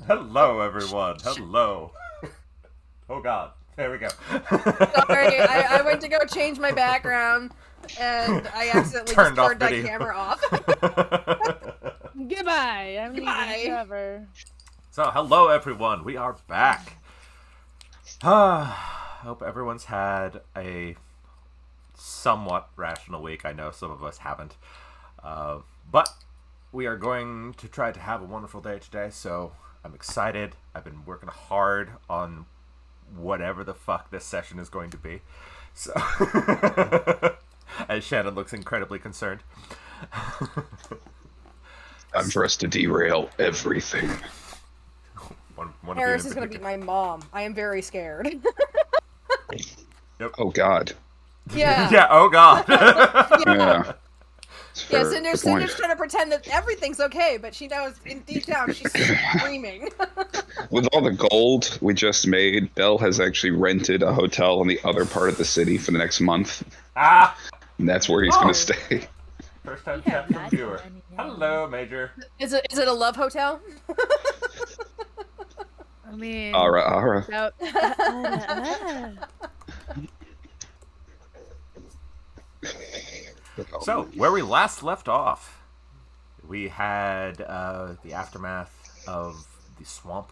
Hello, everyone. Hello. Oh, God. There we go. Sorry, I went to go change my background, and I accidentally Turned just turned off my video. camera off. Goodbye. I'm Goodbye. leaving forever. So, hello, everyone. We are back. Hope everyone's had a somewhat rational week. I know some of us haven't. But we are going to try to have a wonderful day today, so I'm excited. I've been working hard on whatever the fuck this session is going to be. So, as Shannon looks incredibly concerned. Time for us to derail everything. Harris is going to be my mom. I am very scared. Yep. Oh, God. Yeah. Yeah, oh, God. Yeah. Yeah, Cinder's trying to pretend that everything's okay, but she knows deep down she's screaming. With all the gold we just made, Belle has actually rented a hotel in the other part of the city for the next month. Ah! And that's where he's going to stay. First time chat from viewer. Hello, Major. Is it a love hotel? I mean, Ara. So, where we last left off, we had the aftermath of the swamp.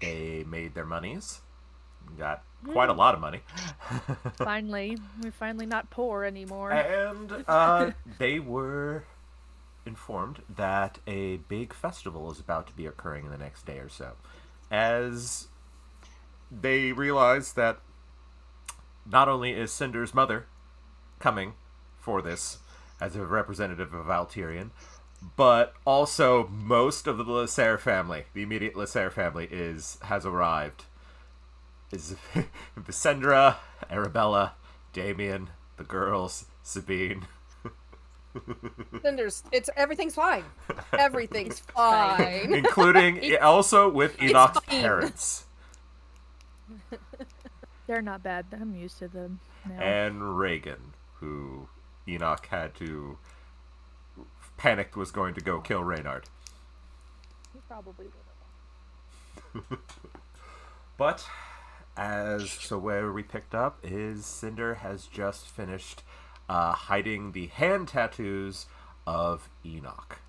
They made their monies. Got quite a lot of money. we're finally not poor anymore. And they were informed that a big festival is about to be occurring in the next day or so. As they realize that not only is Cinder's mother coming for this as a representative of Valtirian, but also most of the Lasser family, the immediate Lasser family, has arrived. Is Vicendra, Arabella, Damien, the girls, Sabine. Cinder's, everything's fine. Everything's fine. Including also with Enoch's parents. They're not bad. I'm used to them now. And Reagan, who Enoch had to panicked was going to go kill Reynard. He probably would have. But so where we picked up is Cinder has just finished hiding the hand tattoos of Enoch.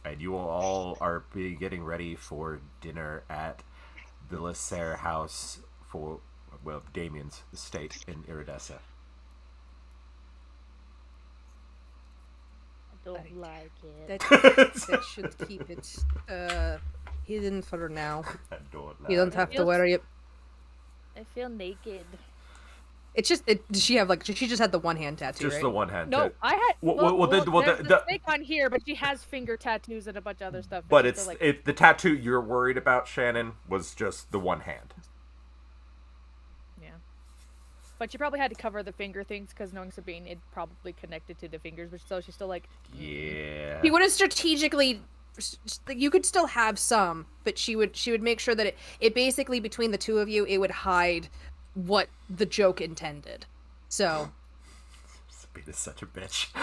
And you all are getting ready for dinner at the Lasser house for, well, Damien's estate in Iridessa. I don't like it. That should keep it hidden for now. I don't like You don't have to worry. I feel naked. It's just does she have she just had the one hand tattoo, just right? the one hand. No, I had. There's the snake on here, but she has finger tattoos and a bunch of other stuff. But the tattoo you're worried about, Shannon, was just the one hand. Yeah. But she probably had to cover the finger things because knowing Sabine, it probably connected to the fingers, but so she's still like. Yeah. She would have strategically. You could still have some, but she would make sure that it basically between the two of you it would hide what the joke intended. So. Sabine is such a bitch.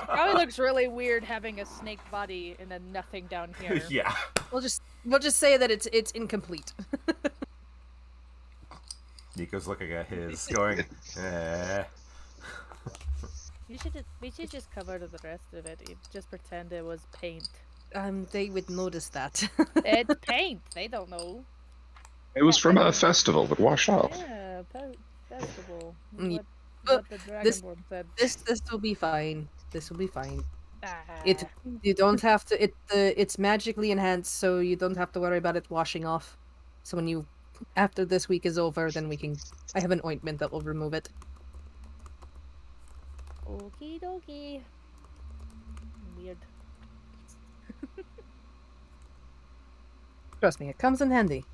Probably looks really weird having a snake body and then nothing down here. Yeah. We'll just say that it's incomplete. Nico's looking at his, going, eh. We should just cover the rest of it. Just pretend it was paint. They would notice that. It's paint. They don't know. It was from a festival that washed off. Yeah, festival. Mm, What the Dragonborn said. This will be fine. This will be fine. Ah. You don't have to. It's magically enhanced, so you don't have to worry about it washing off. So when after this week is over, then we can. I have an ointment that will remove it. Okie dokie. Weird. Trust me, it comes in handy.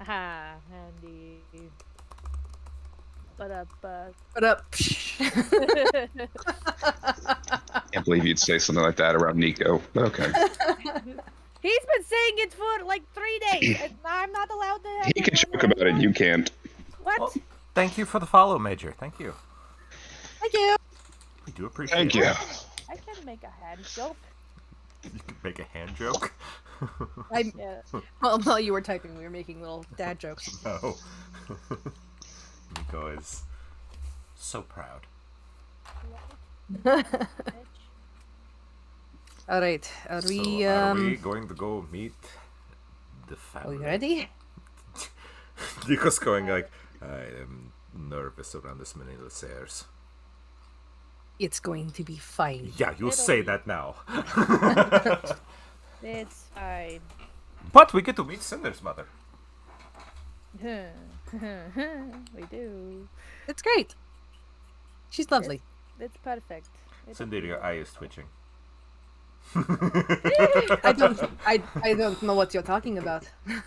Aha, handy. But Can't believe you'd say something like that around Nico. Okay. He's been saying it for like 3 days, and I'm not allowed to. He can joke about it, you can't. What? Well, Thank you for the follow, Major. Thank you. Thank you. We do appreciate Thank it. you. I can make a hand joke. You can make a hand joke. I'm Yeah. well, while you were typing, we were making little dad jokes. No. Nico is so proud. All right, are we? So are we going to go meet the Are family? we ready? Nico's going like, I am nervous around this many stairs. It's going to be fine. Yeah, you say that now. It's fine. But we get to meet Cinder's mother. We do. It's great. She's lovely. It's perfect. Cinder, your eye is twitching. I don't know what you're talking about.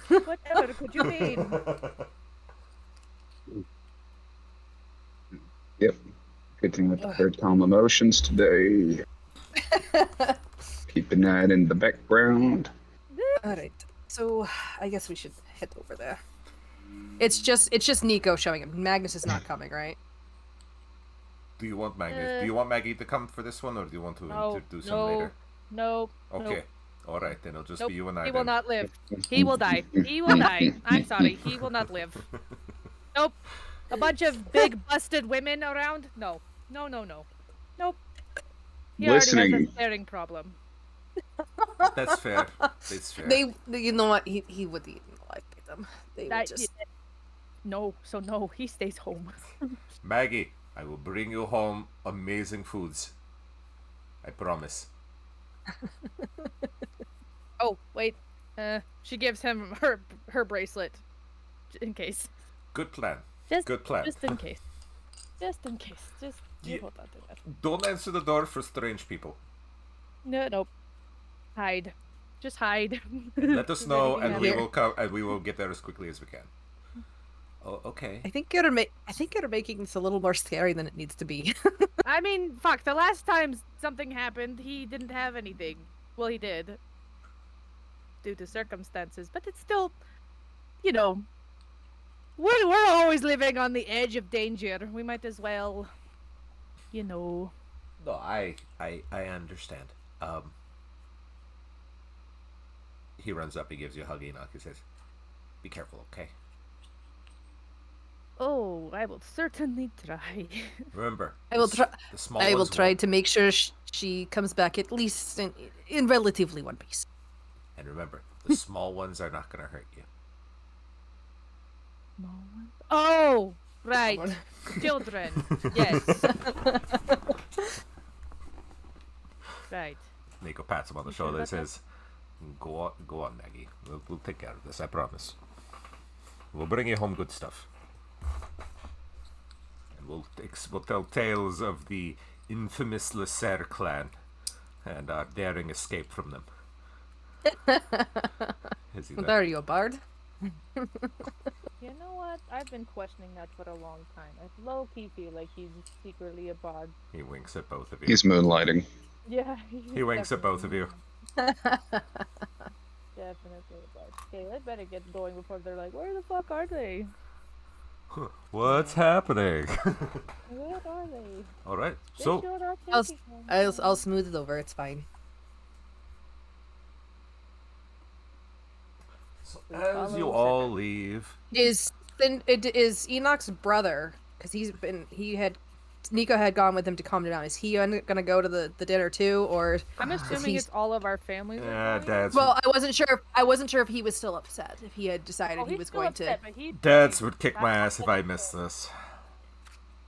Whatever could you mean? Yep. Good thing with her calm emotions today. Keeping that in the background. All right. So I guess we should head over there. It's just Nico showing up. Magnus is not coming, right? Do you want Maggie? Do you want Maggie to come for this one, or do you want to No, introduce him no, later? no. Okay. Nope. All right, then it'll just Nope. be you and I. He then. will not live. He will die. He will die. I'm sorry. He will not live. Nope. A bunch of big busted women around? No. No, no, no. Nope. He already has Listening. a staring problem. That's fair. That's fair. You know what? He would eat alive by them. They would That- just. No, so no, he stays home. Maggie, I will bring you home amazing foods. I promise. Oh, wait. She gives him her bracelet. In case. Good plan. Just, Good plan. Just in case. Just in case. Just you Yeah. hold on to that. Don't answer the door for strange people. No, nope. Hide. Just hide. Let us If know, anything and we happens. will come. And we will get there as quickly as we can. Oh, okay. I think you're making this a little more scary than it needs to be. I mean, fuck, the last time something happened, he didn't have anything. Well, he did. Due to circumstances, but it's still, you know, we're always living on the edge of danger. We might as well, you know. No, I understand. He runs up, he gives you a hug, Enoch. He says, "Be careful, okay? Oh, I will certainly try. Remember, I will the s- try. The small I will ones try won't. to make sure she comes back at least in relatively one piece. And remember, the small ones are not going to hurt you. Oh, right. Children. Yes. Right. Nico pats him on the shoulder and says, go on, Maggie. We'll take care of this, I promise. We'll bring you home good stuff. And we'll tell tales of the infamous Lesser clan and our daring escape from them. Is he there? There you go, Bard. You know what? I've been questioning that for a long time. I low-key feel like he's secretly a bard. He winks at both of you. He's moonlighting. Yeah. He winks at both of you. Definitely a bard. Okay, I better get going before they're like, where the fuck are they? What's happening? Where are they? All right. They So, sure are I'll taking them. I'll smooth it over. It's fine. as you all leave, Is Enoch's brother? Because Nico had gone with him to calm him down. Is he gonna go to the dinner too, or? I'm assuming he's- it's all of our families. are going. Dad's Well, I wasn't sure. I wasn't sure if he was still upset. If he had decided Oh, he he's was still going upset, but he- Dads would kick my ass if I missed this.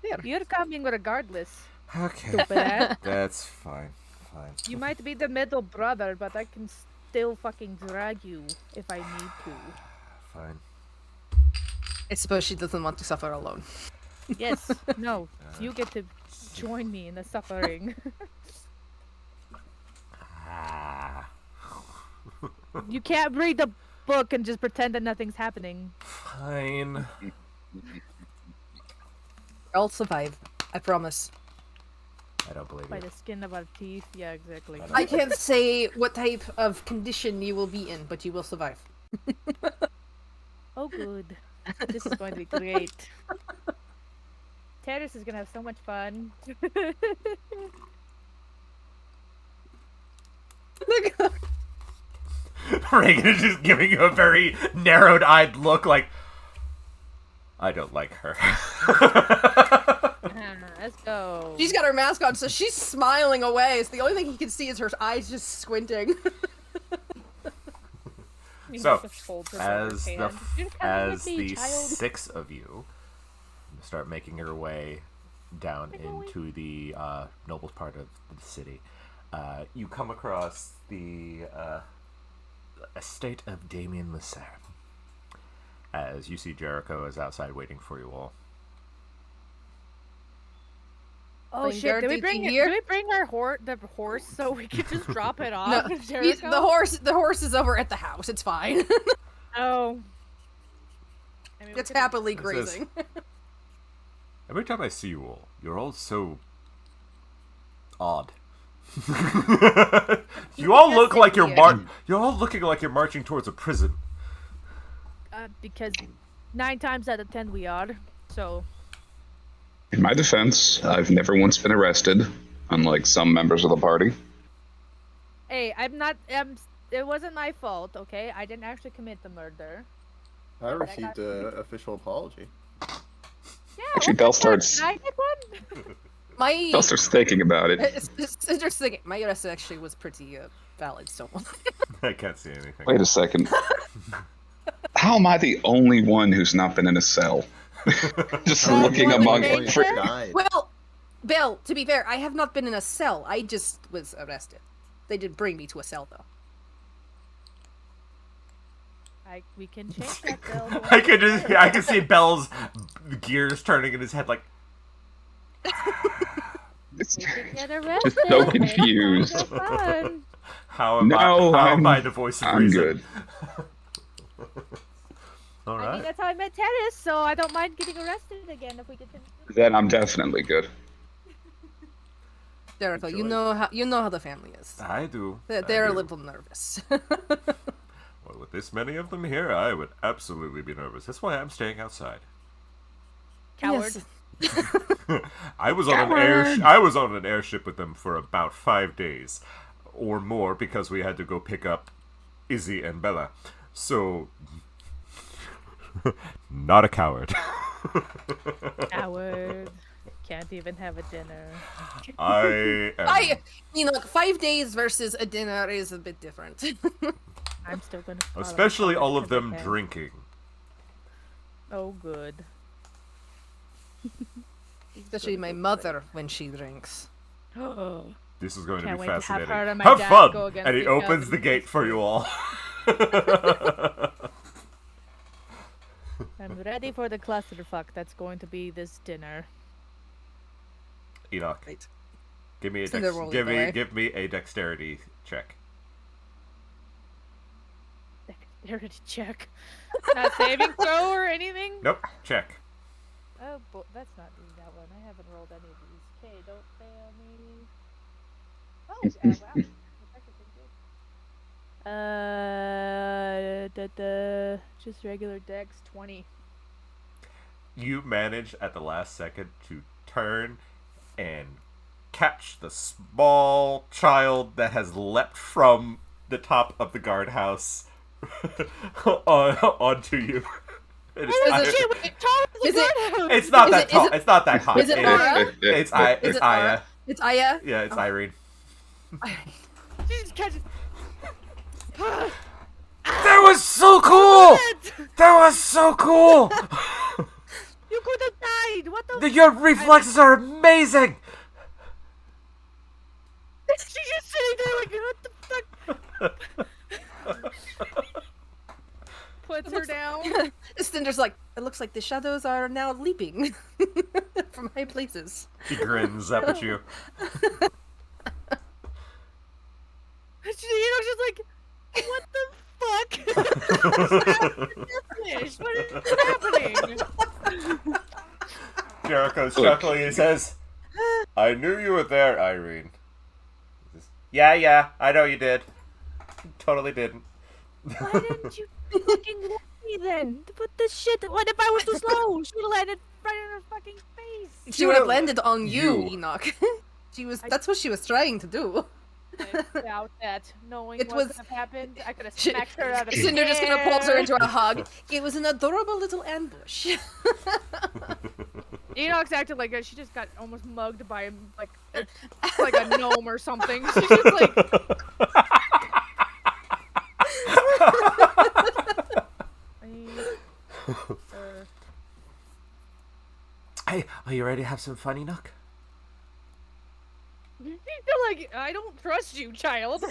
to. You're coming regardless. Okay, Stupid. that's fine. Fine. You might be the middle brother, but I can still fucking drag you if I need to. Fine. I suppose she doesn't want to suffer alone. Yes. No. You get to join me in the suffering. Ah, You can't read the book and just pretend that nothing's happening. fine. I'll survive. I promise. I don't believe By you. the skin of our teeth. Yeah, exactly. I can't say what type of condition you will be in, but you will survive. Oh, good. This is going to be great. Terrace is gonna have so much fun. Reagan is just giving you a very narrowed-eyed look, like, I don't like her. Let's go. She's got her mask on, so she's smiling away. So the only thing he can see is her eyes just squinting. So, Just holds her as hand. the You're coming with as me, the child. 6 of you start making your way down into the noble part of the city, you come across the estate of Damien Lesser. As you see, Jericho is outside waiting for you all. Oh Like, shit! Did we Dorothy bring here? did we bring our the horse so we could just drop it off? No, at Jericho? the horse is over at the house. It's fine. Oh. I mean, we It's could- happily This grazing. Every time I see you all, you're all so odd. You all look like you're you're all looking like you're marching towards a prison. because 9 times out of 10 we are. So In my defense, I've never once been arrested, unlike some members of the party. hey, I'm not. It wasn't my fault. Okay, I didn't actually commit the murder. I received an official apology. Yeah. Actually, what Belle the fuck? starts- I did one. My Belle starts thinking about it. it's interesting. My arrest actually was pretty valid. So I can't see anything. Wait a second. How am I the only one who's not been in a cell? Just Well, looking well, among... they- fr- died. well, Bill. To be fair, I have not been in a cell. I just was arrested. They did bring me to a cell though. We can change that, Bill. I can see Belle's gears turning in his head, like, It's We can get arrested. so and it's confused. kind of fun. how am No, I? How am I'm- I the voice of I'm reason? good. All I mean, right. that's how I met Terrace, so I don't mind getting arrested again if we get to. Then I'm definitely good. Jericho, you Enjoy. know how the family is. I do. They're I a do. little nervous. Well, with this many of them here, I would absolutely be nervous. That's why I'm staying outside. Coward. Yes. I was on an airship with them for about 5 days or more because we had to go pick up Izzy and Bella. So not a coward. Coward. Can't even have a dinner. I am, 5 days versus a dinner is a bit different. I'm still gonna. follow especially Coward all of because I them can. drinking. Oh, good. Especially my mother when she drinks. Oh. This is going Can't to wait be to have fascinating. her and my Have dad fun! go against And he each opens other. the gate for you all. I'm ready for the clusterfuck that's going to be this dinner. Enoch, Right. give me a Send the roll give away. me a dexterity check. Dexterity check. Not saving throw or anything? Nope, check. Oh, that's not doing that one. I haven't rolled any of these. Okay, don't fail me. Oh, wow. That's actually pretty good. Just regular dex 20. You manage at the last second to turn and catch the small child that has leapt from the top of the guardhouse onto you. It is Oh, I- shit, wait, tall as a Is it- guardhouse! it's not Is that it- tall. is it- It's not that hot. is it Ara? It's Is it Aya. Ara? It's Aya. Yeah, it's Irene. She just catches. That was so cool. That was so cool. You could have died! What the Your reflexes are amazing. She's just sitting there like, what the fuck? Puts her down. Cinder's like, it looks like the shadows are now leaping from high places. He grins up at you. She's like, what the fuck? What is happening? Jericho's chuckling. He says, "I knew you were there, Irene." He says, yeah, I know you did. Totally didn't. Why didn't you fucking let me then? What the shit? What if I was too slow? She landed right in her fucking face. She would have landed on you, You. Enoch. That's what she was trying to do. I doubt that. Knowing It what was- could have happened, I could have Sh- smacked her out of the Cinder just gonna pulls her air. into a hug. It was an adorable little ambush. Enoch's acting like she just got almost mugged by like a gnome or something. She's just like, Hey, are you ready to have some fun, Enoch? like, I don't trust you, child.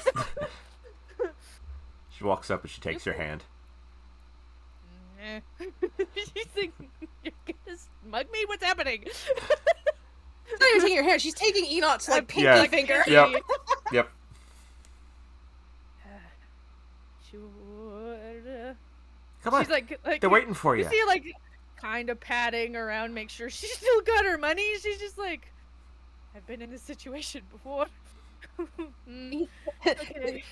She walks up and she takes your hand. She's like, you're gonna mug me? What's happening? She's not even taking her hand. She's taking Enoch's like pinky Yeah. finger. Yep. Yep. Sure. Come on. She's like They're waiting for you. You see her, like, kind of patting around, make sure she's still got her money. She's just like, I've been in this situation before. Okay.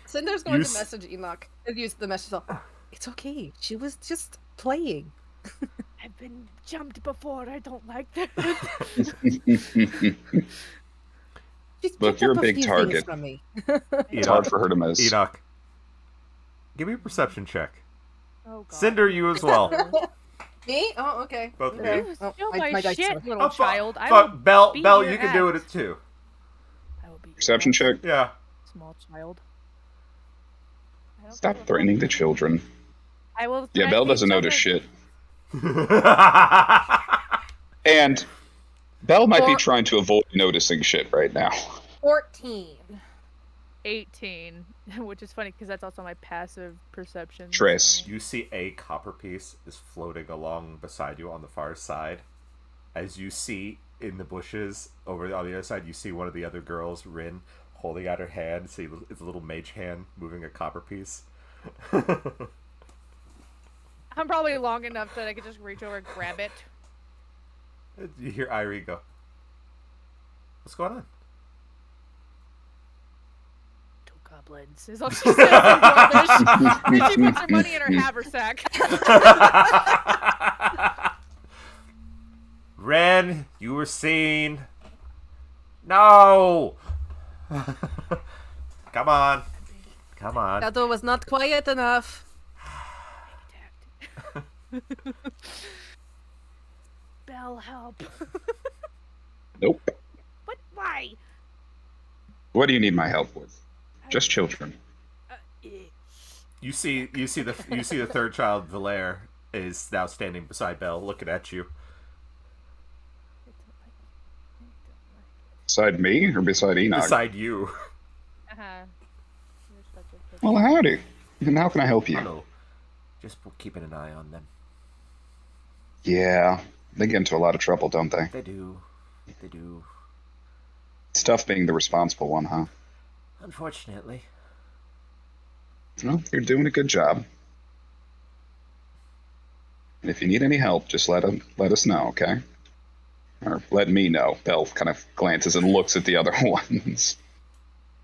Cinder's going You to message Enoch and use the message. It's okay. She was just playing. I've been jumped before. I don't like that. She's Look, picked you're up a big few target. things from me. It's hard for her to miss. Enoch. Give me a perception check. Oh, God. Cinder, you as well. Me? Oh, okay. Both of okay. you. Oh, Steal my dice shit, are- little child. I Fuck, will Belle, beat Belle, your you can do ass. it too. I will beat Perception your check. Yeah. ass, small child. I don't Stop give a threatening the fuck. children. I will. Yeah, threaten Belle each doesn't other. notice shit. And Belle might be Or- trying to avoid noticing shit right now. 14. 18, which is funny because that's also my passive perception. Triss. You see a copper piece is floating along beside you on the far side. As you see in the bushes over on the other side, you see one of the other girls, Rin, holding out her hand. See, it's a little mage hand moving a copper piece. I'm probably long enough that I could just reach over and grab it. You hear Irie go, "What's going on?" Two goblins is all she says in Dwarvish. Then she puts her money in her haversack. Ren, you were seen. No! Come on. Come on. That door was not quiet enough. Belle, help. Nope. What? Why? What do you need my help with? Just children. Eh. You see the third child, Valaire, is now standing beside Belle, looking at you. Beside me or beside Enoch? Beside you. Uh-huh. You're such a bitch. Well, howdy. And how can I help you? Hello. Just keeping an eye on them. Yeah, they get into a lot of trouble, don't they? They do. They do. It's tough being the responsible one, huh? Unfortunately. Well, you're doing a good job. And if you need any help, just let us know, okay? Or let me know. Belle kind of glances and looks at the other ones.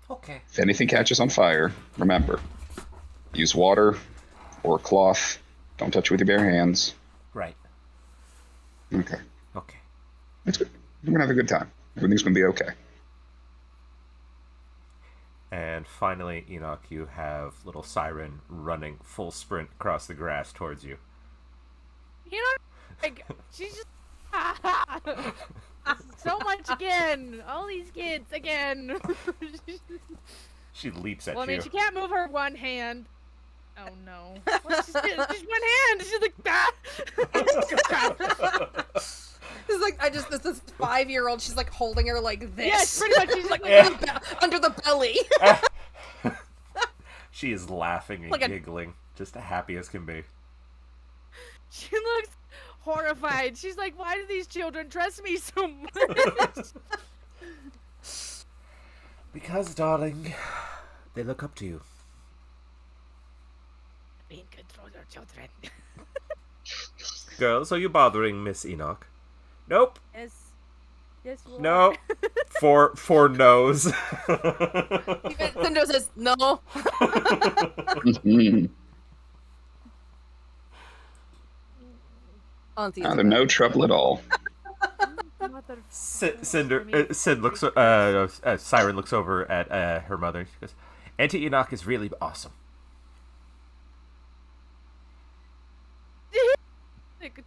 Okay. If anything catches on fire, remember, use water or cloth. Don't touch it with your bare hands. Right. Okay. Okay. That's good. We're going to have a good time. Everything's going to be okay. And finally, Enoch, you have little Siren running full sprint across the grass towards you. You know, like, she's just. So much again. All these kids again. She leaps at Well, I mean, you. she can't move her one hand. Oh no. Well, just one hand. She's like, ah! It's like this 5-year-old. She's like holding her like this. Yes, pretty much. She's like, under the belly. She is laughing and Like a- giggling, just happy as can be. she looks horrified. She's like, why do these children trust me so much? Because, darling, they look up to you. Being control your children. Girls, are you bothering Miss Enoch? Nope. Yes. Yes, you are. No. Four no's. Cinder says no. Auntie. Now, they're no trouble at all. Not Sid looks. Siren looks over at her mother. She goes, "Auntie Enoch is really awesome."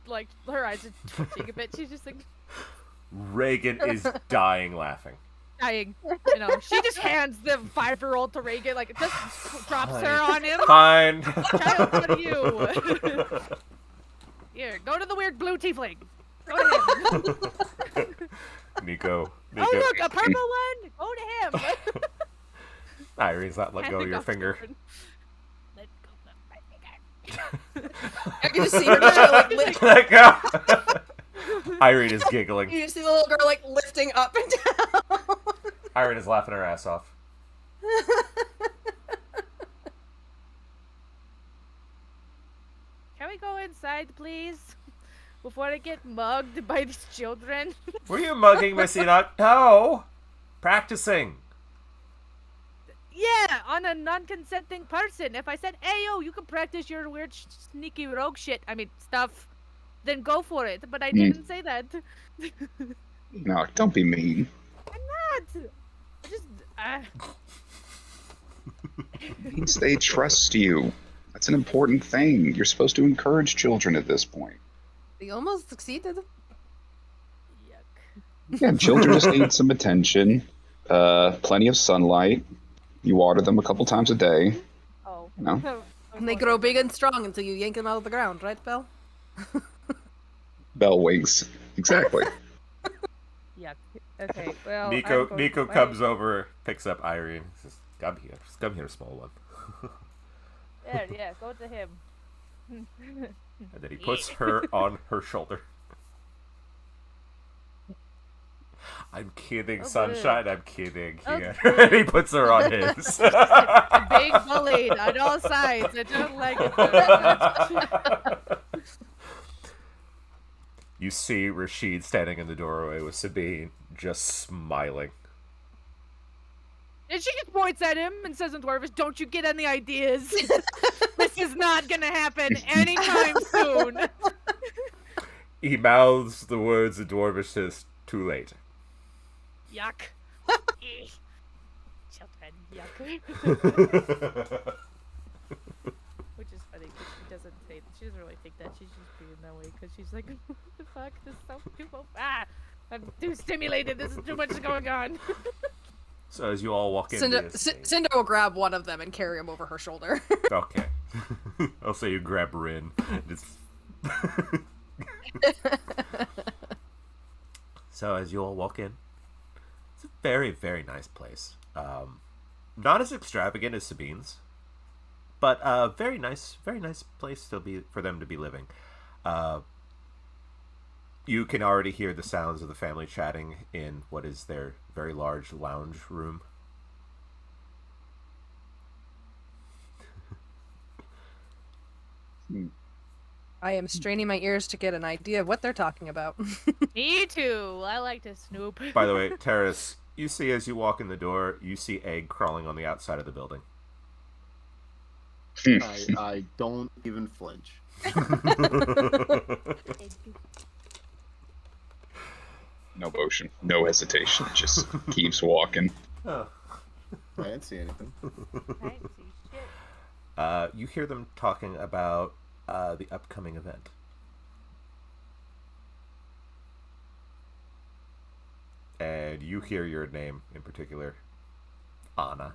Like her eyes are twitching a bit. She's just like Reagan is dying laughing. dying. You know, she just hands the 5-year-old to Reagan, like just drops her on him. Fine. Child, what are you? Here, go to the weird blue tiefling. Go to him. Nico. Oh look, a purple one. Go to him. Irene's not let go of Handing your off finger. children. Let go of my finger. I can just see her just like Let go. Irene is giggling. you just see the little girl like lifting up and down. Irene is laughing her ass off. Can we go inside, please? Before I get mugged by these children. Were you mugging Miss Enoch? No. Practicing. Yeah, on a non-consenting person. If I said, "Hey, yo, you can practice your weird, sneaky rogue shit," stuff, then go for it. But I didn't say that. No, don't be mean. I'm not. I just, It means they trust you. That's an important thing. You're supposed to encourage children at this point. They almost succeeded. yuck. Yeah, children just need some attention, plenty of sunlight. You water them a couple times a day. Oh. No. And they grow big and strong until you yank them out of the ground, right, Belle? Bell wings. Exactly. Yuck. Okay, well. Nico comes over, picks up Irene. Says, "Come here, small one." There, yeah, go to him. And then he puts her on her shoulder. I'm kidding, Oh, Sunshine. I'm kidding. Oh, And he puts her on his. Being bullied on all sides. I don't like it very much. You see Rashid standing in the doorway with Sabine, just smiling. And she just points at him and says in Dwarvish, "Don't you get any ideas? This is not gonna happen anytime soon." He mouths the words in Dwarvish, says, "Too late." Yuck. Children, yuck. Which is funny because she doesn't really think that. She's just being that way because she's like, "What the fuck? This is so stupid. I'm too stimulated. This is too much going on." So as you all walk in, Cinder will grab one of them and carry him over her shoulder. okay. I'll say you grab Rin. Just... So as you all walk in, it's a very, very nice place. Not as extravagant as Sabine's, but very nice place for them to be living. You can already hear the sounds of the family chatting in what is their very large lounge room. I am straining my ears to get an idea of what they're talking about. Me too. I like to snoop. By the way, Terrace, you see as you walk in the door, you see Egg crawling on the outside of the building. I don't even flinch. No motion, no hesitation. Just keeps walking. Oh. I didn't see anything. I didn't see shit. You hear them talking about the upcoming event. And you hear your name in particular, Anna.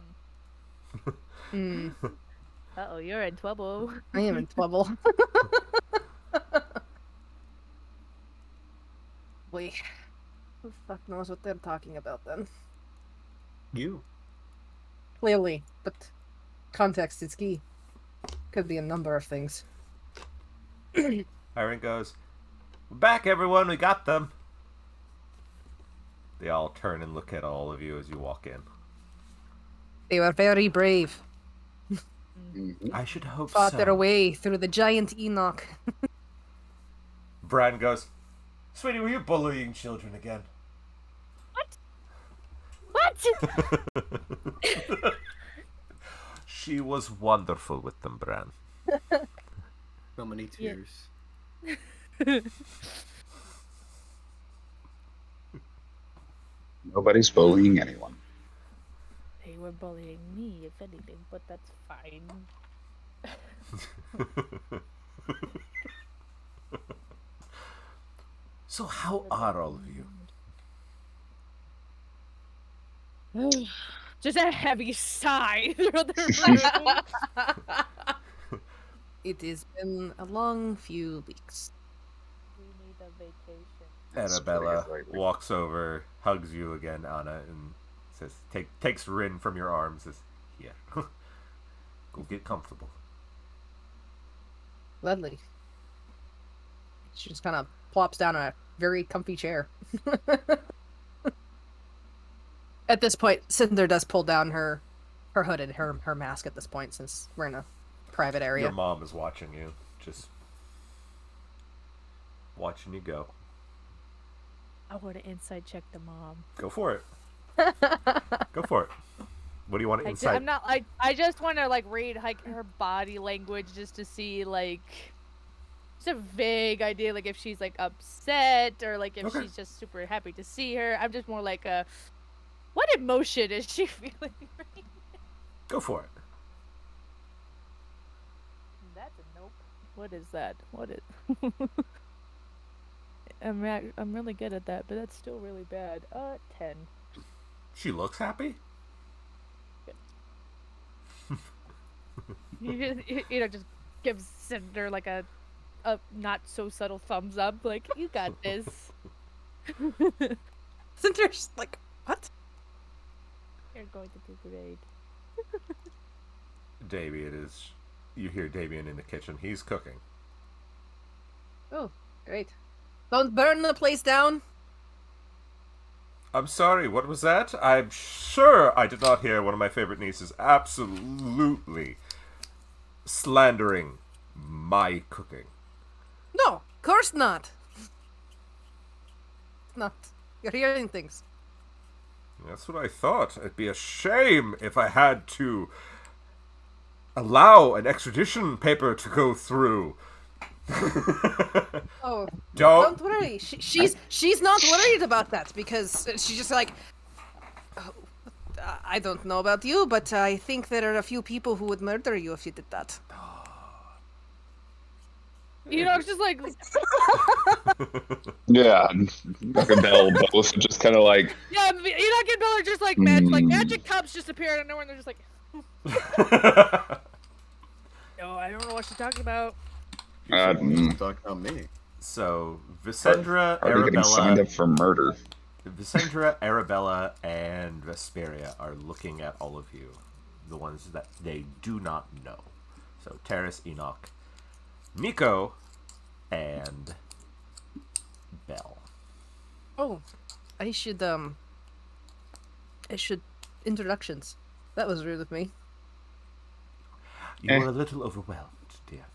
Uh-oh, you're in trouble. I am in trouble. Wait. Who the fuck knows what they're talking about then? You. Clearly, but context is key. Could be a number of things. Irene goes, "We're back, everyone. We got them." They all turn and look at all of you as you walk in. They were very brave. I should hope Fought so. their way through the giant Enoch. Bran goes, "Sweetie, were you bullying children again?" What? She was wonderful with them, Bran. So many tears. Nobody's bullying anyone. They were bullying me, if anything, but that's fine. So how are all of you? Just a heavy sigh through the room. It has been a long few weeks. We need a vacation. Arabella pretty good, walks over, hugs you again, Anna, and says, takes Rin from your arms, says, "Here, go get comfortable." Gladly. She just kind of plops down on a very comfy chair. At this point, Cinder does pull down her hood and her mask at this point, since we're in a private area. Your mom is watching you, just watching you go. I want to inside check the mom. Go for it. Go for it. What do you want to insight? I'm not like. I just want to like read like her body language just to see like. Just a vague idea, like if she's like upset or like if she's just super happy to see her. I'm just more like what emotion is she feeling right now? Go for it. That's a nope. What is that? What is? I'm really good at that, but that's still really bad. 10. She looks happy. Just gives Cinder like a not so subtle thumbs up, like you got this. Cinder's like, what? You're going to do great. Damien is. You hear Damien in the kitchen. He's cooking. Oh, great. Don't burn the place down. I'm sorry, what was that? I'm sure I did not hear one of my favorite nieces absolutely slandering my cooking. No, of course not. Not. You're hearing things. That's what I thought. It'd be a shame if I had to allow an extradition paper to go through. Oh, Don't worry. She's not worried about that because she's just like, oh, I don't know about you, but I think there are a few people who would murder you if you did that. It's just like Yeah, Enoch and Bell both just kind of like. yeah, Enoch and Bill are just like magic cups just appear out of nowhere, and they're just like, no, I don't know what she's talking about. Talking about me. So, Viscendra, Are they getting signed up Arabella, for murder? Viscendra, Arabella, and Vesperia are looking at all of you. The ones that they do not know. So, Terrace, Enoch, Nico, and Bell. Oh, I should introductions. That was rude of me. You were a little overwhelmed, dear.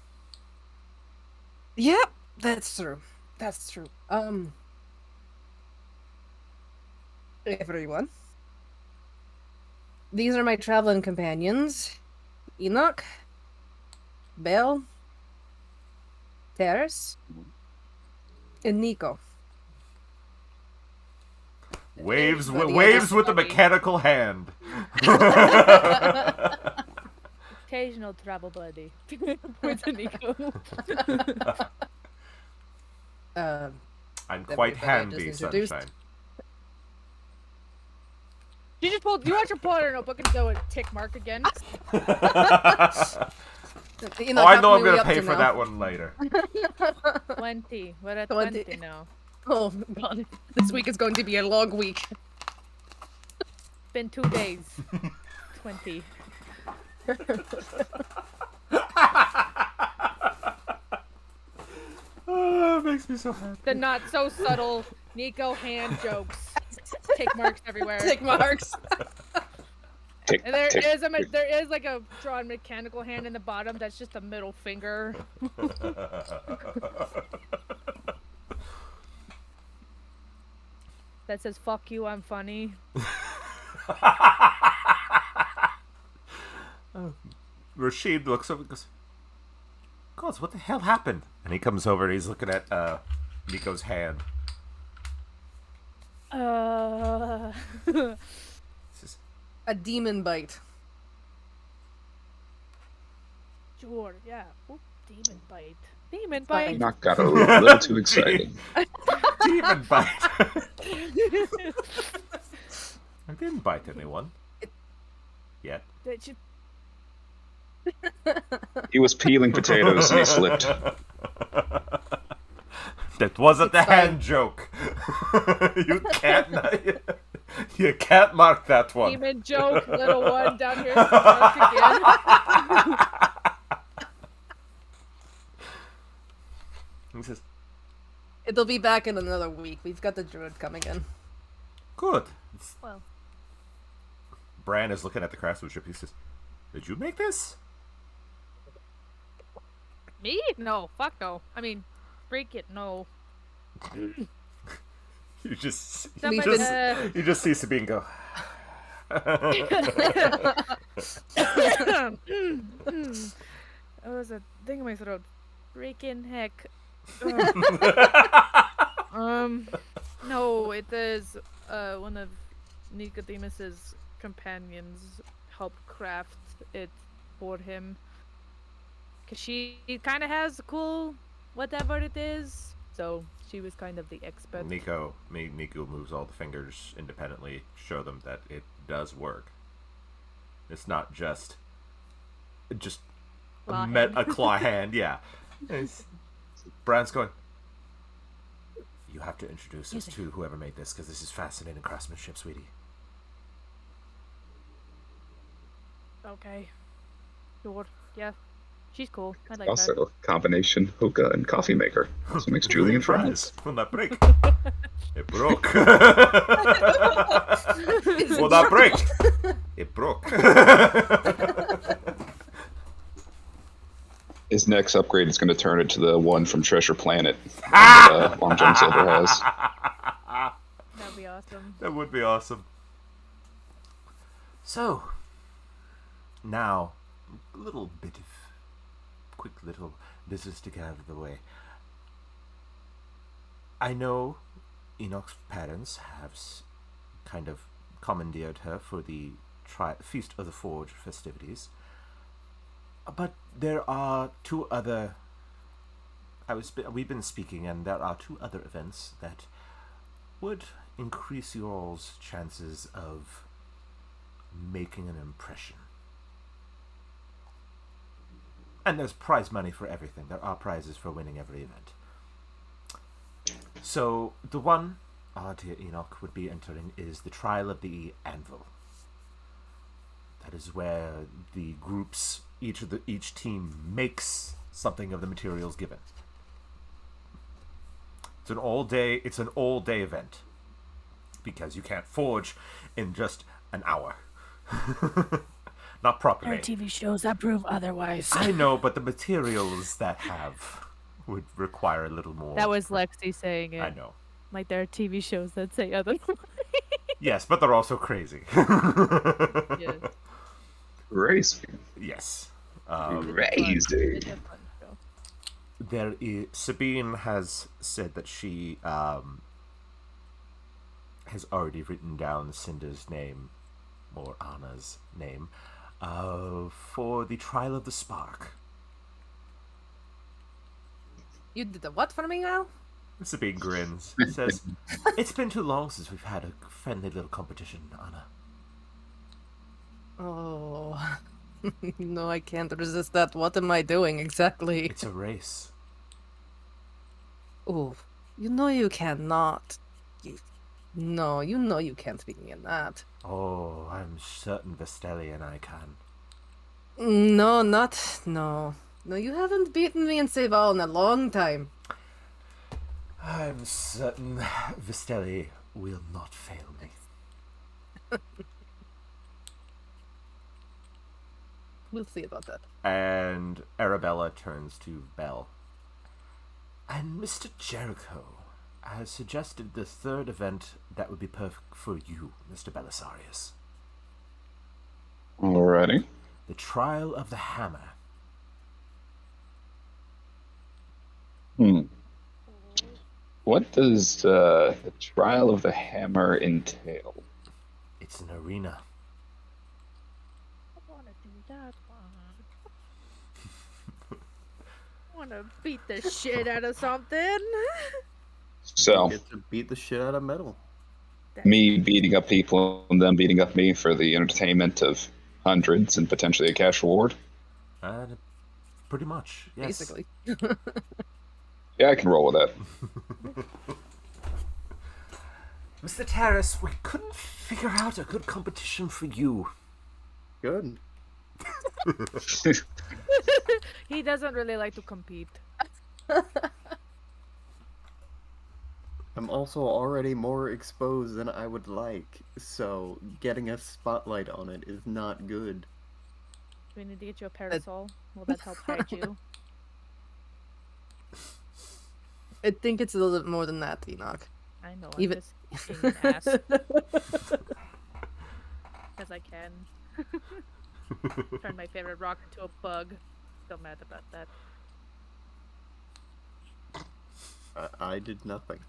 Yep, that's true. That's true. Everyone. These are my traveling companions. Enoch, Bell, Terrace, and Nico. Waves Everybody with a everybody. mechanical hand. Occasional travel buddy. Points at Nico. I'm quite Everybody I handy, just introduced. sunshine. You just pulled. You want your pull out your notebook and go and tick mark again? Enoch, Oh, I how know I'm many are we gonna up pay to for now? that one later. 20. We're at 20. 20 now. Oh god, this week is going to be a long week. Been 2 days. 20. Oh, it makes me so happy. The not so subtle Nico hand jokes. Tick marks everywhere. Tick marks. Tick, And there tick, is tick. there is like a drawn mechanical hand in the bottom that's just a middle finger. That says "fuck you, I'm funny." Rashid looks over and goes, "God, what the hell happened?" And he comes over and he's looking at Nico's hand. This is- A demon bite. Sure, yeah. Oop, demon bite. Demon fine. bite. Not got a little too excited. Demon bite. I didn't bite anyone. Yet. That you- He was peeling potatoes and he slipped. That wasn't the It's fine. hand joke. You can't mark that one. Demon joke, little one down here. Once again. He says, It'll be back in another week. We've got the druid coming in. "Good." Well, Bran is looking at the craftsmanship. He says, "Did you make this?" me? No, fuck no. I mean, break it, no. You just We've Somebody, been- you just see Sabine go. There was a thing in my throat. Freaking heck. No, it is one of Nicodemus's companions helped craft it for him. Cause she kind of has a cool whatever it is, so she was kind of the expert. Nico moves all the fingers independently, show them that it does work. It's not just Claw a claw hand, yeah. Bran's going, "You have to introduce us to whoever made this, because this is fascinating craftsmanship, sweetie." Okay. Sure. Yeah. She's cool. I like her. Also, a combination hookah and coffee maker. Also makes Julian fries. Will not break. It broke. Will not break. It broke. His next upgrade is going to turn it to the one from Treasure Planet that Long John Silver has. That'd be awesome. That would be awesome. So, now, a little bit of quick little business to get out of the way. I know Enoch's parents have kind of commandeered her for the Feast of the Forge festivities. But there are two other... we've been speaking, and there are two other events that would increase your all's chances of making an impression. And there's prize money for everything. There are prizes for winning every event. So, the one our dear Enoch would be entering is the Trial of the Anvil. That is where the groups, each team makes something of the materials given. It's an all-day event. Because you can't forge in just an hour. Not properly. There are TV shows that prove otherwise. I know, but the materials that would require a little more. That was Lexi saying it. I know. Like there are TV shows that say otherwise. Yes, but they're also crazy. Yes. Crazy. Yes. Crazy. It's a fun show. Sabine has said that she has already written down Cinder's name, or Anna's name, for the Trial of the Spark. You did the what for me now? Sabine grins. Says, "It's been too long since we've had a friendly little competition, Anna." Oh. No, I can't resist that. What am I doing exactly? It's a race. Oh, you know you cannot. No, you know you can't beat me in that. Oh, I'm certain Vestelli and I can. No, no. No, you haven't beaten me in Seval in a long time. I'm certain Vestelli will not fail me. We'll see about that. And Arabella turns to Belle. And Mr. Jericho has suggested the third event that would be perfect for you, Mr. Belisarius. Alrighty. The Trial of the Hammer. What does the Trial of the Hammer entail? It's an arena. I want to do that one. I want to beat the shit out of something. So, You get to beat the shit out of metal. me beating up people and them beating up me for the entertainment of hundreds and potentially a cash reward. Pretty much, yes. Basically. Yeah, I can roll with that. Mr. Terrace, we couldn't figure out a good competition for you. Good. He doesn't really like to compete. I'm also already more exposed than I would like, so getting a spotlight on it is not good. We need to get you a parasol. Will that help hide you? I think it's a little bit more than that, Enoch. I know. Even- I'm just being an ass. Because I can. Turn my favorite rock into a bug. Still mad about that. I did nothing.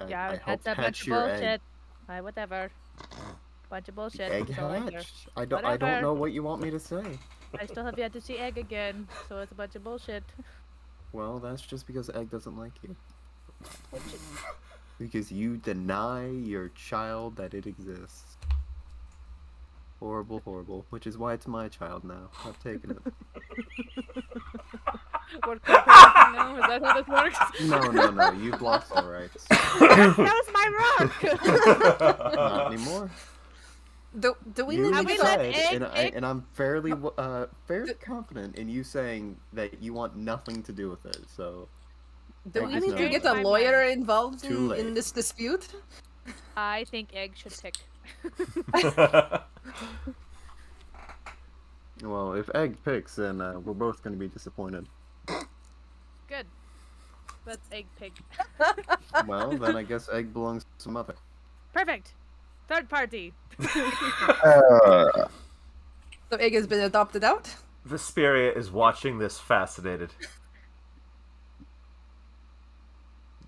Yeah, I helped that's a bunch hatch of your bullshit. egg. Whatever. Bunch of bullshit. Egg That's all I hear. hatched. I don't Whatever. know what you want me to say. I still have yet to see egg again, so it's a bunch of bullshit. Well, that's just because Egg doesn't like you. Because you deny your child that it exists. Horrible, horrible. Which is why it's my child now. I've taken it. We're co-parenting now? Is that how this works? No. You've lost all rights. That was my rock! Not anymore. Do we You need Have to we get let some... Egg pick? and I'm fairly confident in you saying that you want nothing to do with it. So Do Egg we is need no to more. get a My lawyer mind. involved Too in late. this dispute? I think egg should pick. Well, if Egg picks, then we're both going to be disappointed. Good. Let's egg pick. Well, then I guess Egg belongs to some other. Perfect. Third party. So Egg has been adopted out? Vesperia is watching this fascinated.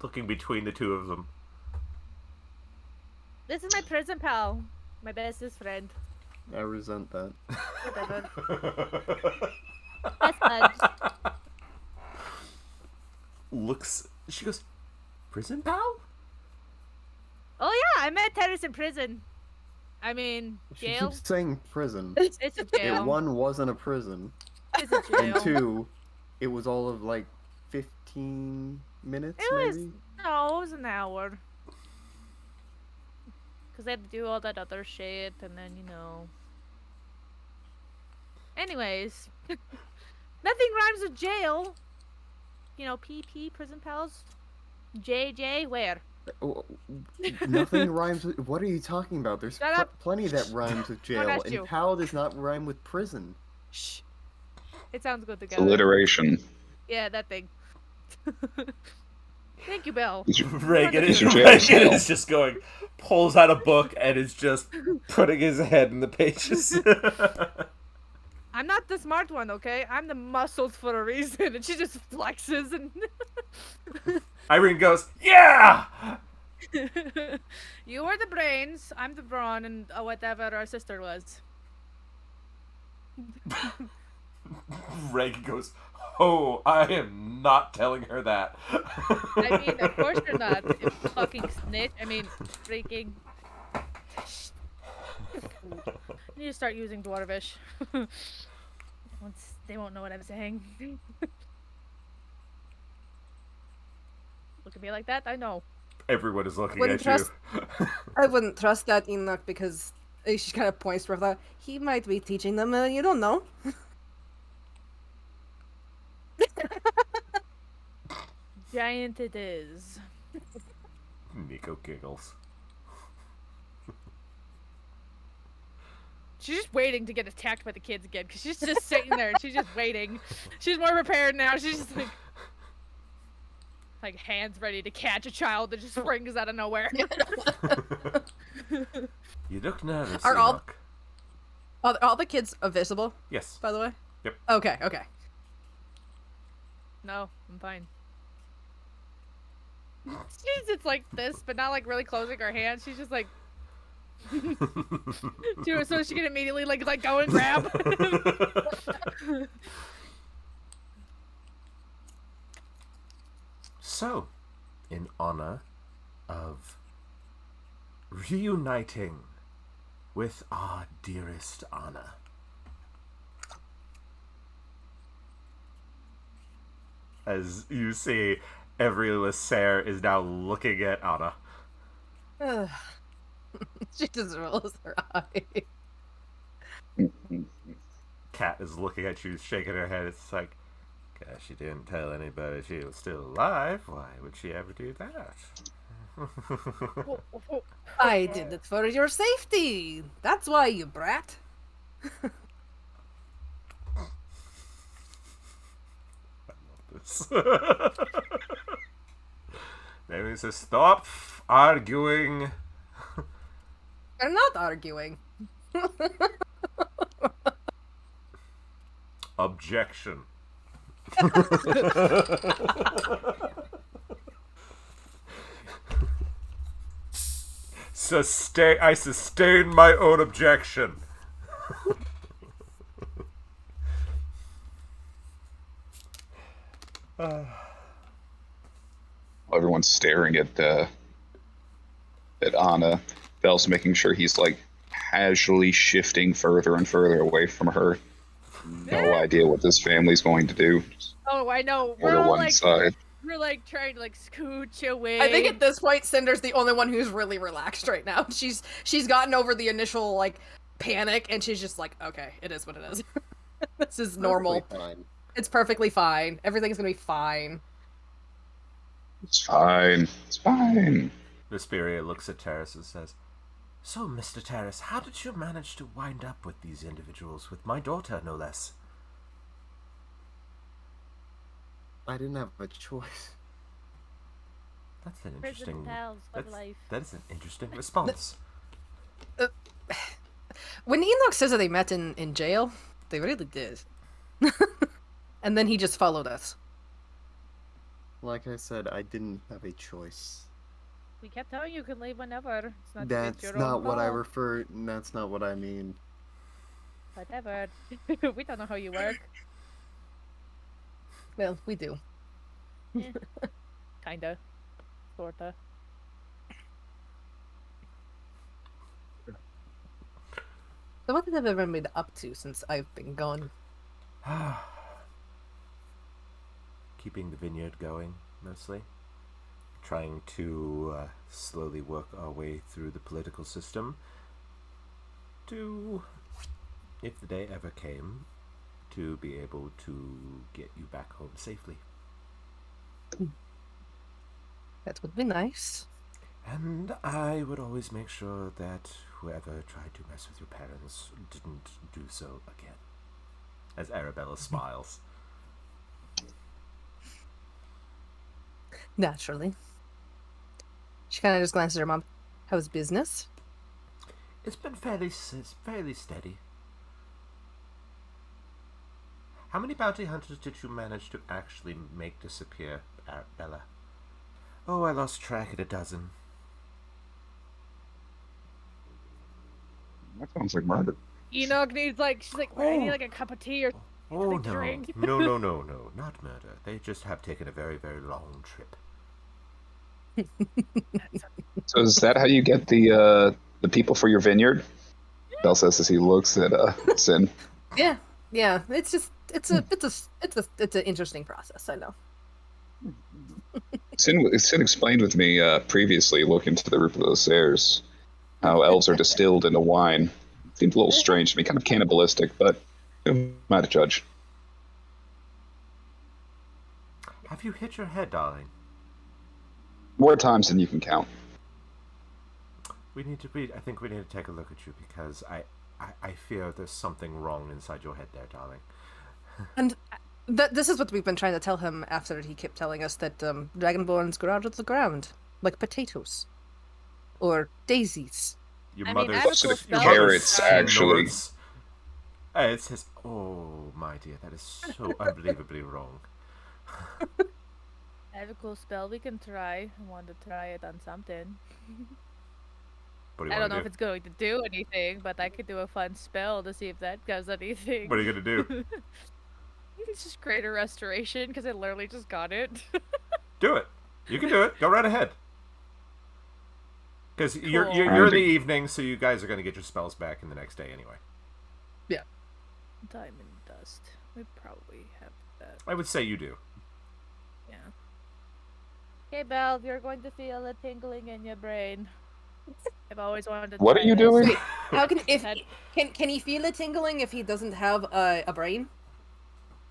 Looking between the two of them. This is my prison pal. My bestest friend. I resent that. Whatever. Best buds. She goes, prison pal? Oh yeah, I met Terrace in prison. I mean, She jail. keeps saying prison. It's a jail. It, one, wasn't a prison. It's a And jail. two, it was all of like 15 minutes, It was maybe? no, it was an hour. Cause they had to do all that other shit, and then Anyways, nothing rhymes with jail. PP prison pals. JJ where? Oh, nothing rhymes with... What are you talking about? There's Shut up. plenty that rhymes with jail, asked and you. pal does not rhyme with prison. Shh. It sounds good together. Alliteration. Yeah, that thing. Thank you, Belle. Reagan Is your jail cell. is just going, pulls out a book and is just putting his head in the pages. I'm not the smart one, okay? I'm the muscles for a reason, and she just flexes and. Irene goes, yeah! You are the brains, I'm the brawn, and whatever our sister was. Reagan goes, oh, I am not telling her that. I mean, of course you're not. You fucking snitch. I mean, freaking. I need to start using Dwarvish. Once they won't know what I'm saying. Look at me like that, I know. Everyone is looking Wouldn't at trust- you. I wouldn't trust that Enoch because she kind of points toward that. He might be teaching them, you don't know. Giant it is. Nico giggles. She's just waiting to get attacked by the kids again, because she's just sitting there and she's just waiting. She's more prepared now. She's just like hands ready to catch a child that just springs out of nowhere. You look nervous, Are all- Enoch. Are all the kids visible, Yes. by the way? Yep. Okay. No, I'm fine. She's just like this, but not like really closing her hands. She's just like So she can immediately like let go and grab. So, in honor of reuniting with our dearest Anna, as you see, every Lysair is now looking at Anna. She just rolls her eye. Kat is looking at you, shaking her head. It's like, gosh, she didn't tell anybody she was still alive. Why would she ever do that? I did it for your safety. That's why, you brat. Maybe says, stop arguing. They're not arguing. Objection. I sustain my own objection. Everyone's staring at Anna. Bel's making sure he's like casually shifting further and further away from her. No idea what this family's going to do. Oh, I know. We're We're all one like, side. we're like trying to like scooch away. I think at this point, Cinder's the only one who's really relaxed right now. She's gotten over the initial like panic, and she's just like, okay, it is what it is. This is normal. Fine. It's perfectly fine. Everything's gonna be fine. It's fine. It's fine. Vesperia looks at Terrace and says, so, Mr. Terrace, how did you manage to wind up with these individuals, with my daughter, no less? I didn't have a choice. That's an Prison interesting... pals of life. That is an interesting response. When Enoch says that they met in jail, they really did. And then he just followed us. Like I said, I didn't have a choice. We kept telling you can leave whenever. It's not That's your not own what I fault. refer. That's not what I mean. Whatever. We don't know how you work. Well, we do. Kinda. Sorta. So what have I ever been up to since I've been gone? Keeping the vineyard going, mostly. Trying to slowly work our way through the political system to, if the day ever came, to be able to get you back home safely. That would be nice. And I would always make sure that whoever tried to mess with your parents didn't do so again. As Arabella smiles. Naturally. She kind of just glances at her mom. How's business? It's been fairly steady. How many bounty hunters did you manage to actually make disappear, Arabella? Oh, I lost track at a dozen. That sounds like murder. Enoch needs like, she's like, I need like a cup of tea or Oh, like no. drink. No, not murder. They just have taken a very, very long trip. So is that how you get the people for your vineyard? Bell says as he looks at Sin. Yeah. It's just it's an interesting process. I know. Sin explained with me previously, looking to the roof of those stairs, how elves are distilled into wine. Seems a little strange to me, kind of cannibalistic, but who am I to judge? Have you hit your head, darling? More times than you can count. I think we need to take a look at you because I fear there's something wrong inside your head there, darling. And this is what we've been trying to tell him after he kept telling us that dragonborns grow out of the ground like potatoes or daisies. Your I mean, mother's medical your spells carrots, are- actually. It says, oh my dear, that is so unbelievably wrong. I have a cool spell we can try. I want to try it on something. What do you I don't want know to if do? it's going to do anything, but I could do a fun spell to see if that does anything. What are you gonna do? It's just greater restoration because I literally just got it. Do it. You can do it. Go right ahead. Because you're Cool. you're in the evening, so you guys are gonna get your spells back in the next day anyway. Diamond dust. We probably have that. I would say you do. Yeah. Okay, Belle, you're going to feel a tingling in your brain. I've always wanted to What try are you this. doing? Wait, how can if Had- can he feel it tingling if he doesn't have a brain?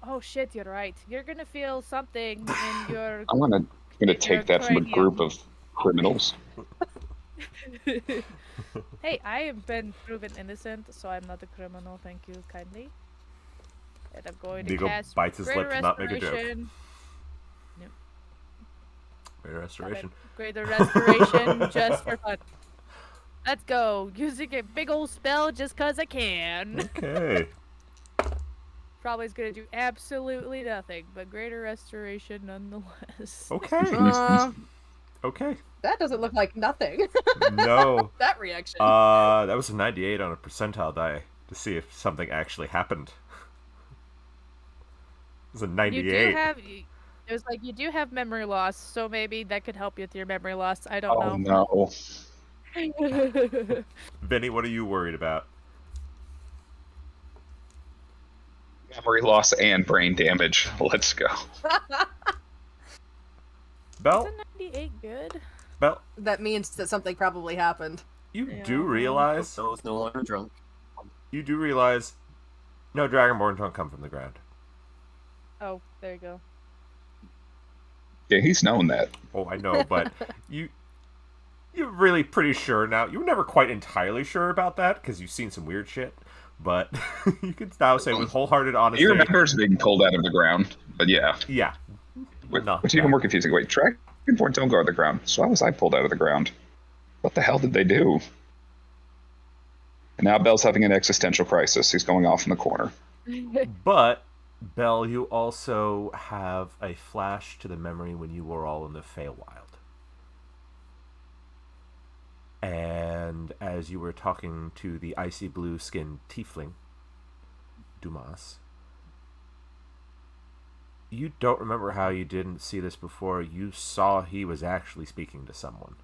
Oh shit, you're right. You're gonna feel something in your. I'm gonna your take that from a cranium. group of criminals. Hey, I have been proven innocent, so I'm not a criminal. Thank you kindly. And I'm going to Deagle cast bites his Greater lip to not make a joke. Restoration. Greater restoration. Greater Restoration just for fun. Let's go. Using a big old spell just cause I can. Okay. Probably is gonna do absolutely nothing, but Greater Restoration nonetheless. Okay. Okay. That doesn't look like nothing. No. That reaction. That was a 98 on a percentile die to see if something actually happened. It was a 98. You do have. It was like you do have memory loss, so maybe that could help you with your memory loss. I don't Oh know. no. Vinny, what are you worried about? Memory loss and brain damage. Let's go. Belle, Is a 98 good? Belle, That means that something probably happened. you Yeah. do realize So it's no longer drunk. no Dragonborn don't come from the ground. Oh, there you go. Yeah, he's known that. Oh, I know, but you're really pretty sure now. You were never quite entirely sure about that because you've seen some weird shit, but you can now say with wholehearted honesty. He remembers being pulled out of the ground, but yeah. Yeah. No, Which is even more confusing. Wait, Dragonborn don't go out of the ground. So why was I pulled out of the ground? What the hell did they do? And now Belle's having an existential crisis. He's going off in the corner. But, Belle, you also have a flash to the memory when you were all in the Feywild. And as you were talking to the icy blue skinned tiefling, Dumas, you don't remember how you didn't see this before. You saw he was actually speaking to someone.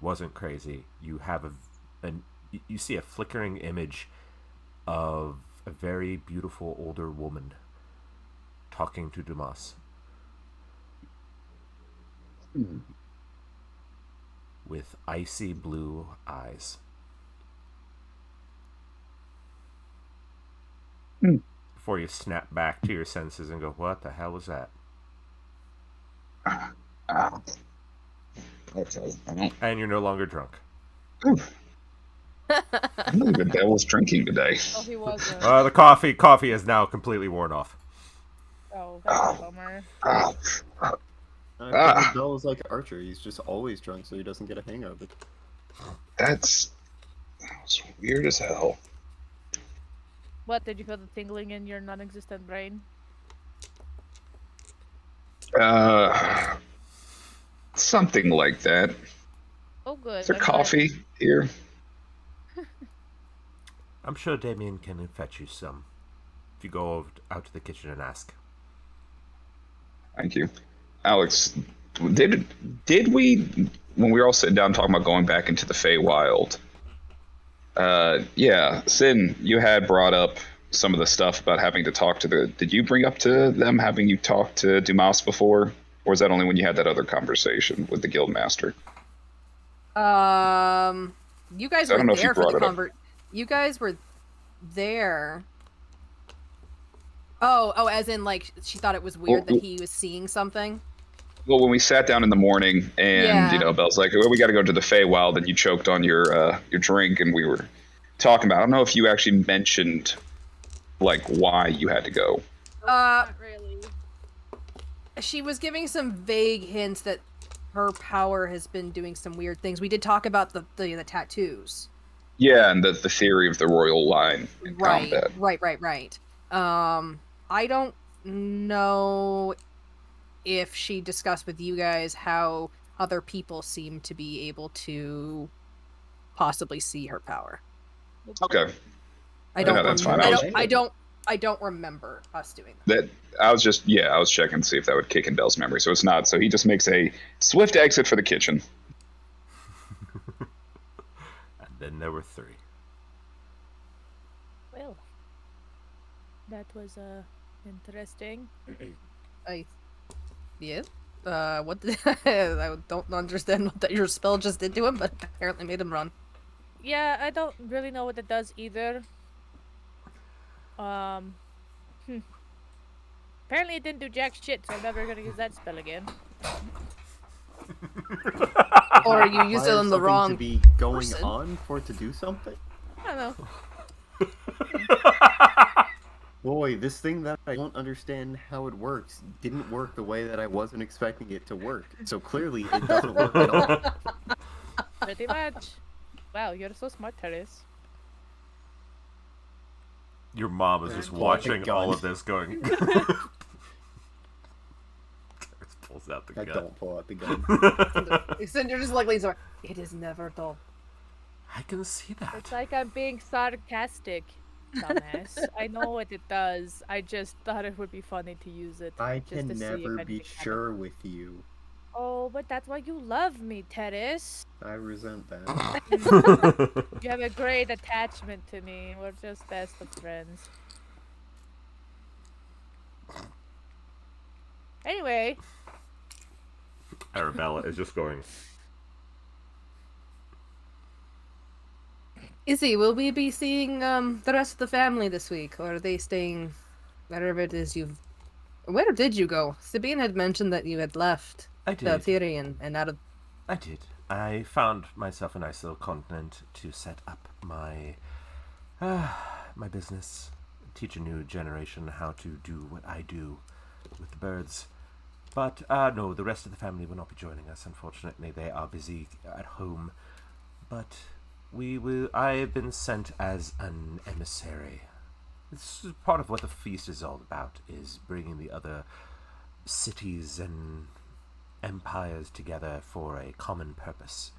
Wasn't crazy. You have you see a flickering image of a very beautiful older woman talking to Dumas. With icy blue eyes. Before you snap back to your senses and go, what the hell was that? And you're no longer drunk. I don't even Belle was drinking today. Oh, he wasn't. The coffee is now completely worn off. Oh, that's a bummer. Bell is like Archer. He's just always drunk, so he doesn't get a hang of it. That's weird as hell. What, did you feel the tingling in your non-existent brain? Something like that. Oh, good. Is there I'm glad- coffee here? I'm sure Damien can fetch you some. If you go out to the kitchen and ask. Thank you. Alex, did we, when we were all sitting down talking about going back into the Feywild, yeah, Sin, you had brought up some of the stuff about having to talk to did you bring up to them having you talked to Dumas before? Or was that only when you had that other conversation with the Guildmaster? You guys I don't were know if you there for brought the it up. You guys were there. Oh, as in like she thought it was weird that he was seeing something. Well, when we sat down in the morning and, Yeah. Belle's like, well, we got to go to the Feywild, and you choked on your drink, and we were talking about, I don't know if you actually mentioned, like, why you had to go. Not really. She was giving some vague hints that her power has been doing some weird things. We did talk about the tattoos. Yeah, and the theory of the royal line in combat. Right. I don't know if she discussed with you guys how other people seem to be able to possibly see her power. Okay. I don't. Yeah, that's fine. I don't remember us doing that. I was checking to see if that would kick in Bell's memory. So it's not. So he just makes a swift exit for the kitchen. And then there were 3. Well, that was interesting. Yeah. What? I don't understand what your spell just did to him, but apparently made him run. Yeah, I don't really know what it does either. Apparently it didn't do jack shit, so I'm never gonna use that spell again. Or you used it on the wrong to be going person. on for it to do something? I don't know. Boy, this thing that I don't understand how it works didn't work the way that I wasn't expecting it to work. So clearly it doesn't work at all. Pretty much. Wow, you're so smart, Terrace. Your mom is just Pull out the watching gun. all of this going... pulls out the I gun. don't pull out the gun. Cinder just like leans over. It is never dull. I can see that. It's like I'm being sarcastic, dumbass. I know what it does. I just thought it would be funny to use it. I just can to see if never be anything sure with you. happens. Oh, but that's why you love me, Terrace. I resent that. You have a great attachment to me. We're just best of friends. Anyway, Arabella is just going... Izzy, will we be seeing the rest of the family this week, or are they staying wherever it is you've? Where did you go? Sabine had mentioned that you had left I did. Valtyrian and out of. I did. I found myself a nice little continent to set up my my business, teach a new generation how to do what I do with the birds. But no, the rest of the family will not be joining us. Unfortunately, they are busy at home. But we will. I have been sent as an emissary. This is part of what the feast is all about: is bringing the other cities and empires together for a common purpose.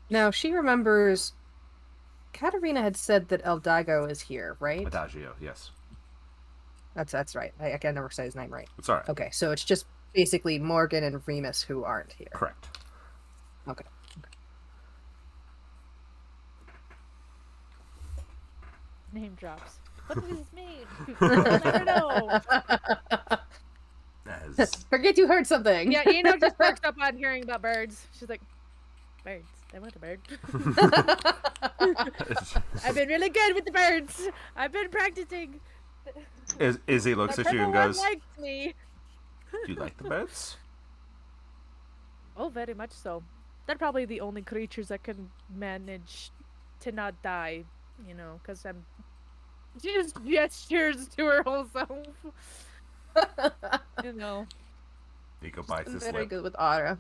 Now she remembers. Katarina had said that Eldago is here, right? Adagio, yes. That's right. I can never say his name right. It's alright. Okay, so it's just basically Morgan and Remus who aren't here. Correct. Okay. name drops. What does this mean? I'll never know. As Forget you heard something. Yeah, Eno just perks up on hearing about birds. She's like, birds. I want a bird. I've been really good with the birds. I've been practicing. Izzy looks The at you and purple one goes, likes me. "Do you like the birds?" Oh, very much so. They're probably the only creatures that can manage to not die, you know, because I'm... She just gestures to her whole self. You know. Nico bites his Very lip. good with Aura.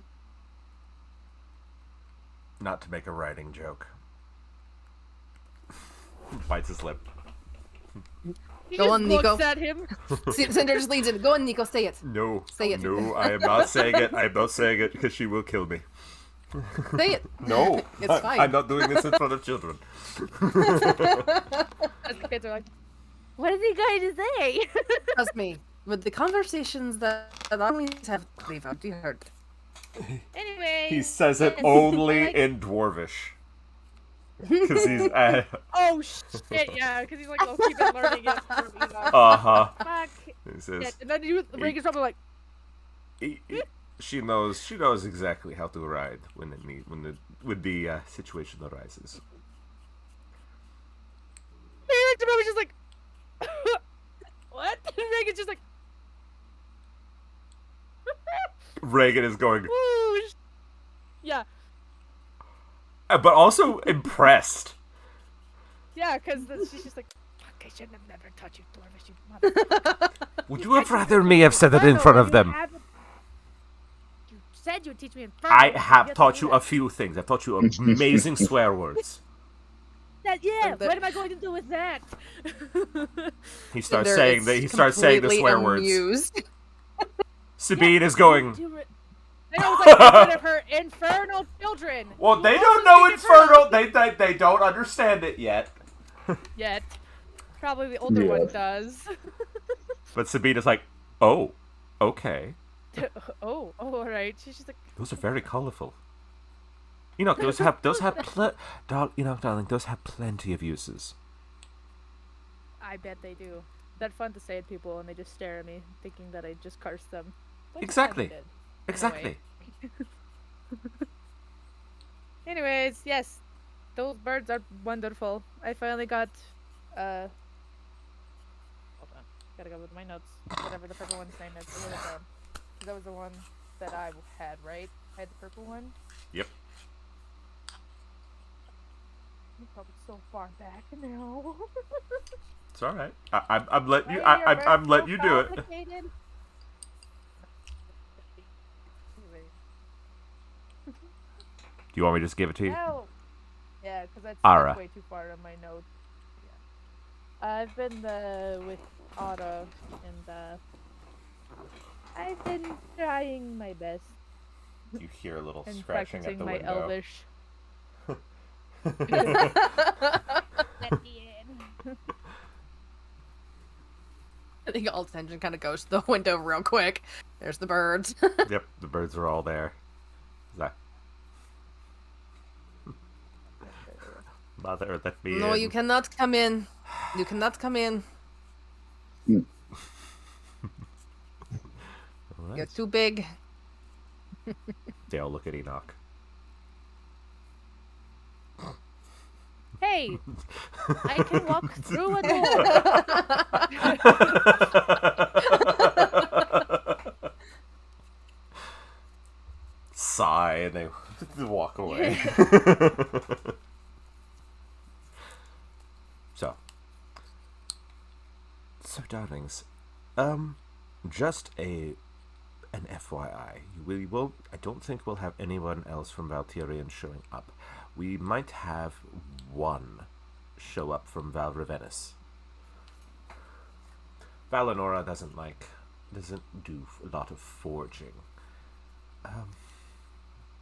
Not to make a writing joke. Bites his lip. He Go just on, looks Nico. at him. Cinder just leans in. Go on, Nico, say it. No. Say it. No, I am not saying it. I am not saying it because she will kill me. Say it. No. It's fine. I'm not doing this in front of children. As the kids are like, what is he going to say? Trust me. With the conversations that I always have, we've already heard. Anyway. He says it yes, only like- in Dwarvish. Because he's... Oh shit! Yeah, because he's like, oh, keep on learning it. From, you know. Uh-huh. Fuck. He says... Yeah, and then you Reagan's probably like, She knows exactly how to ride when the situation arises. he looked at him and just like, what? And Reagan's just like, Reagan is going, whoosh. Yeah, but also impressed. yeah, because she's just like, fuck, I shouldn't have never taught you Dwarvish, you motherfucker. Would you have rather me have said it in front of them? You said you'd teach me in front I of them. have taught do you that. a few things. I've taught you amazing swear words. Yeah, But- what am I going to do with that? He starts Cinder saying is that. He starts saying the completely swear words. amused. Sabine is going. And I was like, get rid of her infernal children. Well, who they also don't know stated her infernal. They don't understand it yet. yet. Probably the older Yeah. one does. But Sabina's like, oh, okay. Oh, all right. She's just like, Those are very colorful. You know, darling, those have plenty of uses. I bet they do. That's fun to say to people, and they just stare at me, thinking that I just cursed them. But I Exactly. did, in a way. Exactly. Anyways, yes, those birds are wonderful. I finally got, hold on, gotta go with my notes. Whatever the purple one's name is. I wrote it down. 'Cause that was the one that I had, right? I had the purple one. Yep. You're probably so far back now. It's all right. I'm letting you. Why are your I'm birds letting so you do it. complicated? Anyway, Do you want me to just give it to you? no. Yeah, because that's Ara. way too far on my notes. Yeah. I've been with Ara, and I've been trying my best You hear a little and scratching at practicing the my window. Elvish. Let me in. I think all attention kind of goes to the window real quick. There's the birds. Yep, the birds are all there. Like, Mother, let me No, in. you cannot come in. You cannot come in. All You're right. too big. They all look at Enoch. Hey, I can walk through a door. Sigh, and they walk away. So, darlings, just an FYI, we will. I don't think we'll have anyone else from Valtirian showing up. We might have one show up from Val Ravenus. Valinora doesn't do a lot of forging.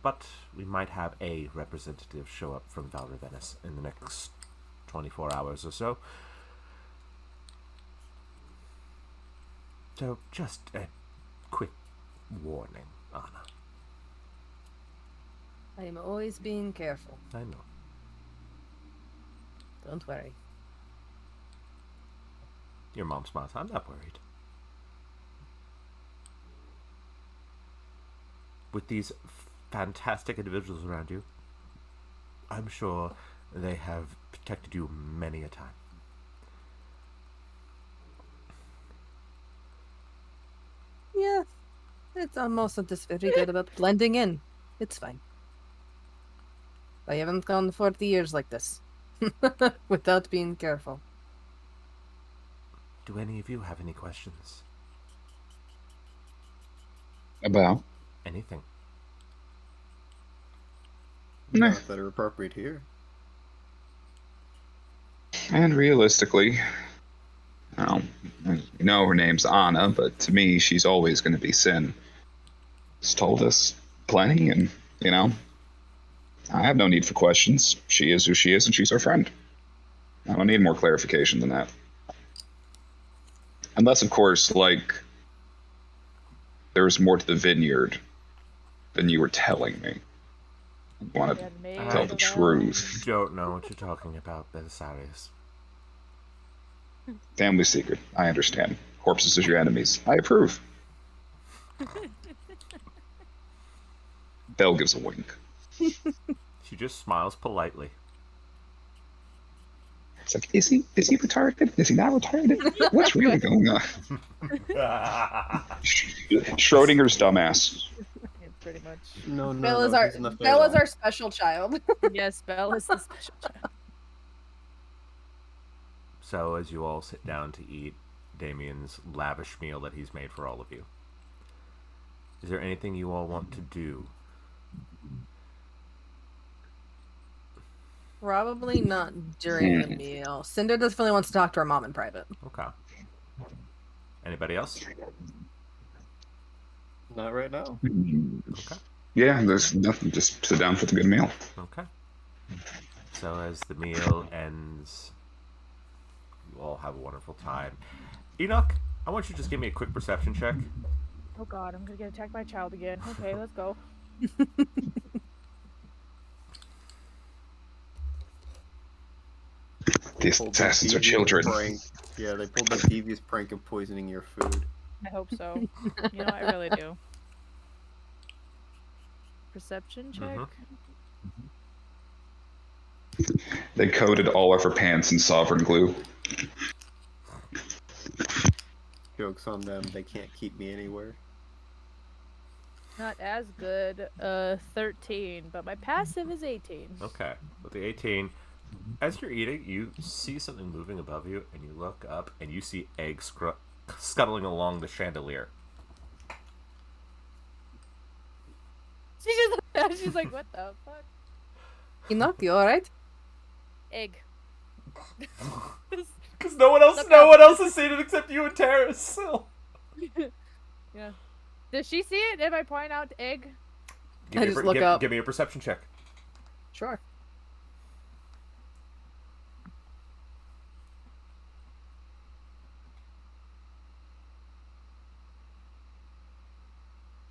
But we might have a representative show up from Val Ravenus in the next 24 hours or so. So, just a quick warning, Anna. I am always being careful. I know. Don't worry. Your mom smiles. I'm not worried. With these fantastic individuals around you, I'm sure they have protected you many a time. Yeah, I'm also just very good about blending in. It's fine. I haven't gone 40 years like this without being careful. Do any of you have any questions? About? Anything? Nah. Not that are appropriate here. And realistically, well, you know her name's Anna, but to me, she's always going to be Sin. She's told us plenty, and, you know, I have no need for questions. She is who she is, and she's our friend. I don't need more clarification than that. Unless, of course, like, there's more to the vineyard than you were telling me. I want to tell the truth. Don't know what you're talking about, Belisarius. Family secret. I understand. Corpses as your enemies. I approve. Belle gives a wink. She just smiles politely. It's like, is he retarded? Is he not retarded? What's really going on? Schrodinger's dumbass. Yeah, pretty much. No, Belle is he's enough Belle is there. our special child. Yes, Belle is the special child. So, as you all sit down to eat Damien's lavish meal that he's made for all of you, is there anything you all want to do? Probably not during the meal. Cinder definitely wants to talk to her mom in private. Okay. Anybody else? Not right now. Okay. Yeah, there's nothing. Just sit down for the good meal. Okay. So as the meal ends, you all have a wonderful time. Enoch, I want you to just give me a quick perception check. Oh god, I'm gonna get attacked by a child again. Okay, let's go. These Pulled the assassins are devious children. Prank. Yeah, they pulled the devious prank of poisoning your food. I hope so. You know, I really do. Perception check? They coated all of her pants in sovereign glue. Joke's on them, they can't keep me anywhere. Not as good. 13, but my passive is 18. Okay. With the 18, as you're eating, you see something moving above you, and you look up, and you see eggs scuttling along the chandelier. She's like, what the fuck? Enoch, you alright? Egg. Because no one else has seen it except you and Terrace. So. Yeah. Does she see it if I point out egg? I just look up. Give me a perception check. Sure.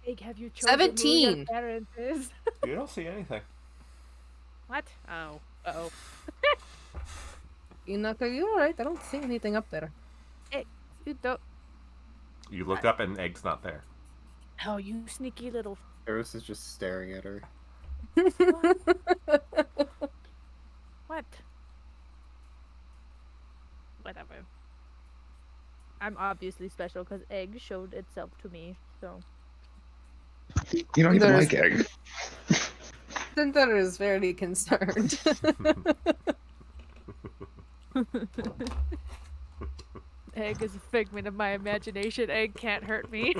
Egg, have you chosen 17. who your parent is? You don't see anything. What? Oh. Uh-oh. Enoch, are you alright? I don't see anything up there. Egg, you don't... You look up, and Egg's not there. Oh, you sneaky little... Eris is just staring at her. What? Whatever. I'm obviously special because egg showed itself to me, so... You don't even There's- like egg. Cinder is very concerned. Egg is a figment of my imagination. Egg can't hurt me.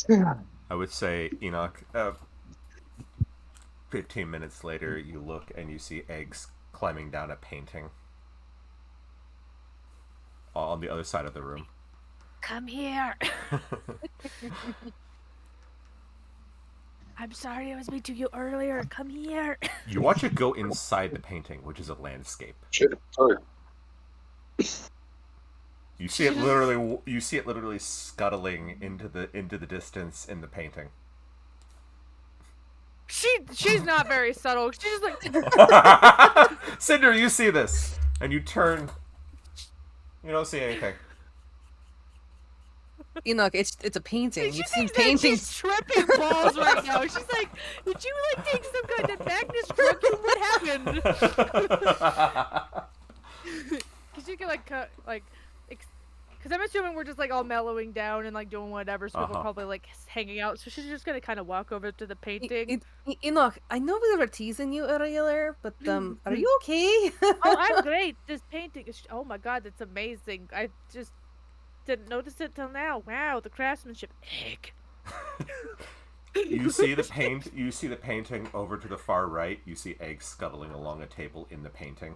I would say, Enoch, 15 minutes later, you look and you see Eggs climbing down a painting on the other side of the room. Come here. I'm sorry I was mean to you earlier. Come here. You watch it go inside the painting, which is a landscape. Shit, sorry. You see it literally scuttling into the distance in the painting. She's not very subtle. She's just like Cinder, you see this, and you turn. You don't see anything. Enoch, it's a painting. she You've seen thinks that paintings. she's tripping balls right now. She's like, did you like take some kind of Magnus drug? What happened? Cause you can because I'm assuming we're just like all mellowing down and like doing whatever, so people are probably like hanging out. So she's just gonna kind of walk over to the painting. Enoch, I know we were teasing you earlier, but are you okay? Oh, I'm great. This painting is. Oh my god, it's amazing. I just didn't notice it till now. Wow, the craftsmanship. Egg. You see the painting over to the far right. You see Egg scuttling along a table in the painting.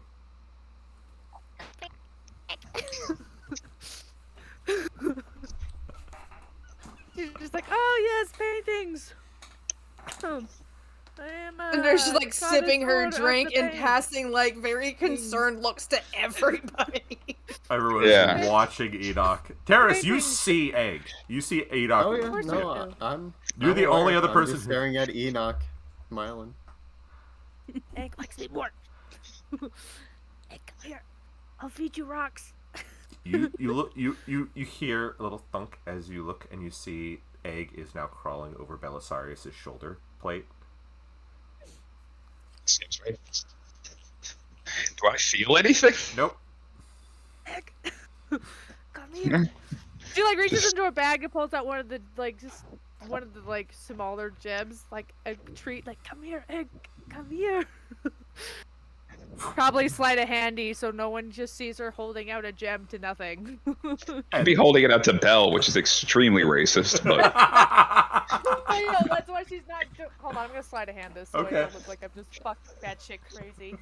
She's just like, oh yes, paintings. I am. And there's just like sipping her connoisseur of drink the and paint. passing like very concerned looks to everybody. Everyone is watching Enoch. Terrace, you see Egg. You see Enoch. Oh yeah, course I no, do. I'm. You're I'm the only aware. other I'm person just who- staring at Enoch, smiling. Egg likes me more. Egg, come here. I'll feed you rocks. You look you hear a little thunk as you look and you see Egg is now crawling over Belisarius' shoulder plate. Seems right. Do I feel anything? Nope. Egg, come here. She like reaches into her bag and pulls out one of the smaller gems, like a treat. Like, come here, Egg, come here. Probably sleight of handy, so no one just sees her holding out a gem to nothing. I'd be holding it out to Belle, which is extremely racist, but I know, that's why she's not. Hold on, I'm gonna sleight of hand this so I Okay. don't look like I'm just fucking bad shit crazy.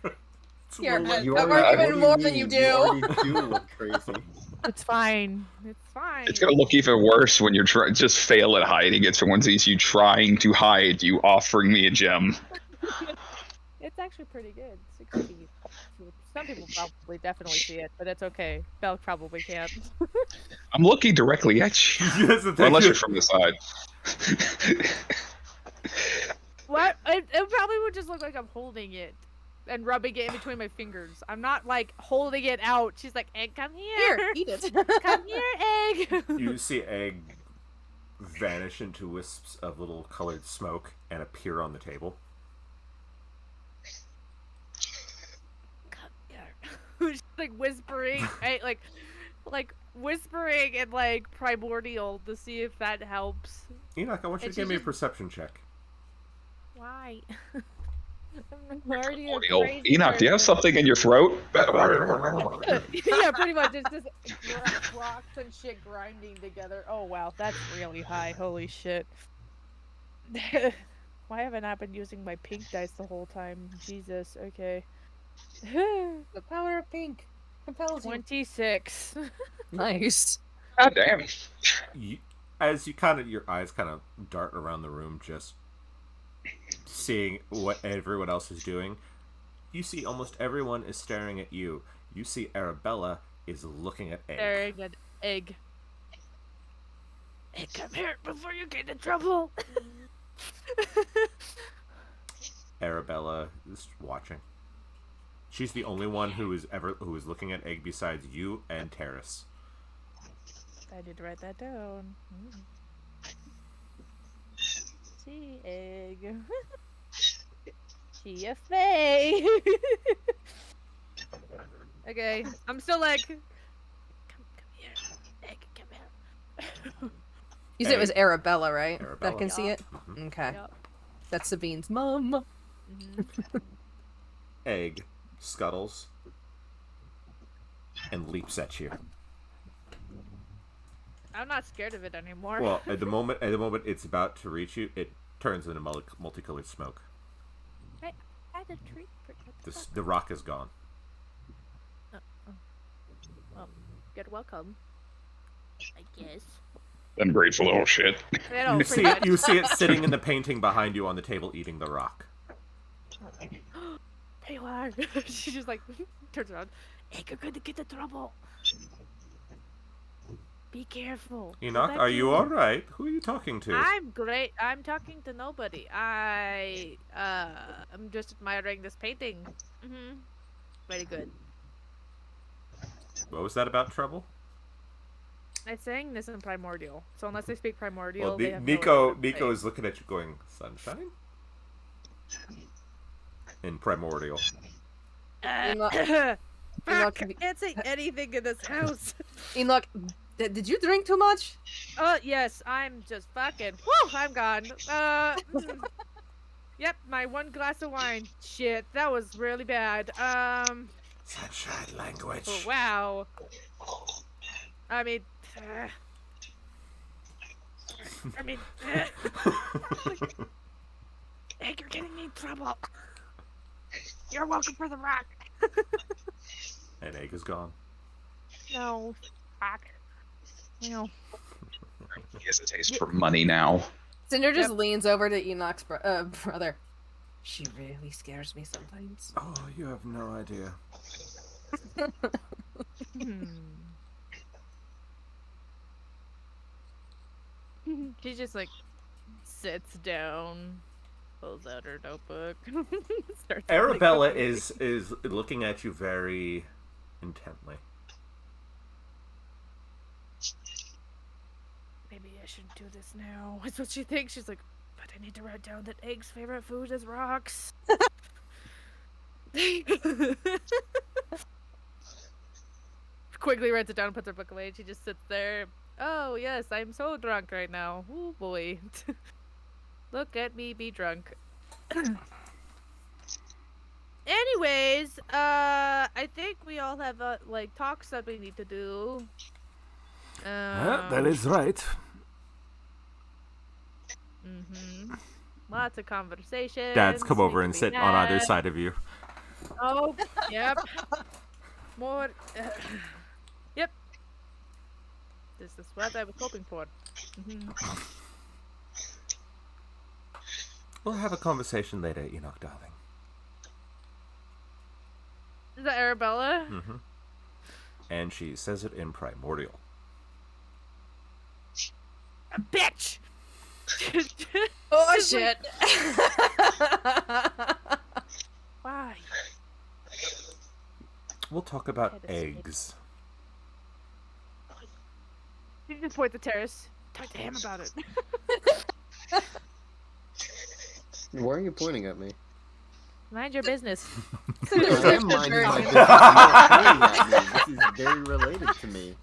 Here, Well, You that already- work even what more you than you mean? do. You already do look crazy. It's fine. It's fine. It's gonna look even worse when you're just fail at hiding it. So one sees you trying to hide, you offering me a gem. It's actually pretty good. 16. Some people probably definitely see it, but it's okay. Belle probably can't. I'm looking directly at you. Yes, Well, unless you're from the side. What? It probably would just look like I'm holding it and rubbing it in between my fingers. I'm not like holding it out. She's like, Egg, come here. Here, eat it. Come here, Egg. You see Egg vanish into wisps of little colored smoke and appear on the table. Come here. She's like whispering, like whispering and like primordial to see if that helps. Enoch, I want you And to give me a she's just- perception check. Why? I'm already a Primordial. crazy Enoch, do you have person. something in your throat? Yeah, pretty much. It's just rocks and shit grinding together. Oh wow, that's really high. Holy shit. Why haven't I been using my pink dice the whole time? Jesus. Okay. The power of pink compels you. 26. Nice. God damn. As your eyes kind of dart around the room, just seeing what everyone else is doing, you see almost everyone is staring at you. You see Arabella is looking at Egg. Staring at Egg. Egg, come here before you get in trouble. Arabella is watching. She's the only one who is looking at Egg besides you and Terrace. I did write that down. See, Egg. She a fae. Okay, I'm still like, come here, Egg, come here. You said it was Arabella, right? Arabella. That can see Yeah. it? Okay. Yup. That's Sabine's mom. Mhm. Egg scuttles and leaps at you. I'm not scared of it anymore. Well, at the moment it's about to reach you, it turns into multicolored smoke. I had a treat for The rock is gone. Well, you're welcome. I guess. Ungrateful little shit. I know, You pretty see much. you see it sitting in the painting behind you on the table, eating the rock. Taylor. She just like turns around. Hey, you're gonna get in trouble. Be careful. Enoch, Back are to you all right? Who are you talking to? I'm great. I'm talking to nobody. I'm just admiring this painting. Very good. What was that about trouble? I'm saying this in primordial, so unless they speak primordial, Well, they have Nico no idea Nico what is looking at you, going, "Sunshine." In primordial. I'm Enoch- saying. Enoch, Fuck! I can't say anything in this house. Enoch, did you drink too much? Yes, I'm just fucking. Whew, I'm gone. Yep, my one glass of wine. Shit, that was really bad. Sunshine language. Oh, wow. I mean, hey, you're getting me in trouble. You're welcome for the rock. And Egg is gone. No, fuck. No. He has a taste for money now. Cinder just Yep. leans over to Enoch's brother. She really scares me sometimes. Oh, you have no idea. She just like sits down, pulls out her notebook, starts. writing Arabella quickly. is looking at you very intently. Maybe I shouldn't do this now. That's what she thinks. She's like, but I need to write down that Egg's favorite food is rocks. Quickly writes it down, puts her book away, and she just sits there. Oh yes, I'm so drunk right now. Oh boy. Look at me be drunk. Anyways, I think we all have like talks that we need to do. that is right. Lots of conversations. Dads come over need and to sit be on either had. side of you. Oh, yep. More. Yep. This is what I was hoping for. Mhm. We'll have a conversation later, Enoch, darling. Is that Arabella? Mm-hmm. And she says it in primordial. A bitch! Oh Just like- shit! Why? We'll talk about Had to say it. eggs. You just point the terrace. Talk to him about it. Why are you pointing at me? Mind your business. I am minding very my good. business. You're pointing at me. This is very related to me.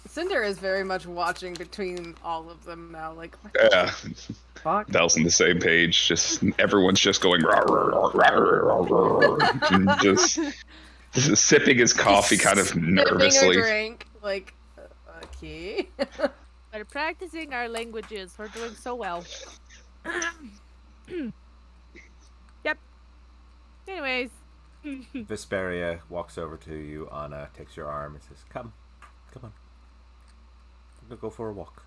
Cinder is very much watching between all of them now. Like, what Yeah, the fuck? Bel's on the same page. Just everyone's just going "Rah, rah, rah, rah, rah, rah," and just sipping his coffee kind of Sipping nervously. a drink. Like, okay. We're practicing our languages. We're doing so well. Yep. Anyways. Vesperia walks over to you, Anna, takes your arm and says, come on. I'm gonna go for a walk.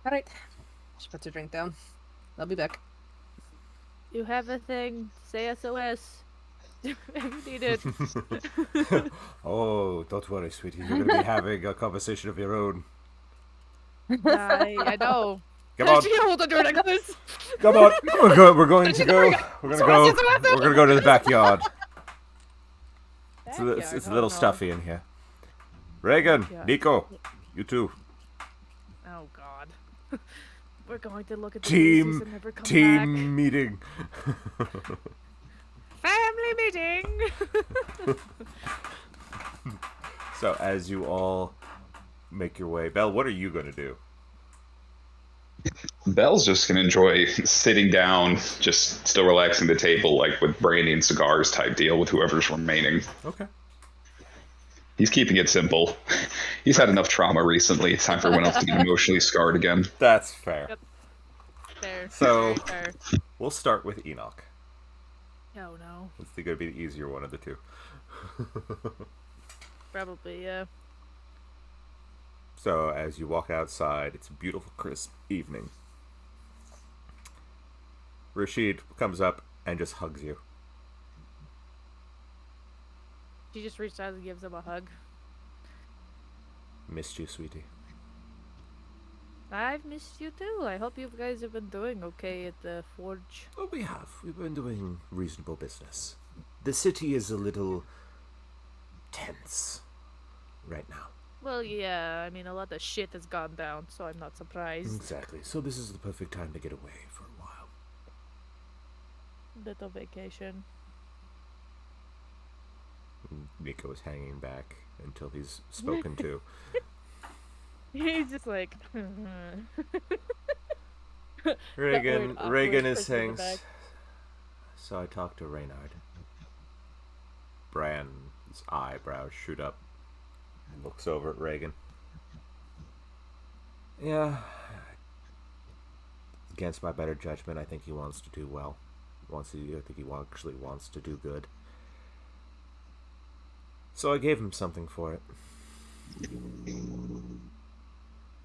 Alright. She puts her drink down. I'll be back. You have a thing. Say SOS. If you need it. Oh, don't worry, sweetie. You're gonna be having a conversation of your own. I know. Come on, She can hold the door like this. come on. We're going to go. We're gonna go to the backyard. It's a little stuffy in here. Reagan, Yeah. Nico, you too. Oh God. We're going to look at the Team daisies and never come back. meeting. Family meeting. So as you all make your way, Belle, what are you gonna do? Bel's just gonna enjoy sitting down, just still relaxing the table, like with brandy and cigars type deal with whoever's remaining. Okay. He's keeping it simple. He's had enough trauma recently. It's time for everyone else to get emotionally scarred again. That's fair. Yep. Fair. So- Very fair. We'll start with Enoch. Oh no. It's gonna be the easier one of the two. Probably, yeah. So as you walk outside, it's a beautiful, crisp evening. Rashid comes up and just hugs you. She just reached out and gives him a hug. Missed you, sweetie. I've missed you too. I hope you guys have been doing okay at the forge. Oh, we have. We've been doing reasonable business. The city is a little tense right now. Well, yeah, I mean, a lot of shit has gone down, so I'm not surprised. Exactly. So this is the perfect time to get away for a while. Little vacation. Nico is hanging back until he's spoken to. He's just like. Reagan awkward is person in the saying, back. so I talked to Reynard. Bran's eyebrows shoot up and looks over at Reagan. Yeah. Against my better judgment, I think he wants to do well. I think he actually wants to do good. So I gave him something for it.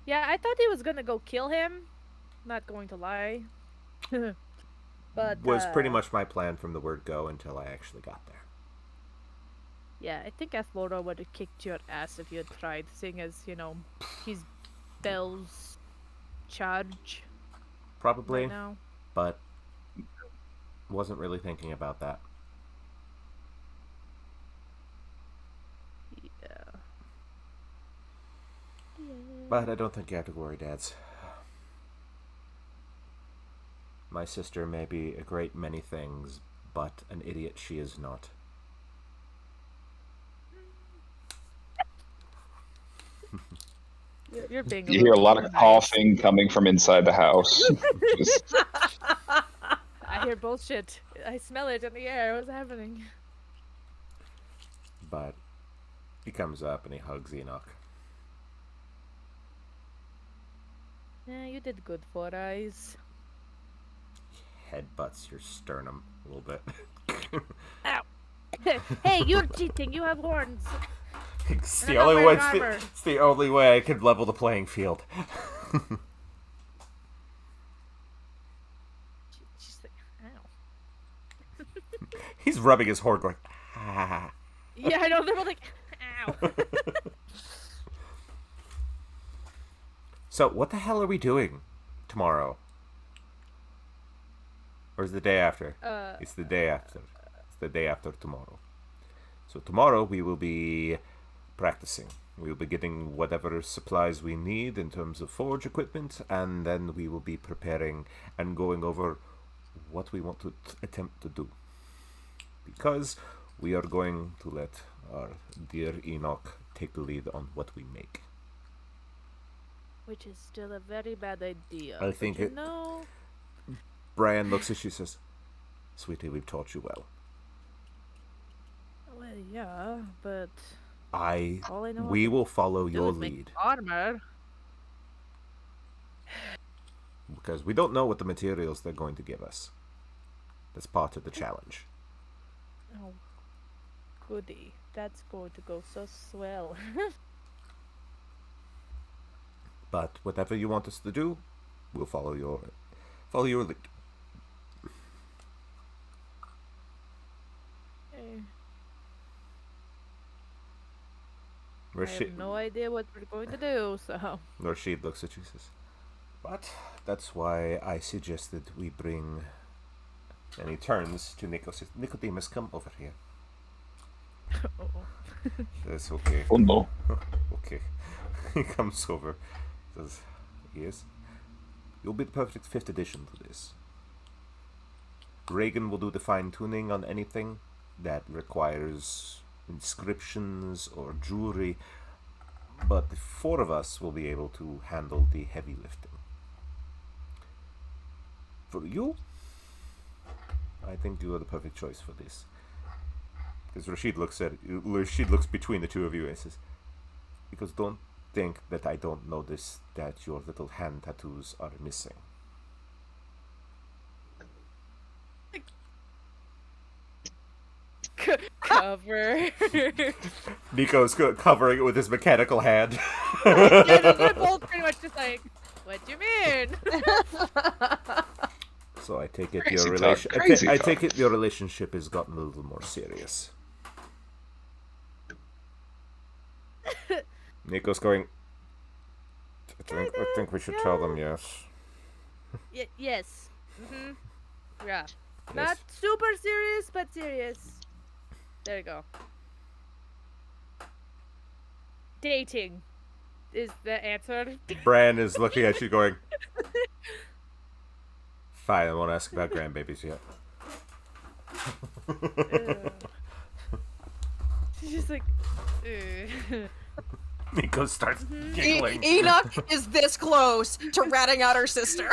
Yeah, I thought he was gonna go kill him. Not going to lie. But Was pretty much my plan from the word go until I actually got there. yeah, I think Athlora would have kicked your ass if you had tried, seeing as, you know, he's Belle's charge Probably, right now. but wasn't really thinking about that. Yeah. But I don't think you have to worry, Dads. My sister may be a great many things, but an idiot she is not. You're being You hear a little lot too of nice. coughing coming from inside the house. Just- I hear bullshit. I smell it in the air. What's happening? But he comes up and he hugs Enoch. Yeah, you did good, Four Eyes. headbutts your sternum a little bit. Ow. Hey, you're cheating. You have horns. It's And the I'm not only way. wearing It's armor. it's the only way I could level the playing field. She's like, ow. He's rubbing his horn, going, ah. Yeah, I know. They're both like, ow. So, what the hell are we doing tomorrow? Or is it the day after? It's the day after. It's the day after tomorrow. So tomorrow we will be practicing. We will be getting whatever supplies we need in terms of forge equipment, and then we will be preparing and going over what we want to attempt to do. Because we are going to let our dear Enoch take the lead on what we make. Which is still a very bad idea. I think but no. Brian looks at you and says, "Sweetie, we've taught you well. Well, yeah, but all I know We will follow how to do your is make lead. armor. Because we don't know what the materials they're going to give us. That's part of the challenge. Oh, goody. That's going to go so swell. But whatever you want us to do, we'll follow your lead. Eh, I Rashid, have no idea what we're going to do, so. Rashid looks at you and says, "But that's why I suggested we bring..." And he turns to Nico and says, "Nicodemus, come over here." Uh-oh. That's okay. Oh no. Okay. He comes over. Says, "Yes. You'll be the perfect fifth edition to this. Reagan will do the fine-tuning on anything that requires inscriptions or jewelry, but the four of us will be able to handle the heavy lifting. For you, I think you are the perfect choice for this." Because Rashid looks between the two of you and says, "Because don't think that I don't notice that your little hand tattoos are missing." Cover. Nico's covering it with his mechanical hand. Yeah, they're both pretty much just like, what do you mean? So I take it Crazy your talk, relation. crazy I talk. take it your relationship has gotten a little more serious. Nico's going, I think we should tell them yes. Yes. Mm-hmm. Yeah. Yes. Not super serious, but serious. There you go. Dating is the answer. Bran is looking at you going, "Fine, I won't ask about grandbabies yet." She's just like, ugh. Nico starts giggling. Enoch is this close to ratting out her sister.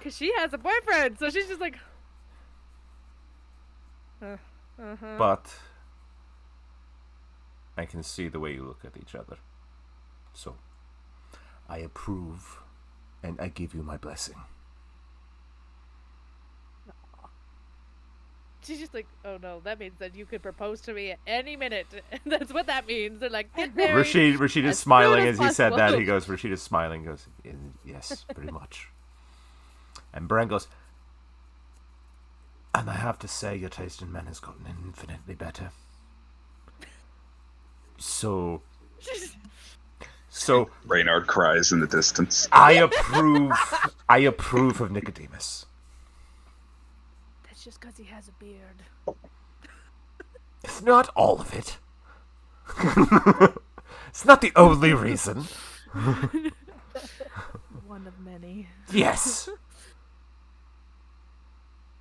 Cause she has a boyfriend, so she's just like, uh-huh. But I can see the way you look at each other. So I approve and I give you my blessing. She's just like, oh no, that means that you could propose to me at any minute. That's what that means. They're like, get married. Rashid is as smiling soon as as he said that. possible. He goes, Rashid is smiling, goes, "Yes, pretty much." And Bran goes, "And I have to say, your taste in men has gotten infinitely better. So Reynard cries in the distance. I approve of Nicodemus. That's just because he has a beard. It's not all of it. It's not the only reason. One of many. Yes.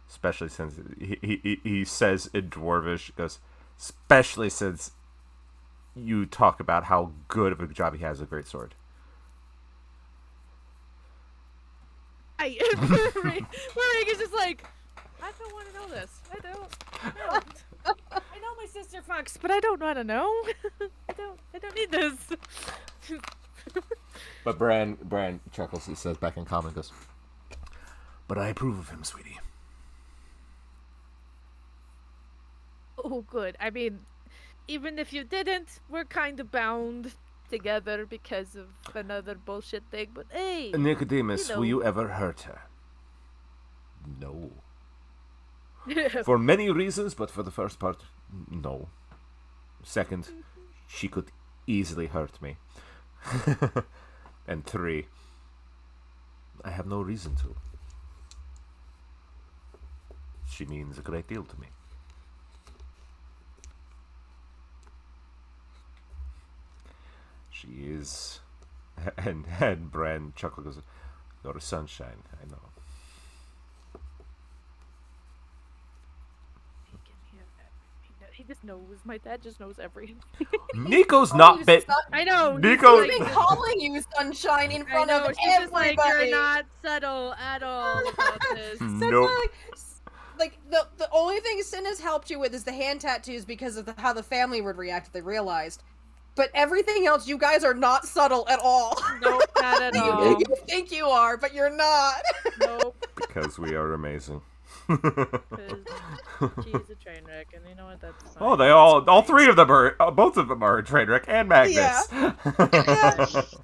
Especially since he says in Dwarvish, goes, especially since you talk about how good of a job he has with a great sword. Marik is just like, I don't want to know this. I don't. I know my sister fucks, but I don't want to know. I don't need this. But Bran chuckles, he says back in common, goes, But I approve of him, sweetie. Oh, good. I mean, even if you didn't, we're kind of bound together because of another bullshit thing. But hey, Nicodemus, you will know. you ever hurt her? No. For many reasons, but for the first part, no. Second, she could easily hurt me. And 3, I have no reason to. She means a great deal to me. She is... And Bran chuckles, goes, "You're a sunshine, I know." He just knows. My dad just knows everything. Nico's Oh, not you bit. suck. I know. Nico- He's been calling you sunshine in I front know. of She's just everybody. like, you're not subtle at all about this. That's Nope. why, like the only thing Sin has helped you with is the hand tattoos because of how the family would react if they realized. But everything else, you guys are not subtle at all. Nope, not at all. You think you are, but you're not. Nope. Because we are amazing. Because she's a train wreck, and you know what? That's fine. Oh, they all 3 of them are, both of them are Trainwreck and Magnus.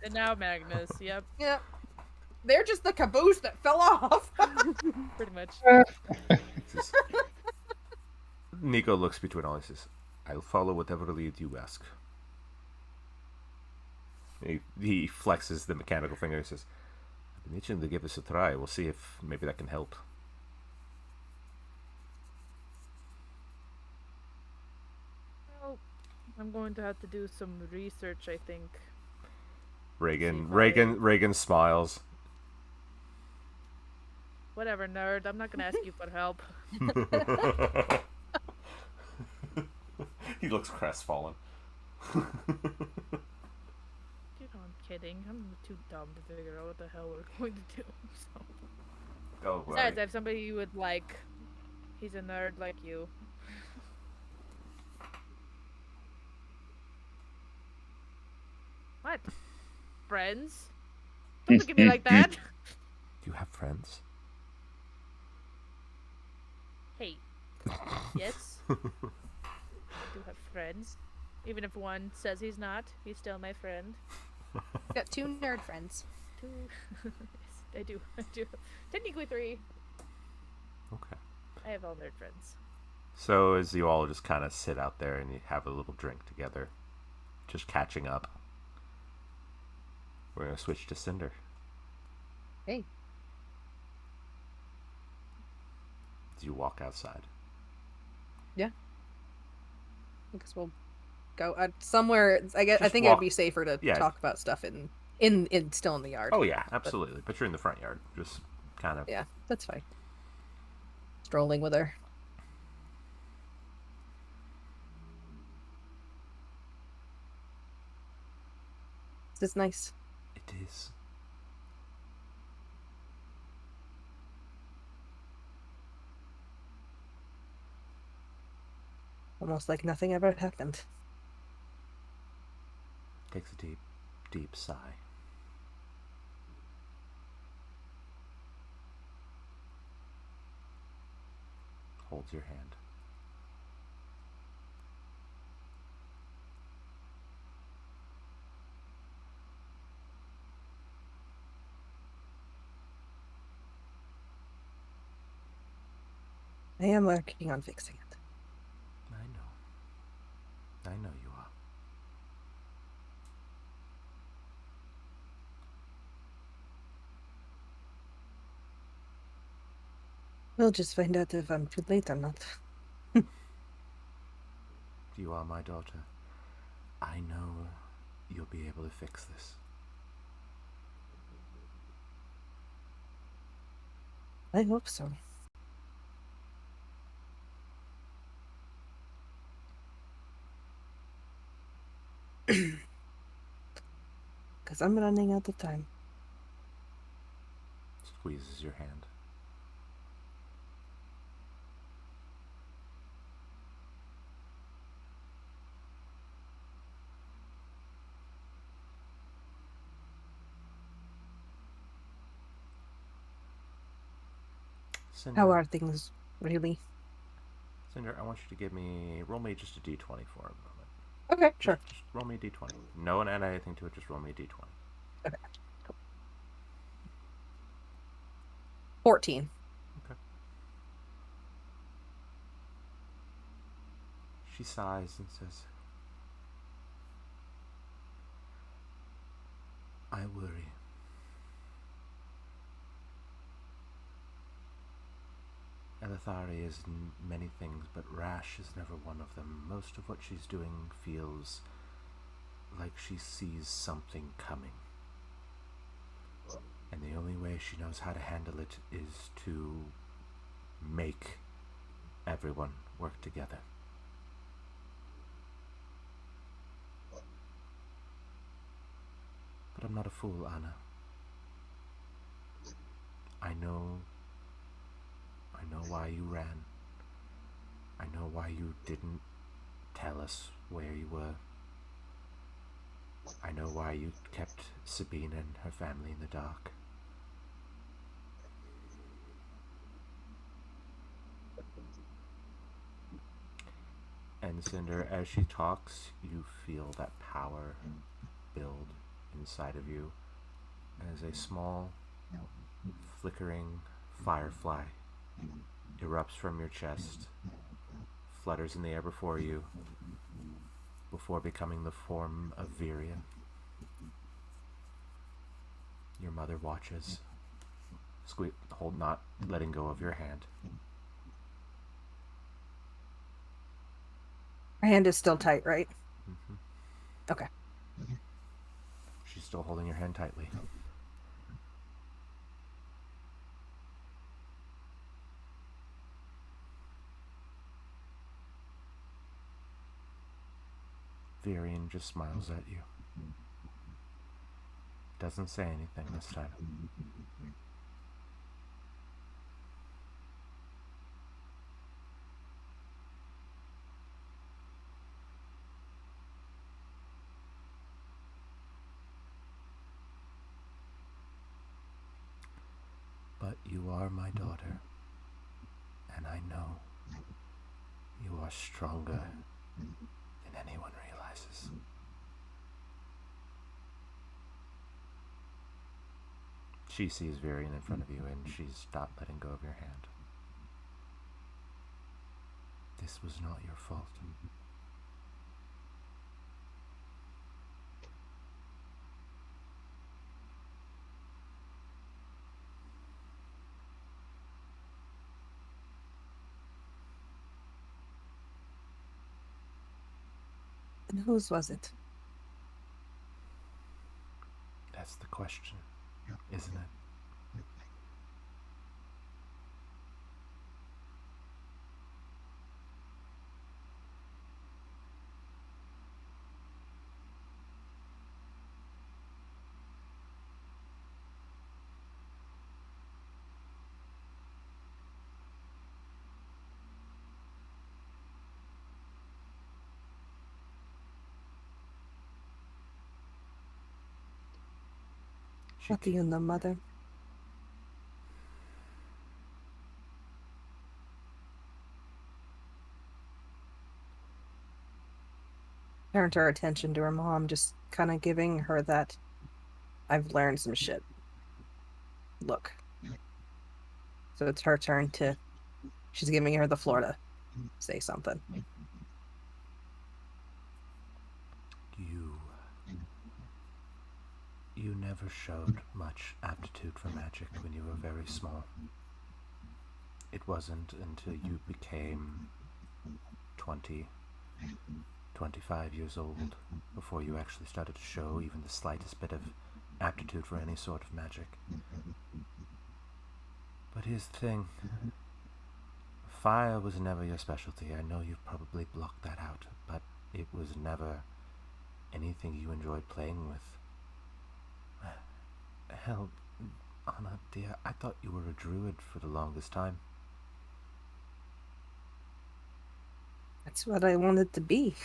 And now Magnus. Yep, Yeah. They're just the caboose that fell off. pretty much. Nico looks between all and says, "I'll follow whatever lead you ask." He flexes the mechanical finger and says, "I've been itching to give this a try. We'll see if maybe that can help." Well, I'm going to have to do some research, I think. Reagan smiles. Whatever, nerd. I'm not gonna ask you for help. He looks crestfallen. You know, I'm kidding. I'm too dumb to figure out what the hell we're going to do. So. Oh, Besides, I have somebody you would like. He's a nerd like you. What? Friends? Don't look at me like that. Do you have friends? Hey. Yes. I do have friends. Even if one says he's not, he's still my friend. Got 2 nerd friends. 2. Yes, I do. Technically 3. Okay. I have all nerd friends. So as you all just kind of sit out there and you have a little drink together, just catching up, we're going to switch to Cinder. Hey. Do you walk outside? Yeah. I guess we'll go somewhere. I Just think walk- it'd be safer to yeah. talk about stuff in still in the yard. Oh yeah, absolutely. But you're in the front yard, just kind of. Yeah, that's fine. Strolling with her. Is this nice? It is. Almost like nothing ever happened. Takes a deep, deep sigh. Holds your hand. I am working on fixing it. I know you are. We'll just find out if I'm too late or not. You are my daughter. I know you'll be able to fix this. I hope so. Because I'm running out of time. Squeezes your hand. Cinder, How are things, really? Cinder, I want you to roll me just a d20 for a moment. Okay, sure. Just roll me a d20. No one add anything to it, just roll me a d20. Okay. Cool. 14. Okay. She sighs and says, I worry. Elithari is many things, but rash is never one of them. Most of what she's doing feels like she sees something coming. And the only way she knows how to handle it is to make everyone work together. But I'm not a fool, Anna. I know why you ran. I know why you didn't tell us where you were. I know why you kept Sabine and her family in the dark. And Cinder, as she talks, you feel that power build inside of you as a small, flickering firefly erupts from your chest, flutters in the air before you, before becoming the form of Viria. Your mother watches, not letting go of your hand. Her hand is still tight, right? Mm-hmm. Okay. She's still holding your hand tightly. Virian just smiles at you. Doesn't say anything this time. But you are my daughter, and I know you are stronger than anyone realizes. She sees Virian in front of you, and she's not letting go of your hand. This was not your fault. And whose was it? That's the question, isn't it? What do you know, mother? Turned her attention to her mom, just kind of giving her that I've learned some shit look. So it's her turn to, she's giving her the floor to say something. You never showed much aptitude for magic when you were very small. It wasn't until you became 20, 25 years old before you actually started to show even the slightest bit of aptitude for any sort of magic. But here's the thing. Fire was never your specialty. I know you've probably blocked that out, but it was never anything you enjoyed playing with. Hell, Anna, dear, I thought you were a druid for the longest time. That's what I wanted to be.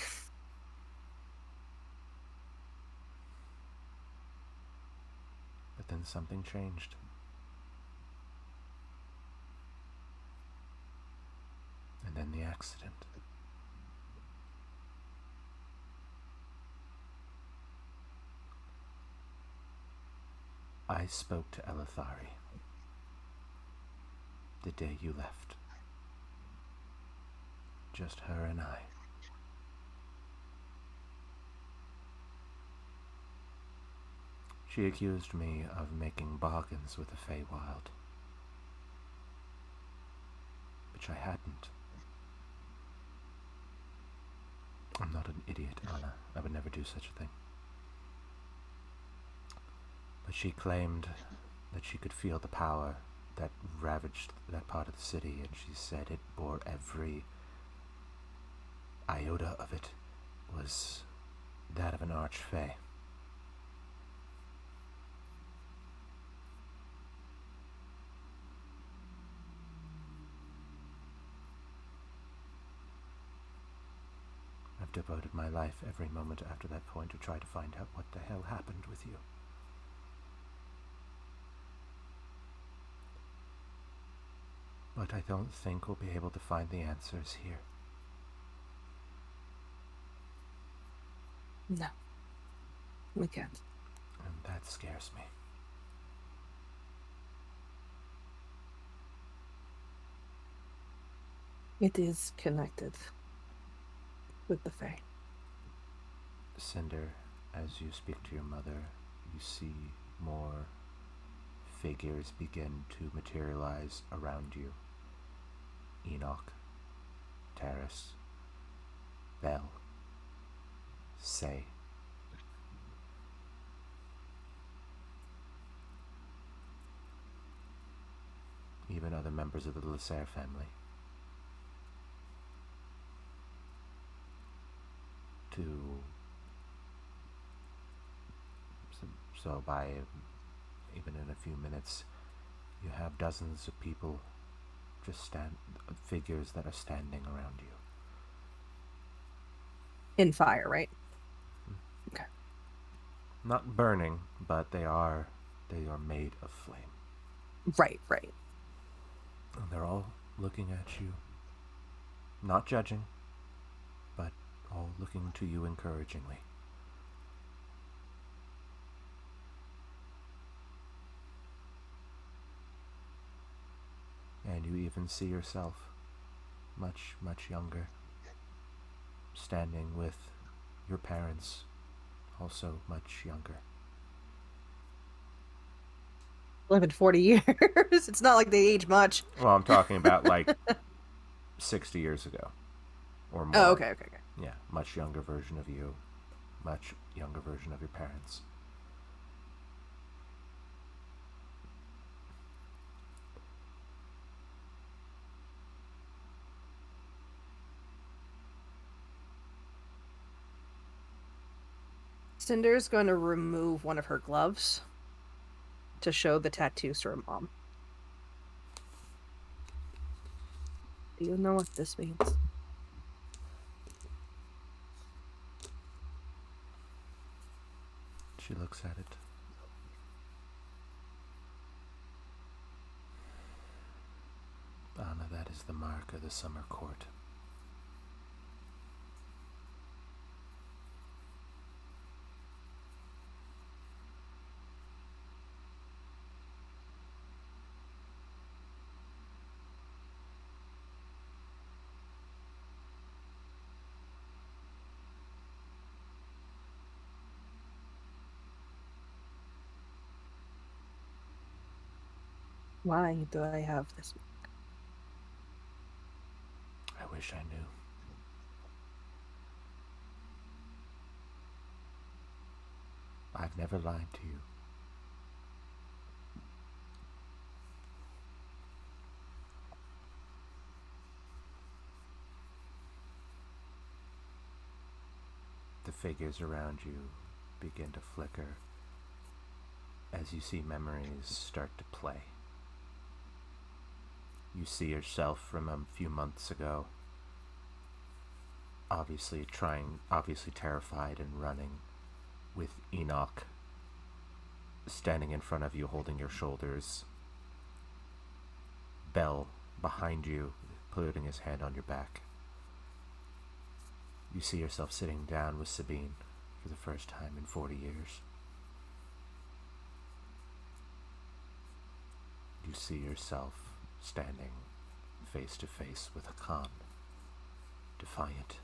But then something changed. accident. I spoke to Elithari the day you left. Just her and I. She accused me of making bargains with the Feywild, which I hadn't. I'm not an idiot, Anna. I would never do such a thing. But she claimed that she could feel the power that ravaged that part of the city, and she said it bore every iota of it was that of an archfey. I've devoted my life every moment after that point to try to find out what the hell happened with you. But I don't think we'll be able to find the answers here. No. We can't. And that scares me. It is connected with the Fae. Cinder, as you speak to your mother, you see more figures begin to materialize around you. Enoch, Terrace, Bell, Say. Even other members of the Lasser family. So by even in a few minutes, you have dozens of people, figures that are standing around you. In fire, right? Okay. Not burning, but they are made of flame. Right. And they're all looking at you, not judging, but all looking to you encouragingly. And you even see yourself, much, much younger, standing with your parents, also much younger. Living 40 years. It's not like they age much. Well, I'm talking about like 60 years ago or more. Oh, okay. Yeah, much younger version of you, much younger version of your parents. Cinder's going to remove one of her gloves to show the tattoos to her mom. Do you know what this means? She looks at it. Anna, that is the mark of the summer court. Why do I have this? I wish I knew. I've never lied to you. The figures around you begin to flicker as you see memories start to play. You see yourself from a few months ago, obviously terrified and running, with Enoch standing in front of you holding your shoulders, Bell behind you putting his hand on your back, You see yourself sitting down with Sabine for the first time in 40 years. You see yourself standing face to face with a Khan, defiant.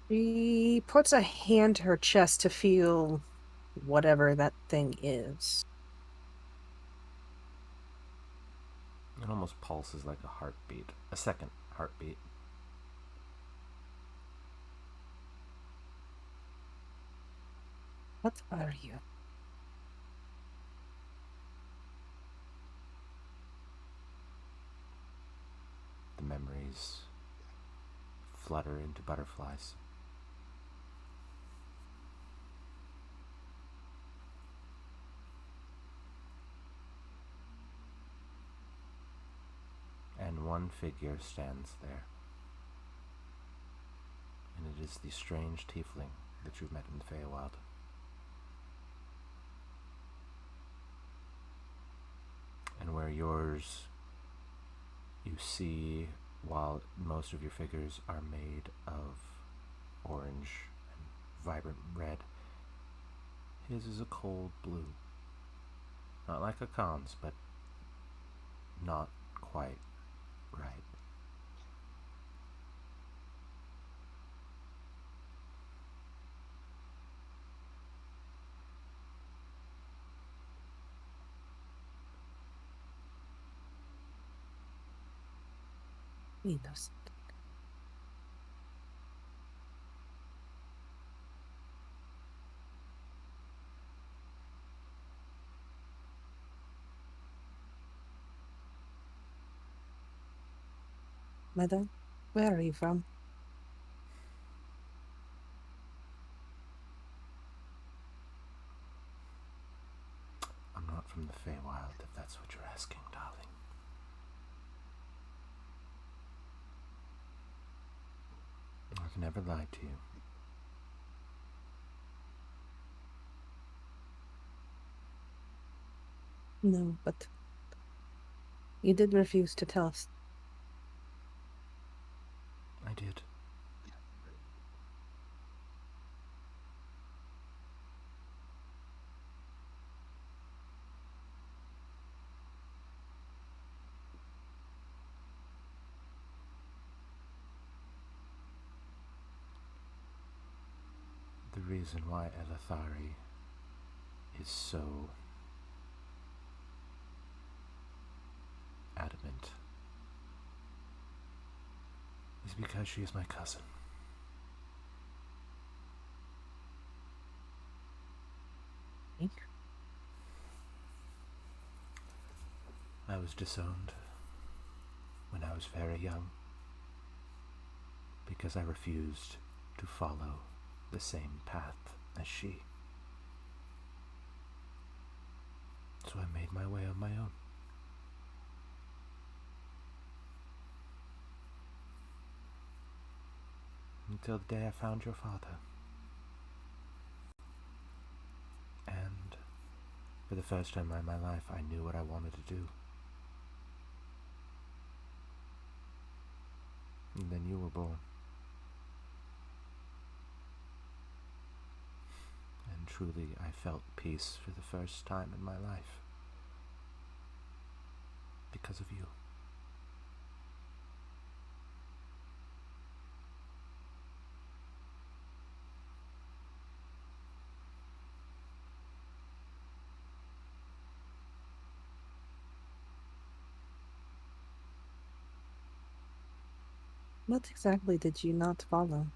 She puts a hand to her chest to feel whatever that thing is. It almost pulses like a heartbeat, a second heartbeat. What are you? The memories flutter into butterflies. And one figure stands there. And it is the strange tiefling that you've met in the Feywild. And where yours, you see, while most of your figures are made of orange and vibrant red, his is a cold blue. Not like a Khan's, but not quite right. We know something. Madam, where are you from? I'm not from the Feywild, if that's what you're asking, darling. I've never lied to you. No, but you did refuse to tell us. I did. The reason why Elethari is so adamant is because she is my cousin. I was disowned when I was very young because I refused to follow the same path as she. So I made my way on my own. Until the day I found your father. And for the first time in my life, I knew what I wanted to do. And then you were born. And truly, I felt peace for the first time in my life. Because of you. What exactly did you not follow?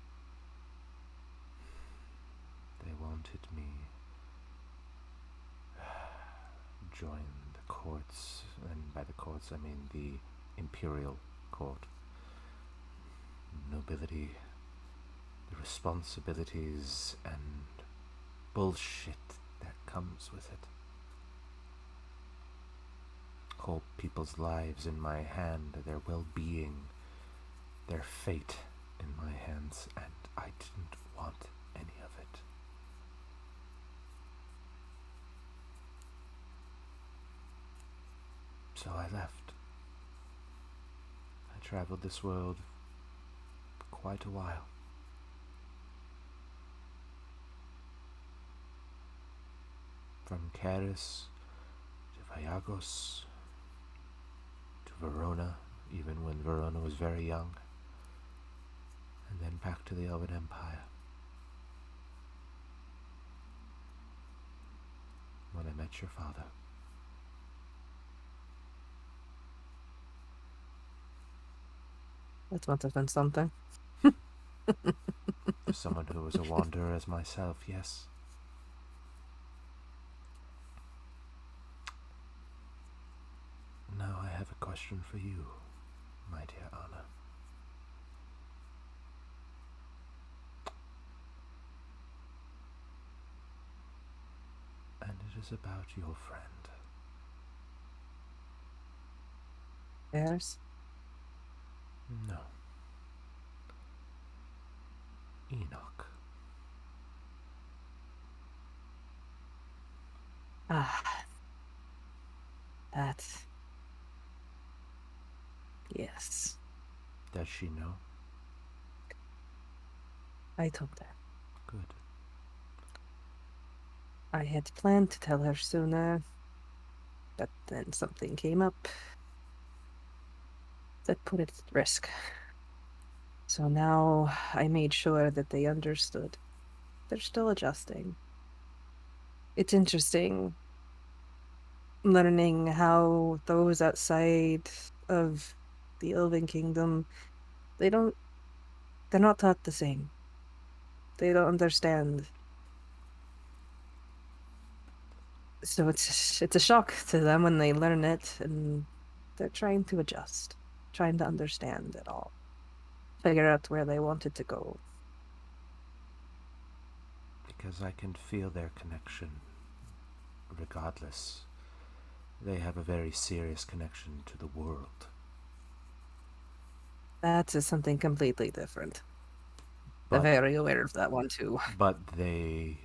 They wanted me join the courts, and by the courts I mean the imperial court. Nobility, the responsibilities and bullshit that comes with it. Hold people's lives in my hand, their well-being, their fate in my hands, and I didn't want any of it. So I left. I traveled this world for quite a while. From Caris to Vallagos to Verona, even when Verona was very young, and then back to the Elven Empire. When I met your father. That must have been something. For someone who was a wanderer as myself, yes. Now I have a question for you, my dear Anna. And it is about your friend. Bears? No. Enoch. Ah. That. Yes. Does she know? I told her. Good. I had planned to tell her sooner, but then something came up that put it at risk. So now I made sure that they understood. They're still adjusting. It's interesting learning how those outside of the Elven Kingdom, they're not taught the same. They don't understand. So it's a shock to them when they learn it, and they're trying to adjust, trying to understand it all, figure out where they wanted to go. Because I can feel their connection. Regardless, they have a very serious connection to the world. That is something completely different. But, They're very aware of that one too. But they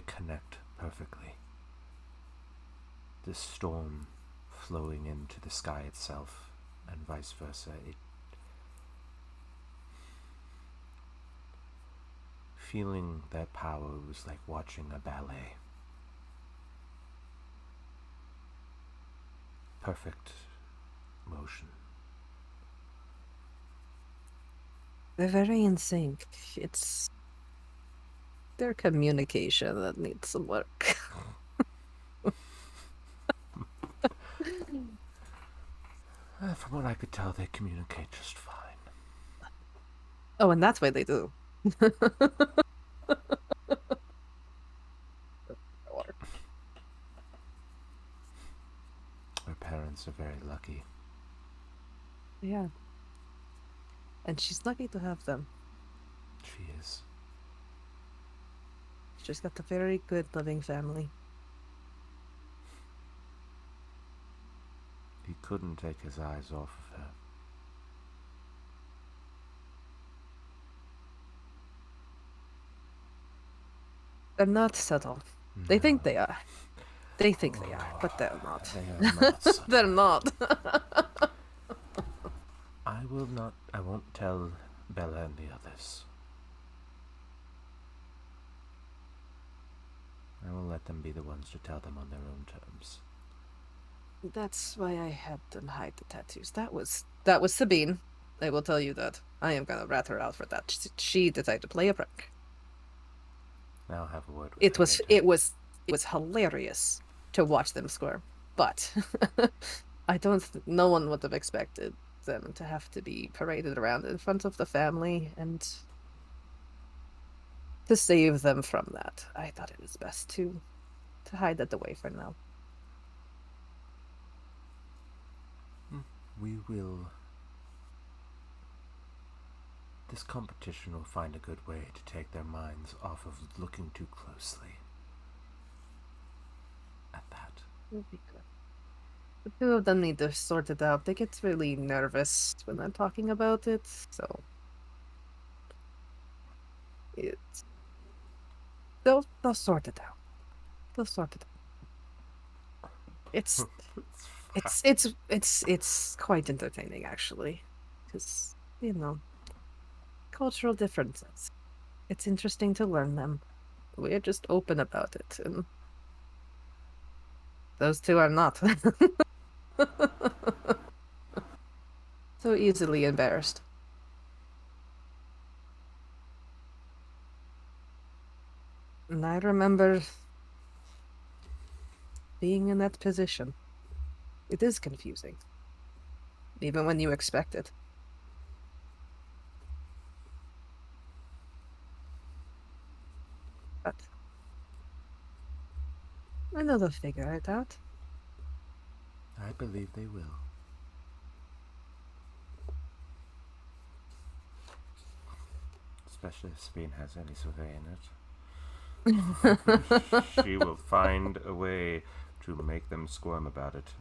connect perfectly. The storm flowing into the sky itself, and vice versa. Feeling that power was like watching a ballet. Perfect motion. They're very in sync. It's their communication that needs some work. From what I could tell, they communicate just fine. Oh, and that's why they do. Her parents are very lucky. Yeah. And she's lucky to have them. She is. She's got a very good living family. He couldn't take his eyes off of her. They're not subtle. They think they are. They think they are, but they're not. They are not subtle. They're not. I won't tell Bella and the others. I will let them be the ones to tell them on their own terms. That's why I had them hide the tattoos. That was Sabine. I will tell you that. I am gonna rat her out for that. She decided to play a prank. I'll have a word with It was hilarious to watch them squirm. But No one would have expected them to have to be paraded around in front of the family, and to save them from that, I thought it was best to hide that away for now. We will. This competition will find a good way to take their minds off of looking too closely at that. It'll be good. The two of them need to sort it out. They get really nervous when I'm talking about it, so it's they'll sort it out. They'll sort it out. It's quite entertaining actually, because cultural differences. It's interesting to learn them. We're just open about it, and those two are not. So easily embarrassed. And I remember being in that position. It is confusing, even when you expect it. But I know they'll figure it out. I believe they will. Especially if Sabine has any survey in it. She will find a way to make them squirm about it.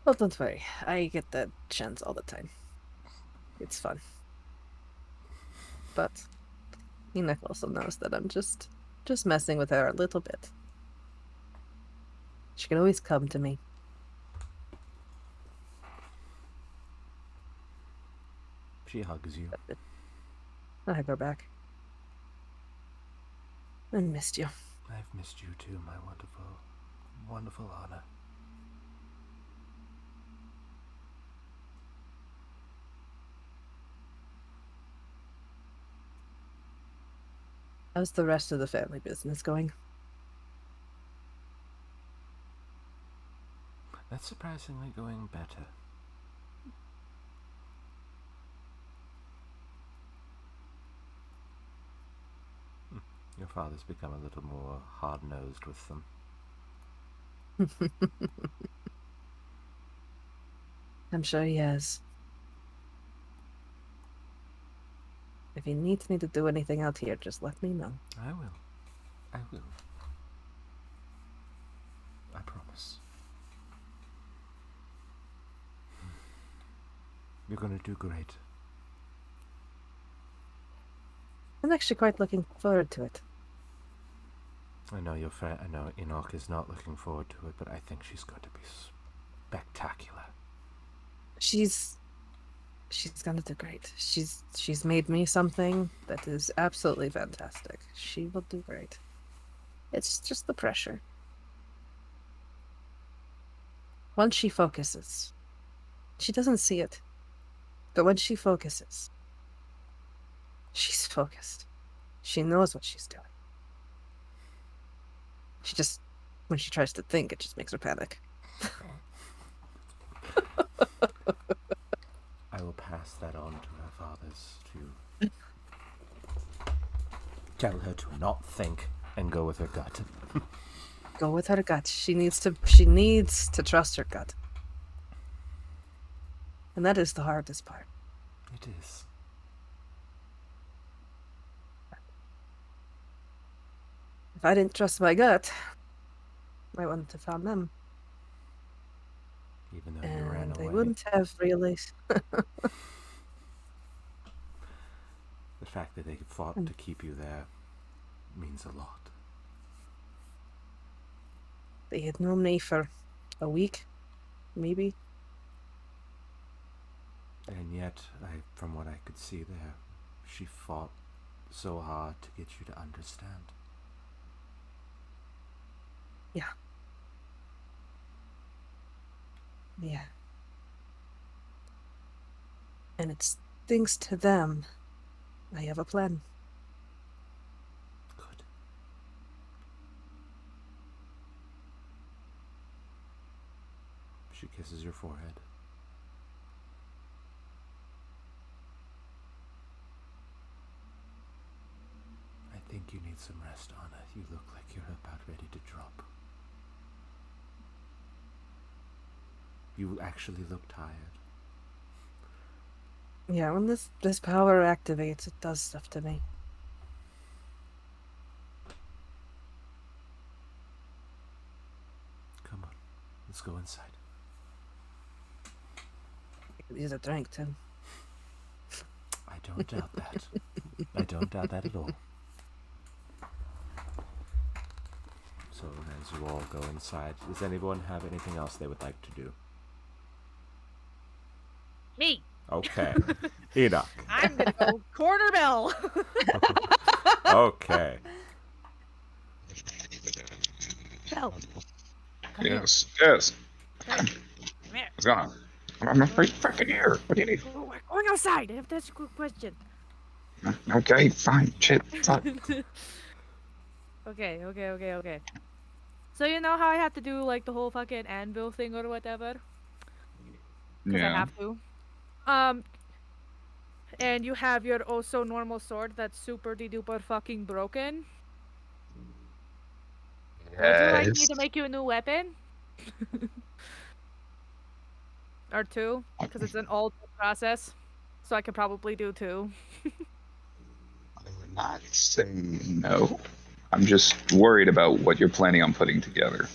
Well, don't worry. I get that chance all the time. It's fun. But Enoch also knows that I'm just messing with her a little bit. She can always come to me. She hugs you. I hug her back. I missed you. I've missed you too, my wonderful, wonderful Anna. How's the rest of the family business going? That's surprisingly going better. Your father's become a little more hard-nosed with them. I'm sure he has. If he needs me to do anything out here, just let me know. I will. I will. I promise. You're gonna do great. I'm actually quite looking forward to it. I know I know Enoch is not looking forward to it, but I think she's going to be spectacular. She's gonna do great. She's made me something that is absolutely fantastic. She will do great. It's just the pressure. Once she focuses, she doesn't see it, but when she focuses, she's focused. She knows what she's doing. When she tries to think, it just makes her panic. I will pass that on to her fathers to tell her to not think and go with her gut. Go with her gut. She needs to trust her gut. And that is the hardest part. It is. If I didn't trust my gut, I wouldn't have found them. Even though you ran And away. they wouldn't have realized. The fact that they fought to keep you there means a lot. They had known me for a week, maybe. And yet, from what I could see there, she fought so hard to get you to understand. Yeah. Yeah. And it's thanks to them I have a plan. Good. She kisses your forehead. I think you need some rest, Anna. You look like you're about ready to drop. You actually look tired. Yeah, when this power activates, it does stuff to me. Come on, let's go inside. I could use a drink too. I don't doubt that. I don't doubt that at all. So as you all go inside, does anyone have anything else they would like to do? Me. Okay. Enoch. I'm gonna go corner bell. Okay. Bell. Come Yes. Here. Come here. What's going on? I'm right fucking here. What do you need? We're going outside. I have to ask you a quick question. Okay, fine. Shit. Fuck. Okay. So you know how I have to do like the whole fucking anvil thing or whatever? Because I have to. And you have your oh so normal sword that's super duper fucking broken. Would you like me to make you a new weapon? Or two? Because it's an old process. So I could probably do two. I would not say no. I'm just worried about what you're planning on putting together.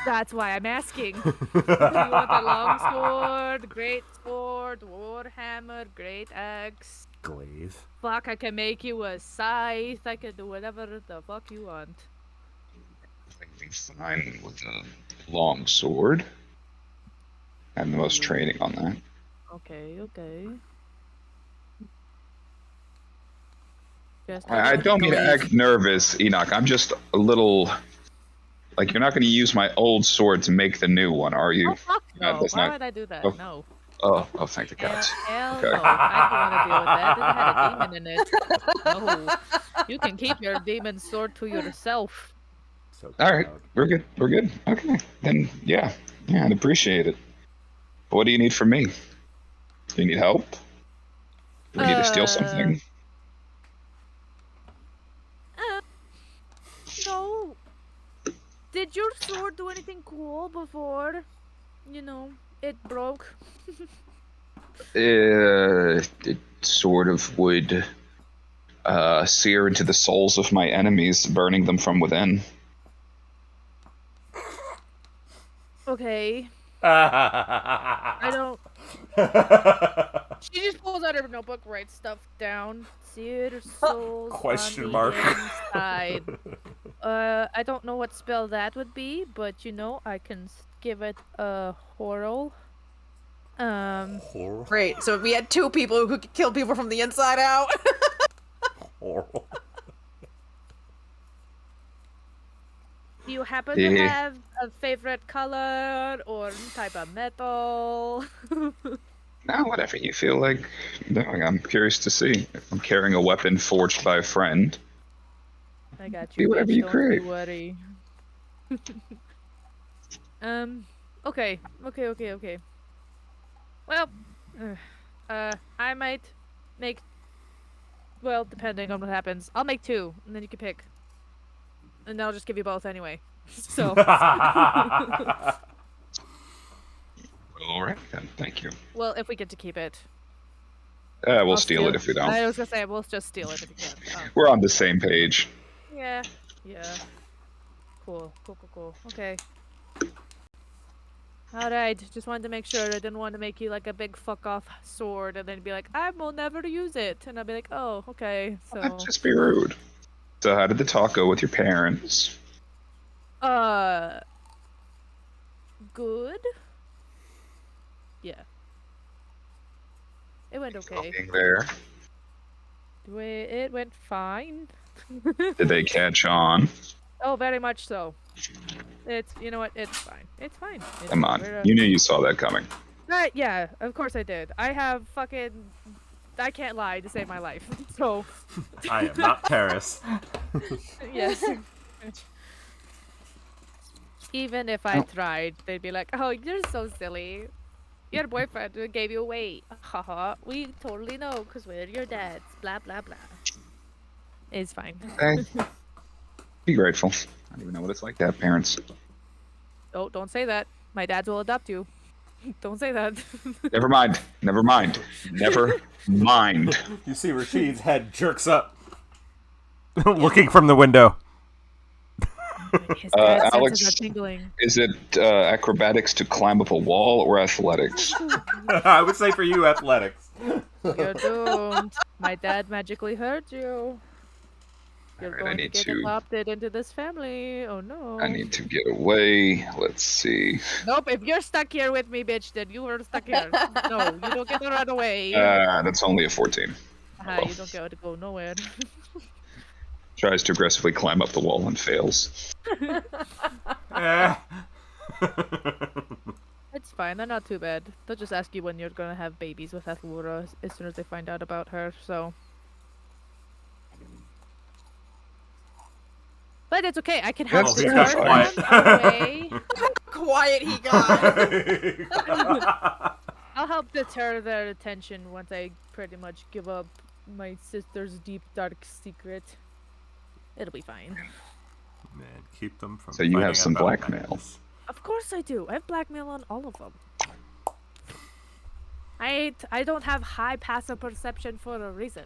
That's why I'm asking. Do you want a long sword, great sword, warhammer, great axe? Glaive. Fuck, I can make you a scythe. I can do whatever the fuck you want. I'd be fine with a long sword. I have the most training on that. Okay. I don't mean to act nervous, Enoch. I'm just a little... Like, you're not going to use my old sword to make the new one, are you? Oh, fuck Yeah, no. that's Why not- would I do that? oh. No. Oh, thank the gods. Hell Okay. no. I don't want to deal with that. It had a demon in it. No. You can keep your demon sword to yourself. So All right, proud. we're good. Okay, then yeah, I'd appreciate it. But what do you need from me? Do you need help? Do we need to steal something? No. Did your sword do anything cool before? You know, it broke. It sort of would sear into the souls of my enemies, burning them from within. Okay. I don't. She just pulls out her notebook, writes stuff down. Sear souls Question on the mark. inside. I don't know what spell that would be, but you know, I can give it a whirl. Horrible. Great. So we had two people who could kill people from the inside out. Horrible. Do you happen to Yeah. have a favorite color or type of metal? Now, whatever you feel like doing, I'm curious to see. If I'm carrying a weapon forged by a friend, I got Do you. whatever bitch, you don't crave. you worry. Okay. Well, I might make. Well, depending on what happens, I'll make two, and then you can pick. And I'll just give you both anyway. So. well, all right then. Thank you. Well, if we get to keep it. We'll I'll steal it if we don't. I was gonna say we'll just steal it if we can. Oh. We're on the same page. Yeah. Cool. Okay. Alright, just wanted to make sure. I didn't want to make you like a big fuck off sword and then be like, I will never use it. And I'll be like, oh, okay. So, Just be rude. So, how did the talk go with your parents? good? Yeah. It went okay. Being there, It went fine. did they catch on? Oh, very much so. You know what? It's fine. Come on, you knew you saw that coming. Right, yeah, of course I did. I can't lie to save my life. So, I am not Paris. yes. Even if I tried, they'd be like, "Oh, you're so silly. Your boyfriend gave you away. Haha. We totally know because we're your dads. Blah blah blah." It's fine. Hey, be grateful. I don't even know what it's like to have parents. Oh, don't say that. My dads will adopt you. Don't say that. Never mind. Never mind. Never mind. You see Rashid's head jerks up, looking from the window. His dad senses Alex, are tingling. is it acrobatics to climb up a wall or athletics? I would say for you, athletics. You're doomed. My dad magically heard you. You're Alright, I going to need get to- adopted into this family. Oh no. I need to get away. Let's see. Nope, if you're stuck here with me, bitch, then you were stuck here. No, you don't get to run away. That's only a 14. You don't get to go nowhere. Tries to aggressively climb up the wall and fails. Eh. It's fine, they're not too bad. They'll just ask you when you're gonna have babies with Ethelura as soon as they find out about her, so. But it's okay, I can help That's deter got them quiet. away. Quiet he got. I'll help deter their attention once I pretty much give up my sister's deep dark secret. It'll be fine. Man, keep them from. So you have finding some out about blackmail. madness. Of course I do. I have blackmail on all of them. I don't have high passive perception for a reason.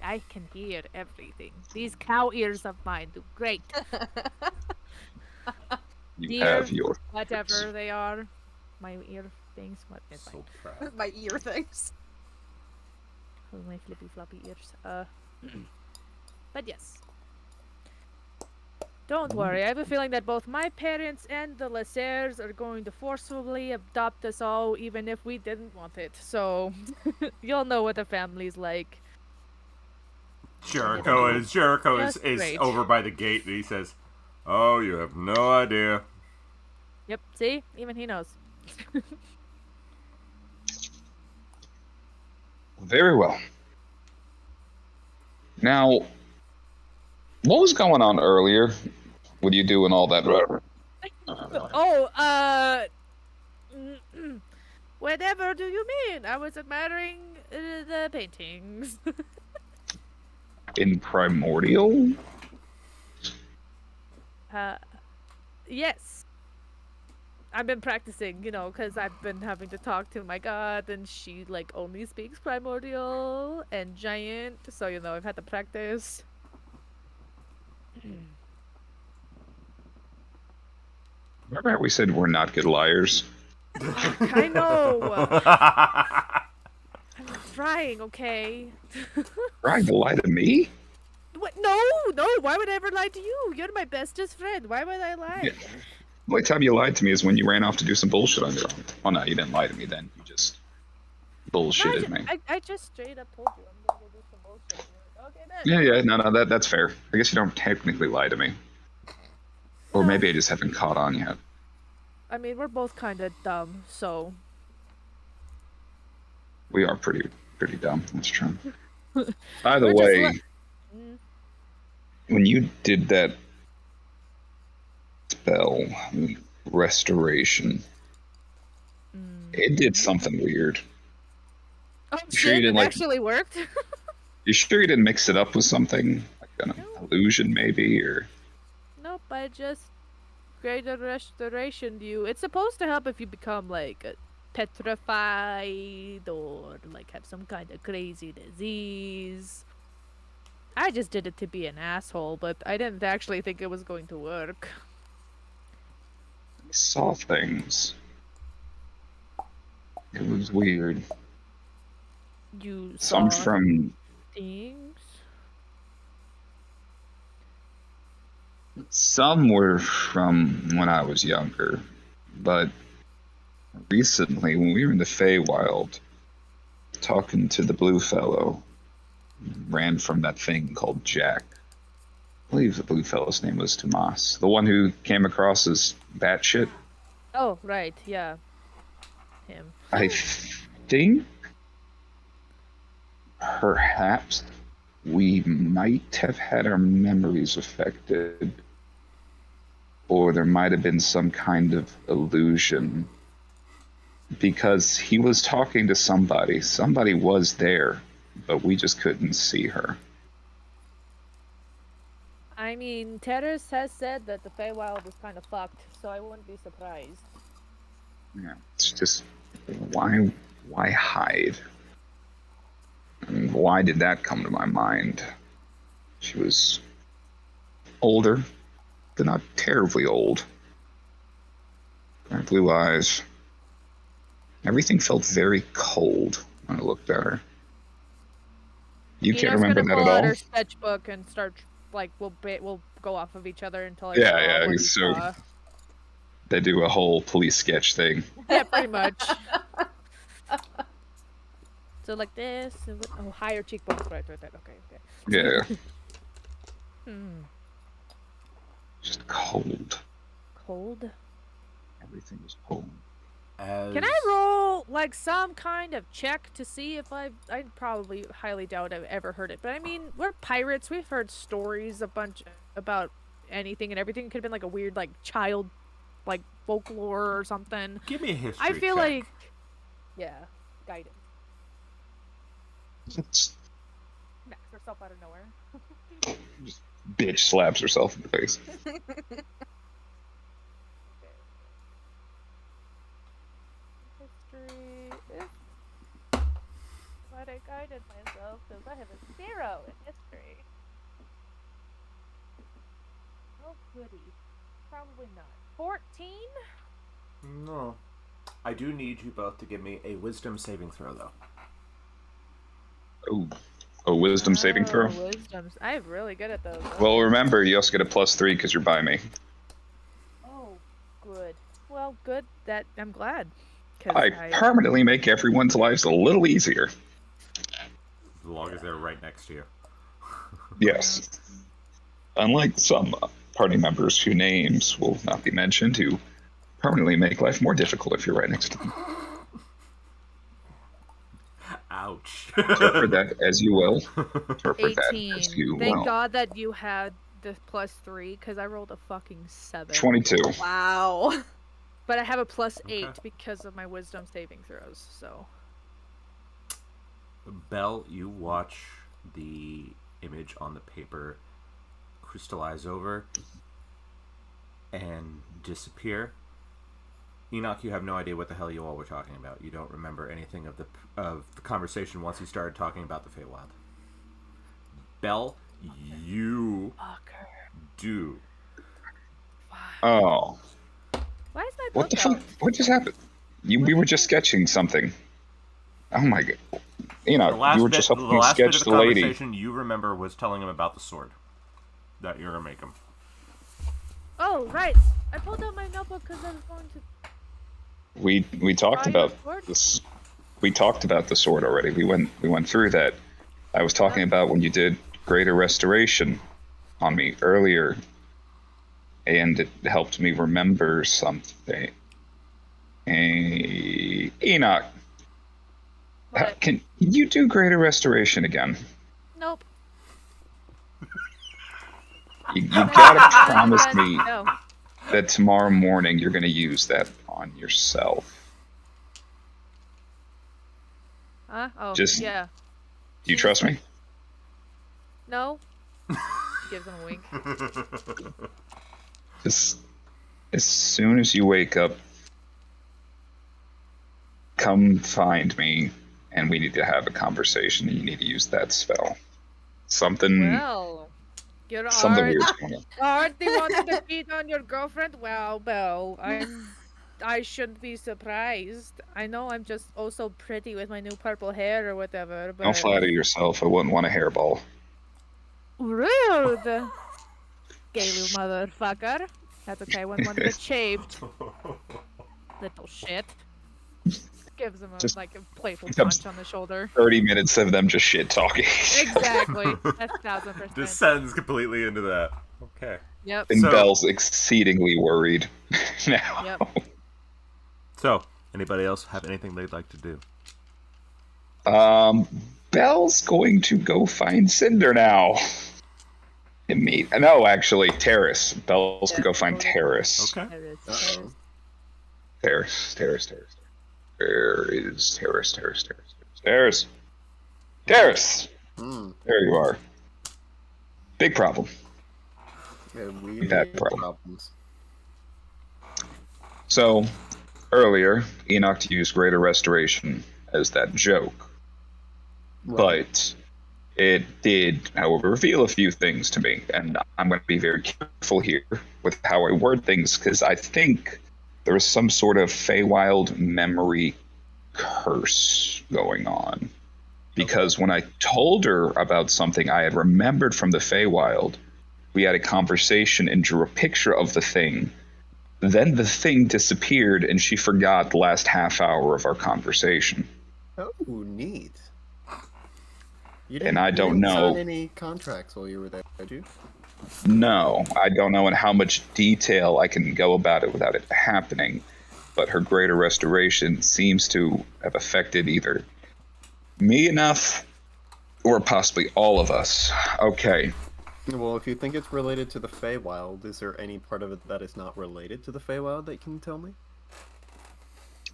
I can hear everything. These cow ears of mine do great. You Dear, have your Whatever they are. My ear things. What is So proud. My ear things. Oh, my flippy floppy ears. But yes. Don't worry, I have a feeling that both my parents and the Lasers are going to forcefully adopt us all, even if we didn't want it. So, you'll know what a family's like. Jericho is Just is great. over by the gate, and he says, "Oh, you have no idea." Yep, see? Even he knows. Very well. Now, what was going on earlier with you doing all that? Whatever do you mean? I was admiring the paintings. In Primordial? Yes. I've been practicing, because I've been having to talk to my god, and she, only speaks Primordial and Giant, so, I've had to practice. Remember how we said we're not good liars? I know! I'm trying, okay? Trying to lie to me? What? No, why would I ever lie to you? You're my bestest friend. Why would I lie? Yeah. The only time you lied to me is when you ran off to do some bullshit on your own. Oh no, you didn't lie to me then. You just bullshitted me. I just straight up told you I'm gonna go do some bullshit. You're like, okay, then. Yeah, no, that's fair. I guess you don't technically lie to me. Or No. maybe I just haven't caught on yet. I mean, we're both kind of dumb, so. We are pretty dumb. That's true. By the We're just way, Mm. when you did that spell, restoration, it did something weird. Oh You sure you shit! didn't, It like- actually worked. You sure you didn't mix it up with something? Like an illusion, maybe? Or Nope, I just created restoration to you. It's supposed to help if you become petrified or have some kind of crazy disease. I just did it to be an asshole, but I didn't actually think it was going to work. I saw things. It was weird. You Some saw from things. Some were from when I was younger, but recently, when we were in the Feywild, talking to the blue fellow, ran from that thing called Jack. I believe the blue fellow's name was Tomas. The one who came across as batshit. Oh, right, yeah. Him. I think perhaps we might have had our memories affected. or there might have been some kind of illusion. Because he was talking to somebody. Somebody was there, but we just couldn't see her. I mean, Terrace has said that the Feywild is kind of fucked, so I wouldn't be surprised. Yeah, it's just why hide? And why did that come to my mind? She was older, but not terribly old. Her blue eyes. Everything felt very cold when I looked at her. You can't Eno's remember gonna that pull at out all? her sketchbook and start like we'll go off of each other until I Yeah, saw yeah, what he so- saw. They do a whole police sketch thing. Yeah, pretty much. So like this, and higher cheekbones, right. Okay. Yeah, Hmm. just cold. Cold. Everything was cold. Can I roll like some kind of check to see if I probably highly doubt I've ever heard it. But I mean, we're pirates. We've heard stories a bunch about anything and everything. It could have been like a weird like child like folklore or something. Give me a history I feel check. like yeah, guidance. It's- Knocks herself out of nowhere. Bitch slaps herself in the face. History is what I guided myself because I have a 0 in history. Oh goody. Probably not. 14? No. I do need you both to give me a wisdom saving throw, though. Oh, a wisdom saving throw. Wisdoms. I'm really good at those. Well, remember, you also get a +3 because you're by me. Oh, good. Well, good. That I'm glad. 'Cause I permanently make everyone's lives a little easier. As long as they're right next to you. Yes. Unlike some party members whose names will not be mentioned, who permanently make life more difficult if you're right next to them. Ouch. Interpret that as you will. Interpret that 18. as you Thank will. God that you had the +3 because I rolled a fucking 7. 22. Wow. But I have a +8 Okay. because of my wisdom saving throws. So Belle, you watch the image on the paper crystallize over and disappear. Enoch, you have no idea what the hell you all were talking about. You don't remember anything of the conversation once he started talking about the Feywild. Belle, you fucker. do. Oh. Why is my What the book fuck? out? What just happened? We were just sketching something. Oh my god. You know, you were just helping the last bit sketch of the the lady. conversation you remember was telling him about the sword that you're gonna make him. Oh, right. I pulled out my notebook because I was going to. We talked Buy about the sword? this. We talked about the sword already. We went through that. I was talking about when you did greater restoration on me earlier, and it helped me remember something. Hey, Enoch, What? can you do greater restoration again? Nope. You gotta Not promise even- me No. that tomorrow morning you're gonna use that on yourself. Huh? Oh, Just- yeah. Do you trust me? No. Gives him a wink. Just as soon as you wake up, come find me, and we need to have a conversation. And you need to use that spell. Something Well, you're weird's already going on. wanting to beat on your girlfriend. Well, I shouldn't be surprised. I know I'm just oh so pretty with my new purple hair or whatever, but Don't flatter yourself. I wouldn't want a hairball. rude. Gay little motherfucker. That's okay when one gets shaved. Little shit. Gives him Just a playful becomes- punch on the shoulder. 30 minutes of them just shit talking. Exactly. That's 1000%. Descends completely into that. Okay. Yep. And So- Belle's exceedingly worried now. Yep. So, anybody else have anything they'd like to do? Belle's going to go find Cinder now. Meet. No, actually, Terrace. Bells could Yeah. go find Terrace. Okay. Uh-oh. Terrace. Where is Terrace? Terrace! Hmm. There you are. Big problem. Yeah, we Bad hate problem. problems. So, earlier, Enoch used Greater Restoration as that joke. Right. But it did, however, reveal a few things to me. And I'm going to be very careful here with how I word things, because I think there is some sort of Feywild memory curse going on. Because when I told her about something I had remembered from the Feywild, we had a conversation and drew a picture of the thing. Then the thing disappeared, and she forgot the last half hour of our conversation. Oh, neat. You And I don't didn't sign know. any contracts while you were there, did you? No, I don't know in how much detail I can go about it without it happening. But her greater restoration seems to have affected either me enough or possibly all of us. Okay. Well, if you think it's related to the Feywild, is there any part of it that is not related to the Feywild that you can tell me?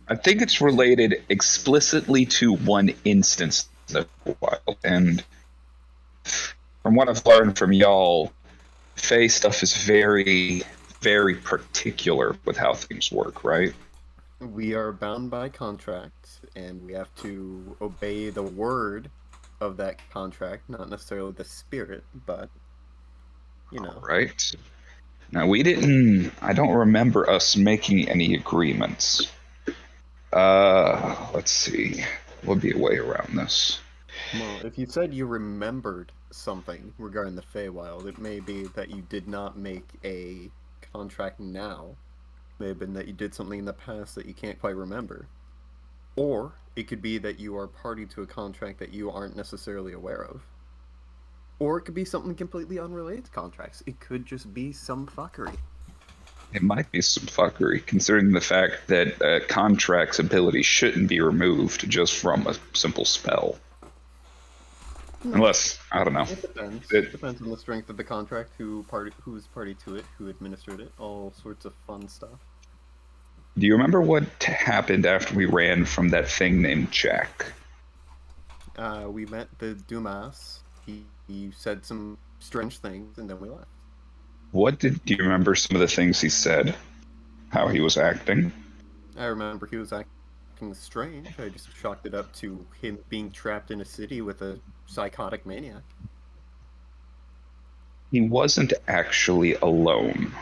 I think it's related explicitly to one instance of the wild. And from what I've learned from y'all, Fey stuff is very, very particular with how things work, right? We are bound by contract, and we have to obey the word of that contract, not necessarily the spirit, but, you know. Right. Now, I don't remember us making any agreements. Let's see. What would be a way around this? Well, if you said you remembered something regarding the Feywild, it may be that you did not make a contract now. It may have been that you did something in the past that you can't quite remember. Or it could be that you are party to a contract that you aren't necessarily aware of. Or it could be something completely unrelated to contracts. It could just be some fuckery. It might be some fuckery, considering the fact that a contract's ability shouldn't be removed just from a simple spell. No, Unless, I don't know. it depends. It- It depends on the strength of the contract, who's party to it, who administered it, all sorts of fun stuff. Do you remember what happened after we ran from that thing named Jack? We met the Dumas. He said some strange things, and then we left. Do you remember some of the things he said? How he was acting? I remember he was acting strange. I just chalked it up to him being trapped in a city with a psychotic maniac. He wasn't actually alone.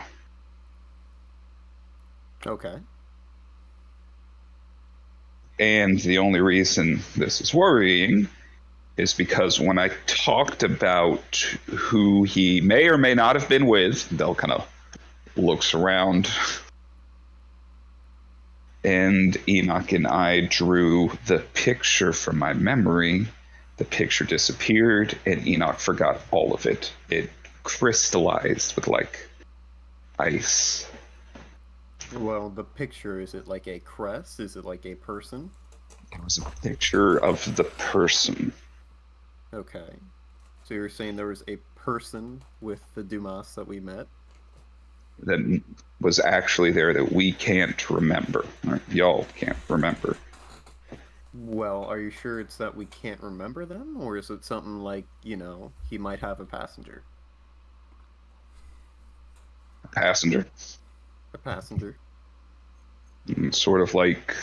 Okay. And the only reason this is worrying is because when I talked about who he may or may not have been with, Del kind of looks around. And Enoch and I drew the picture from my memory. The picture disappeared, and Enoch forgot all of it. It crystallized with like ice. Well, the picture, is it like a crest? Is it like a person? It was a picture of the person. Okay. So you're saying there was a person with the Dumas that we met? That was actually there that we can't remember. Or y'all can't remember. Well, are you sure it's that we can't remember them? Or is it something like, he might have a passenger? Passenger. A passenger. Sort of like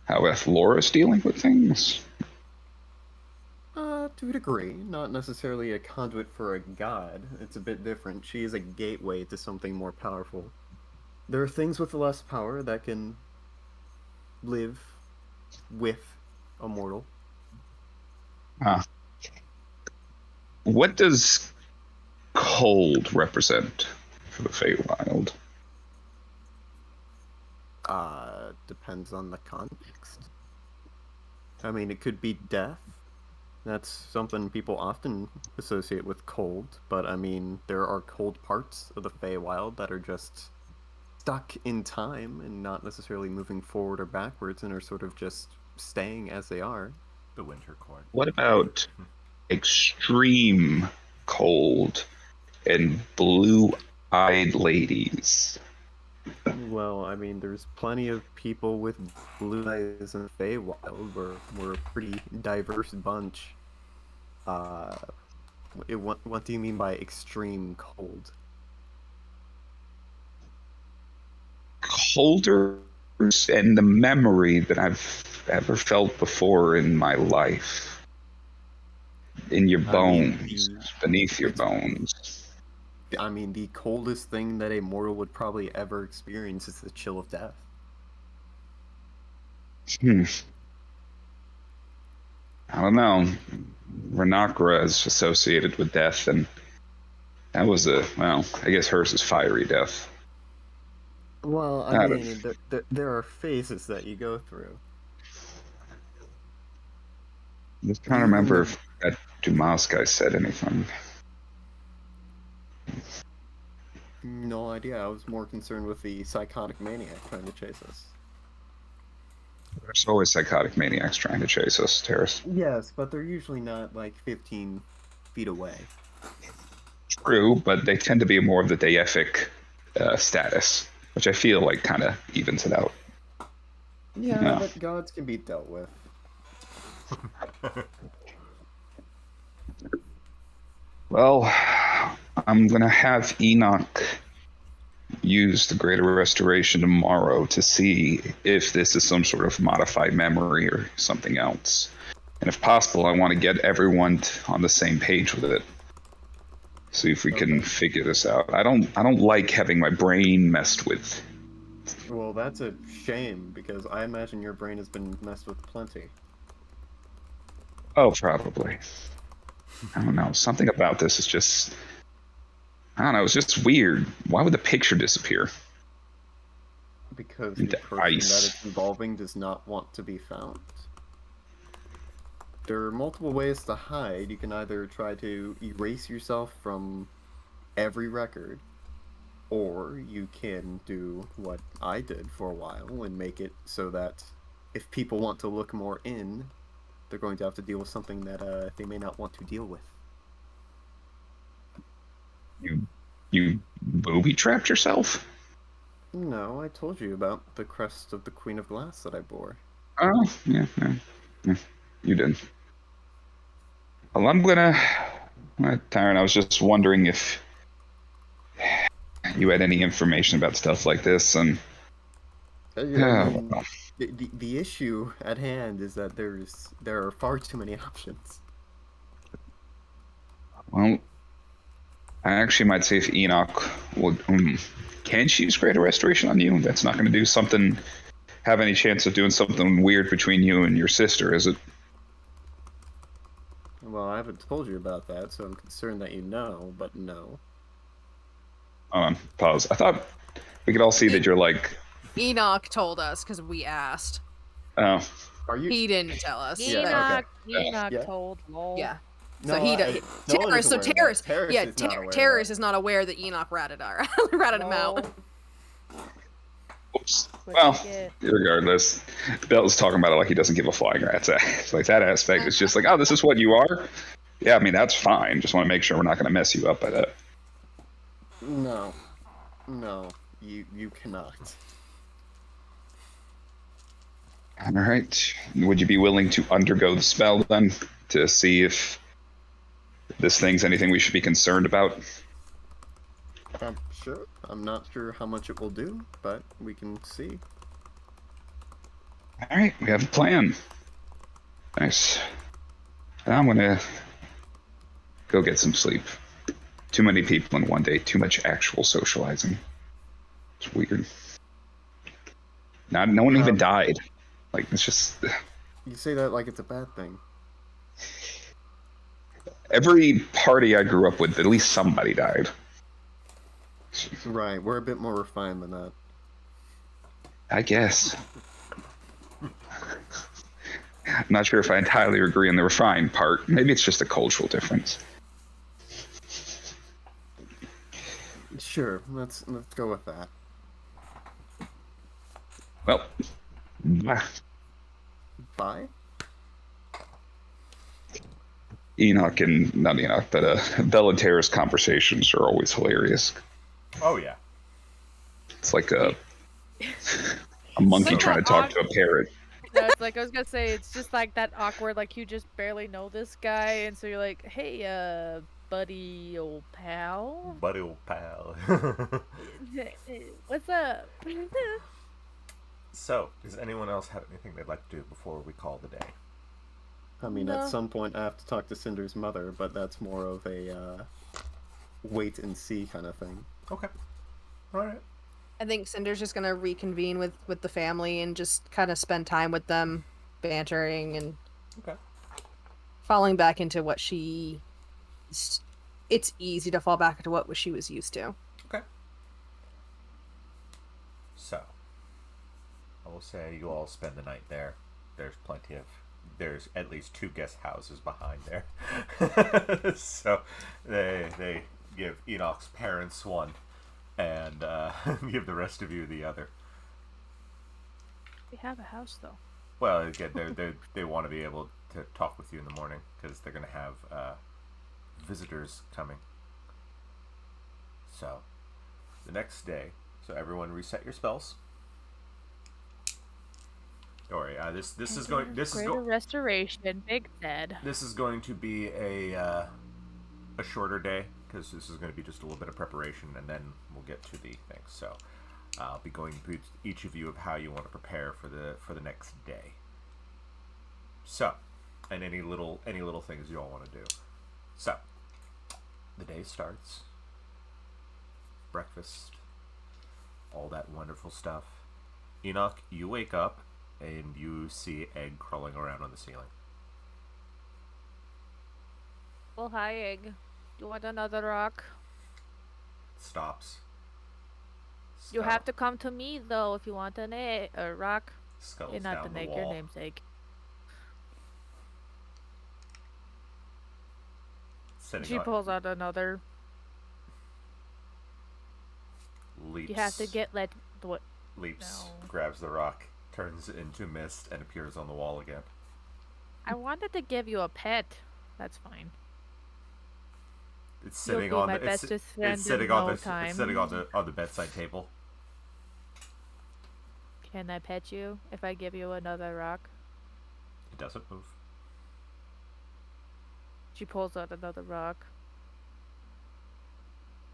how Ethlora's dealing with things. To a degree. Not necessarily a conduit for a god. It's a bit different. She is a gateway to something more powerful. There are things with less power that can live with a mortal. What does cold represent for the Feywild? Depends on the context. I mean, it could be death. That's something people often associate with cold, but I mean, there are cold parts of the Feywild that are just stuck in time and not necessarily moving forward or backwards and are sort of just staying as they are. The winter court. What about extreme cold and blue-eyed ladies. Well, I mean, there's plenty of people with blue eyes in the Feywild. We're a pretty diverse bunch. Uh, what do you mean by extreme cold? Colder and the memory that I've ever felt before in my life. In your I mean, bones, beneath your it's- bones. I mean, the coldest thing that a mortal would probably ever experience is the chill of death. Hmm. I don't know. Renakra is associated with death, and that was I guess hers is fiery death. Well, I I mean, there are phases that you go through. just Do trying to you remember remember? if that Dumas guy said anything. No idea. I was more concerned with the psychotic maniac trying to chase us. There's always psychotic maniacs trying to chase us, Terrace. Yes, but they're usually not like 15 feet away. True, but they tend to be more of the deific status, which I feel like kind of evens it out. Yeah, Yeah. but gods can be dealt with. Well, I'm gonna have Enoch use the Greater Restoration tomorrow to see if this is some sort of modified memory or something else. And if possible, I want to get everyone on the same page with it. See if we can Okay. figure this out. I don't like having my brain messed with. Well, that's a shame because I imagine your brain has been messed with plenty. Oh, probably. I don't know. Something about this is just, I don't know, it's just weird. Why would the picture disappear? Because Into the person ice. that it's involving does not want to be found. There are multiple ways to hide. You can either try to erase yourself from every record, or you can do what I did for a while and make it so that if people want to look more in, they're going to have to deal with something that they may not want to deal with. You booby trapped yourself? No, I told you about the crest of the Queen of Glass that I bore. Oh, yeah. You did. Well, Tyron, I was just wondering if you had any information about stuff like this, and I mean, well, the issue at hand is that there are far too many options. well, I actually might say if Enoch would, can she use Greater Restoration on you? That's not going to do something. Have any chance of doing something weird between you and your sister, is it? Well, I haven't told you about that, so I'm concerned that you know, but no. Hold on, pause. I thought we could all see that you're like, Enoch told us because we asked. oh, Are you? He didn't tell us. Yeah, okay. Enoch Yeah. told. Lol. Yeah. No, So he no one Terrace. is So aware of Terrace. that. Terrace Yeah, is not aware of Terrace that. is not aware that Enoch ratted him out. oops. What Well, you get? regardless, Bell's talking about it like he doesn't give a flying rat's ass. Like that aspect is just like, oh, this is what you are. Yeah, I mean that's fine. Just want to make sure we're not going to mess you up by that. No, you cannot. All right. Would you be willing to undergo the spell then to see if this thing's anything we should be concerned about? Sure. I'm not sure how much it will do, but we can see. All right, we have a plan. Nice. I'm gonna go get some sleep. Too many people in one day. Too much actual socializing. It's weird. No one even died. Like it's just You say that like it's a bad thing. every party I grew up with, at least somebody died. Right, we're a bit more refined than that. I guess. I'm not sure if I entirely agree on the refined part. Maybe it's just a cultural difference. Sure, let's go with that. Well, Bye. Enoch and not Enoch, but Bellater's conversations are always hilarious. Oh yeah. It's like a monkey Like trying to that talk to a parrot. No, it's like I was gonna say, it's just like that awkward, like you just barely know this guy, and so you're like, "Hey, buddy, old pal, Buddy old pal. what's up?" So, does anyone else have anything they'd like to do before we call the day? I mean, No. at some point I have to talk to Cinder's mother, but that's more of a wait and see kind of thing. Okay. All right. I think Cinder's just gonna reconvene with the family and just kind of spend time with them, bantering and Okay. falling back into what it's easy to fall back into what she was used to. Okay. So, I will say you all spend the night there. There's at least 2 guest houses behind there. So, they give Enoch's parents one, and give the rest of you the other. We have a house though. Well, again, they want to be able to talk with you in the morning because they're going to have visitors coming. So, the next day, so everyone reset your spells. Don't worry, this is going Greater restoration, big dead. this is going to be a shorter day because this is going to be just a little bit of preparation, and then we'll get to the things. So, I'll be going through each of you of how you want to prepare for the next day. So, and any little things you all want to do. So, the day starts. Breakfast, all that wonderful stuff. Enoch, you wake up and you see egg crawling around on the ceiling. Well, hi, egg. You want another rock? Stops. You have to come to me though if you want an egg, a rock. Scuttles You're not down an the egg. wall. Your name's egg. Sitting She on- pulls out another. leaps. You have to get what? leaps, No. grabs the rock, turns it into mist, and appears on the wall again. I wanted to give you a pet. That's fine. It's You'll sitting be on my the it's, bestest it's friend sitting in on no the time. it's sitting on the bedside table. Can I pet you if I give you another rock? It doesn't move. She pulls out another rock.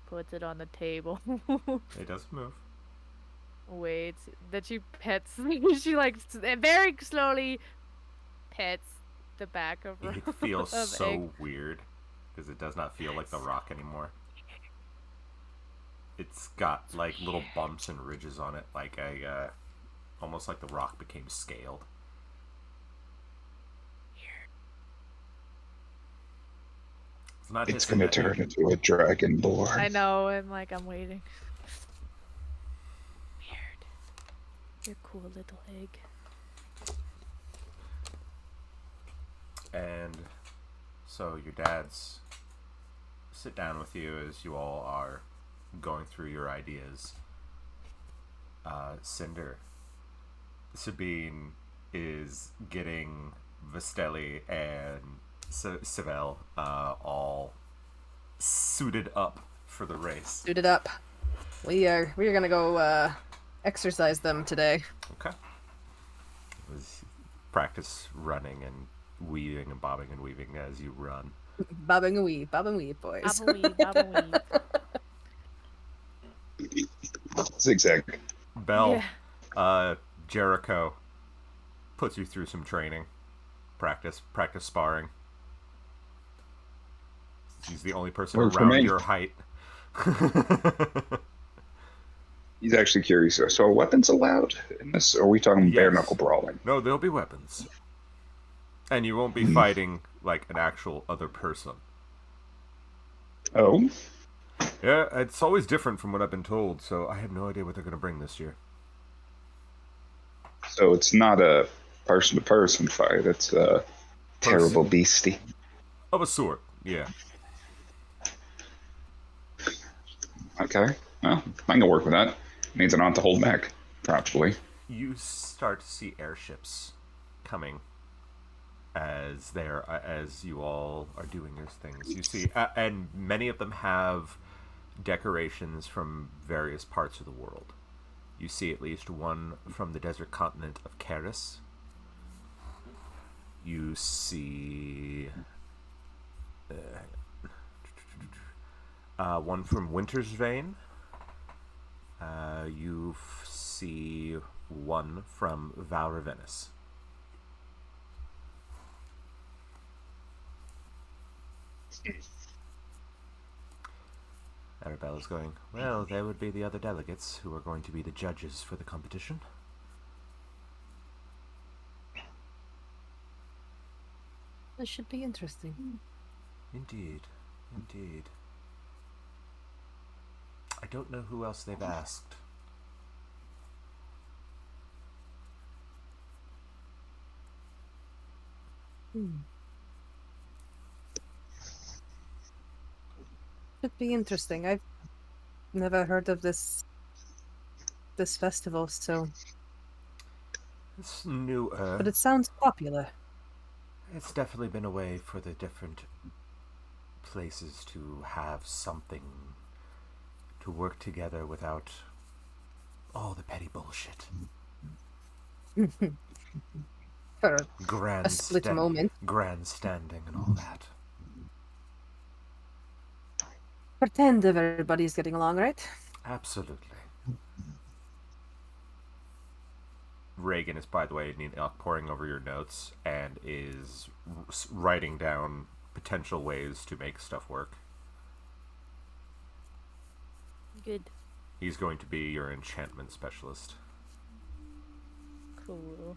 Puts it on the table. It doesn't move. Waits. Then she pets. She like very slowly pets the back of It feels of so egg. weird because it does not feel like the rock anymore. It's got like little bumps and ridges on it, like almost like the rock became scaled. It's not. It's hissing gonna at you. turn into a dragonborn. I know, and like I'm waiting. Weird. You're a cool little egg. And so your dads sit down with you as you all are going through your ideas. Cinder, Sabine is getting Vistelli and Sibel all suited up for the race. Suited up. We are gonna go exercise them today. Okay. It was practice running and weaving and bobbing and weaving as you run. Bobbing and weave, boys. Baba-wee, baba-wee. Zigzag. Belle, Yeah. Jericho puts you through some training. Practice sparring. He's the only person Worked for around me. your height. He's actually curious. So are weapons allowed in this? Or are we talking bare Yes. knuckle brawling? No, there'll be weapons. And you won't be Hmm. fighting like an actual other person. Oh, Yeah, it's always different from what I've been told, so I have no idea what they're going to bring this year. so it's not a person-to-person fight. It's a terrible beastie. Of a sort, yeah. Okay. Well, I can work with that. Means I don't have to hold back, probably. You start to see airships coming as you all are doing your things. You see, and many of them have decorations from various parts of the world. You see at least one from the desert continent of Karis. You see one from Winter's Vein. You see one from Val Ravenous. Arabella's going, well, there would be the other delegates who are going to be the judges for the competition. This should be interesting. Indeed. Indeed. I don't know who else they've asked. Should be interesting. I've never heard of this festival, so It's newer. but it sounds popular. It's definitely been a way for the different places to have something to work together without all the petty bullshit. For a split moment. Grandstanding and all that. Pretend everybody's getting along, right? Absolutely. Reagan is, by the way, poring over your notes and is writing down potential ways to make stuff work. Good. He's going to be your enchantment specialist. Cool.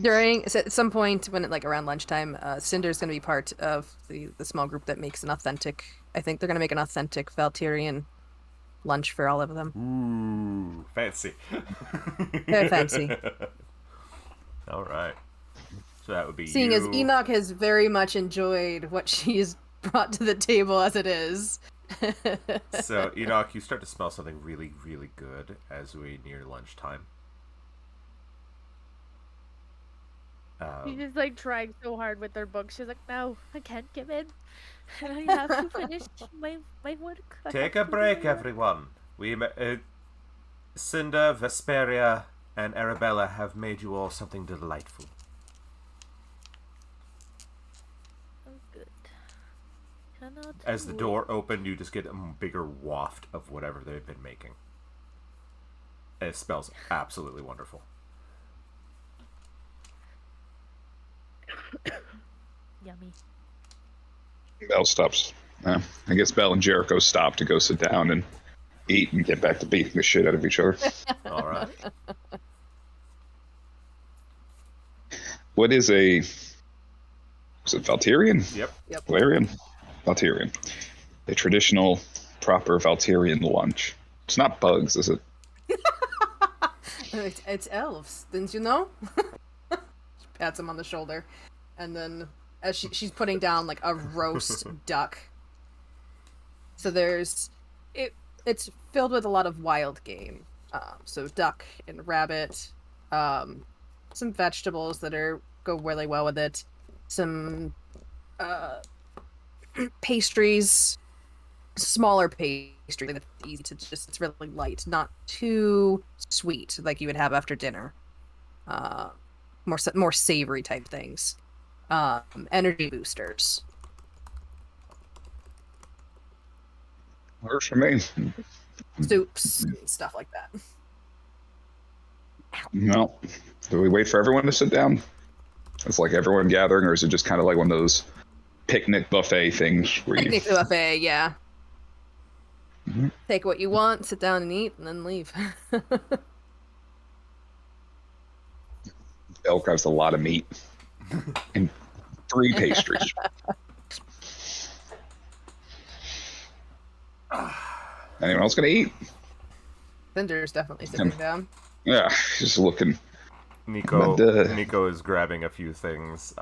At some point when around lunchtime, Cinder's going to be part of the small group that makes an authentic. I think they're going to make an authentic Valtirian lunch for all of them. Ooh, fancy. Very fancy. All right. So that would be Seeing as Enoch has very much enjoyed what she's brought to the table as it is. So, Enoch, you start to smell something really, really good as we near lunchtime. She's just trying so hard with her book. She's like, no, I can't give in. I have to finish my work. Take a break, everyone. Cinder, Vesperia, and Arabella have made you all something delightful. Oh, good. Cannot As the door opened, you just get a bigger waft of whatever they've been making. And it smells absolutely wonderful. Yummy. Bell stops. I guess Bell and Jericho stop to go sit down and eat and get back to beating the shit out of each other. All right. What is a... Is it Valtirian? Yep. Valerian? Valtirian. A traditional, proper Valtirian lunch. It's not bugs, is it? It's elves, didn't you know? She pats him on the shoulder, and then as she's putting down a roast duck. So it's filled with a lot of wild game. So duck and rabbit, some vegetables that go really well with it, some pastries, smaller pastry that's easy to it's really light, not too sweet like you would have after dinner. More savory type things. Energy boosters. Works for me. Soups, stuff like that. No. Do we wait for everyone to sit down? It's like everyone gathering, or is it just kind of like one of those picnic buffet things where Picnic buffet, yeah. Mhm. Take what you want, sit down and eat, and then leave. Bell grabs a lot of meat and 3 pastries. Anyone else gonna eat? Cinder's definitely sitting down. Yeah, just looking. Nico But, Nico is grabbing a few things,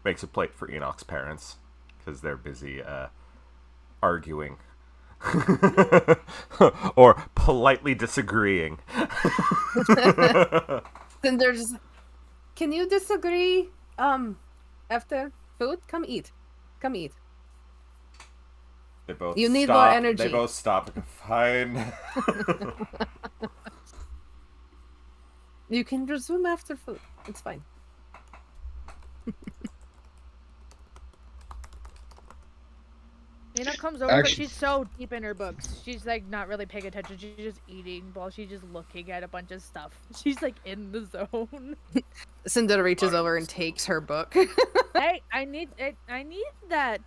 makes a plate for Enoch's parents, because they're busy arguing. Or politely disagreeing. Cinder's can you disagree? After food, come eat. Come eat. They both You need stop. more energy. They both stop. Fine. You can resume after food. It's fine. Ina comes over, but Actually- she's so deep in her books. She's like not really paying attention. She's just eating while she's just looking at a bunch of stuff. She's like in the zone. Cinder reaches over and takes her book. Hey, I need that.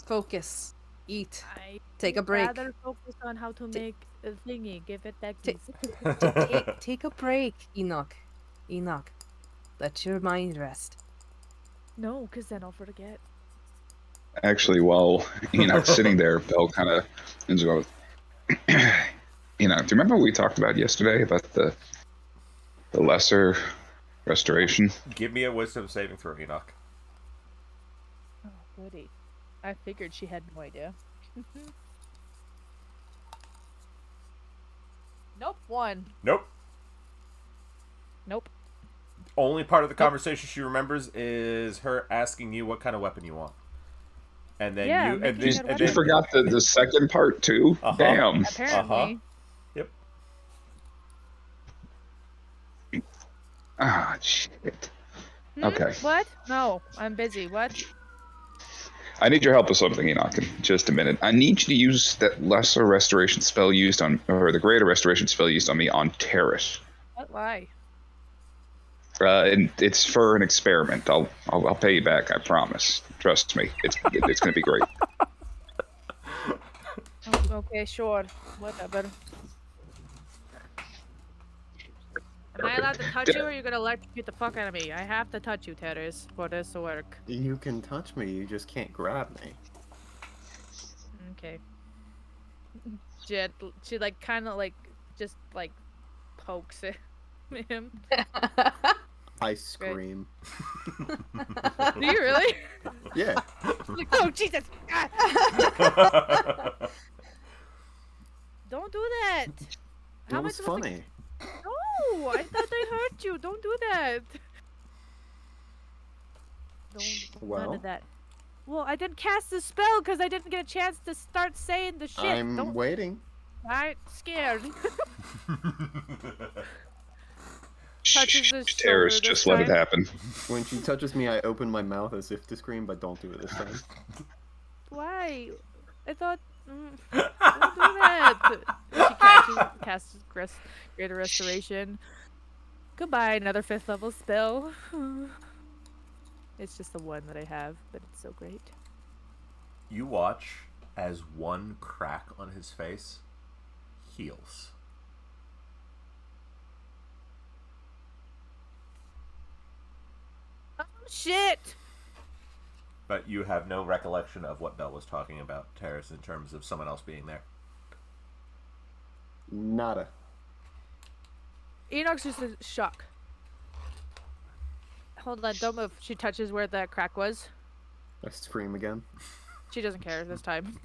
Focus. Eat. I Take a would break. rather focus on how to make a thingy. Give it that Ta- kiss. Take a break, Enoch. Enoch. Let your mind rest. No, because then I'll forget. Actually, while Enoch's sitting there, Belle kind of ends up with, do you remember what we talked about yesterday about the lesser restoration? Give me a wisdom saving throw, Enoch. Oh, goody. I figured she had no idea. Nope, 1. Nope. Nope. Only part of the conversation she remembers is her asking you what kind of weapon you want. And then Yeah, you making it and weapon. You then forgot the second part too. Uh-huh. Damn. Apparently. Yep. Ah, shit. Hmm? Okay. What? No, I'm busy. What? I need your help with something, Enoch, in just a minute. I need you to use that lesser restoration spell used on, or the greater restoration spell used on me on Terrace. What? Why? And it's for an experiment. I'll pay you back. I promise. Trust me. It's going to be great. Oh, okay, sure. Whatever. Am I allowed to touch you, or are you gonna electrocute the fuck out of me? I have to touch you, Terrace, for this to work. You can touch me, you just can't grab me. Okay. She like kind of like just like pokes him. I scream. Do you really? Yeah. Like, oh Jesus! Ah! Don't do that. That am I was supposed to- funny. No, I thought I hurt you. Don't do that. Don't. None Well. of that. Well, I didn't cast the spell because I didn't get a chance to start saying the shit. I'm Don't. waiting. I'm scared. Shh, Touches the Terrace, shoulder just this let it time. happen. When she touches me, I open my mouth as if to scream, but don't do it this time. Why? I thought. Don't do that. She casts Greater Restoration. Goodbye, another 5th level spell. It's just the one that I have, but it's so great. You watch as one crack on his face heals. Oh shit! But you have no recollection of what Belle was talking about, Terrace, in terms of someone else being there. Nada. Enoch's just in shock. Hold on, don't move. She touches where the crack was. I scream again. She doesn't care this time.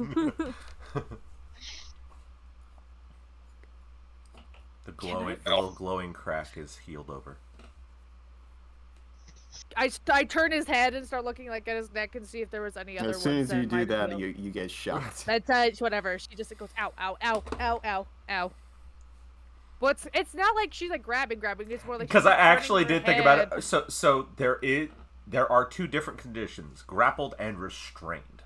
The little glowing crack is healed over. I turn his head and start looking like at his neck and see if there was any other As soon ones as you that do might that, heal. you get shocked. That's whatever. She just goes ow, ow, ow, ow, ow, ow. Well, it's not like she's like grabbing. It's more like Because she's, like, I actually turning her did think about head. it. So there are two different conditions: grappled and restrained.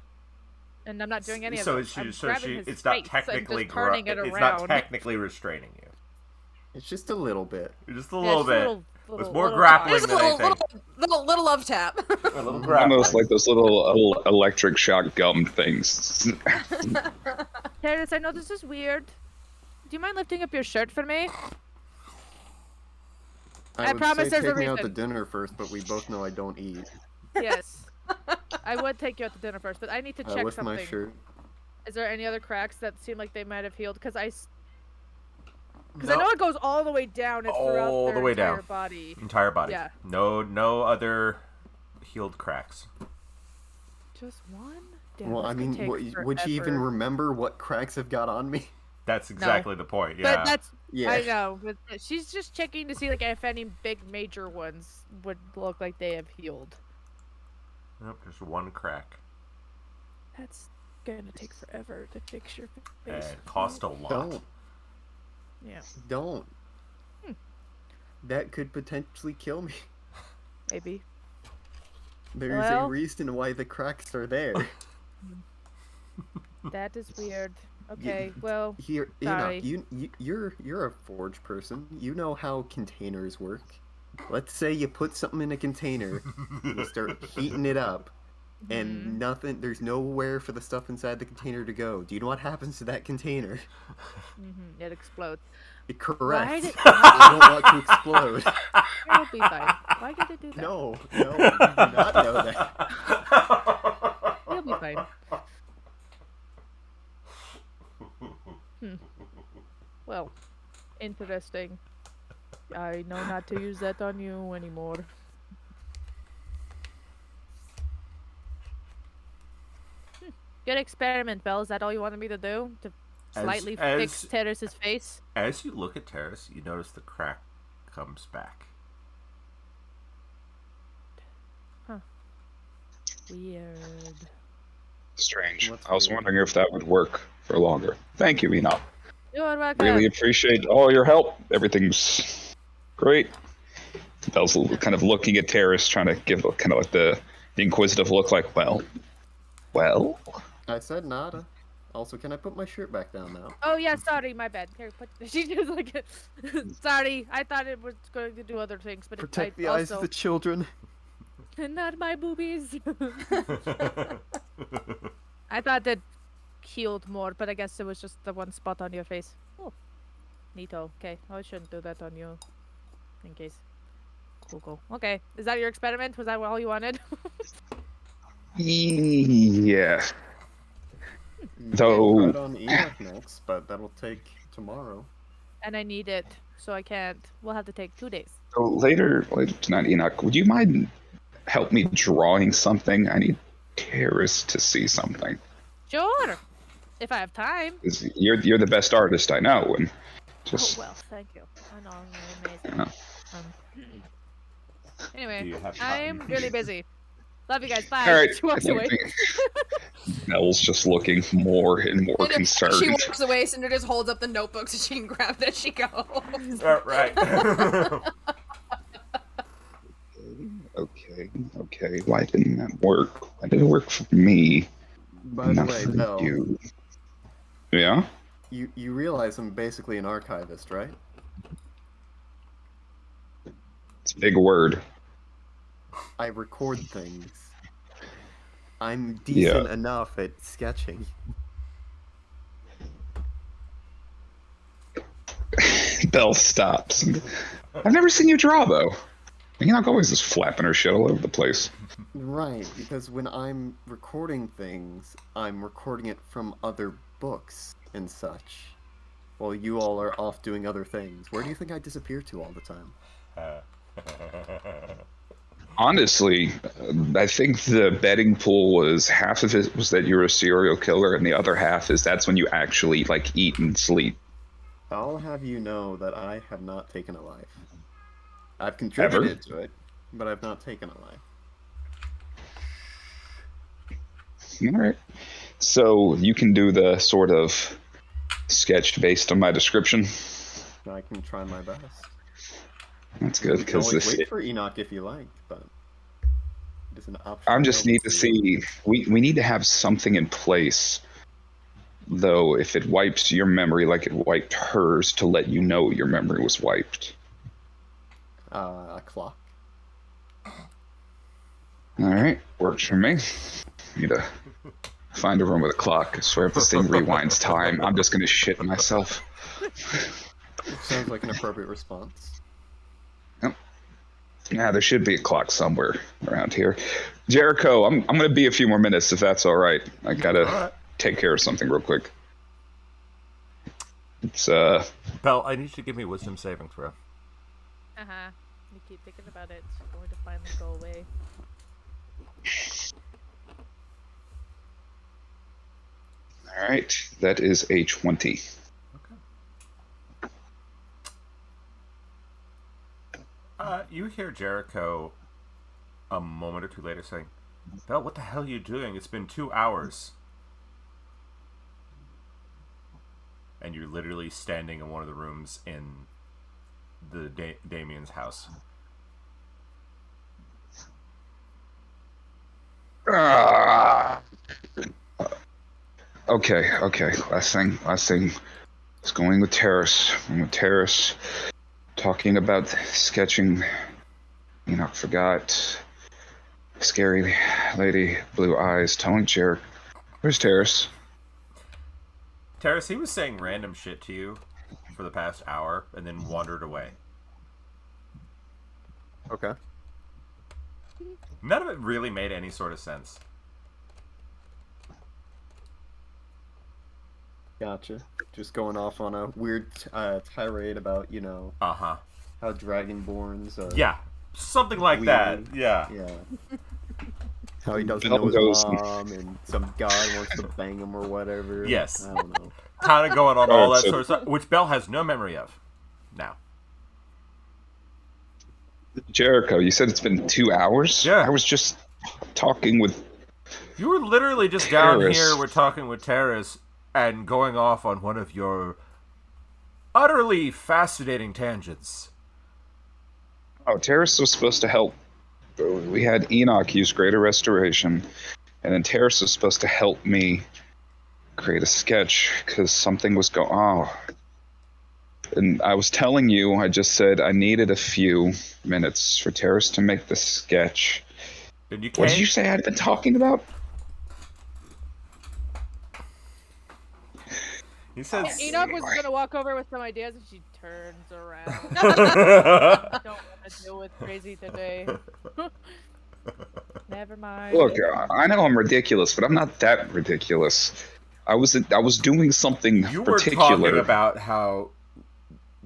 And I'm not doing any of So those. I'm it's grabbing his not face and technically just turning it it's around. not technically restraining you. It's just a little bit. Just a Yeah, little just a bit. little- It's more little grappling Just a than little, anything. little love tap. A little grappling. Almost like those little electric shock gum things. Terrence, I know this is weird. Do you mind lifting up your shirt for me? I would promise say there's a take me out to reason. dinner first, but we both know I don't eat. Yes. I would take you out to dinner first, but I need to I check lift something. my shirt. Is there any other cracks that seem like they might have healed? Because I No, know it goes all the way down. It's throughout All their the way entire down. body. entire body. Yeah. No other healed cracks. Just one? Damn, Well, this I could mean, take would you even forever. remember what cracks have got on me? That's exactly the point. But Yeah. that's Yeah. I know. But she's just checking to see like if any big major ones would look like they have healed. Nope, there's one crack. That's gonna take forever to fix your face. And cost a lot. Don't. Yeah, Don't. That could potentially kill me. maybe. There's a Well- reason why the cracks are there. That is weird. Okay, well, Here, Sorry. you're a forge person. You know how containers work. Let's say you put something in a container, you start heating it up, and there's nowhere for the stuff inside the container to go. Do you know what happens to that container? it explodes. Correct. did- I don't want to explode. It'll be fine. Why did it do that? No, you do not know that. It'll be fine. Well, interesting. I know not to use that on you anymore. Good experiment, Belle. Is that all you wanted me to do? To slightly fix Terrace's face? As you look at Terrace, you notice the crack comes back. Weird. Strange. What's I was weird? wondering if that would work for longer. Thank you, Enoch. You're welcome. Really appreciate all your help. Everything's great. Belle's kind of looking at Terrace, trying to give kind of like the inquisitive look, like, well. I said nada. Also, can I put my shirt back down now? Oh yeah, sorry, my bad. Here, put. She just like, sorry. I thought it was going to do other things, but Protect I the eyes also of the children. not my boobies. I thought that healed more, but I guess it was just the one spot on your face. Oh, neato. Okay, I shouldn't do that on you, in case. Cool. Okay, is that your experiment? Was that all you wanted? Yeah. You Though- can try it on Enoch next, but that'll take tomorrow. And I need it, so I can't. We'll have to take 2 days. So later tonight, Enoch, would you mind help me drawing something? I need Terrace to see something. Sure, if I have time. 'Cause you're the best artist I know, and Oh just well, thank you. I know you're amazing. Yeah. Do Anyway, you have I'm time? really busy. Love you guys. Bye. all right. She walks away. Nell's just looking more and more And if concerned. she walks away, Cinder just holds up the notebook so she can grab it as she goes. Right. Okay. Why didn't that work? Why did it work for me? By the Not way, for Belle, you. Yeah? you realize I'm basically an archivist, right? It's a big word. I record things. I'm decent Yeah. enough at sketching. Belle stops. I've never seen you draw, though. You're not always just flapping her shit all over the place. Right, because when I'm recording things, I'm recording it from other books and such. While you all are off doing other things. Where do you think I disappear to all the time? Honestly, I think the betting pool was half of it was that you're a serial killer, and the other half is that's when you actually like eat and sleep. I'll have you know that I have not taken a life. I've contributed to it, but I've not taken a life. All right. So you can do the sort of sketch based on my description. I can try my best. That's good You can because always this. wait for Enoch if you like, but it's an option. I just need to available you. see. We need to have something in place, though. If it wipes your memory like it wiped hers, to let you know your memory was wiped. A clock. All right, works for me. Need to find a room with a clock. I swear if this thing rewinds time, I'm just gonna shit myself. Sounds like an appropriate response. Yeah, there should be a clock somewhere around here. Jericho, I'm gonna be a few more minutes if that's all right. I gotta Alright. take care of something real quick. It's Belle, I need you to give me a wisdom saving throw. You keep thinking about it. It's going to finally go away. all right. That is a 20. You hear Jericho a moment or two later saying, Belle, what the hell are you doing? It's been 2 hours. And you're literally standing in one of the rooms in the Damien's house. Okay. Last thing. It's going with Terrace. I'm with Terrace. Talking about sketching. Enoch forgot. Scary lady, blue eyes, telling Jarek. Where's Terrace? Terrace, he was saying random shit to you for the past hour and then wandered away. Okay. None of it really made any sort of sense. Gotcha. Just going off on a weird tirade about, Uh-huh. how Dragonborns are... Yeah, something like that. Yeah. Yeah. How he doesn't Bill know his goes- mom, and some guy wants to bang him or whatever. Yes. I don't know. Kind of going on all that so- sort of stuff, which Belle has no memory of now. Jericho, you said it's been 2 hours? Yeah. I was just talking with... You were literally just down Terrace. here, we're talking with Terrace, and going off on one of your utterly fascinating tangents. Oh, Terrace was supposed to help. We had Enoch use Greater Restoration, and then Terrace was supposed to help me create a sketch because something was going on. And I was telling you, I just said I needed a few minutes for Terrace to make the sketch. And you What did came- you say I'd been talking about? He said... Enoch was gonna walk over with some ideas, and she turns around. I don't want to deal with crazy today. Never mind. Look, I know I'm ridiculous, but I'm not that ridiculous. I was doing something You were particular. talking about how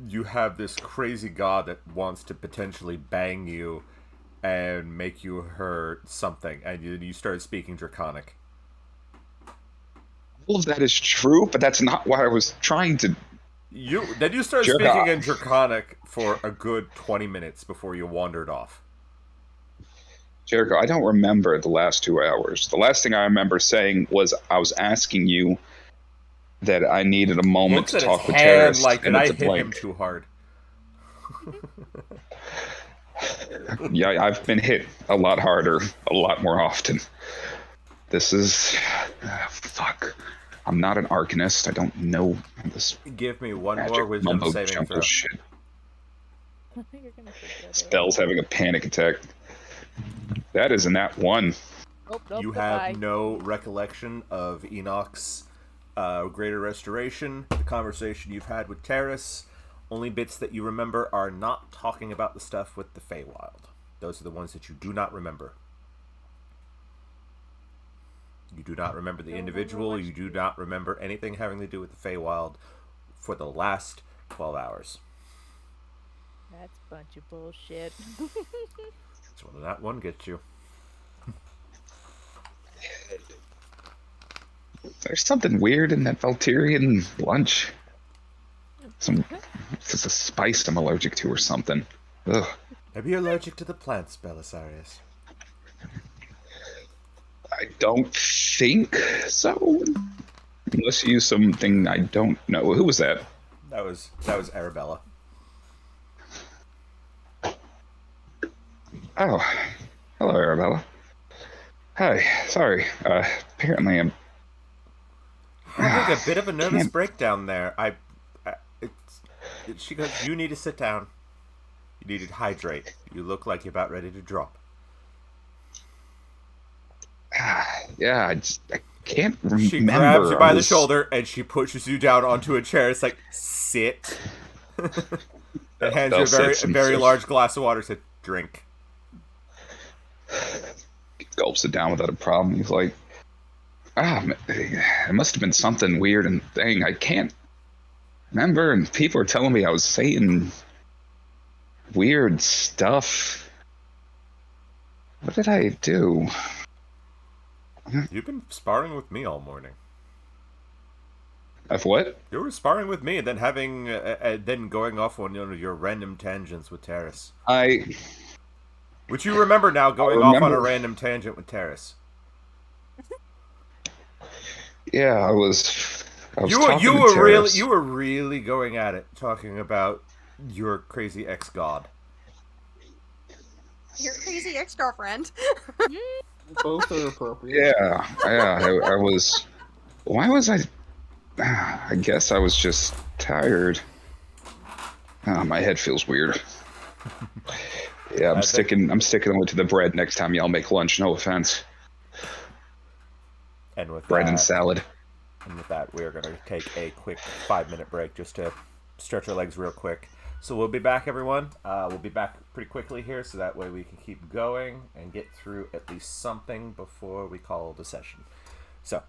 you have this crazy god that wants to potentially bang you and make you hurt something, and you started speaking Draconic. All of that is true, but that's not what I was trying to. Then you started Jerk speaking off. in Draconic for a good 20 minutes before you wandered off. Jericho, I don't remember the last 2 hours. The last thing I remember saying was I was asking you that I needed a moment Looks to at his talk with hand Terrace, like, did and I it's a hit him blank. too hard? Yeah, I've been hit a lot harder, a lot more often. This is... fuck. I'm not an Arcanist. I don't know this Give me one more magic wisdom mumbo saving jumbo throw. shit. You're gonna forget it. Spell's having a panic attack. That is a nat 1. Nope, nope, You goodbye. have no recollection of Enoch's Greater Restoration, the conversation you've had with Terrace. Only bits that you remember are not talking about the stuff with the Feywild. Those are the ones that you do not remember. You do not remember the individual. You do not remember anything having to do with the Feywild for the last 12 hours. That's a bunch of bullshit. That's what that one gets you. There's something weird in that Valterian lunch. It's a spice I'm allergic to or something. Ugh. Maybe you're allergic to the plants, Belisarius. I don't think so. Unless you use something I don't know. Who was that? That was Arabella. Oh, hello, Arabella. Hi, sorry. Apparently I'm... Having a bit of a nervous Can't- breakdown there. She goes, you need to sit down. You need to hydrate. You look like you're about ready to drop. Yeah, I can't remember. She grabs you by I the was- shoulder and she pushes you down onto a chair. It's like, sit. And hands you a very large glass of water. Said, drink. Gulps it down without a problem. He's like, it must have been something weird and thing. I can't remember, and people are telling me I was saying weird stuff. What did I do? You've been sparring with me all morning. Of what? You were sparring with me, and then then going off on your random tangents with Terrace, I which you remember now, going off on a remember. random tangent with Terrace. Yeah, I was You talking to Terrace. you were really going at it, talking about your crazy ex god. Your crazy ex-girlfriend. Both are appropriate. Yeah, yeah. I was. Why was I? I guess I was just tired. My head feels weird. Yeah, I think, I'm sticking to the bread next time y'all make lunch. No offense. and with Bread and that, salad. we're gonna take a quick 5 minute break just to stretch our legs real quick. So we'll be back, everyone. We'll be back pretty quickly here, so that way we can keep going and get through at least something before we call the session. So,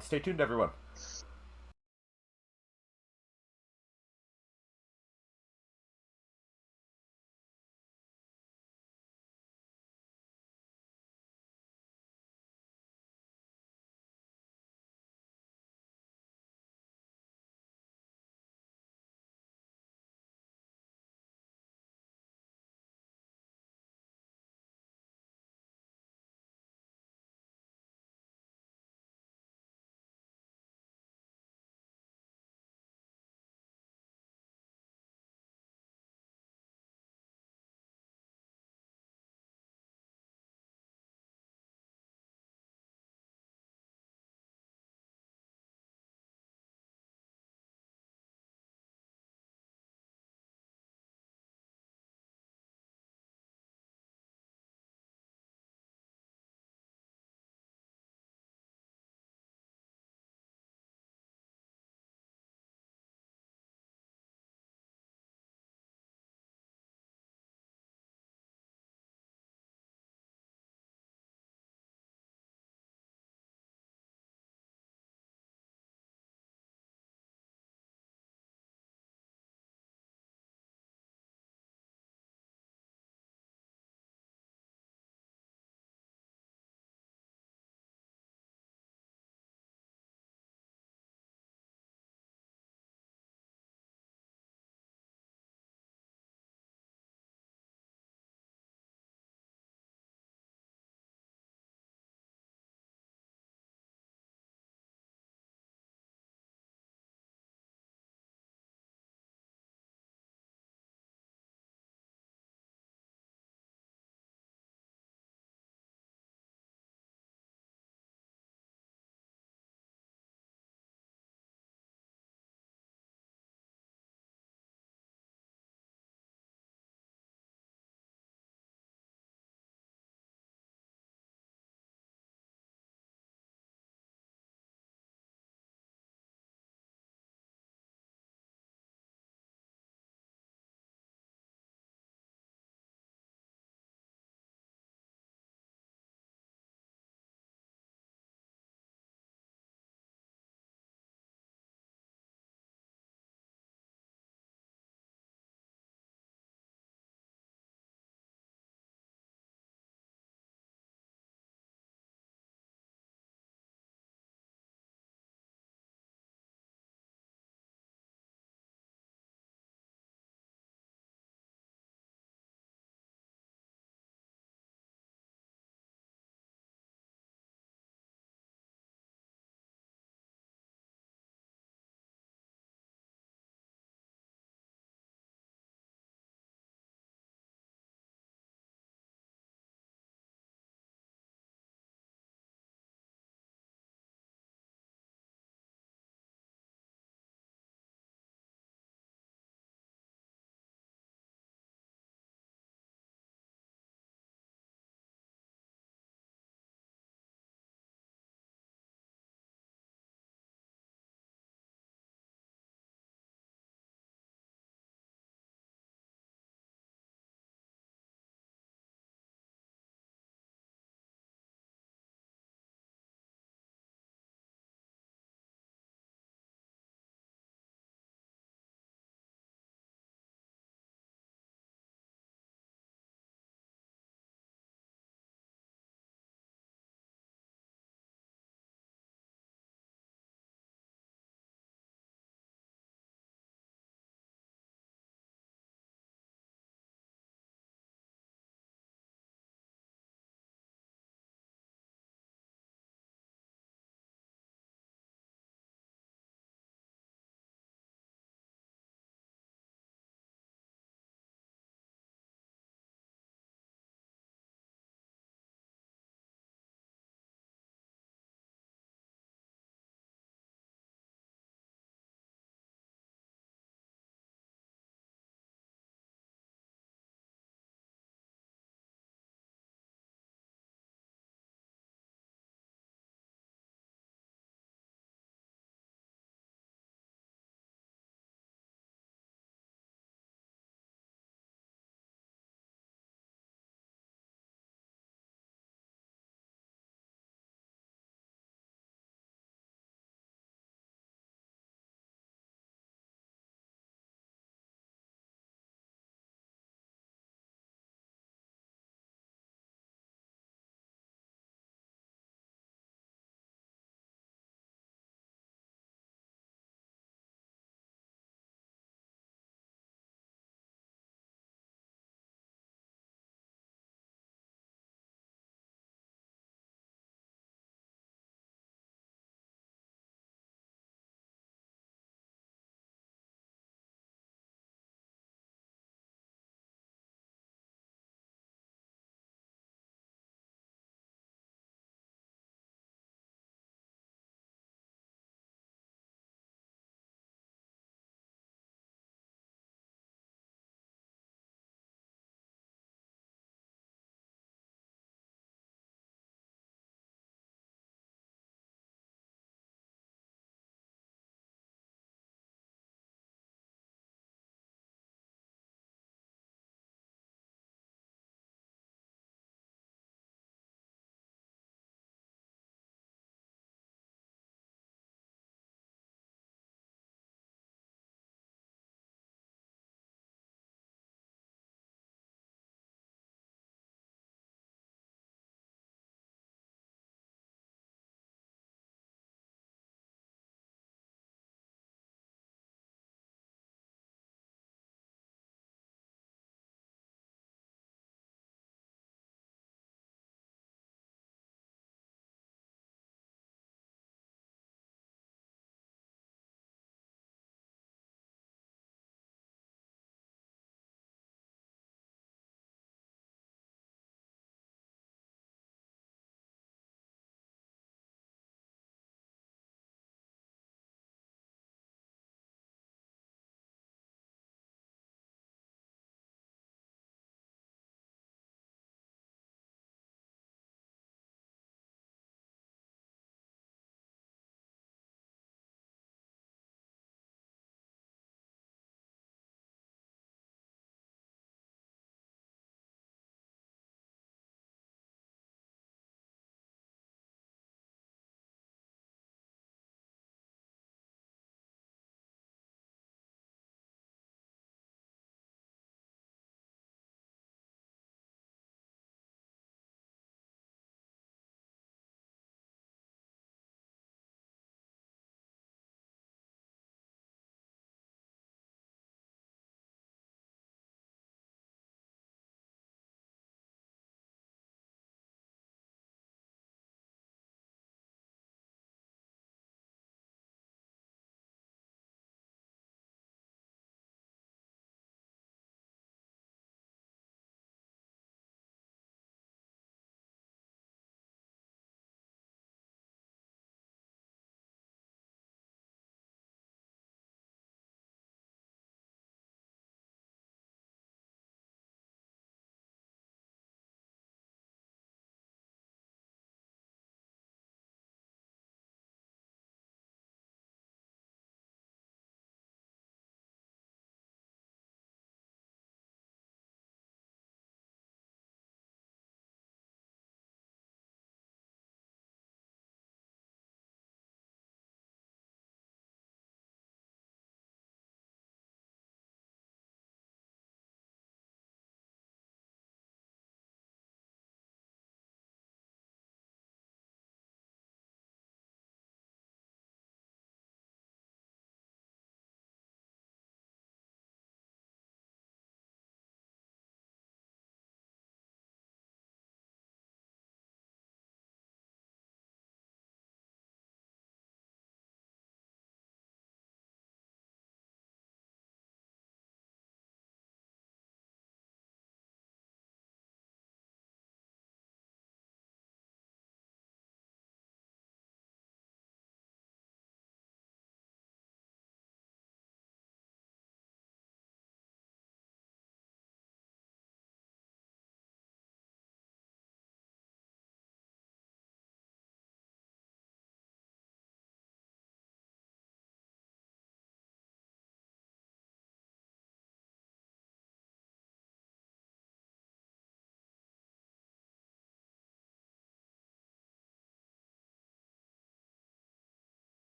stay tuned, everyone.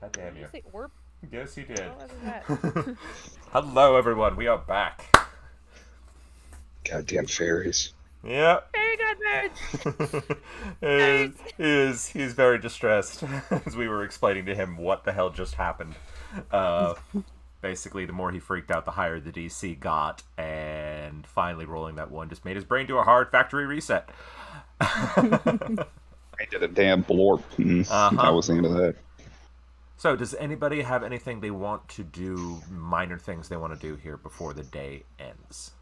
God damn Did you. you say orb? Yes, you did. What was that? Hello, everyone. We are back. Goddamn fairies. Yep. Very good, Merge. He's very distressed as we were explaining to him what the hell just happened. Basically, the more he freaked out, the higher the DC got, and finally rolling that one just made his brain do a hard factory reset. I did a damn blorp. I wasn't into that. So, does anybody have anything they want to do, minor things they want to do here before the day ends?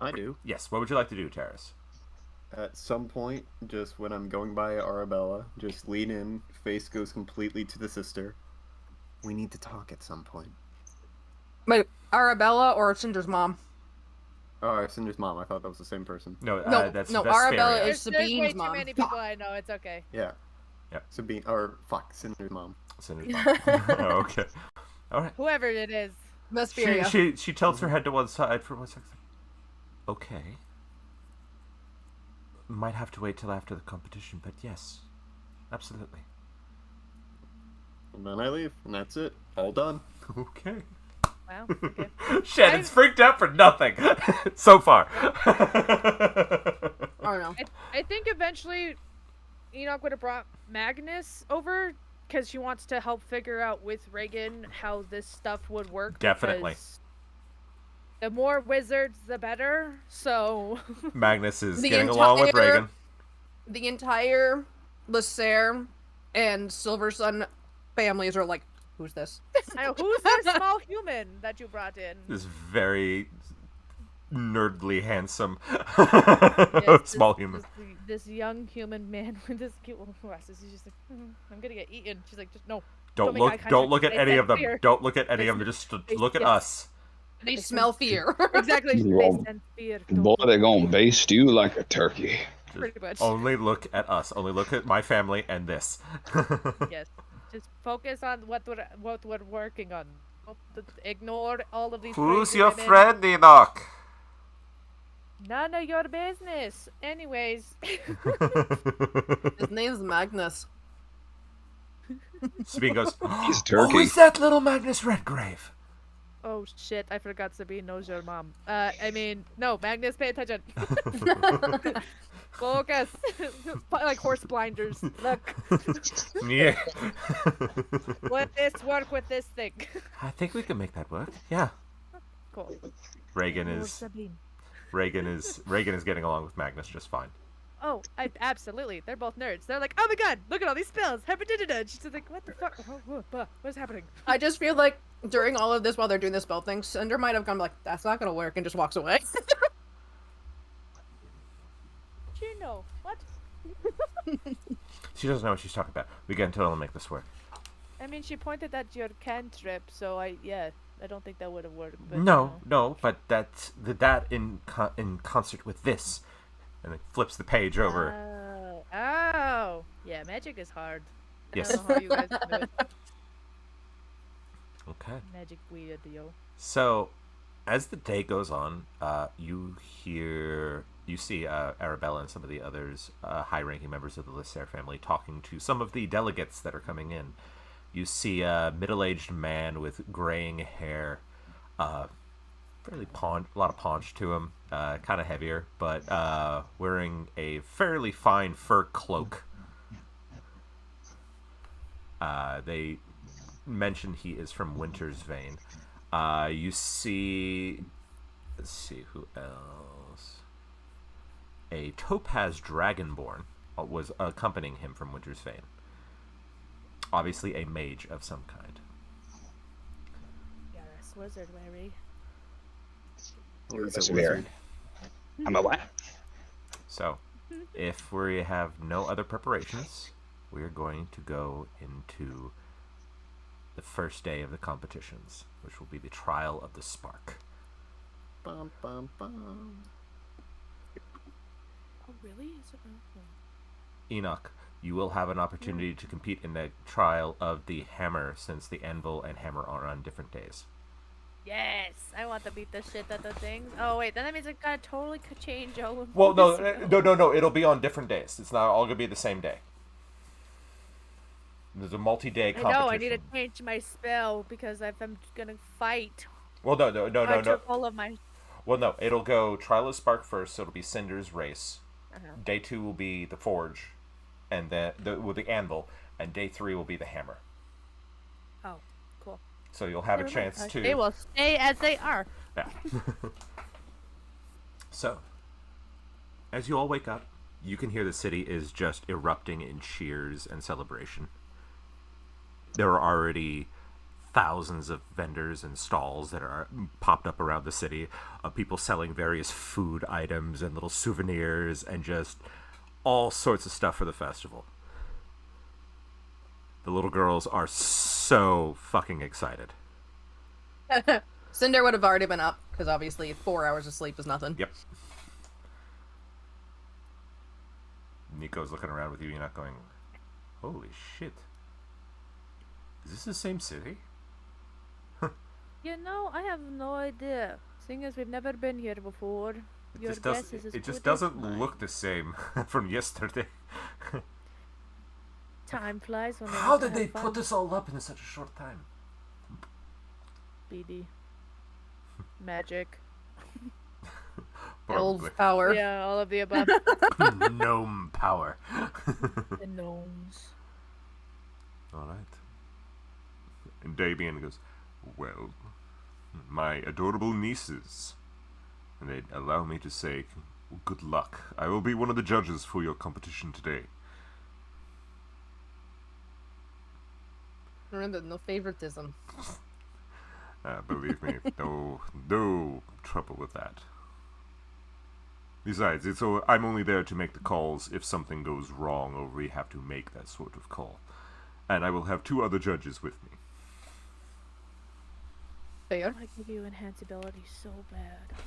I do. Yes, what would you like to do, Terrace? At some point, just when I'm going by Arabella, just lean in, face goes completely to the sister. We need to talk at some point. Wait, Arabella or Cinder's mom? Oh, Cinder's mom. I thought that was the same person. No, No, that's no, Vesperia. Arabella is There's way Sabine's too mom. many people I know. It's okay. Yeah. Yep. Cinder's mom. Cinder's mom. Oh, okay. All right. Whoever it is. Vesperia. She tilts her head to one side for 1 second. Okay. Might have to wait till after the competition, but yes, absolutely. And then I leave, and that's it. All done. Okay. Wow. Okay. Shannon's freaked out for nothing so far. I don't know. I think eventually Enoch would have brought Magnus over because she wants to help figure out with Reagan how this stuff would work. Definitely. because The more wizards, the better. So Magnus is The getting along with entire- Reagan. The entire Lasser and Silver Sun families are like, who's this? I know, who's this small human that you brought in? This very nerdly handsome Yes, small human. This young human man with this cute little glasses. He's just like, I'm gonna get eaten. She's like, just no. Don't make eye look. Don't contact. look at They any said of them. fear. Don't look at any They of them. said- Just they- look at yes. us. They smell fear. Exactly. You They all- send fear. Boy, they're gonna baste you like a turkey. Pretty much. Only look at us. Only look at my family and this. Yes. Just focus on what we're working on. Ignore all of these. Who's crazy your women. friend, Enoch? None of your business. Anyways. His name's Magnus. Sabine goes, He's a turkey. Oh, is that little Magnus Redgrave? Oh shit! I forgot Sabine knows your mom. No, Magnus, pay attention. Focus. Like horse blinders. Look, Yeah. let this work with this thing. I think we can make that work. Yeah. Cool. Reagan Oh, is Sabine. getting along with Magnus just fine. Oh, absolutely. They're both nerds. They're like, oh my god, look at all these spells. She's like, what the fuck? What's happening? I just feel like during all of this, while they're doing the spell thing, Cinder might have gone like, that's not gonna work, and just walks away. You know what? She doesn't know what she's talking about. We can tell her to make this work. I mean, she pointed at your cantrip, so I don't think that would have worked. But, No, but that's that in concert with this, and it flips the page over. Oh, yeah, magic is hard. Yes. I don't know how you guys do it. Okay. Magic weird, yo. So, as the day goes on, you see Arabella and some of the others, high-ranking members of the Lissair family, talking to some of the delegates that are coming in. You see a middle-aged man with graying hair, fairly a lot of paunch to him, kind of heavier, but wearing a fairly fine fur cloak. They mention he is from Winter's Vein. You see, let's see who else. A topaz dragonborn was accompanying him from Winter's Vein. Obviously a mage of some kind. Yes, wizard, Larry. Or is That's it weird. wizard? I'm a what? So, if we have no other preparations, we are going to go into the first day of the competitions, which will be the trial of the spark. Bum, bum, bum. Oh, really? Is it? Enoch, you will have an opportunity to compete in the trial of the hammer, since the anvil and hammer are on different days. Yes, I want to beat the shit out of things. Oh wait, then that means I gotta totally change. Well, no, it'll be on different days. It's not all gonna be the same day. There's a multi-day I competition. know, I need to change my spell because if I'm gonna fight, Well, no. I took all of my... Well, no. It'll go Trilus Spark first, so it'll be Cinder's race. Uh-huh. Day 2 will be the Forge, and the Anvil, and day 3 will be the Hammer. Oh, cool. So you'll have a Never mind. chance to... They will stay as they are. Yeah. So, as you all wake up, you can hear the city is just erupting in cheers and celebration. There are already thousands of vendors and stalls that are popped up around the city of people selling various food items and little souvenirs and just all sorts of stuff for the festival. The little girls are so fucking excited. Cinder would have already been up, because obviously 4 hours of sleep is nothing. Yep. Nico's looking around with you. You're not going, holy shit. Is this the same city? You know, I have no idea. Seeing as we've never been here before, your guess is as It just good as doesn't mine. look the same from yesterday. Time flies when How they're did they having put fun. this all up in such a short time? BD. Magic. Elf power. Yeah, all of the above. Gnome power. The gnomes. All right. And Dabian goes, well, my adorable nieces. And they allow me to say, good luck. I will be one of the judges for your competition today. Remember, no favoritism. Believe me, no trouble with that. Besides, I'm only there to make the calls if something goes wrong or we have to make that sort of call. And I will have 2 other judges with me. Fair. I give you enhanceability so bad.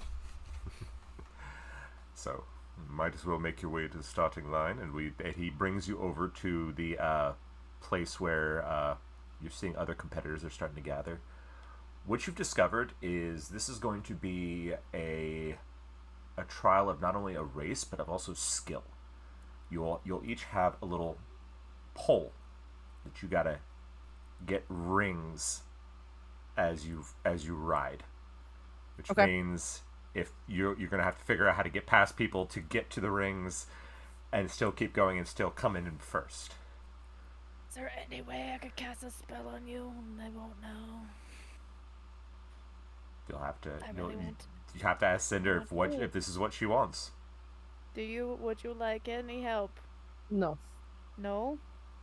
So, might as well make your way to the starting line, and he brings you over to the place where you're seeing other competitors are starting to gather. What you've discovered is this is going to be a trial of not only a race but of also skill. You'll each have a little pole that you gotta get rings as you ride, which Okay. means if you're gonna have to figure out how to get past people to get to the rings and still keep going and still come in first. Is there any way I could cast a spell on you and I won't know? You'll have to I really won't. you have to ask Cinder if Okay. if this is what she wants. Would you like any help? No. No?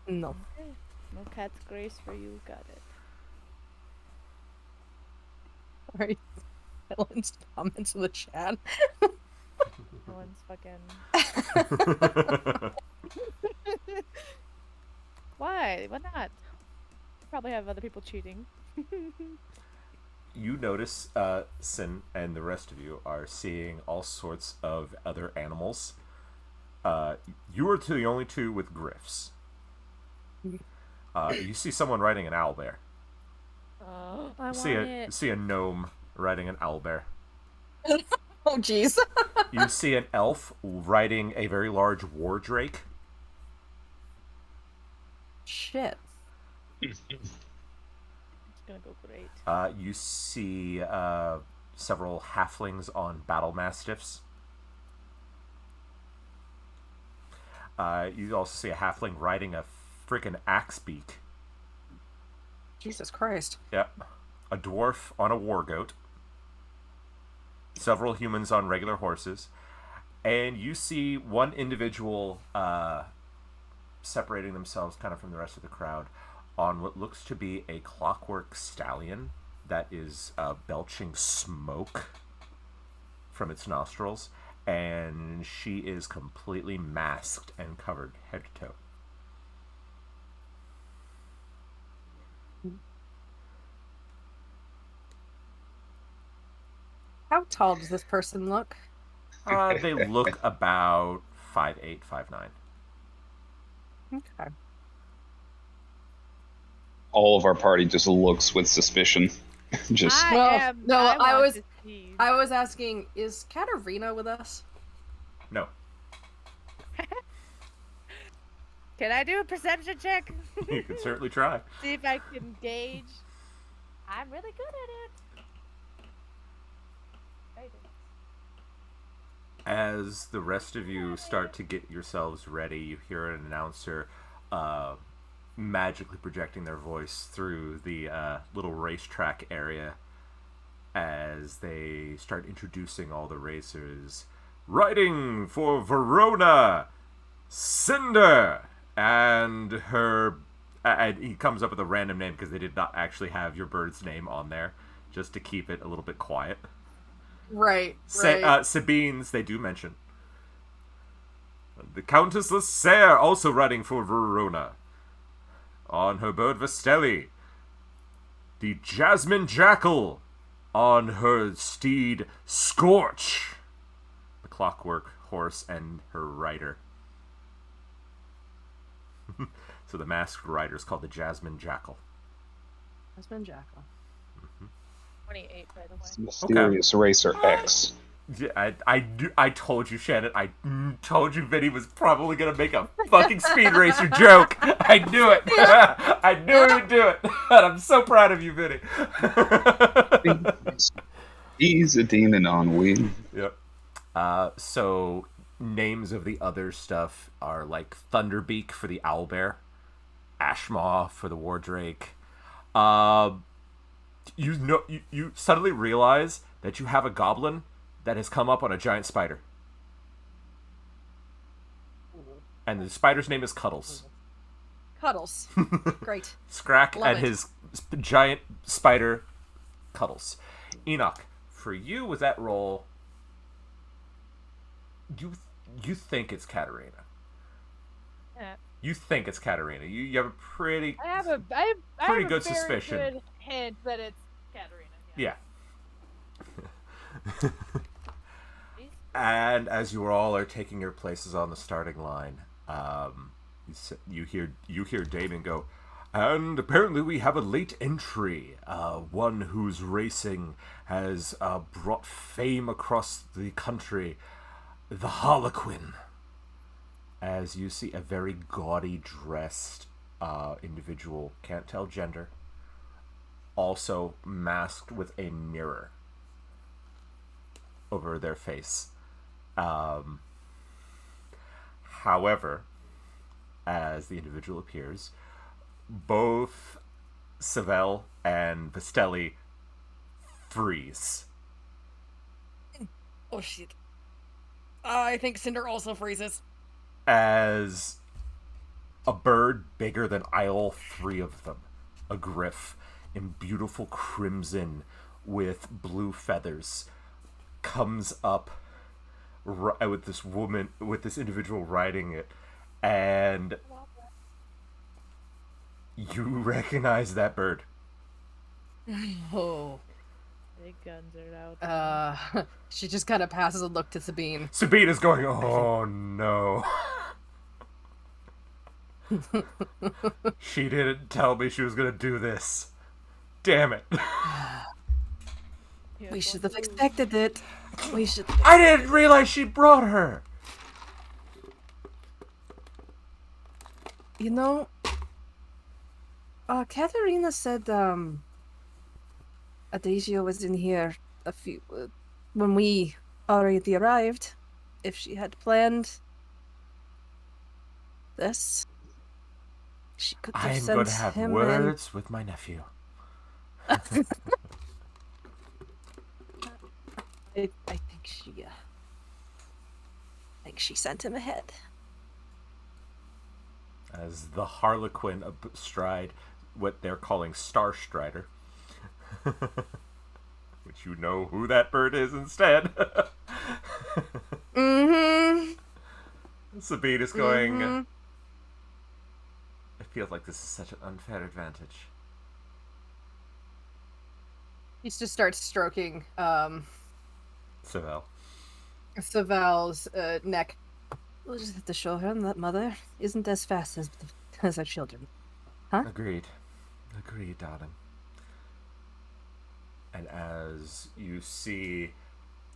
No. Okay. No cat's grace for you, got it. Alright. Ellen's comments in the chat. No one's fucking... Why? Why not? Probably have other people cheating. You notice Sin and the rest of you are seeing all sorts of other animals. You are the only 2 with griffs. You see someone riding an owlbear. Oh, I want See it. see a gnome riding an owlbear. Oh, jeez. You see an elf riding a very large war drake. Shit. It's gonna go great. You see several halflings on battle mastiffs. You also see a halfling riding a freaking axe beak. Jesus Christ. Yep. A dwarf on a war goat. Several humans on regular horses. And you see one individual separating themselves kind of from the rest of the crowd on what looks to be a clockwork stallion that is belching smoke from its nostrils. And she is completely masked and covered head to toe. How tall does this person look? They look about 5'8", 5'9". Okay. All of our party just looks with suspicion. Just I Well, am. no, I want was- to see. I was asking, is Katarina with us? No. Can I do a perception check? You can certainly try. See if I can gauge. I'm really good at it. As the rest of you start to get yourselves ready, you hear an announcer magically projecting their voice through the little racetrack area as they start introducing all the racers. Riding for Verona, Cinder, and her... And he comes up with a random name because they did not actually have your bird's name on there, just to keep it a little bit quiet. Right. Right. Sabine's, they do mention. The Countess Lasserre also riding for Verona. On her bird Vestelli. The Jasmine Jackal on her steed Scorch. The clockwork horse and her rider. So the masked rider is called the Jasmine Jackal. Jasmine Jackal. 28, by the way. Mysterious Racer X. Yeah, I told you, Shannon. I told you Vinny was probably gonna make a fucking Speed Racer joke. I knew it. I knew he would do it. And I'm so proud of you, Vinny. He's a demon on wheel. Yep. So names of the other stuff are like Thunderbeak for the Owlbear, Ashmaw for the Wardrake. You suddenly realize that you have a goblin that has come up on a giant spider. And the spider's name is Cuddles. Cuddles. Great. Scrack Love and it. his giant spider Cuddles. Enoch, for you with that roll, you think it's Katarina. Yeah. You think it's Katarina. You have a pretty... I have a Pretty good very suspicion. Good hint that it's Katarina. Yeah. And as you all are taking your places on the starting line, you hear Damon go, and apparently we have a late entry, one whose racing has brought fame across the country, the Harlequin. As you see a very gaudy dressed individual, can't tell gender, also masked with a mirror over their face. However, as the individual appears, both Savell and Vestelli freeze. Oh shit. I think Cinder also freezes. As a bird bigger than all three of them, a griff in beautiful crimson with blue feathers, comes up with this individual riding it, and you recognize that bird. Oh. Big guns are out. She just kind of passes a look to Sabine. Sabine is going, oh no. She didn't tell me she was gonna do this. Damn it. We should have expected it. We should. I didn't realize she brought her. You know, Katerina said Adagio was in here when we already arrived. If she had planned this, she could have I'm sent going to have him words with my nephew. I think she sent him ahead. As the Harlequin astride what they're calling Star Strider. Which you know who that bird is instead. Mm-hmm. Sabine is going, I feel like this is such an unfair advantage. He just starts stroking Savell. Savel's neck. We'll just have to show her that mother isn't as fast as our children. Huh? Agreed, darling. And as you see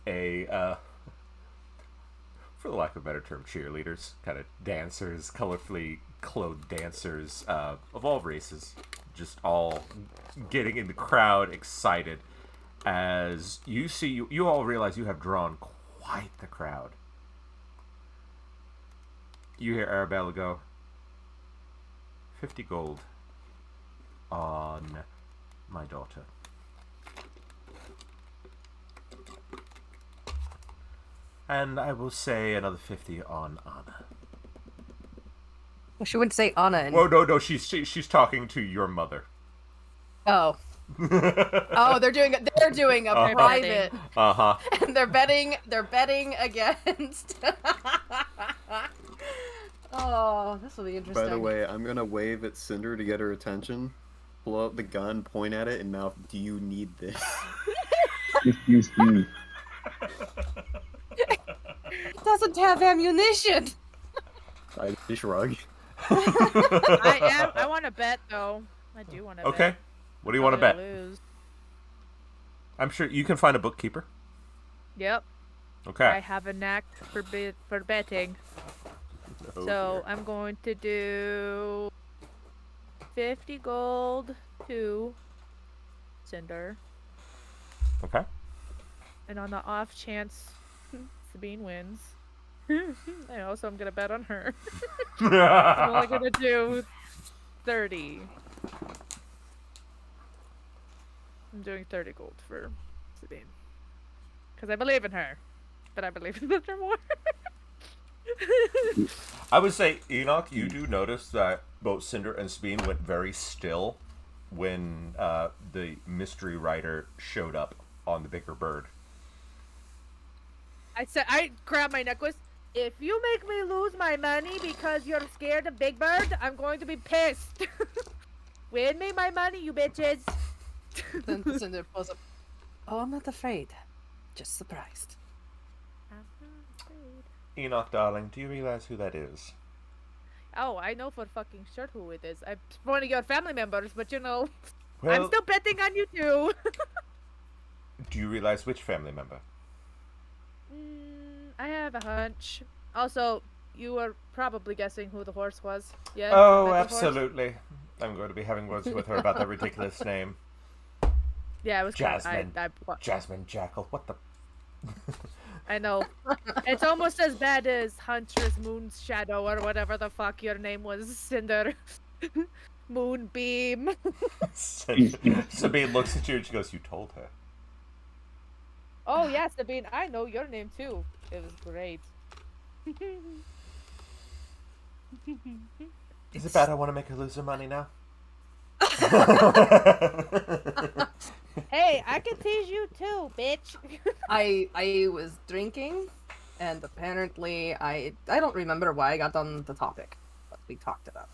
a, for the lack of a better term, cheerleaders, kind of dancers, colorfully clothed dancers of all races, just all getting in the crowd, excited. As you see, you all realize you have drawn quite the crowd. You hear Arabella go, 50 gold on my daughter. And I will say another 50 on Anna. Well, she wouldn't say Anna. And... Well, no, she's talking to your mother. Oh. Oh, they're doing a private, Uh-huh. and they're betting against. Oh, this will be interesting. By the way, I'm gonna wave at Cinder to get her attention. Pull out the gun, point at it, and mouth, "Do you need this?" It doesn't have ammunition. I shrug. I want to bet though. I do want to bet. Okay. What do you want to bet? Lose. I'm sure you can find a bookkeeper. Yep. Okay. I have a knack for betting. Oh, So dear. I'm going to do 50 gold to Cinder. Okay. And on the off chance Sabine wins, I also am going to bet on her. I'm only going to do 30. I'm doing 30 gold for Sabine. Because I believe in her. But I believe in her more. I would say, Enoch, you do notice that both Cinder and Sabine went very still when the mystery writer showed up on the bigger bird. I grabbed my necklace. If you make me lose my money because you're scared of Big Bird, I'm going to be pissed. Win me my money, you bitches. Then Cinder pulls up. Oh, I'm not afraid. Just surprised. Enoch, darling, do you realize who that is? Oh, I know for fucking sure who it is. I'm one of your family members, but you know, Well, I'm still betting on you too. do you realize which family member? I have a hunch. Also, you were probably guessing who the horse was. Yeah. Oh, Metal horse? absolutely. I'm going to be having words with her about that ridiculous name. Yeah, it was Jasmine. I Jasmine Jackal. What the... I know. It's almost as bad as Huntress Moon's Shadow or whatever the fuck your name was, Cinder. Moonbeam. Sabine looks at you and she goes, you told her. Oh yeah, Sabine, I know your name too. It was great. Is it bad I want to make her lose her money now? Hey, I can tease you too, bitch. I was drinking, and apparently I don't remember why I got on the topic, but we talked about.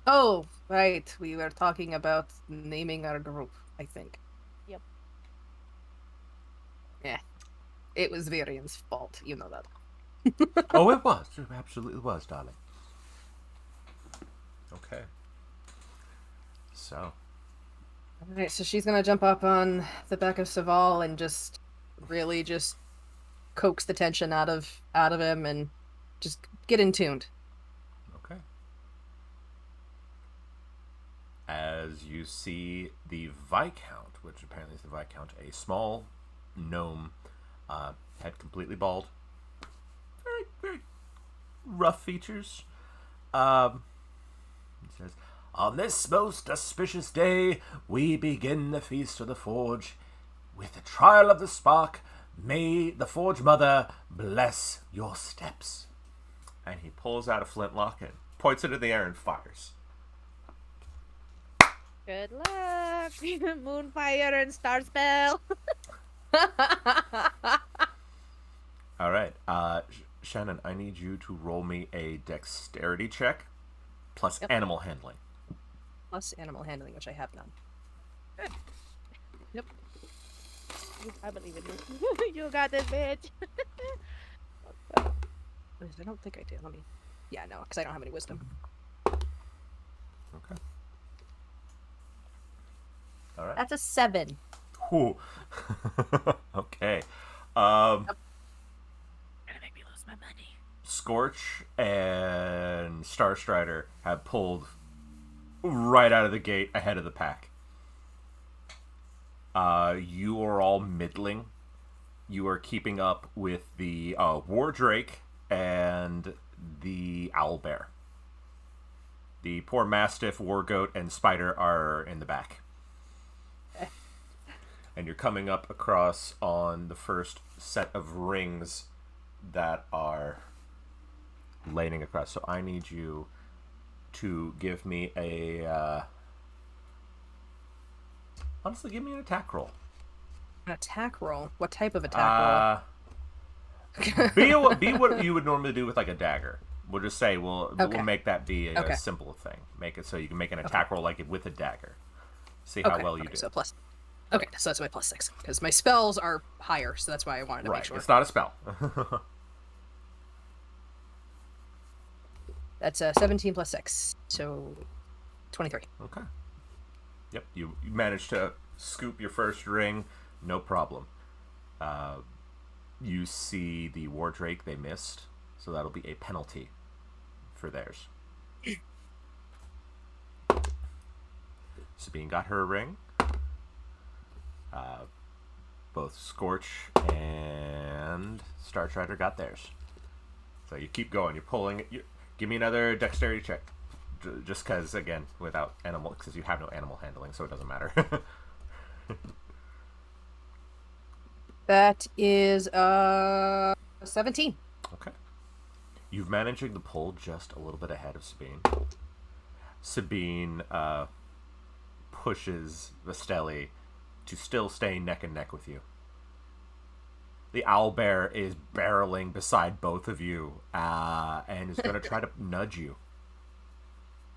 Oh, right, we were talking about naming our group, I think. Yep. Yeah, it was Varian's fault, you know that. Oh, it was. It absolutely was, darling. Okay. So. Alright, so she's gonna jump up on the back of Saval and just really just coax the tension out of him and just get in tuned. Okay. As you see the Viscount, which apparently is the Viscount, a small gnome, head completely bald, very, very rough features. He says, on this most auspicious day, we begin the Feast of the Forge. With the trial of the spark, may the Forge Mother bless your steps. And he pulls out a flintlock and points it in the air and fires. Good luck, Moonfire and Star Spell. All right, Shannon, I need you to roll me a dexterity check plus Yep. animal handling. Plus animal handling, which I have none. Good. Yep. I believe in you. You got this, bitch. I don't think I do. Let me. Yeah, no, because I don't have any wisdom. Okay. All right. That's a 7. Whew. Okay. Gonna make me lose my money. Scorch and Starstrider have pulled right out of the gate ahead of the pack. You are all middling. You are keeping up with the Wardrake and the Owlbear. The poor Mastiff, Wargoat, and Spider are in the back. And you're coming up across on the first set of rings that are laning across. So I need you to give me a... honestly, give me an attack roll. An attack roll? What type of attack roll? Be what you would normally do with like a dagger. We'll just say we'll make that be a simple thing. Make it so you can make an attack roll like it with a dagger. See how well you do. So plus. Okay, so that's my +6 because my spells are higher, so that's why I wanted to make sure. It's not a spell. That's 17 + 6, so 23. Okay. Yep, you managed to scoop your first ring, no problem. You see the Wardrake they missed, so that'll be a penalty for theirs. Sabine got her ring. Both Scorch and Starstrider got theirs. So you keep going. You're pulling. Give me another dexterity check. Just because, again, without animal, because you have no animal handling, so it doesn't matter. That is 17. Okay. You've managed to pull just a little bit ahead of Sabine. Sabine pushes Vestelli to still stay neck and neck with you. The owlbear is barreling beside both of you and is going to try to nudge you.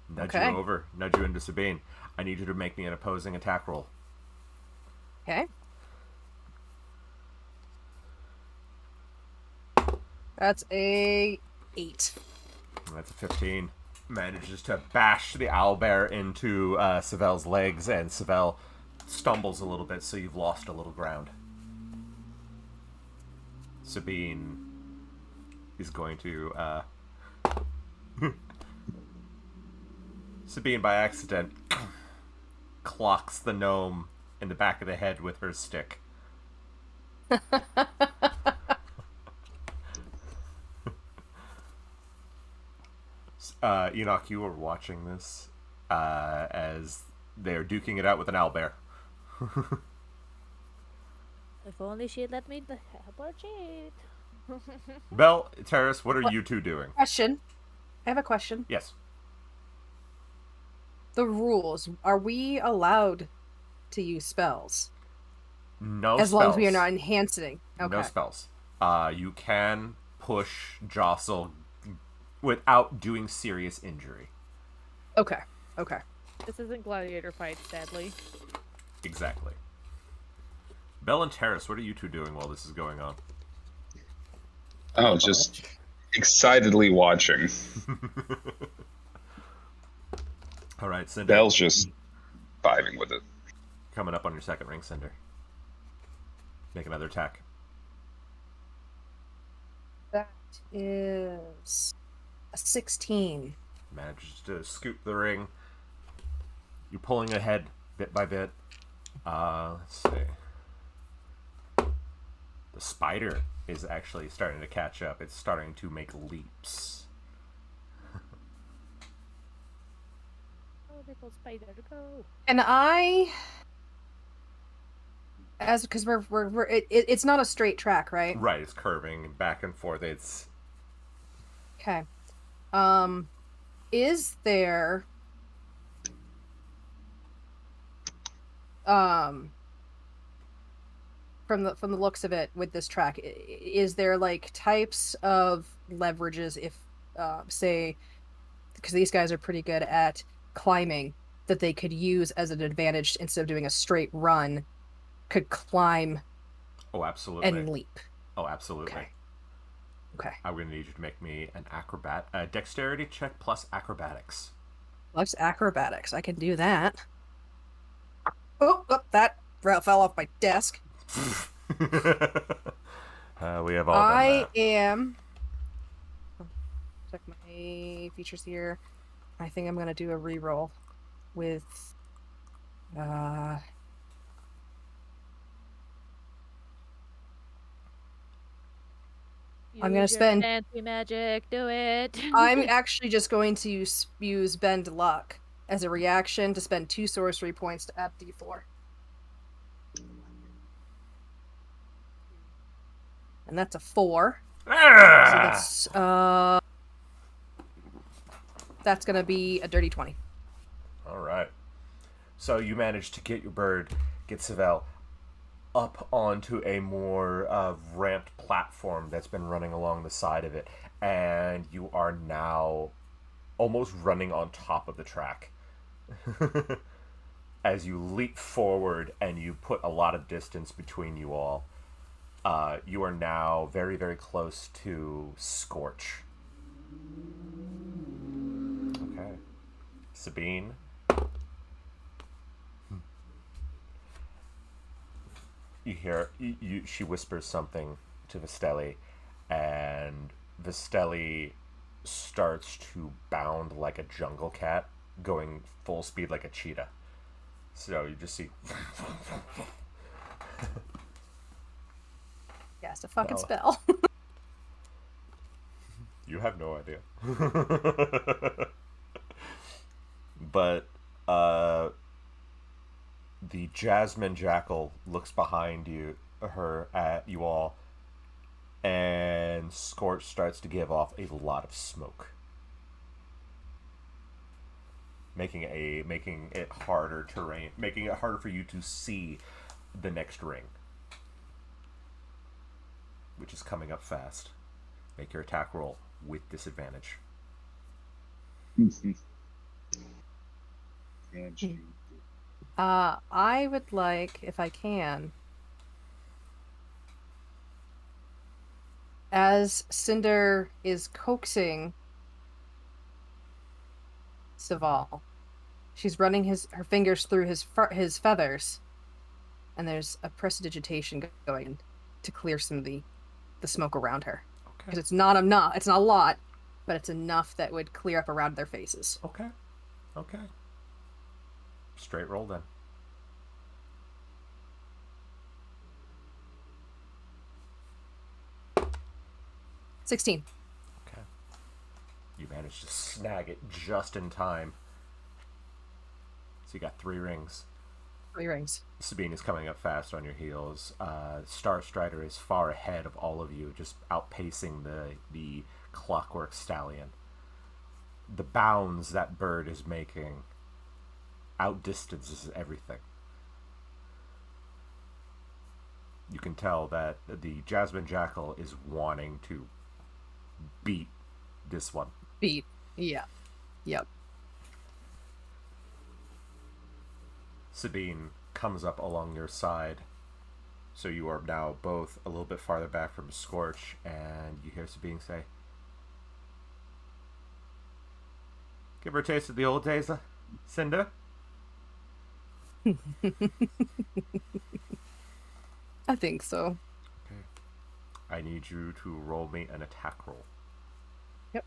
Nudge you over. Nudge you into Sabine. I need you to make me an opposing attack roll. Okay. That's a 8. That's a 15. Manages to bash the owlbear into Savel's legs, and Savel stumbles a little bit, so you've lost a little ground. Sabine is going to... Sabine, by accident, clocks the gnome in the back of the head with her stick. Enoch, you were watching this as they're duking it out with an owlbear. If only she had let me help her cheat. Belle, Terrace, what are you two doing? Question. I have a question. Yes. The rules. Are we allowed to use spells? No as spells. long as we are not enhancing. Okay. No spells. You can push, jostle, without doing serious injury. Okay. Okay. This isn't gladiator fight, sadly. Exactly. Belle and Terrace, what are you two doing while this is going on? Oh, just excitedly watching. All right, Cinder. Belle's just vibing with it. Coming up on your second ring, Cinder. Make another attack. That is a 16. Manages to scoop the ring. You're pulling ahead bit by bit. Let's see. The spider is actually starting to catch up. It's starting to make leaps. Oh, little spider, go. And I, because it's not a straight track, right? Right, it's curving back and forth. It's okay. Is there from the looks of it with this track, is there like types of leverages if say, because these guys are pretty good at climbing, that they could use as an advantage instead of doing a straight run, could climb absolutely and leap? Oh, absolutely. Okay. I'm going to need you to make me an dexterity check plus acrobatics. Plus acrobatics. I can do that. Oh, that fell off my desk. We have all done that. I am features here. I think I'm gonna do a reroll with I'm gonna Use your spend- fancy magic. Do it. I'm actually just going to use Bend Luck as a reaction to spend 2 sorcery points to add D4. And that's a 4. So that's gonna be a dirty 20. All right. So you managed to get your bird, get Savell up onto a more ramped platform that's been running along the side of it, and you are now almost running on top of the track. As you leap forward and you put a lot of distance between you all, you are now very, very close to Scorch. Okay. Sabine. You hear, she whispers something to Vistelli, and Vistelli starts to bound like a jungle cat, going full speed like a cheetah. So you just see... Yeah, it's a fucking Oh. spell. You have no idea. But the Jasmine Jackal looks behind her at you all, and Scorch starts to give off a lot of smoke, making it harder for you to see the next ring, which is coming up fast. Make your attack roll with disadvantage. I would like, if I can, as Cinder is coaxing Saval, she's running her fingers through his feathers, and there's a prestidigitation going to clear some of the smoke around her. Because it's not a lot, but it's enough that would clear up around their faces. Okay. Straight roll then. $16. Okay. You managed to snag it just in time. So you got 3 rings. 3 rings. Sabine is coming up fast on your heels. Star Strider is far ahead of all of you, just outpacing the clockwork stallion. The bounds that bird is making outdistances everything. You can tell that the Jasmine Jackal is wanting to beat this one. Yeah. Yep. Sabine comes up along your side, so you are now both a little bit farther back from Scorch, and you hear Sabine say, "Give her a taste of the old days, Cinder." I think so. Okay. I need you to roll me an attack roll. Yep.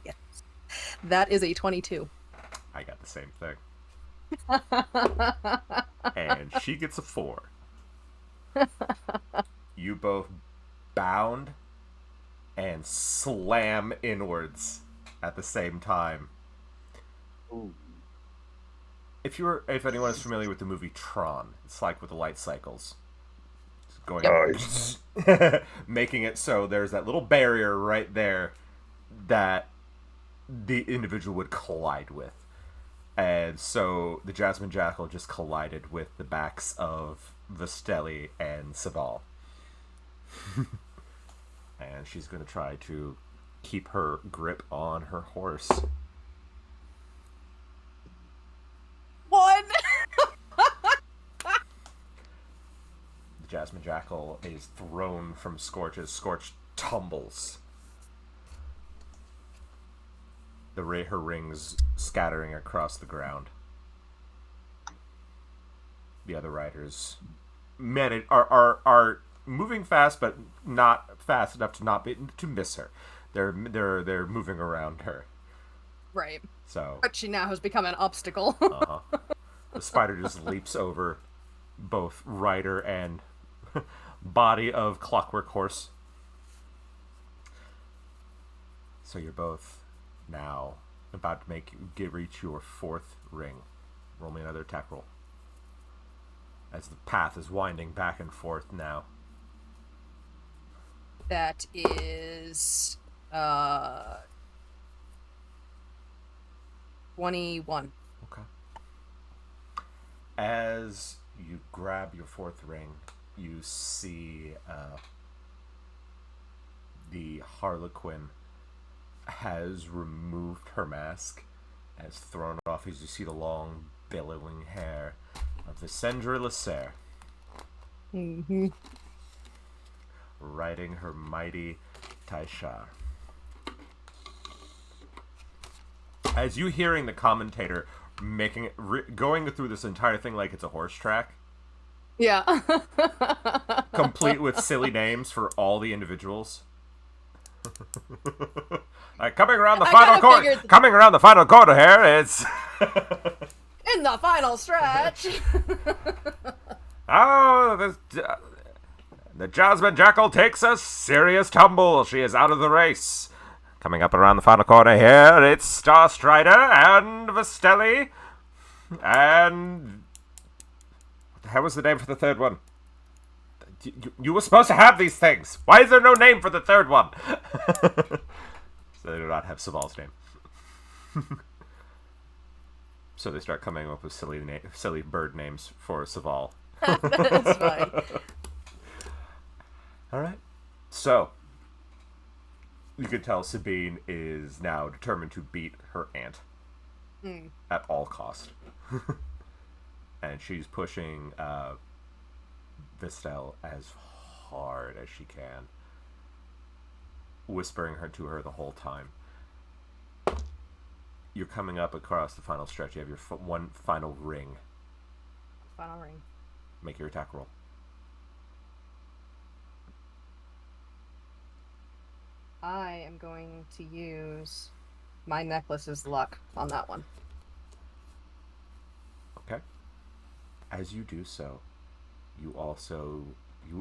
Yes. That is a 22. I got the same thing. And she gets a 4. You both bound and slam inwards at the same time. Ooh. If anyone is familiar with the movie Tron, it's like with the light cycles. It's going making it so there's that little barrier right there that the individual would collide with. And so the Jasmine Jackal just collided with the backs of Vistelli and Saval. And she's going to try to keep her grip on her horse. 1. The Jasmine Jackal is thrown from Scorch as Scorch tumbles. Her rings scattering across the ground. The other riders are moving fast, but not fast enough to miss her. They're moving around her. Right. So But she now has become an obstacle. the spider just leaps over both rider and body of Clockwork Horse. So you're both now about to reach your 4th ring. Roll me another attack roll. As the path is winding back and forth now. That is 21. Okay. As you grab your 4th ring, you see the Harlequin has removed her mask, has thrown it off as you see the long, billowing hair of the Sendra Lasser. Mm-hmm. Riding her mighty Taishar. As you hearing the commentator making it, going through this entire thing like it's a horse track, Yeah. complete with silly names for all the individuals. Coming around the final corner. Coming around the final corner here, it's In the final stretch. oh, the Jasmine Jackal takes a serious tumble. She is out of the race. Coming up around the final corner here, it's Star Strider and Vastelli. And what the hell was the name for the 3rd one? You were supposed to have these things. Why is there no name for the 3rd one? So they do not have Saval's name. So they start coming up with silly bird names for Saval. That's fine. All right. So you can tell Sabine is now determined to beat her aunt at all cost. And she's pushing Vistel as hard as she can, whispering to her the whole time. You're coming up across the final stretch. You have your one final ring. Final ring. Make your attack roll. I am going to use my necklace's luck on that one. Okay. As you do so, you also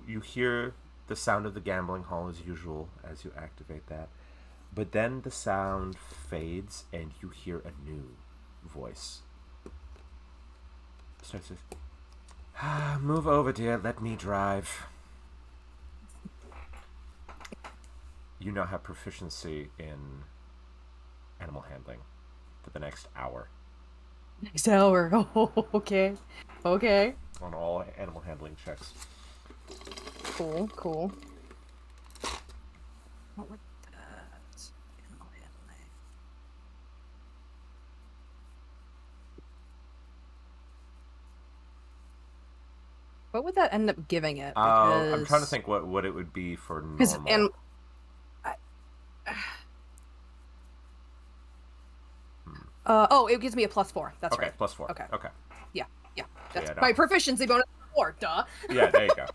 you hear the sound of the gambling hall as usual as you activate that. But then the sound fades and you hear a new voice. Starts with, move over, dear. Let me drive. You now have proficiency in animal handling for the next hour. Next hour. Oh, okay. Okay. On all animal handling checks. Cool, cool. What would that... Animal handling. What would that end up giving it? Because... I'm trying to think what it would be for Because normal. it gives me a +4. That's Okay, right. +4. Okay. Okay. Yeah. That's yeah, no. my proficiency bonus. 4. Duh. Yeah, there you go.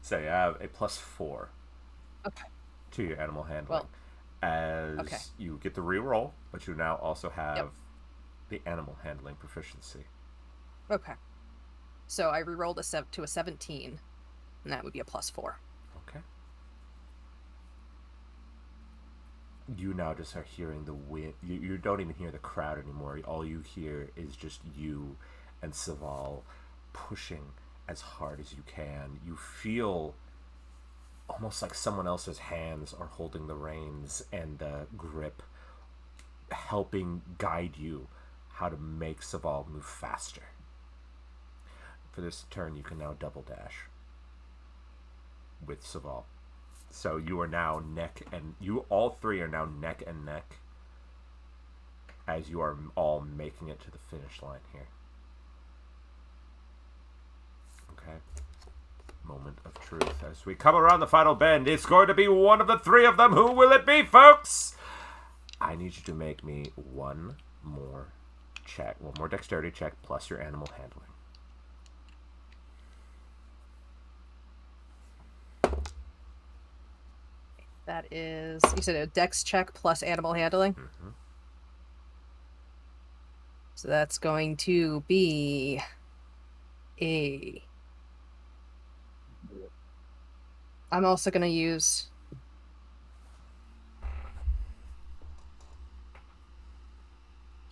So you have a +4. Okay. To your animal handling. Well, as okay. you get the reroll, but you now also have the animal handling proficiency. Okay. So I rerolled to a 17, and that would be a +4. Okay. You now just are hearing the wind. You don't even hear the crowd anymore. All you hear is just you and Saval pushing as hard as you can. You feel almost like someone else's hands are holding the reins and the grip, helping guide you how to make Saval move faster. For this turn, you can now double dash with Saval. So you are now all three are now neck and neck as you are all making it to the finish line here. Okay. Moment of truth. As we come around the final bend, it's going to be one of the 3 of them. Who will it be, folks? I need you to make me one more dexterity check plus your animal handling. That is, you said a dex check plus animal handling. Mm-hmm. So that's going to be a. I'm also going to use.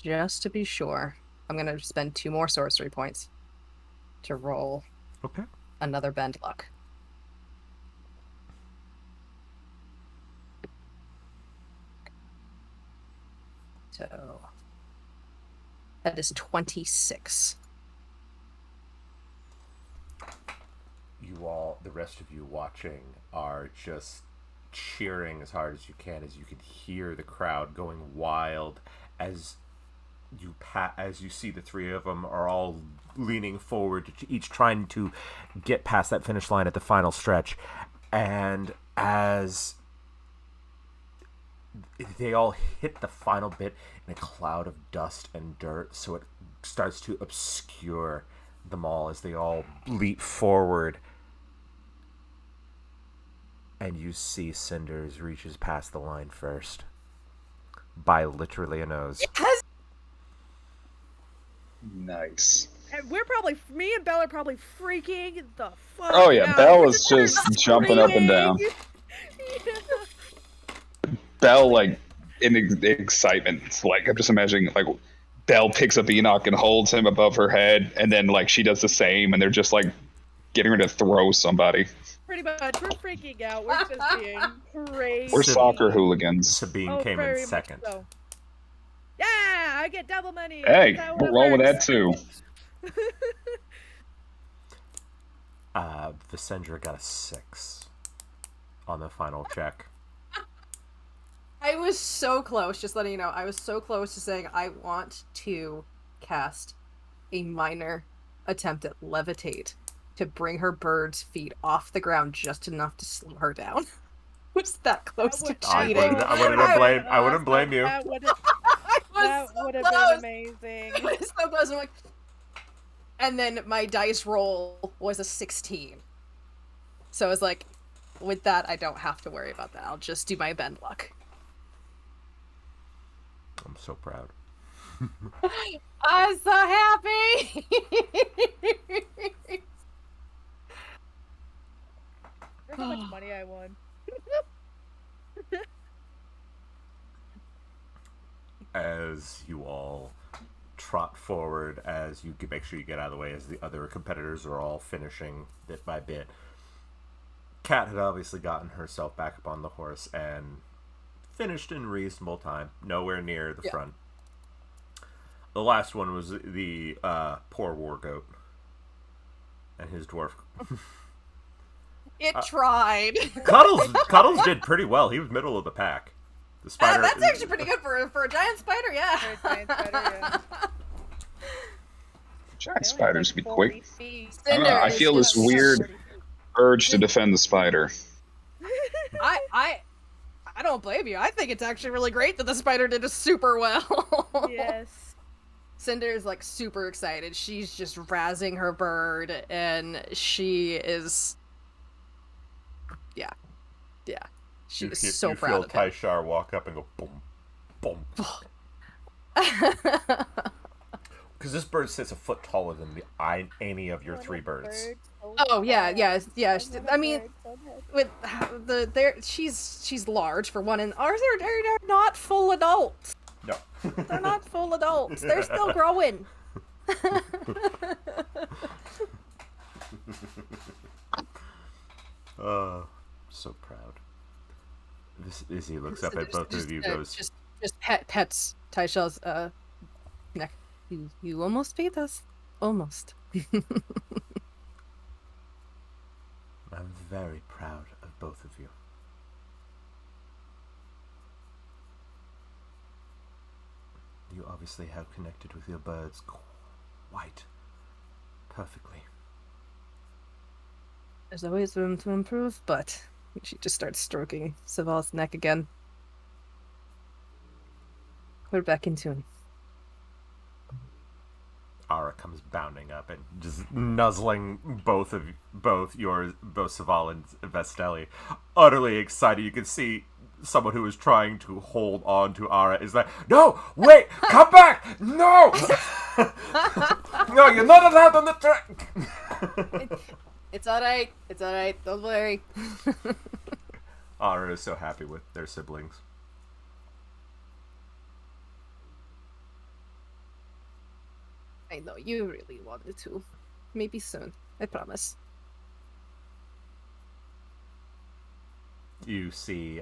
Just to be sure, I'm going to spend 2 more sorcery points to roll Okay. another bend luck. So that is 26. You all, the rest of you watching, are just cheering as hard as you can, as you can hear the crowd going wild as you see the three of them are all leaning forward, each trying to get past that finish line at the final stretch. And as they all hit the final bit in a cloud of dust and dirt, so it starts to obscure them all as they all leap forward. And you see Cinders reaches past the line first. By literally a nose. Yes! Nice. And me and Belle are probably freaking the fuck Oh yeah, out. Belle We're is just jumping up and down. Yeah. Belle, like, in excitement. Like, I'm just imagining, like, Belle picks up Enoch and holds him above her head, and then, like, she does the same, and they're just, like, getting her to throw somebody. Pretty much, we're freaking out. We're just being crazy. We're soccer hooligans. Sabine came in very much second. so. Yeah, I get double money. Hey, That's how we'll it roll with that works. too. Visendra got a 6 on the final check. I was so close, just letting you know, I was so close to saying I want to cast a minor attempt at levitate to bring her bird's feet off the ground just enough to slow her down. Was that close to cheating? I wouldn't blame you. That would have been amazing. I was so close. I'm like, and then my dice roll was a 16. So I was like, with that, I don't have to worry about that. I'll just do my bend luck. I'm so proud. I'm so happy! Look how much money I won. As you all trot forward, as you make sure you get out of the way, as the other competitors are all finishing bit by bit. Kat had obviously gotten herself back up on the horse and finished in reasonable time, nowhere near the front. The last one was the poor war goat and his dwarf. It tried. Cuddles did pretty well. He was middle of the pack. The spider. That's actually pretty good for a giant spider, yeah. For a giant spider, yeah. Giant spiders be quick. I don't Cinder know, I is feel this just- weird urge to defend the spider. I don't blame you. I think it's actually really great that the spider did super well. Yes. Cinder is like super excited. She's just razzing her bird, and she is, yeah. She is so proud of him. You feel Tyshar walk up and go boom, boom. Because this bird sits a foot taller than any of your 3 birds. Oh yeah. I mean, with she's large for one, and ours are not full adults. No. They're not full adults. They're still growing. So proud. Izzy looks up at both of you, goes, just pets Tyshell's neck. You almost beat us. Almost. I'm very proud of both of you. You obviously have connected with your birds quite perfectly. There's always room to improve, but she just starts stroking Saval's neck again. We're back in tune. All Aura comes bounding up and just nuzzling both Saval and Vestelli, utterly excited. You can see someone who is trying to hold on to Aura is like, no, wait, come back, no, no, you're not allowed on the track. It's alright. It's alright. Don't worry. Aura is so happy with their siblings. I know you really wanted to. Maybe soon. I promise. You see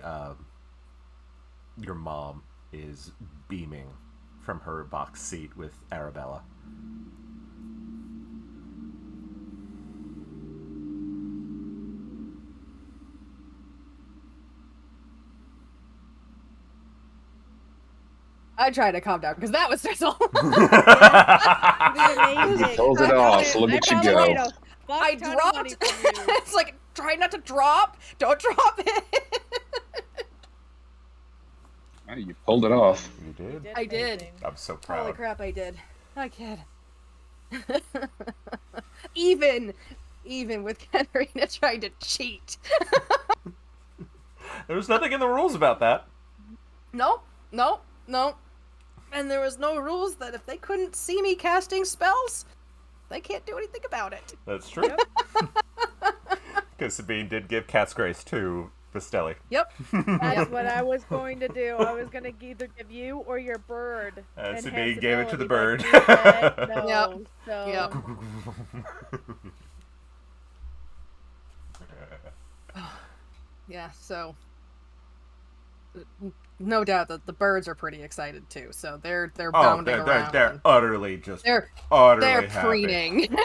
your mom is beaming from her box seat with Arabella. I tried to calm down because that was stressful. Amazing. Pulled it off. Look at you go. I dropped. It's like, try not to drop. Don't drop it. Oh, you pulled it off. You did? I did. I'm so proud. Holy crap, I did. I kid. even with Katarina trying to cheat. There was nothing in the rules about that. No. And there was no rules that if they couldn't see me casting spells, they can't do anything about it. That's true. Because Sabine did give Cat's Grace to Vestelli. Yep. That's what I was going to do. I was going to either give you or your bird. Sabine gave it to the bird. No, Yep. So... Yep. Yeah, so no doubt that the birds are pretty excited too. So they're bounding around. They're utterly just They're utterly happy. preening.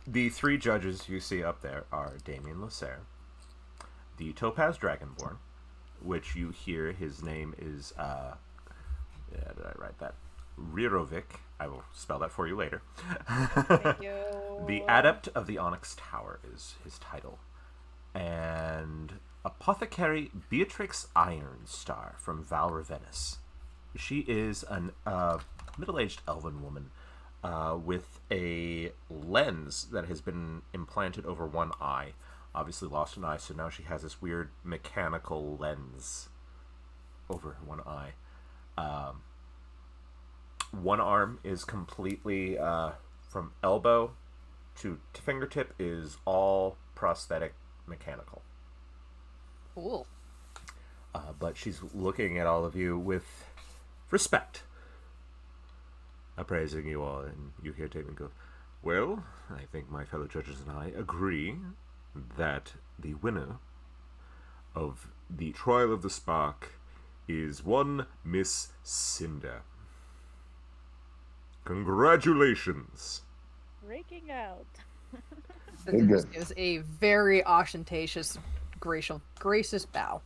The three judges you see up there are Damien Lasserre, the Topaz Dragonborn, which you hear his name is did I write that? Rirovic. I will spell that for you later. Thank you. The Adept of the Onyx Tower is his title. And Apothecary Beatrix Ironstar from Val Ravenus. She is a middle-aged elven woman with a lens that has been implanted over one eye. Obviously lost an eye, so now she has this weird mechanical lens over one eye. One arm is completely, from elbow to fingertip, is all prosthetic mechanical. Cool. But she's looking at all of you with respect, appraising you all, and you hear Damon go, well, I think my fellow judges and I agree that the winner of the Trial of the Spark is one Miss Cinder. Congratulations. Raking out. It was a very ostentatious, gracious bow.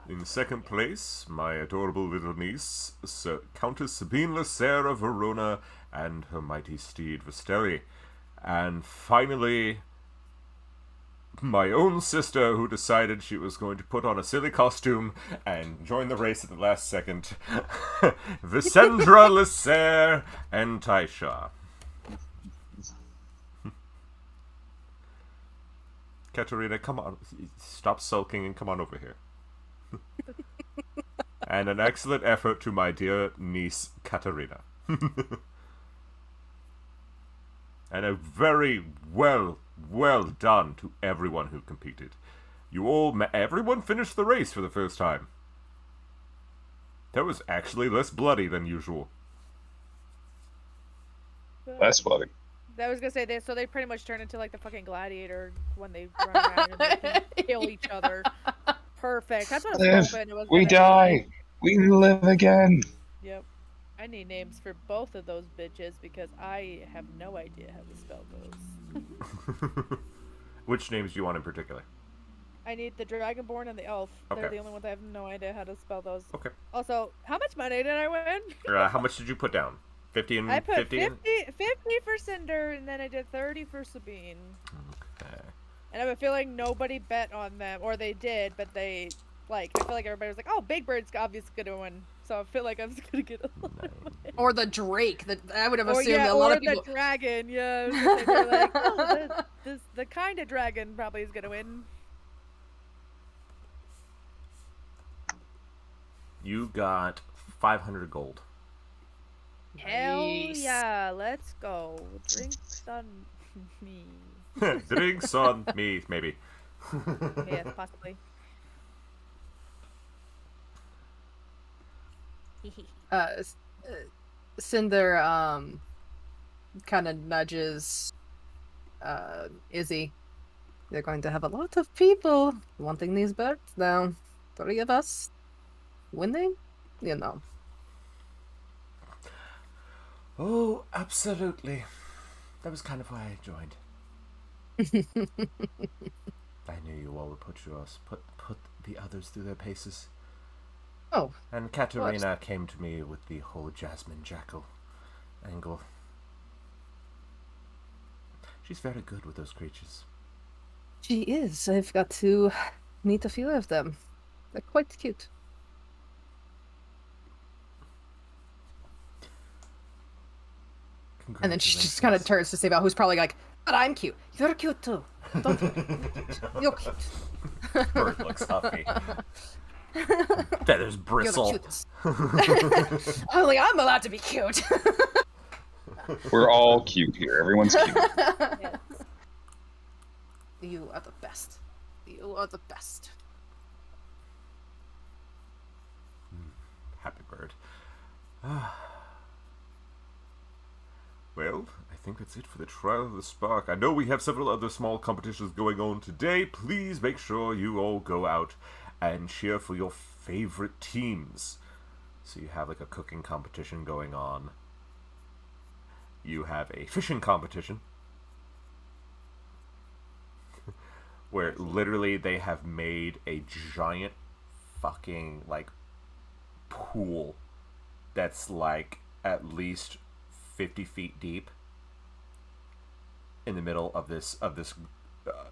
In second place, my adorable little niece, Countess Sabine Lasserre of Verona, and her mighty steed Vestelli. And finally, my own sister, who decided she was going to put on a silly costume and join the race at the last second, Vicendra Lasserre and Taisha. Katerina, come on. Stop sulking and come on over here. And an excellent effort to my dear niece, Katerina. And a very well done to everyone who competed. Everyone finished the race for the first time. That was actually less bloody than usual. Less bloody. I was gonna say they pretty much turn into like the fucking gladiator when they run around and they can kill each other. Perfect. That's what I was hoping. It was We die. We live again. Yep. I need names for both of those bitches because I have no idea how to spell those. Which names do you want in particular? I need the Dragonborn and the Elf. Okay. They're the only ones I have no idea how to spell those. Okay. Also, how much money did I win? How much did you put down? 50 and I put 50? 50 for Cinder, and then I did 30 for Sabine. Okay. And I have a feeling nobody bet on them, or they did, but they, like, I feel like everybody was like, oh, Big Bird's obviously gonna win. so I feel like I'm just gonna get a lot of Nice. Or the Drake. That I would have Or assumed yeah, that a lot or of people. the dragon. Yeah, I was gonna say, they're like, oh, the kind of dragon probably is gonna win. You got 500 gold. Hell Nice. yeah, let's go. Drinks on me. Drinks on me, maybe. Yes, possibly. Cinder kind of nudges Izzy. They're going to have a lot of people wanting these birds now. 3 of us winning, you know. Oh, absolutely. That was kind of why I joined. I knew you all would put the others through their paces. Oh, And Katerina came to me with the whole Jasmine Jackal angle. She's very good with those creatures. she is. I've got to meet a few of them. They're quite cute. And then she just kind of turns to Sabal, who's probably like, but I'm cute. You're cute too. Don't worry. You're cute. Bird looks huffy. Feathers You're bristle. the cutest. Only I'm allowed to be cute. We're all cute here. Everyone's cute. Yes. You are the best. You are the best. Happy bird. Well, I think that's it for the Trial of the Spark. I know we have several other small competitions going on today. Please make sure you all go out and cheer for your favorite teams. So you have like a cooking competition going on. You have a fishing competition. Where literally they have made a giant fucking like pool that's like at least 50 feet deep in the middle of this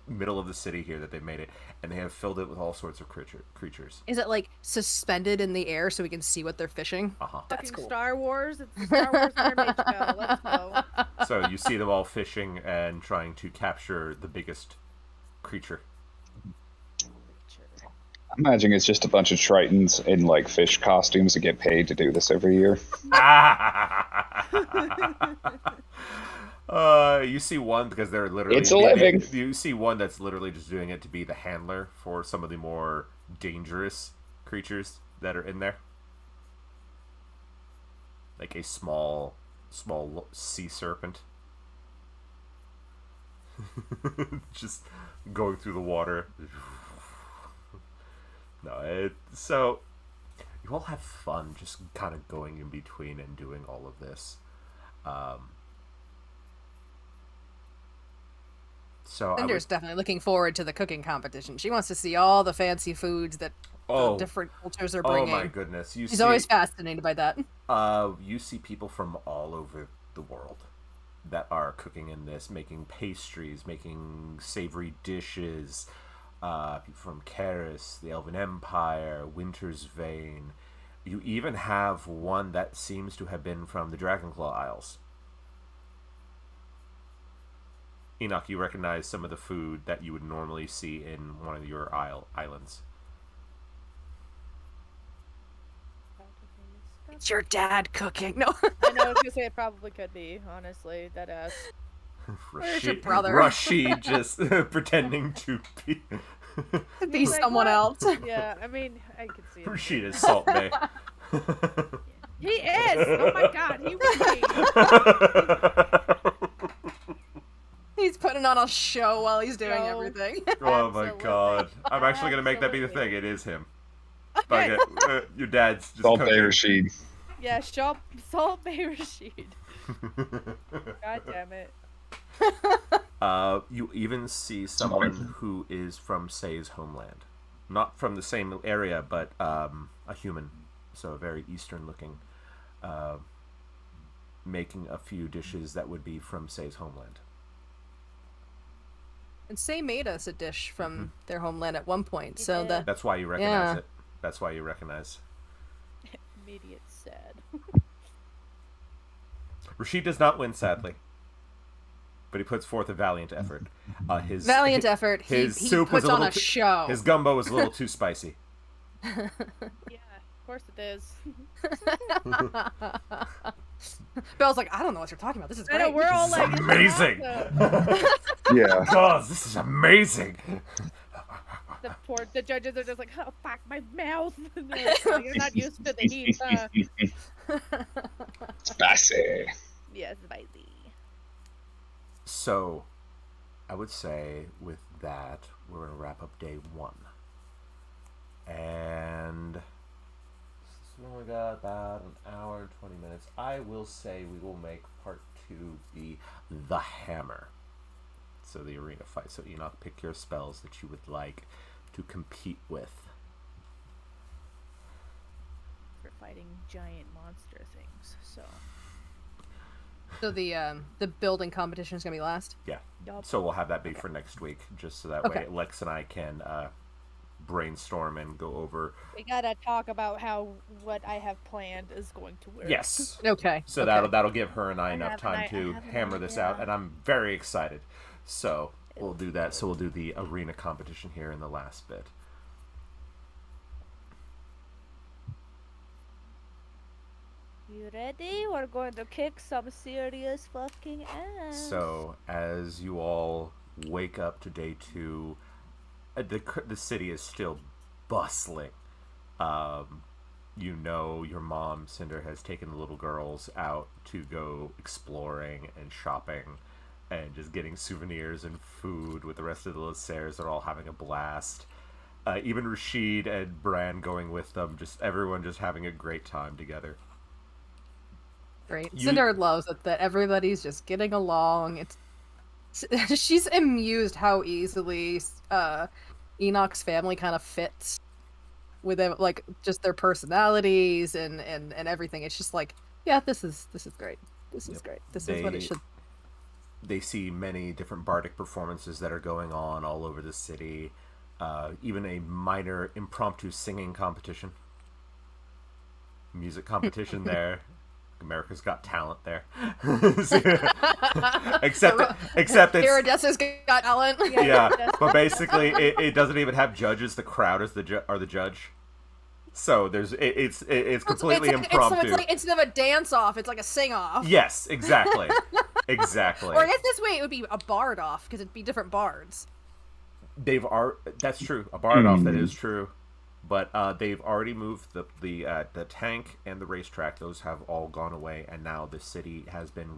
middle of the city here that they've made it, and they have filled it with all sorts of creatures. Is it like suspended in the air so we can see what they're fishing? That's Fucking cool. Star Wars. It's the Star Wars mermaid show. Let's go. So you see them all fishing and trying to capture the biggest creature. I'm imagining it's just a bunch of Tritons in like fish costumes that get paid to do this every year. You see one because they're literally. It's a living. You see one that's literally just doing it to be the handler for some of the more dangerous creatures that are in there, like a small sea serpent, just going through the water. No, so you all have fun just kind of going in between and doing all of this. So Cinder's definitely looking forward to the cooking competition. She wants to see all the fancy foods that the different cultures are bringing. Oh my goodness! She's always fascinated by that. You see people from all over the world that are cooking in this, making pastries, making savory dishes. People from Karis, the Elven Empire, Winter's Vein. You even have one that seems to have been from the Dragonclaw Isles. Enoch, you recognize some of the food that you would normally see in one of your islands. It's your dad cooking. No. I know, I was gonna say it probably could be, honestly. That ass. Where's your brother? Rashid just pretending to be Be He's like, someone "What?" else. Yeah, I mean, I can see it. Rashid is Salt Bay. He is! Oh my god, he would be! He's putting on a show while he's doing Show. everything. Oh my Absolutely. god. I'm actually going to make that be the thing. Absolutely. It is him. But, your dad's just Salt cooking. Bay Rashid. Yeah, Salt Bay Rashid. God damn it. You even see someone who is from Say's homeland. Not from the same area, but a human. So very eastern looking. Making a few dishes that would be from Say's homeland. And Say made us a dish from their homeland at one point. So the That's why you recognize it. That's why you recognize. immediate sad. Rashid does not win, sadly, but he puts forth a valiant effort. His Valiant effort. His He soup was puts a on little a show. His gumbo was a little too spicy. Yeah, of course it is. Bell's like, I don't know what you're talking about. This is I great. know, we're all This like, is this amazing. awesome. Yeah. God, this is amazing. The judges are just like, oh fuck, my mouth. You're not used to the heat, huh? Spicy. Yeah, spicy. So, I would say with that, we're going to wrap up day 1. And we only got about an hour and 20 minutes. I will say we will make part 2 be the hammer. So the arena fight. So Enoch, pick your spells that you would like to compete with. For fighting giant monster things, so. So the building competition is gonna be last. Yeah. Yup. So we'll have that be for next week, just so that way Lex and I can brainstorm and go over. We gotta talk about how what I have planned is going to work. Yes. Okay. So okay. that'll give her and I I enough have time I to have an hammer this idea. out, and I'm very excited. So we'll do that. So we'll do the arena competition here in the last bit. You ready? We're going to kick some serious fucking ass. So as you all wake up to day 2, the city is still bustling. You know your mom, Cinder, has taken the little girls out to go exploring and shopping and just getting souvenirs and food with the rest of the Lysaires. They're all having a blast. Even Rashid and Bran going with them. Just everyone just having a great time together. Great. You- Cinder loves it that everybody's just getting along. It's she's amused how easily Enoch's family kind of fits with them, like just their personalities and everything. It's just like, yeah, this is great. This is Yep. great. This is what it should. They see many different bardic performances that are going on all over the city. Even a minor impromptu singing competition. Music competition there. America's Got Talent there. except it's Iridescent's got talent. yeah, but basically it doesn't even have judges. The crowd is the judge. So it's completely impromptu. So it's like, instead of a dance off, it's like a sing off. Yes, exactly. Exactly. Or I guess this way it would be a bard off because it'd be different bards. That's true. A bard off, that is true. But they've already moved the tank and the racetrack. Those have all gone away, and now the city has been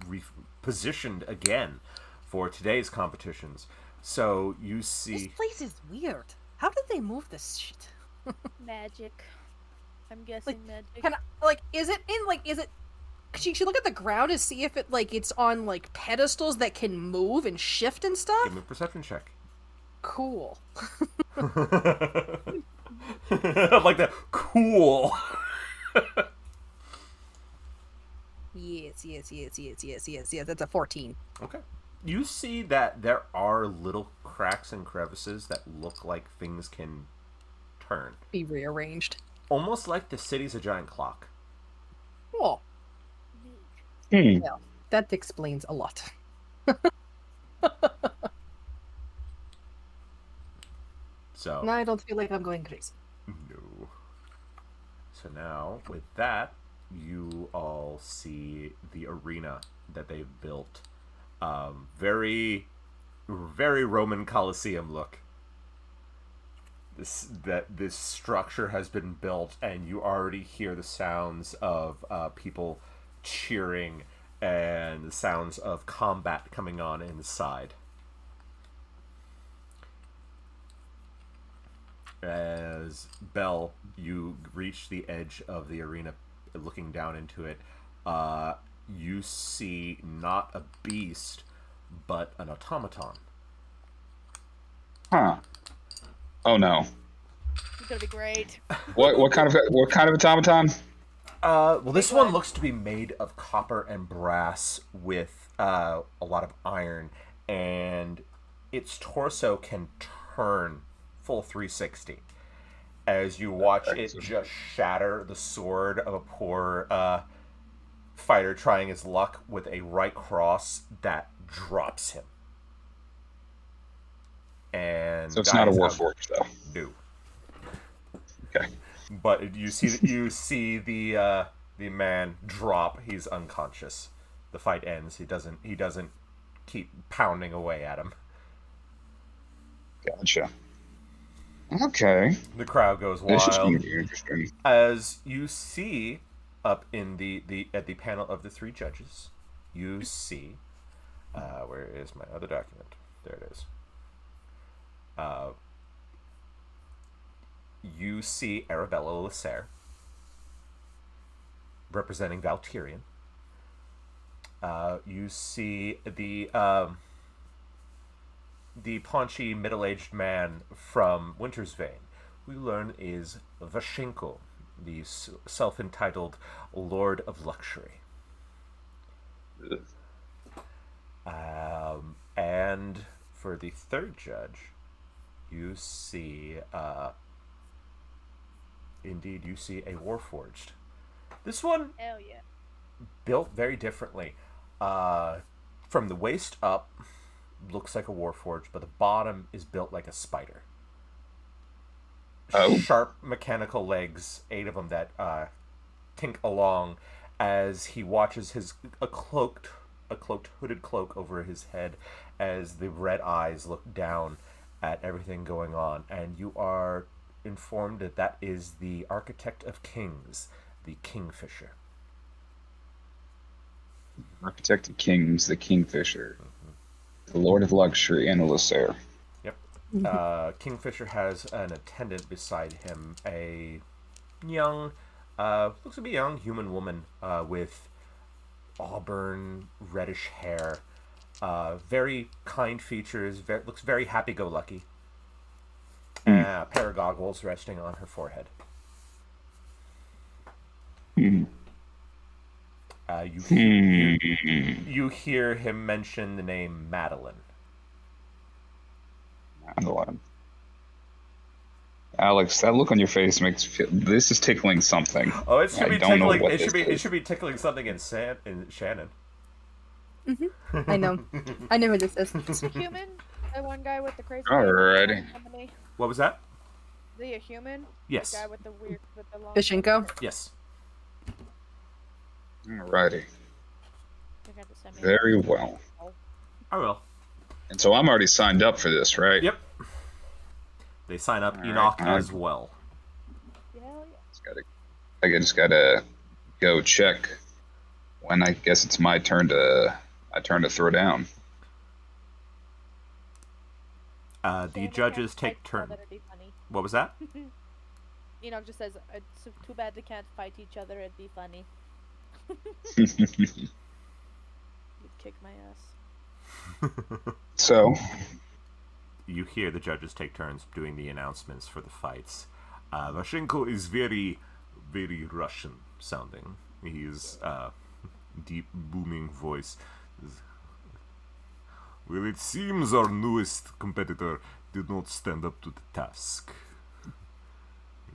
repositioned again for today's competitions. So you see, This place is weird. How did they move this shit? Magic. I'm guessing magic. Is it? She should look at the ground to see if it's on like pedestals that can move and shift and stuff. give me a perception check. Cool. Like that. Cool. Yes. That's a 14. Okay. You see that there are little cracks and crevices that look like things can turn. Be rearranged. Almost like the city's a giant clock. Oh, Neat. well, that explains a lot. So Now I don't feel like I'm going crazy. no. So now with that, you all see the arena that they've built. Very, very Roman Colosseum look. This structure has been built, and you already hear the sounds of people cheering and the sounds of combat coming on inside. As Belle, you reach the edge of the arena, looking down into it, you see not a beast, but an automaton. Huh. Oh no. It's gonna be great. What kind of automaton? Well, this one looks to be made of copper and brass with a lot of iron, and its torso can turn full 360. as you watch it just shatter the sword of a poor fighter trying his luck with a right cross that drops him. And So it's not a warforged, though. No. Okay. But you see the man drop. He's unconscious. The fight ends. He doesn't keep pounding away at him. Gotcha. Okay. The crowd goes This is going wild to be interesting. as you see up in at the panel of the three judges. You see, where is my other document? There it is. You see Arabella Lasser representing Valtirian. You see the paunchy middle-aged man from Winter's Vein, who you learn is Vashenko, the self-entitled Lord of Luxury. And for the third judge, you see, indeed, you see a Warforged. This one Hell yeah. built very differently. From the waist up, looks like a Warforged, but the bottom is built like a spider. Oh. Sharp mechanical legs, 8 of them that tink along as he watches a cloaked hooded cloak over his head as the red eyes look down at everything going on, and you are informed that is the architect of kings, the Kingfisher. Architect of Kings, the Kingfisher, the Lord of Luxury, and Lasser. Yep. Kingfisher has an attendant beside him, a young, looks to be a young human woman with auburn reddish hair, very kind features, looks very happy-go-lucky. A pair of goggles resting on her forehead. You hear him mention the name Madeline. Madeline. Alex, that look on your face makes this is tickling something. Oh, it should I be don't know tickling. what It this should is. be tickling something in Shannon. I know. I know who this is. Is he human? That one guy with the crazy Alrighty. company? What was that? Is he a human? Yes. The guy with the weird, with the long. Vishenko? Yes. Alrighty. You're gonna have to send me Very well. I will. And so I'm already signed up for this, right? Yep. They sign up All Enoch right. as well. Hell yeah. I just gotta go check when I guess it's my turn to throw down. The Shame we judges can't take fight each turn. other, it'd be funny. What was that? Enoch just says, it's too bad they can't fight each other, it'd be funny. You'd kick my ass. So, You hear the judges take turns doing the announcements for the fights. Vashenko is very, very Russian sounding. He's deep, booming voice. Well, it seems our newest competitor did not stand up to the task.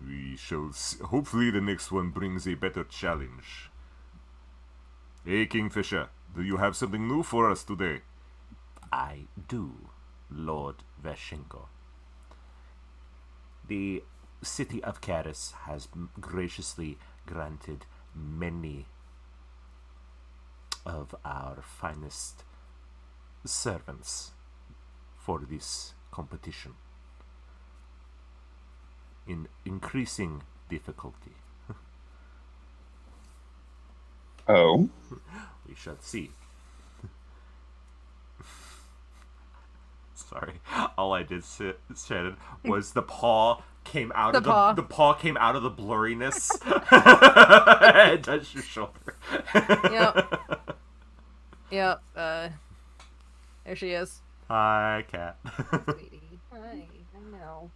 We shall see. Hopefully the next one brings a better challenge. Hey, Kingfisher, do you have something new for us today? I do, Lord Vashenko. The city of Karis has graciously granted many of our finest servants for this competition in increasing difficulty. oh, We shall see. Sorry, all I did, Shannon, was the paw came out The of paw. the paw came out of the blurriness and touched your shoulder. Yep. Yep. There she is. Hi, cat. Sweetie. Hi. I know.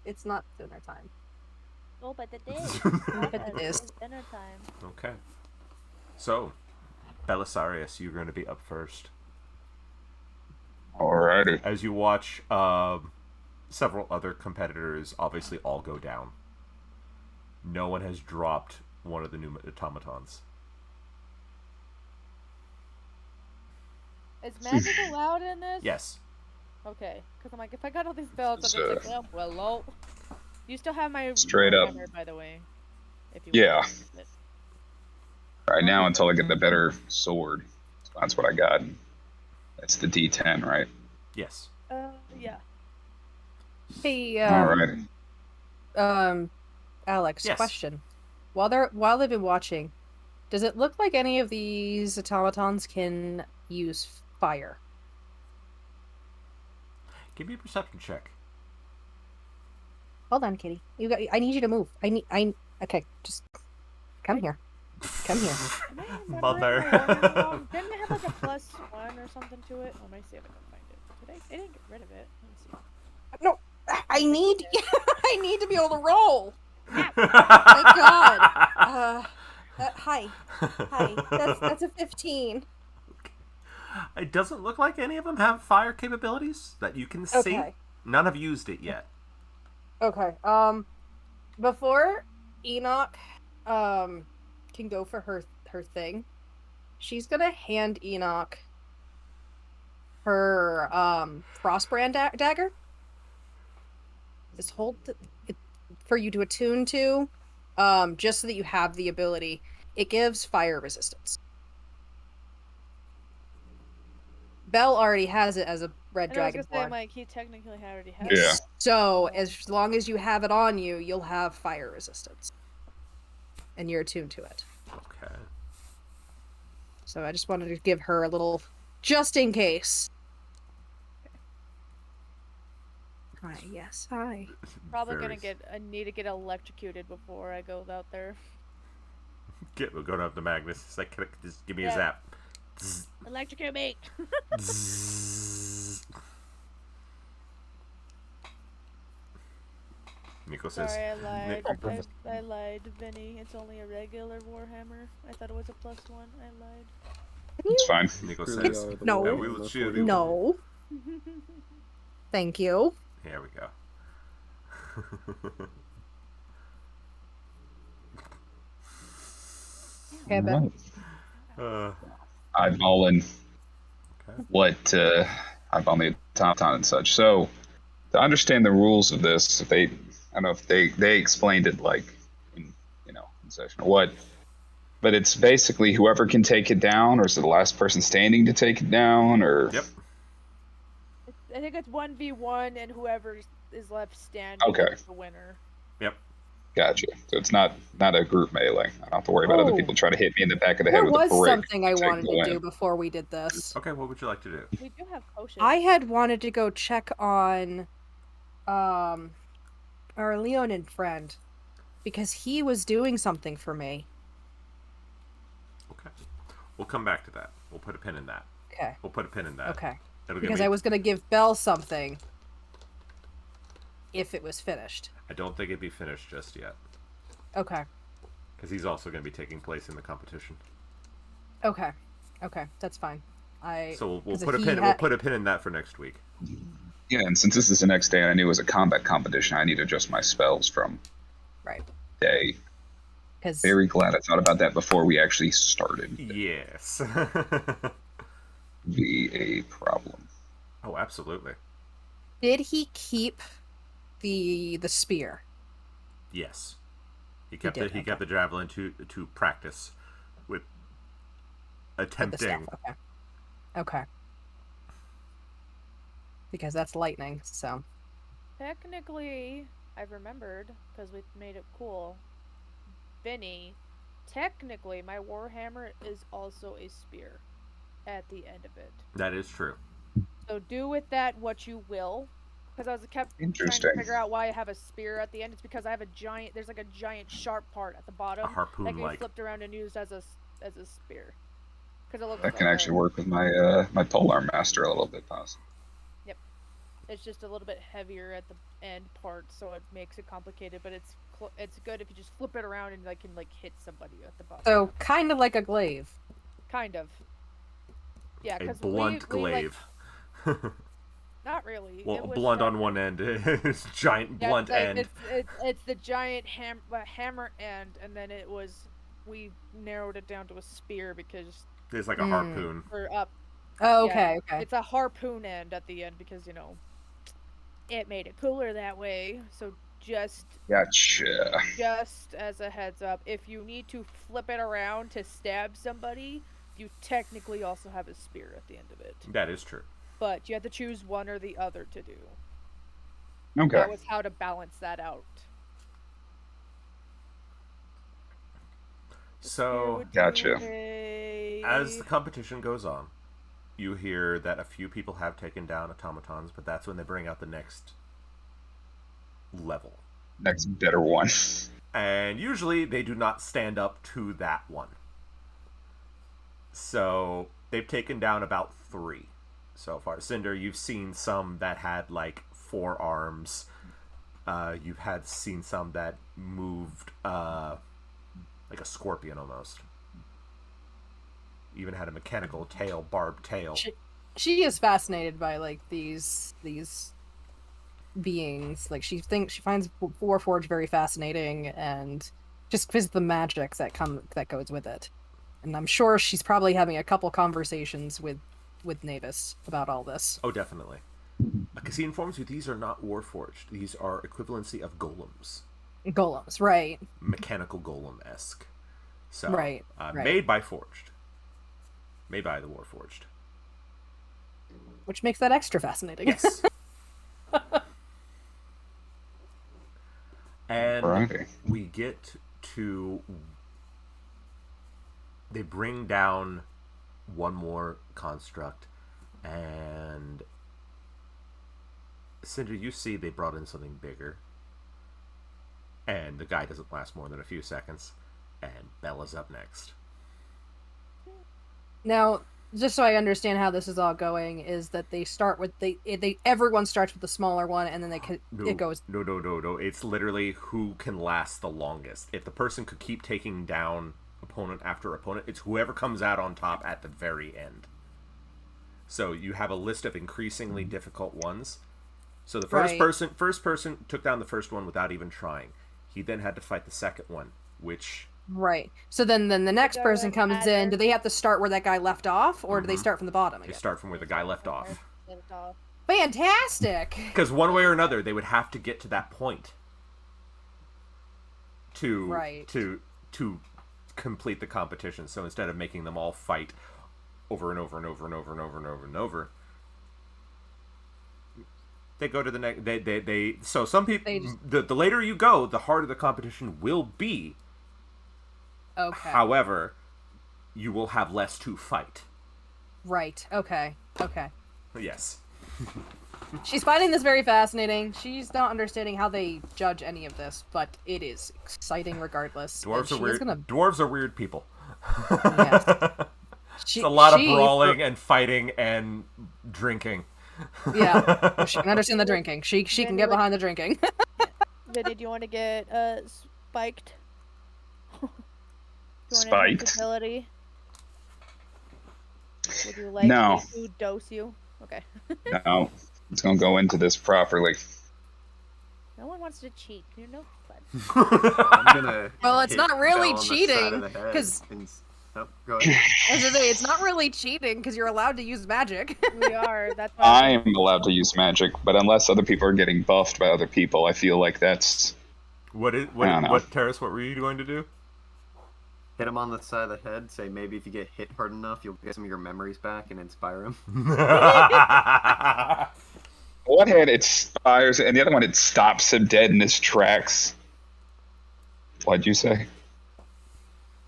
It's not dinner time. Oh, but it is. But it is. It's dinner time. Okay. So, Belisarius, you're going to be up first. alrighty. As you watch several other competitors obviously all go down. No one has dropped one of the new automatons. Is magic allowed in this? Yes. Okay, because I'm like, if I got all these belts, I'm So- just like, well, lol. You still have my Straight up. hammer, by the way. If you Yeah. want to use it. Right now, until I get a better sword. That's what I got. It's the D10, right? Yes. Yeah. Hey, Alrighty. Alex, Yes. question. While they've been watching, does it look like any of these automatons can use fire? Give me a perception check. Hold on, Kitty. I need you to move. Okay, just come here. Come here. Am I remembering Mother. my order wrong? Didn't it have like a +1 or something to it? Let me see if I can find it. Did I didn't get rid of it. Let me see. No, I need, I need to be able to roll. My My God. Hi. That's a 15. It doesn't look like any of them have fire capabilities that you can see. Okay. None have used it yet. Okay. Before Enoch, can go for her thing, she's gonna hand Enoch her frostbrand dagger. Just hold it for you to attune to, just so that you have the ability. It gives fire resistance. Belle already has it as a red And I was gonna say, dragonborn. I'm like, he technically already has Yeah. it. So as long as you have it on you, you'll have fire resistance, and you're attuned to it. Okay. So I just wanted to give her a little, just in case. Hi, yes, hi. Probably Very gonna I need to get electrocuted before I go out there. We're going up to Magnus. It's like, just give me a Yeah. zap. Zzz, Electrocute me! zzz. Nico says, Sorry, I lied. Nick- I lied, Vinny. It's only a regular Warhammer. I thought it was a +1. I lied. It's fine. Nico Truly says, are the No. and Warhammer we will 40. shield you. No, thank you. Here we go. Okay, Ben. uh, Eyeballing okay. what eyeball the automaton and such. So to understand the rules of this, I don't know if they explained it like in session or what, but it's basically whoever can take it down, or is it the last person standing to take it down, or Yep. I think it's 1v1, and whoever is left standing Okay. is the winner. Yep. Gotcha. So it's not a group melee. I don't have to worry about other Oh. people trying to hit me in the back of the head There with a was brick. something I take wanted the to win. do before we did this. Okay, what would you like to do? We do have potions. I had wanted to go check on our Leonin friend, because he was doing something for me. Okay. We'll come back to that. We'll put a pin in that. Okay. We'll put a pin in that. Okay. It'll give Because me- I was gonna give Belle something if it was finished. I don't think it'd be finished just yet. Okay. Because he's also going to be taking place in the competition. Okay. That's fine. So we'll 'cause put a he pin. ha- We'll put a pin in that for next week. Yeah, and since this is the next day, and I knew it was a combat competition, I need to adjust my spells from Right. day. Because Very glad I thought about that before we actually started. Yes. Be a problem. Oh, absolutely. did he keep the spear? Yes. He kept did, He kept the javelin to practice with With the staff? attempting. Okay. Because that's lightning. So Technically, I've remembered, because we made it cool. Vinny, technically, my Warhammer is also a spear at the end of it. That is true. So do with that what you will. Because I was kept trying Interesting. to figure out why I have a spear at the end. It's because I have there's like a giant sharp part at the bottom A harpoon that can be like. flipped around and used as a spear. Because it looks That can like actually work with my my polearm master a little bit, possibly. It's just a little bit heavier at the end part, so it makes it complicated. But it's good if you just flip it around and can hit somebody at the bottom. so kind of like a glaive. Kind of. Yeah, A because blunt glaive. Not really. Well, It was blunt on sharper. one end is giant Yeah, blunt like, end. it's the giant hammer end, and then we narrowed it down to a spear because It's like a harpoon. we're up. Oh, Yeah, okay, okay. it's a harpoon end at the end because it made it cooler that way. So Gotcha. just as a heads up, if you need to flip it around to stab somebody, you technically also have a spear at the end of it. That is true. But you have to choose one or the other to do. Okay. That was how to balance that out. So, Gotcha. as the competition goes on, you hear that a few people have taken down automatons, but that's when they bring out the next level. Next better one. And usually they do not stand up to that one. So they've taken down about 3 so far. Cinder, you've seen some that had like 4 arms. You've seen some that moved like a scorpion almost. Even had a mechanical tail, barbed tail. She is fascinated by like these beings. Like she finds Warforged very fascinating, and just because of the magic that goes with it. And I'm sure she's probably having a couple conversations with Navis about all this. Oh, definitely. Because he informs you these are not Warforged. These are equivalency of golems. Golems, right? Mechanical golem-esque. So, right. Made by Forged. Made by the Warforged. Which makes that extra fascinating. Yes. And we get to... They bring down one more construct, and... Cinder, you see they brought in something bigger. And the guy doesn't last more than a few seconds. And Bella's up next. Now, just so I understand how this is all going, is that they start with everyone starts with the smaller one, and then it goes. No. It's literally who can last the longest. If the person could keep taking down opponent after opponent, it's whoever comes out on top at the very end. So you have a list of increasingly difficult ones. So the first person took down the first one without even trying. He then had to fight the second one, which... Right. So then the next person comes in. Do they have to start where that guy left off, or do they start from the bottom again? They start from where the guy left off. Fantastic! Because one way or another, they would have to get to that point to complete the competition. So instead of making them all fight over and over and over and over and over and over and over, they go to the next. So some people, the later you go, the harder the competition will be. Okay. However, you will have less to fight. Right. Okay. Yes. She's finding this very fascinating. She's not understanding how they judge any of this, but it is exciting regardless. Dwarves are weird. Dwarves are weird people. Yes. It's a lot of brawling and fighting and drinking. Yeah, she can understand the drinking. She can get behind the drinking. Vinny, do you want to get spiked? Spiked? Would you like No. me to dose you? Okay. No. It's gonna go into this properly. No one wants to cheat. You're no fun. I'm gonna. Well, it's hit not really Belle on the side cheating, of the head 'cause- Oh, go ahead. As I say, it's not really cheating because you're allowed to use magic. We are. That's why I'm allowed to use magic, but unless other people are getting buffed by other people, I feel like that's... What, Terrace, what were you going to do? Hit him on the side of the head. Say maybe if you get hit hard enough, you'll get some of your memories back and inspire him. One hand it inspires, and the other one it stops him dead in his tracks. What'd you say?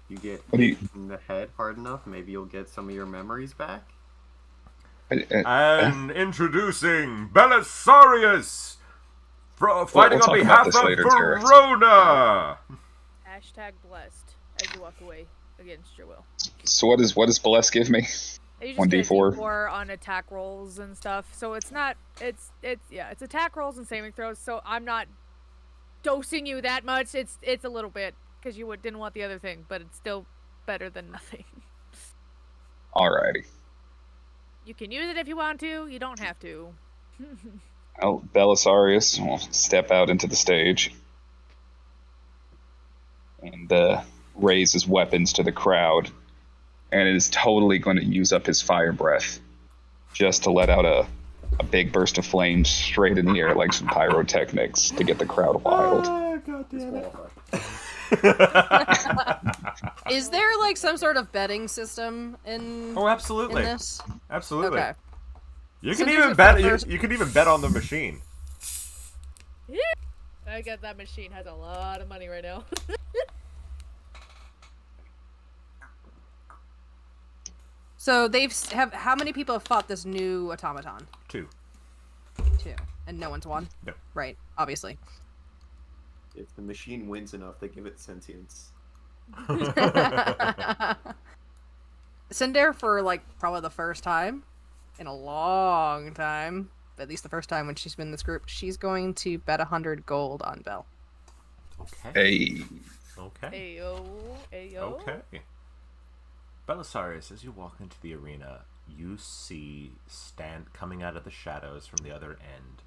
You get What do you... hit in the head hard enough, maybe you'll get some of your memories back. And introducing Belisarius, fighting we'll on talk behalf about this of later, Terrace. Verona. #blessed as you walk away against your will. So what does Bless give me? You just 1d4? get D4 on attack rolls and stuff. So it's not. It's attack rolls and saving throws. So I'm not dosing you that much. It's a little bit because you didn't want the other thing, but it's still better than nothing. Alrighty. You can use it if you want to. You don't have to. Well, Belisarius will step out into the stage and raise his weapons to the crowd, and is totally going to use up his fire breath just to let out a big burst of flames straight in the air like some pyrotechnics to get the crowd wild. God damn it. Is there like some sort of betting system in Oh, absolutely. in this? Absolutely. Okay. You So can there's even a bet. first- You can even bet on the machine. I guess that machine has a lot of money right now. So have how many people have fought this new automaton? 2. 2, and no one's won. Yep. Right, obviously. If the machine wins enough, they give it sentience. Cinder, for like probably the first time in a long time, at least the first time when she's been in this group, she's going to bet 100 gold on Belle. Okay. Hey, Okay. Ayo, ayo. Okay. Belisarius, as you walk into the arena, you see coming out of the shadows from the other end,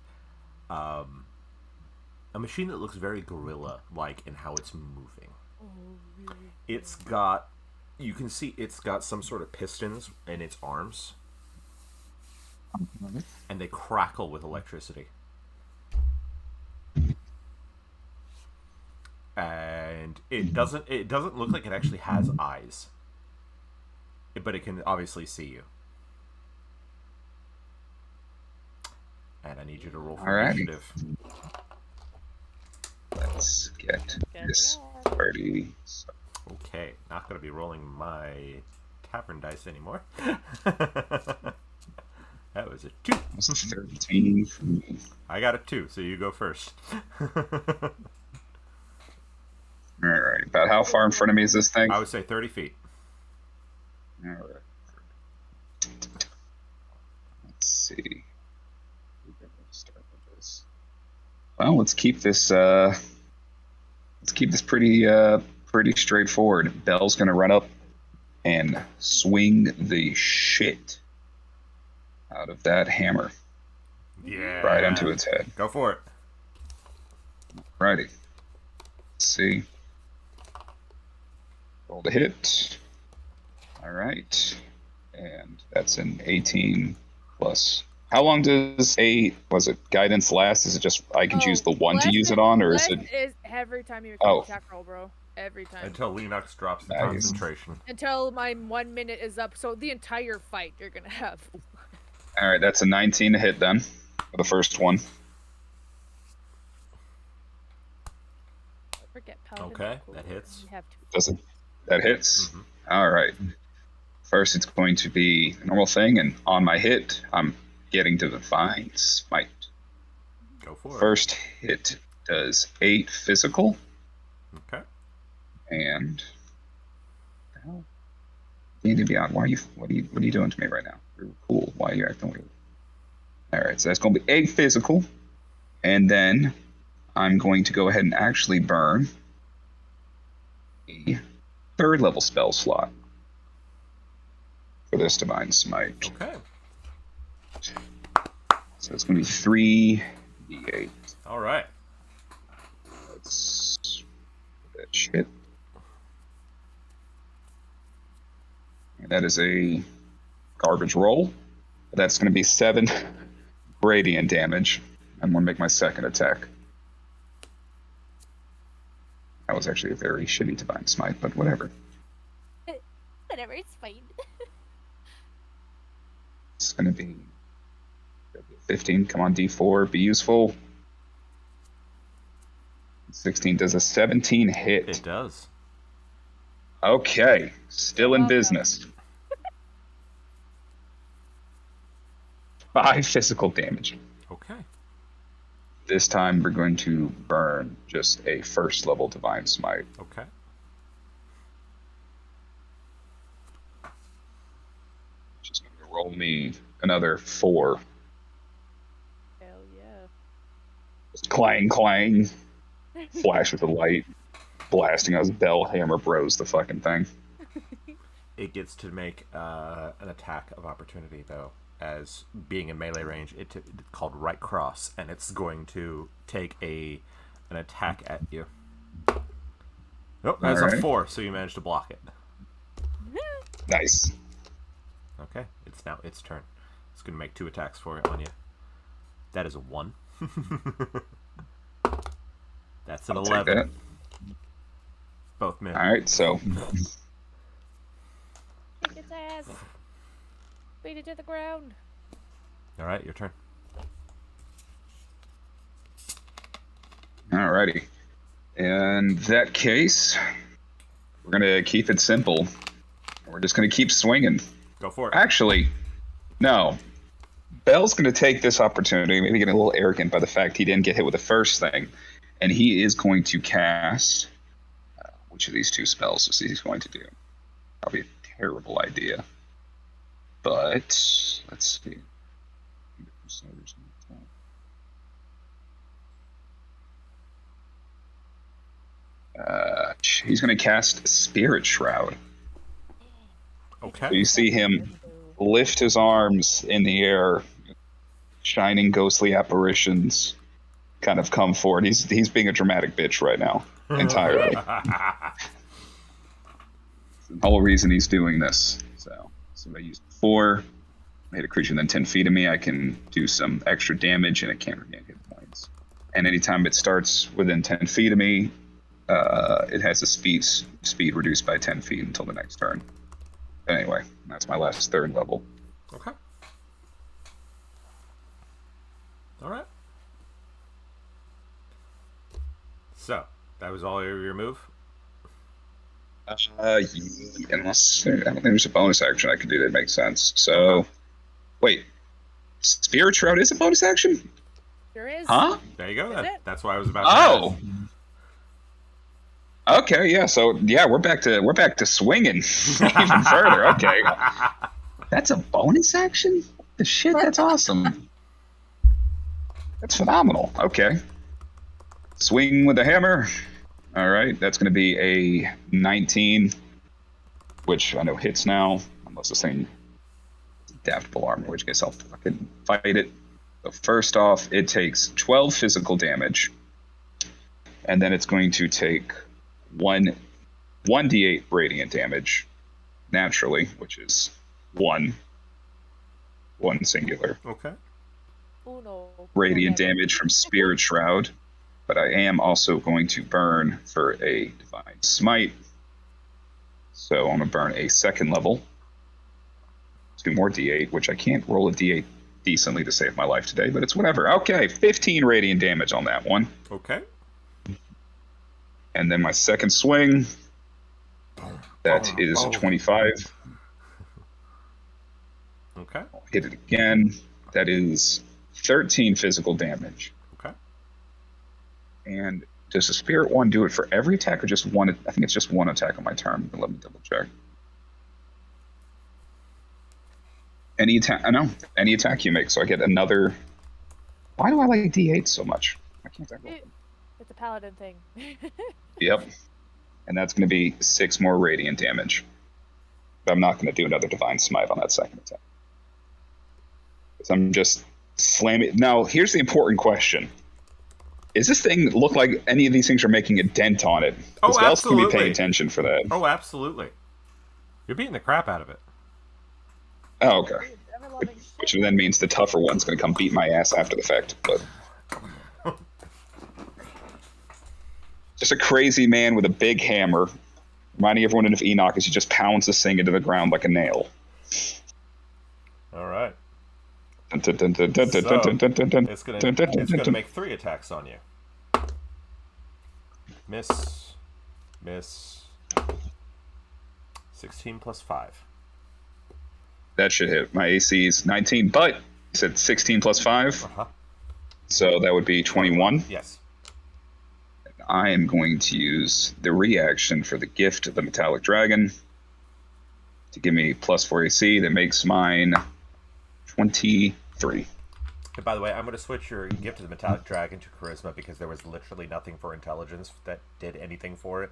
a machine that looks very gorilla-like in how it's moving. You can see it's got some sort of pistons in its arms, and they crackle with electricity. And it doesn't look like it actually has eyes, but it can obviously see you. And I need you to roll for Alrighty. initiative. let's get Good this luck. party. Okay, not going to be rolling my tavern dice anymore. That was a 2. 13 for me. I got a 2, so you go first. Alright, about how far in front of me is this thing? I would say 30 feet. Alright. Let's see. Start with this. Well, let's keep this pretty straightforward. Belle's gonna run up and swing the shit out of that hammer Yeah. right onto its head. Go for it. Righty. Let's see. Roll to hit. Alright. And that's an 18 plus. How long does guidance last? Is it just I can choose the one to use it on, or is it Is every time you Oh. attack roll, bro. Every time. Until Linux drops the Nice. concentration. Until my 1 minute is up, so the entire fight you're gonna have. Alright, that's a 19 to hit then. For the first one. Forget paladin. Okay, Cool. that hits. You have to. Does it? That hits? Mhm. Alright. First, it's going to be a normal thing, and on my hit, I'm getting to Divine Smite. Go for First hit does 8 physical, it. Okay. and D&D Beyond. What are you doing to me right now? You're cool. Why are you acting weird? Alright, so that's going to be 8 physical, and then I'm going to go ahead and actually burn a 3rd level spell slot for this Divine Smite. Okay. So it's going to be 3d8. All right. Let's that shit. And that is a garbage roll. That's going to be 7 radiant damage. I'm going to make my second attack. That was actually a very shitty Divine Smite, but whatever. Whatever, it's fine. It's going to be 15. Come on, D4. Be useful. 16 does a 17 hit. It does. Okay. Still in Welcome. business. 5 physical damage. Okay. This time we're going to burn just a 1st level Divine Smite. Okay. Just going to roll me another 4. Hell yeah. Just clang, clang. Flash with the light. Blasting us. Bell hammer bros the fucking thing. It gets to make an attack of opportunity, though. as being in melee range. It's called right cross, and it's going to take an attack at you. Nope, that's a 4, so you managed to block it. Nice. Okay, it's now its turn. It's going to make 2 attacks on you. That is a 1. That's an 11. Take that. Both miss. All right, so Kick its ass. Beat it to the ground. All right, your turn. alrighty. In that case, we're gonna keep it simple. We're just gonna keep swinging. Go for it. Actually, no. Bell's gonna take this opportunity, maybe getting a little arrogant by the fact he didn't get hit with the first thing, and he is going to cast which of these 2 spells is he's going to do. Probably a terrible idea, but let's see. He's going to cast Spirit Shroud. Okay. So you see him lift his arms in the air, shining ghostly apparitions kind of come forward. He's being a dramatic bitch right now, entirely. The whole reason he's doing this. So I used 4, hit a creature within 10 feet of me, I can do some extra damage, and it can't regain hit points. And anytime it starts within 10 feet of me, it has a speed reduced by 10 feet until the next turn. Anyway, that's my last 3rd level. Okay. All right. So, that was all your move? Unless I don't think there's a bonus action I could do that makes sense. So, wait, Spirit Shroud is a bonus action? Sure is. Huh? There you go. Is it? That's why I was about to Oh. ask. Okay, yeah. So yeah, we're back to swinging even further. Okay, that's a bonus action. The shit, that's awesome. That's phenomenal. Okay, swing with the hammer. All right, that's going to be a 19, which I know hits now, unless this thing is adaptable armor, in which case I'll fucking fight it. So first off, it takes 12 physical damage, and then it's going to take 1d8 radiant damage naturally, which is one singular Okay. Uno. radiant damage from Spirit Shroud. But I am also going to burn for a Divine Smite. So I'm going to burn a 2nd level. 2 more d8, which I can't roll a d8 decently to save my life today, but it's whatever. Okay, 15 radiant damage on that one. Okay. And then my 2nd swing, that is 25. Okay. I'll hit it again. That is 13 physical damage. Okay. And does the Spirit one do it for every attack or just one? I think it's just one attack on my turn. Let me double check. Any attack? I know. Any attack you make, so I get another. Why do I like D8 so much? I can't roll. It's a paladin thing. Yep. And that's going to be 6 more radiant damage. But I'm not going to do another Divine Smite on that 2nd attack. Because I'm just slamming. Now, here's the important question. Is this thing look like any of these things are making a dent on it? Oh, Because Bel's going to be absolutely. paying attention for that. Oh, absolutely. You're beating the crap out of it. Oh, okay. Ever-loving Which shit. then means the tougher one's going to come beat my ass after the fact. But just a crazy man with a big hammer, reminding everyone of Enoch as he just pounds this thing into the ground like a nail. All right. It's It's gonna make 3 attacks on you. Miss. 16 plus 5. That should hit. My AC is 19, but you said 16 plus 5, Uh-huh. so that would be 21. Yes. I am going to use the reaction for the gift of the metallic dragon to give me plus 4 AC. That makes mine 23. And by the way, I'm going to switch your gift of the metallic dragon to charisma because there was literally nothing for intelligence that did anything for it.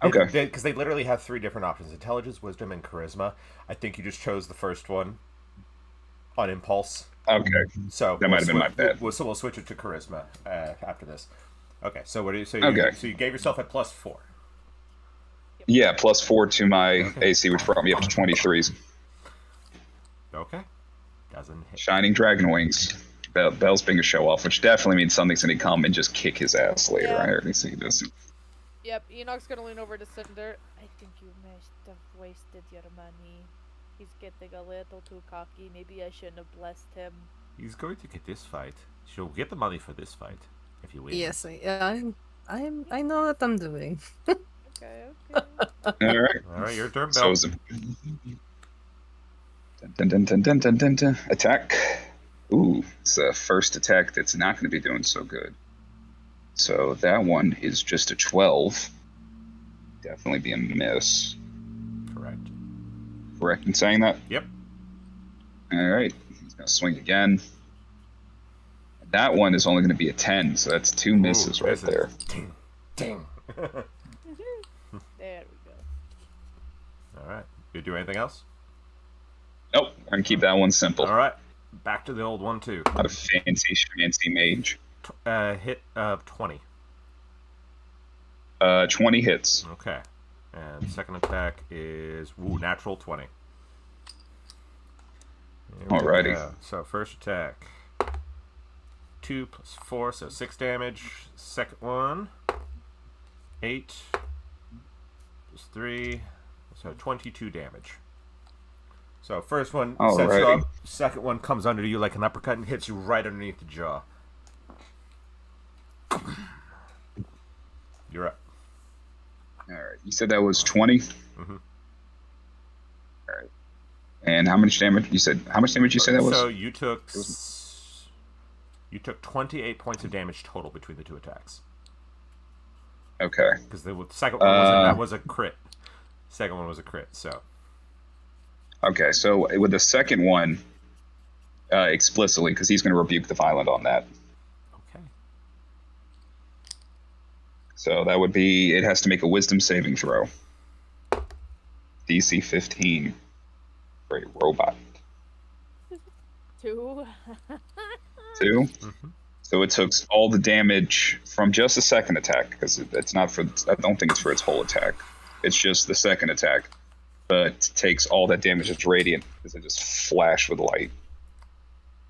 Okay. Because they literally have 3 different options: intelligence, wisdom, and charisma. I think you just chose the first one on impulse. Okay. So That might have been my bad. We'll switch it to charisma after this. Okay. So what do you? So Okay. So you gave yourself a +4. Yeah, +4 to my AC, which brought me up to 23s. Okay. Doesn't hit. Shining Dragon Wings. Bell's being a show off, which definitely means something's gonna come and just kick his ass later. Yeah. I already see this. Yep, Enoch's gonna lean over to Cinder. I think you must have wasted your money. He's getting a little too cocky. Maybe I shouldn't have blessed him. He's going to get this fight. She'll get the money for this fight if you win. Yes, I know what I'm doing. Okay, okay. All right. All right, your turn, So Bell. is dun, dun, dun, dun, dun, dun, dun. Attack. Ooh, it's the first attack that's not going to be doing so good. So that one is just a 12. Definitely be a miss. Correct. Correct in saying that? Yep. All right. He's going to swing again. That one is only going to be a 10, so that's 2 misses right misses. there. Ding, ding. There we go. All right. You do anything else? Nope. I'm going to keep that one simple. All right. Back to the old one too. Not a fancy mage. Hit 20. 20 hits. Okay. And second attack is natural 20. There we Alrighty. go. So first attack, 2 + 4, so 6 damage. Second one, 8 + 3, so 22 damage. So first one sets you Alrighty. up. Second one comes under you like an uppercut and hits you right underneath the jaw. You're up. All right. You said that was 20? Mm-hmm. All right. And how much damage? You said how much damage? You said that was? So you took 28 points of damage total between the two attacks. Okay. Because the second one was a crit. Second one was a crit. So Okay. So with the second one, explicitly, because he's going to rebuke the violent on that. okay. So that would be. It has to make a Wisdom saving throw. DC 15 for a robot. 2. 2. Mm-hmm. So it took all the damage from just the second attack, because it's not for. I don't think it's for its whole attack. It's just the second attack, but takes all that damage as radiant because it just flashed with light.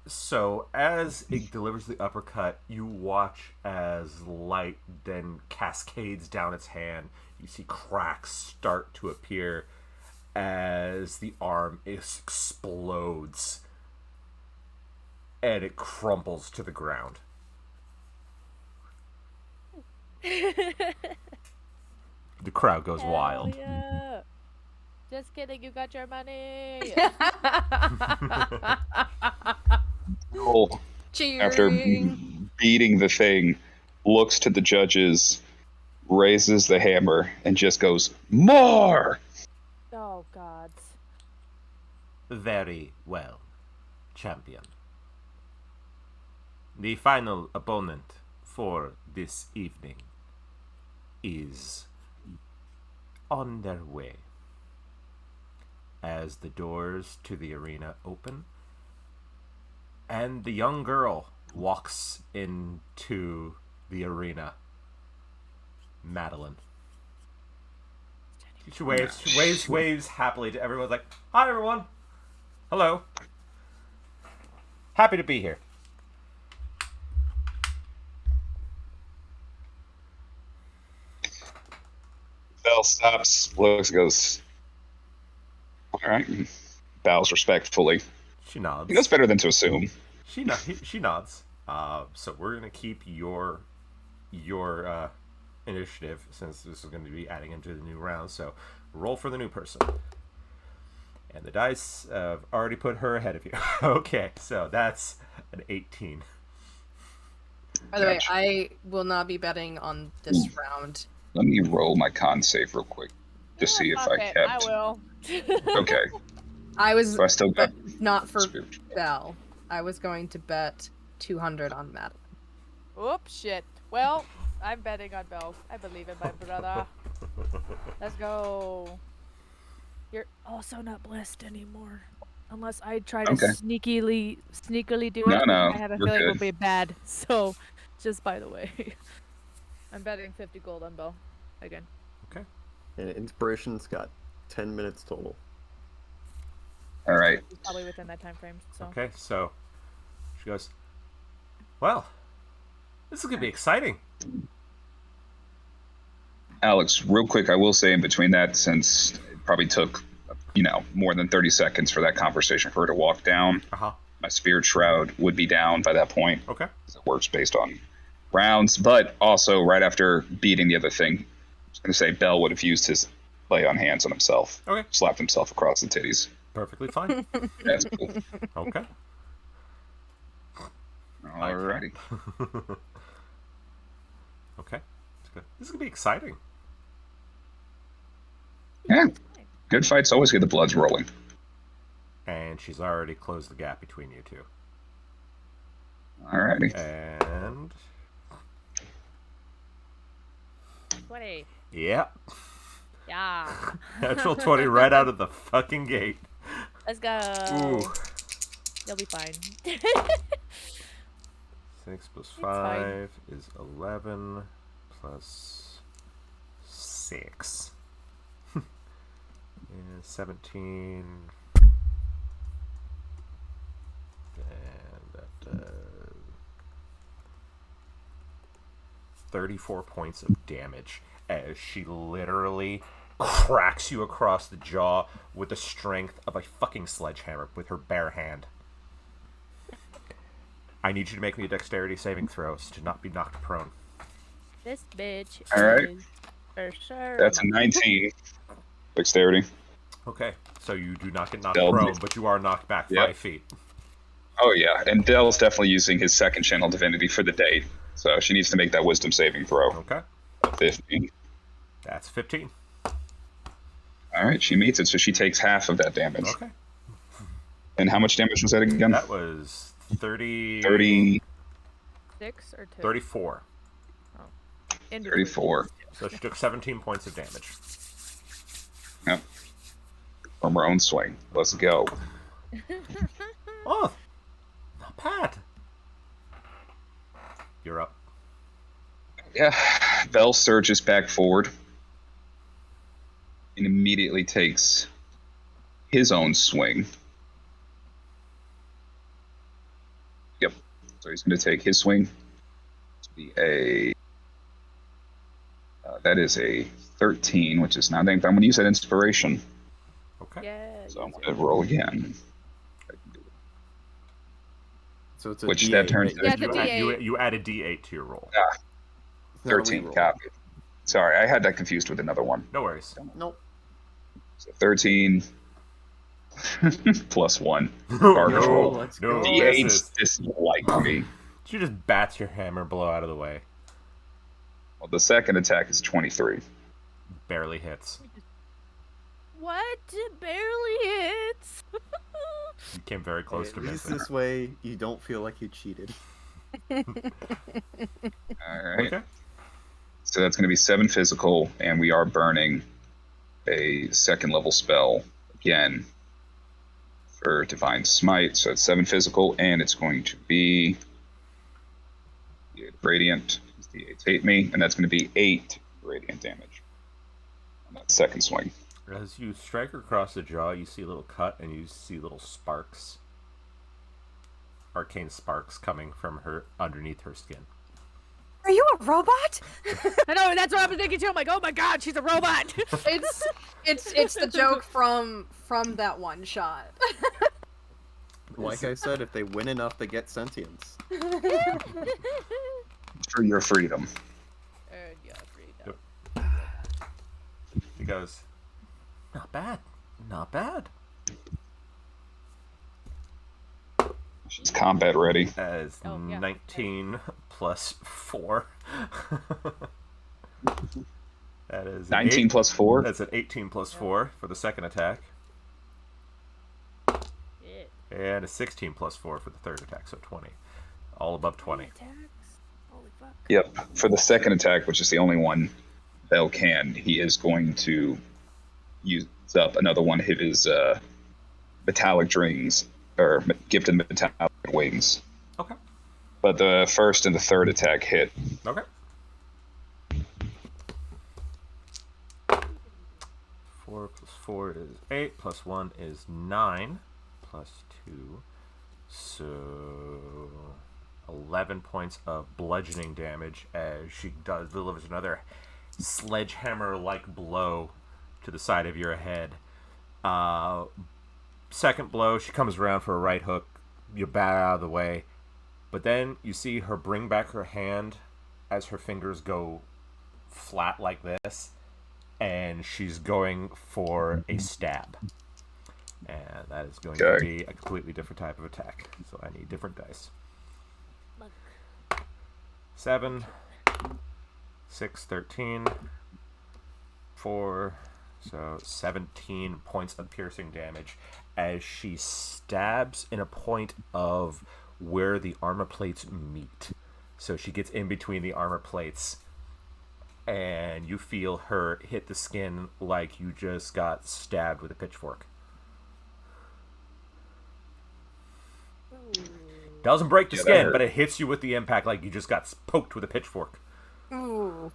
So as it delivers the uppercut, you watch as light then cascades down its hand. You see cracks start to appear as the arm explodes and it crumples to the ground. The crowd goes wild. Yeah. Just kidding, you got your money. Bill, after Cheering. beating the thing, looks to the judges, raises the hammer, and just goes, "More!" Oh, God. Very well, champion. The final opponent for this evening is on their way. As the doors to the arena open, and the young girl walks into the arena. Madeline. She waves happily to everyone. Like, hi everyone. Hello. Happy to be here. Bell stops, looks, goes, "All right," bows respectfully. She nods. He knows better than to assume. She nods. So we're gonna keep your initiative since this is going to be adding into the new round. So roll for the new person. And the dice have already put her ahead of you. Okay, so that's an 18. By the way, Gotcha. I will not be betting on this round. Let me roll my con save real quick to see if Fuck I it, kept. I will. Okay, I was, so I still got. but not for spiritual. Belle. I was going to bet 200 on Madeline. Oops, shit. Well, I'm betting on Belle. I believe in my brother. Let's go. You're also not blessed anymore. Unless I try to Okay. sneakily do No, it, no, I have a you're feeling it'll good. be bad. So, just by the way, I'm betting 50 gold on Belle again. Okay. And inspiration's got 10 minutes total. All right. It's probably within that time frame. So. Okay, so she goes, well, this is going to be exciting. Alex, real quick, I will say in between that, since it probably took, more than 30 seconds for that conversation for her to walk down, Uh-huh. my spirit shroud would be down by that point. Okay. It works based on rounds, but also right after beating the other thing, I was going to say Bell would have used his lay on hands on himself. Okay. Slapped himself across the titties. Perfectly fine. That's cool. Okay. Alrighty. Okay. That's good. This is going to be exciting. Yeah. Good fights always get the bloods rolling. And she's already closed the gap between you two. Alrighty. And 20. yeah, Yeah. natural 20 right out of the fucking gate. Let's go. Ooh. You'll be fine. 6 plus fine. 5 is 11 plus 6 is 17. And that does 34 points of damage as she literally cracks you across the jaw with the strength of a fucking sledgehammer with her bare hand. I need you to make me a dexterity saving throws to not be knocked prone. This bitch All right. is for sure. That's a 19. Dexterity. Okay, so you do not get knocked Del- prone, but you are knocked back Yep. 5 feet. Oh, yeah. And Dell's definitely using his second channel divinity for the day. So she needs to make that wisdom saving throw. Okay, 15. that's 15. All right, she meets it, so she takes half of that damage. Okay, And how much damage was that again? that was 30... 30, 6 or 2? 34. In between. 34. So she took 17 points of damage. Yep. From her own swing. Let's go. Oh, not bad. You're up. Yeah. Bell surges back forward and immediately takes his own swing. Yep. So he's going to take his swing to be a. That is a 13, which is not. I'm going to use that inspiration. Okay. Yeah. So I'm going to roll again. So it's a Which D8, that turns right? Yeah, into the You, D8. you added D8 to your roll. It's not a 13. reroll. Copy. Sorry, I had that confused with another one. No worries. Nope. So 13 plus 1. No, Garbage roll. Let's no, go. D8. D8 dislike me. She just bats your hammer blow out of the way. Well, the second attack is 23. Barely hits. What? Barely hits. You came very close At to least missing. this way, you don't feel like you cheated. All right. Okay. So that's going to be 7 physical, and we are burning a second level spell again for Divine Smite. So it's 7 physical, and it's going to be Radiant. The 8 hate me, and that's going to be 8 radiant damage on that second swing. As you strike her across the jaw, you see a little cut, and you see little sparks. Arcane sparks coming from her underneath her skin. Are you a robot? I know, that's what I was thinking too. I'm like, oh my god, she's a robot. It's the joke from that one shot. Like I said, if they win enough, they get sentience. For your freedom. He goes, not bad. Not bad. She's combat ready. As Oh, yeah. 19 plus 4. That is 19 plus 4. That's an 18 plus 4 for the second attack. And a 16 plus 4 for the third attack, so 20. All above 20. Holy fuck. Yep. For the second attack, which is the only one Bell can, he is going to use up another one of his metallic rings, or gifted metallic wings. Okay. But the first and the third attack hit. Okay. 4 plus 4 is 8, plus 1 is 9, plus 2, so 11 points of bludgeoning damage as she delivers another sledgehammer-like blow to the side of your head. Second blow, she comes around for a right hook. You bat out of the way. But then you see her bring back her hand as her fingers go flat like this. And she's going for a stab. And that is going to be a completely different type of attack. So I need different dice. 7, 6, 13, 4, so 17 points of piercing damage as she stabs in a point of where the armor plates meet. So she gets in between the armor plates, and you feel her hit the skin like you just got stabbed with a pitchfork. Doesn't break the skin, but it hits you with the impact like you just got poked with a pitchfork. Ooh.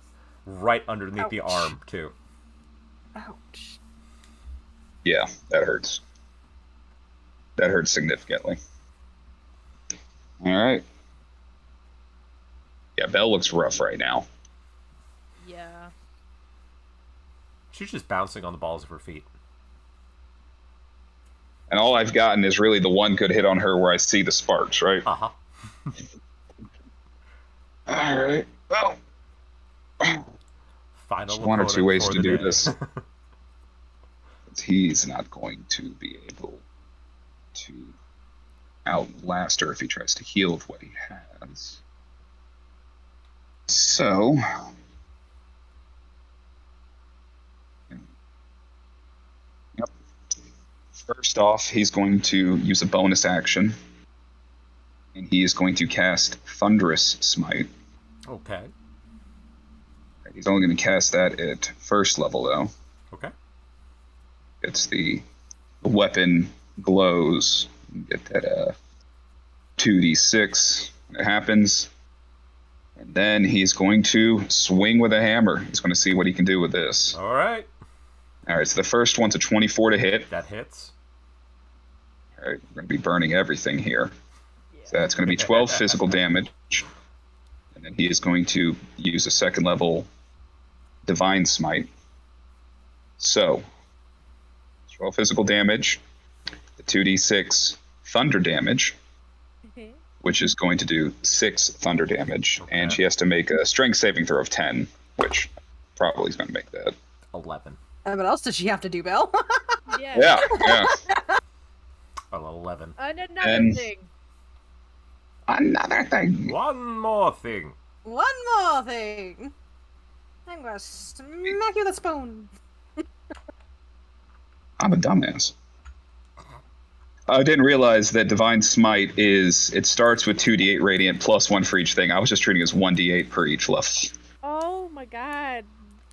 Right underneath the Ouch. arm, too. Ouch. Yeah, that hurts. That hurts significantly. All right. Yeah, Belle looks rough right now. Yeah. She's just bouncing on the balls of her feet. And all I've gotten is really the one good hit on her where I see the sparks, right? Uh-huh. All right. Well, Final there's one or two opponent ways for to the do day. this. He's not going to be able to outlast her if he tries to heal with what he has. So, yep. First off, he's going to use a bonus action, and he is going to cast Thunderous Smite. Okay. He's only going to cast that at first level, though. Okay. It's the weapon glows. You get that 2d6 when it happens. And then he's going to swing with a hammer. He's going to see what he can do with this. All right. All right, so the first one's a 24 to hit. That hits. All right, we're going to be burning everything here. So that's going to be 12 physical damage. And then he is going to use a second level Divine Smite. So, 12 physical damage, the 2d6 thunder damage, which is going to do 6 thunder damage. Okay. And she has to make a strength saving throw of 10, which probably is going to make that. 11. And what else does she have to do, Belle? Yeah. Yeah. Oh, 11. And another And- thing. Another thing. One more thing. One more thing. I'm gonna smack you with a spoon. I'm a dumbass. I didn't realize that Divine Smite it starts with 2d8 radiant plus 1 for each thing. I was just treating it as 1d8 per each level. Oh my god.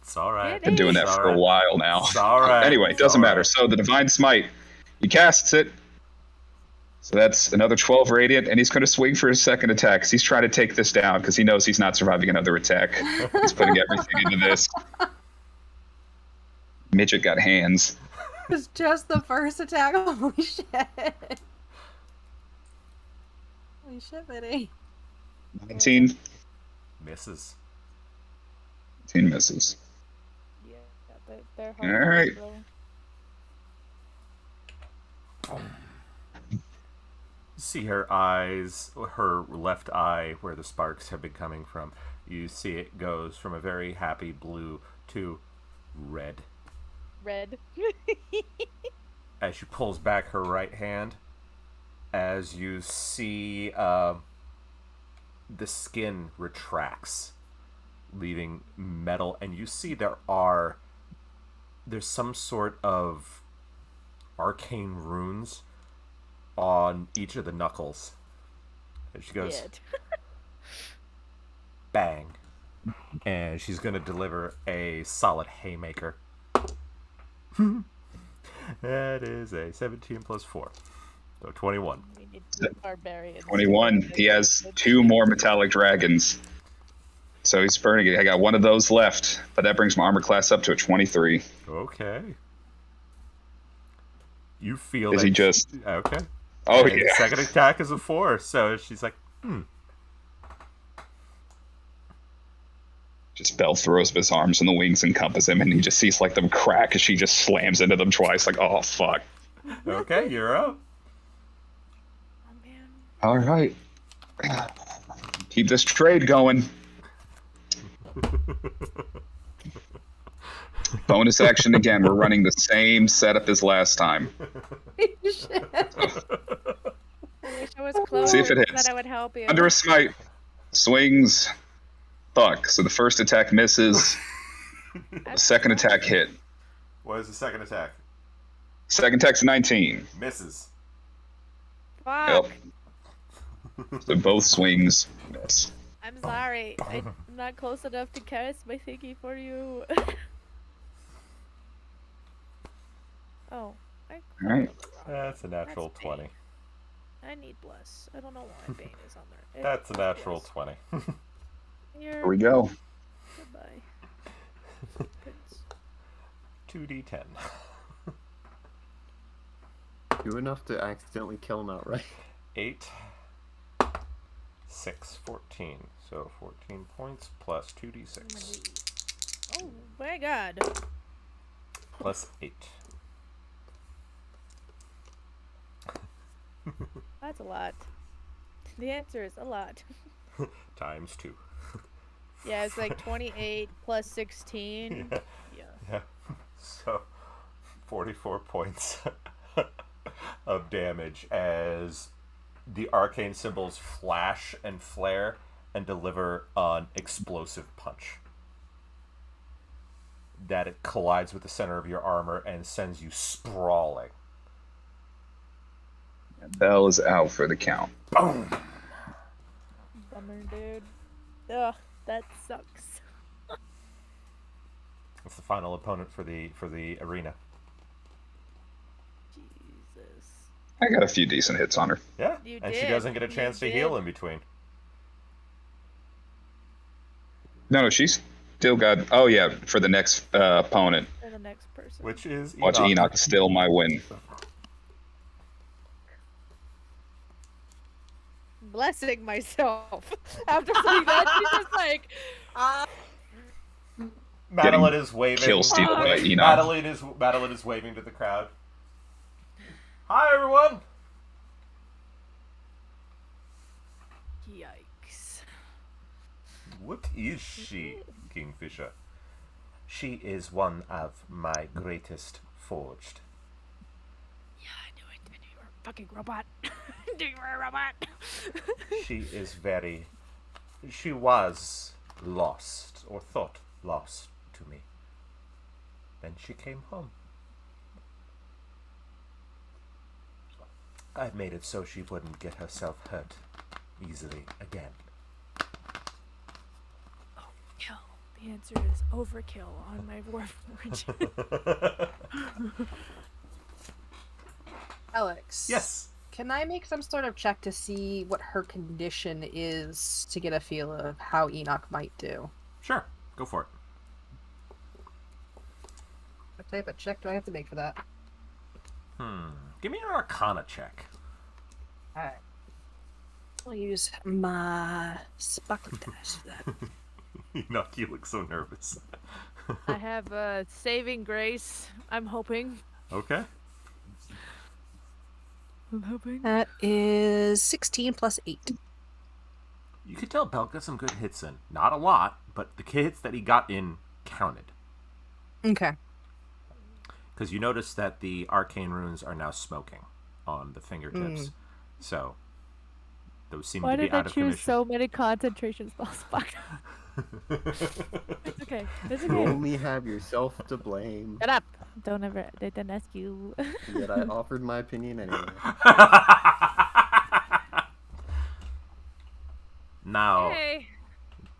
It's all right. It Been doing that It's for all a right. while now. It's all right. Anyway, it It's doesn't all matter. right. So the Divine Smite, he casts it. So that's another 12 radiant, and he's going to swing for his second attack because he's trying to take this down because he knows he's not surviving another attack. He's putting everything into this. Midget got hands. It was just the first attack. Holy shit. Holy shit, Biddy. 19. Misses. 19 misses. Yeah, they're All hard. right. Bro. See her eyes, her left eye, where the sparks have been coming from. You see it goes from a very happy blue to red. Red. As she pulls back her right hand, as you see the skin retracts, leaving metal, and you see there's some sort of arcane runes on each of the knuckles. And she goes, Shit. bang. And she's going to deliver a solid haymaker. That is a 17 plus 4. So 21. We need barbarians. 21. He has 2 more metallic dragons. So he's burning it. I got 1 of those left, but that brings my armor class up to a 23. Okay. You feel Is that he just... Okay. Oh, And yeah. second attack is a 4, so she's like, Just Bell throws up his arms and the wings encompass him, and he just sees like them crack as she just slams into them twice. Like, oh, fuck. okay, you're up. Oh man. All right. Keep this trade going. Bonus action again. We're running the same setup as last time. I wish I was closer. See if it so hits. That I would help you. Under a smite. Swings. Fuck. So the first attack misses. The second attack hit. What is the second attack? Second attack's 19. Misses. Fuck. Yep. So both swings miss. I'm sorry. I'm not close enough to cast my thingy for you. Oh. All right. That's a natural That's 20. Bane. I need bless. I don't know why Bane is on there. That's a natural 20. Here we go. Goodbye. Prince. 2d10. Do enough to accidentally kill him outright. 8, 6, 14. So 14 points plus 2d6. Oh my god. Plus 8. That's a lot. The answer is a lot. Times 2. Yeah, it's like 28 plus 16. Yeah. Yeah. Yeah. So 44 points of damage as the arcane symbols flash and flare and deliver an explosive punch. That it collides with the center of your armor and sends you sprawling. Bell is out for the count. Boom! Bummer, dude. Ugh, that sucks. That's the final opponent for the arena. Jesus. I got a few decent hits on her. Yeah, You and she did. doesn't get a You chance to did. heal in between. No, she's still got... Oh, yeah, for the next opponent. For the next person. Which is Watch Enoch steal my win. Blessing myself. After saying that, she's just like, Madeline is waving. kill steal by Enoch. Madeline is waving to the crowd. Hi, everyone. yikes. What is she, Kingfisher? She is one of my greatest forged. Yeah, I knew it. I knew you were a fucking robot. I knew you were a robot. She was lost, or thought lost to me. Then she came home. I made it so she wouldn't get herself hurt easily again. Kill. The answer is overkill on my warforge. Alex. Yes. Can I make some sort of check to see what her condition is to get a feel of how Enoch might do? Sure. Go for it. What type of check do I have to make for that? Give me an Arcana check. Alright. I'll use my sparkle dice for that. Enoch, you look so nervous. I have saving grace. I'm hoping. Okay. I'm hoping. That is 16 plus 8. You could tell Bell got some good hits in. Not a lot, but the hits that he got in counted. Okay. Because you notice that the arcane runes are now smoking on the fingertips. So, those seem Why to be did I out of choose commission. so many concentration spells? Fuck. It's okay. It's You okay. only have yourself to blame. Shut up. Don't ever. They didn't ask you. Yet I offered my opinion anyway. Now, Hey.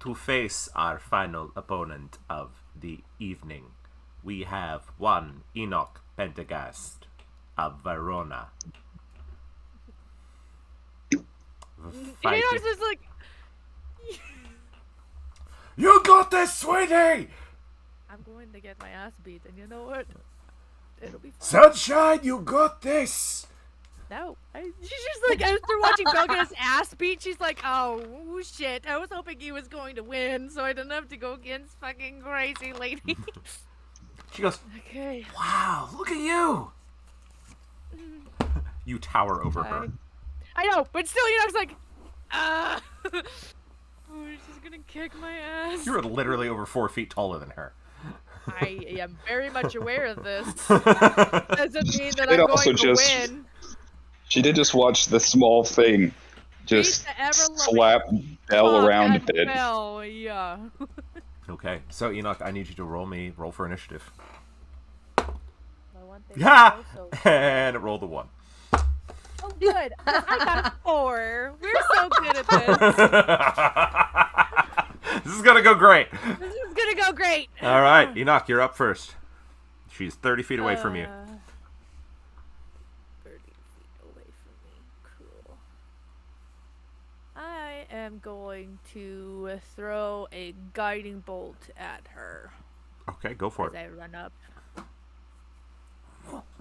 to face our final opponent of the evening, we have one Enoch Pentagast of Verona. Enoch's just like, You got this, sweetie! I'm going to get my ass beat, and you know what? It'll be fine. Sunshine, you got this! No. She's just like, after watching Belle get his ass beat, she's like, oh, shit. I was hoping he was going to win, so I didn't have to go against fucking crazy lady. She goes, Okay. wow, look at you! You tower over her. I know, but still, Enoch's like, oh, she's gonna kick my ass. You are literally over 4 feet taller than her. I am very much aware of this. Doesn't mean that I'm going to win. She did just watch the small thing just slap Belle around a bit. Belle, yeah. Okay, so Enoch, I need you to roll for initiative. Yeah! And it rolled a 1. Oh, good. I got a 4. We're so good at this. This is gonna go great. This is gonna go great. All right, Enoch, you're up first. She's 30 feet away from you. 30 feet away from me. Cool. I am going to throw a guiding bolt at her. Okay, go for As it. I run up.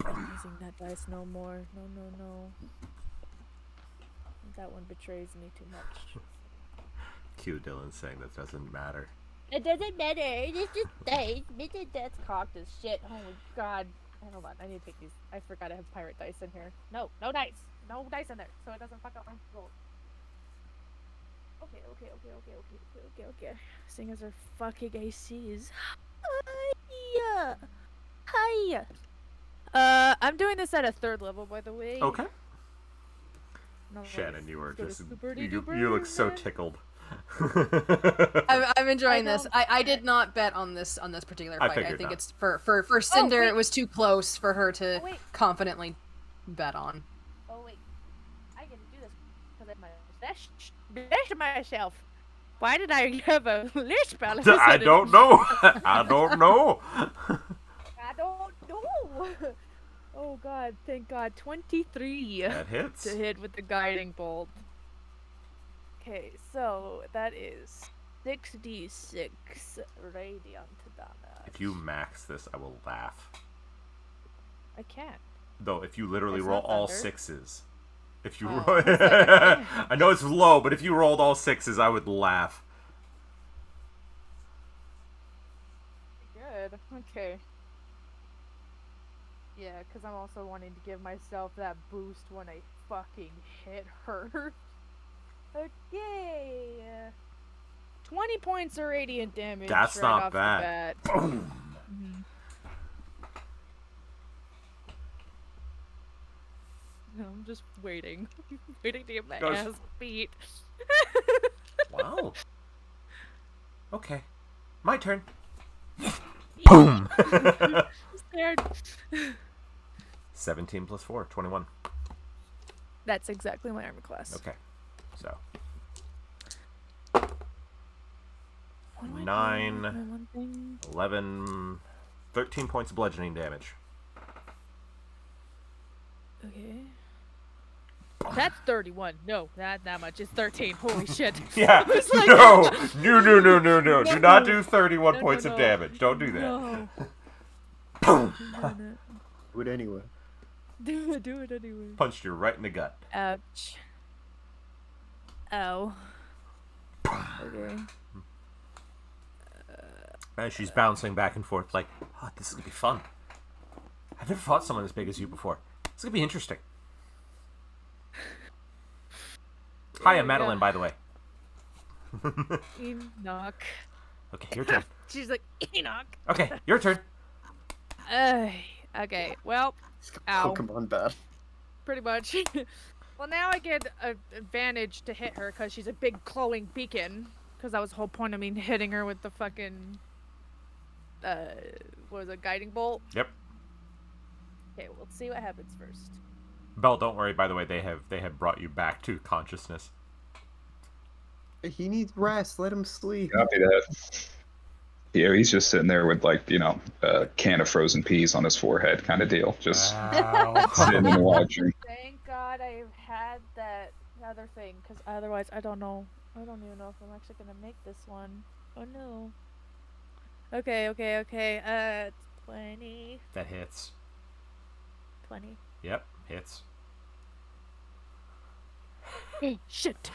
I'm using that dice no more. No. That one betrays me too much. Cue Dylan saying that doesn't matter. It doesn't matter. It's just dice. That's cocked as shit. Oh my god. Hold on, I need to take these. I forgot I have pirate dice in here. No dice. No dice in there, so it doesn't fuck up my roll. Okay. Seeing as our fucking ACs. Hiya. I'm doing this at a 3rd level, by the way. Okay. No, Shannon, you were go to just super-duper you look so then. tickled. I'm enjoying I this. I did not bet on this particular I fight. I figured think not. it's for Cinder. wait. It was too close for her to Oh, wait. confidently bet on. Oh wait, I get to do this because I have myself. Why did I have a lich spell? I don't know. I don't know. I don't know. Oh god, thank god. 23 That hits. to hit with the guiding bolt. Okay, so that is 6d6 radiant damage. If you max this, I will laugh. I can't. Though, if you literally It's roll not all thunder. 6s. If you Oh, roll... it's like I can't. I know it's low, but if you rolled all 6s, I would laugh. Good. Okay. Yeah, because I'm also wanting to give myself that boost when I fucking hit her. Okay. 20 points of radiant damage. That's right not off the bad. bat. Boom. I'm just waiting. Waiting to get my Goes. ass beat. Wow. Okay. My turn. Boom. I'm scared. 17 plus 4, 21. That's exactly my armor class. Okay. So, What do I do? 9, My one thing? 11, 13 points of bludgeoning damage. Okay. That's 31. No, not that much. It's 13. Holy shit. Yeah. I was like- No. Do not do 31 No, points no, of no. damage. Don't do that. No. Boom. Do it anyway. Do it anyway. Punched you right in the gut. Ouch. Ow. Okay. And she's bouncing back and forth like, oh, this is going to be fun. I've never fought someone as big as you before. It's going to be interesting. Hiya, Madeline, by the way. Enoch. Okay, your turn. She's like, Enoch. Okay, your turn. Okay, well, ow. Pokemon bad. Pretty much. Well, now I get an advantage to hit her because she's a big glowing beacon. Because that was the whole point of me hitting her with the fucking, what was it, guiding bolt? Yep. Okay, well, let's see what happens first. Belle, don't worry, by the way, they have brought you back to consciousness. He needs rest. Let him sleep. Copy that. Yeah, he's just sitting there with like a can of frozen peas on his forehead, kind of deal, just Wow. sitting and watching. Thank God I had that other thing, because otherwise I don't know. I don't even know if I'm actually gonna make this one. Oh no. Okay. 20. That hits. 20. Yep, hits. Shit.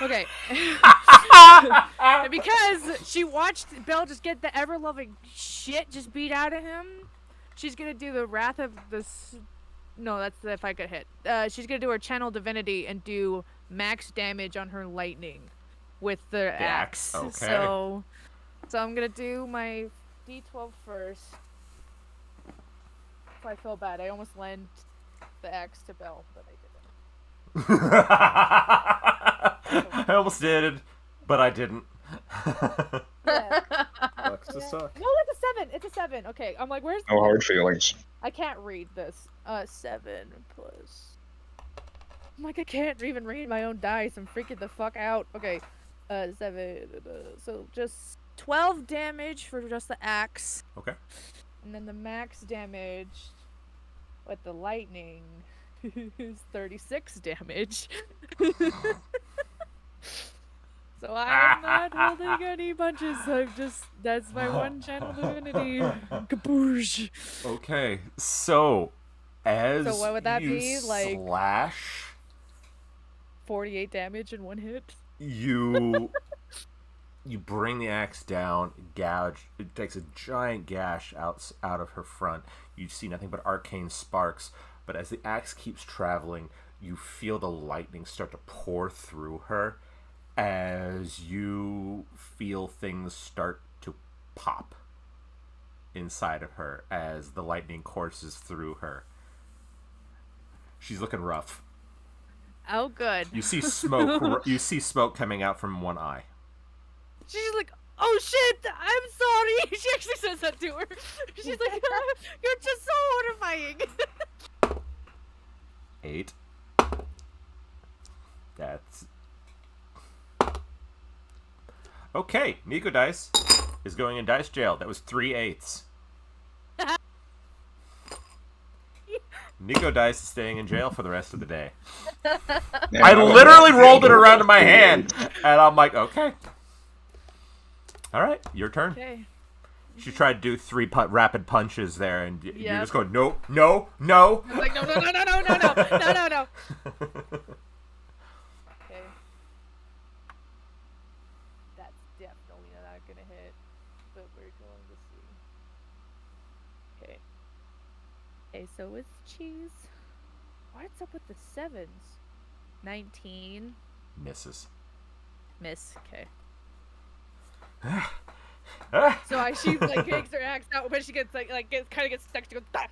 Okay. And because she watched Belle just get the ever-loving shit just beat out of him, she's gonna do the Wrath of the... No, that's if I could hit. She's gonna do her Channel Divinity and do max damage on her lightning with the axe, axe. okay. So I'm gonna do my D12 first. If I feel bad, I almost lent the axe to Belle, but I didn't. I almost did, but I didn't. Yeah. Sucks to suck. No, it's a 7. It's a 7. Okay, I'm like, where's... No hard feelings. I can't read this. 7 plus... I'm like, I can't even read my own dice. I'm freaking the fuck out. Okay, 7. So just 12 damage for just the axe. Okay. And then the max damage with the lightning is 36 damage. So I'm not holding any punches. That's my one Channel Divinity. Kaboosh. Okay, so as So what would that you be, like- slash, 48 damage in one hit. you bring the axe down, gouge. It takes a giant gash out of her front. You see nothing but arcane sparks. But as the axe keeps traveling, you feel the lightning start to pour through her. As you feel things start to pop inside of her as the lightning courses through her. She's looking rough. Oh, good. You see smoke. You see smoke coming out from one eye. She's like, oh shit, I'm sorry. She actually says that to her. She's like, you're just so horrifying. 8. That's... Okay, Nico Dice is going in dice jail. That was 3/8. Nico Dice is staying in jail for the rest of the day. Yeah, I would literally love rolled it to- around in my hand, and I'm like, okay. All right, your turn. Okay. She tried to do 3 rapid punches there, and you're Yep. just going, no, no, no. I'm like, no. Okay. That's definitely not gonna hit, but we're going to see. Okay. Okay, so it's cheese. What's up with the 7s? 19. Misses. Miss. Okay. Ah. So she like takes her axe out, but she gets kind of gets stuck. She goes, "Ah."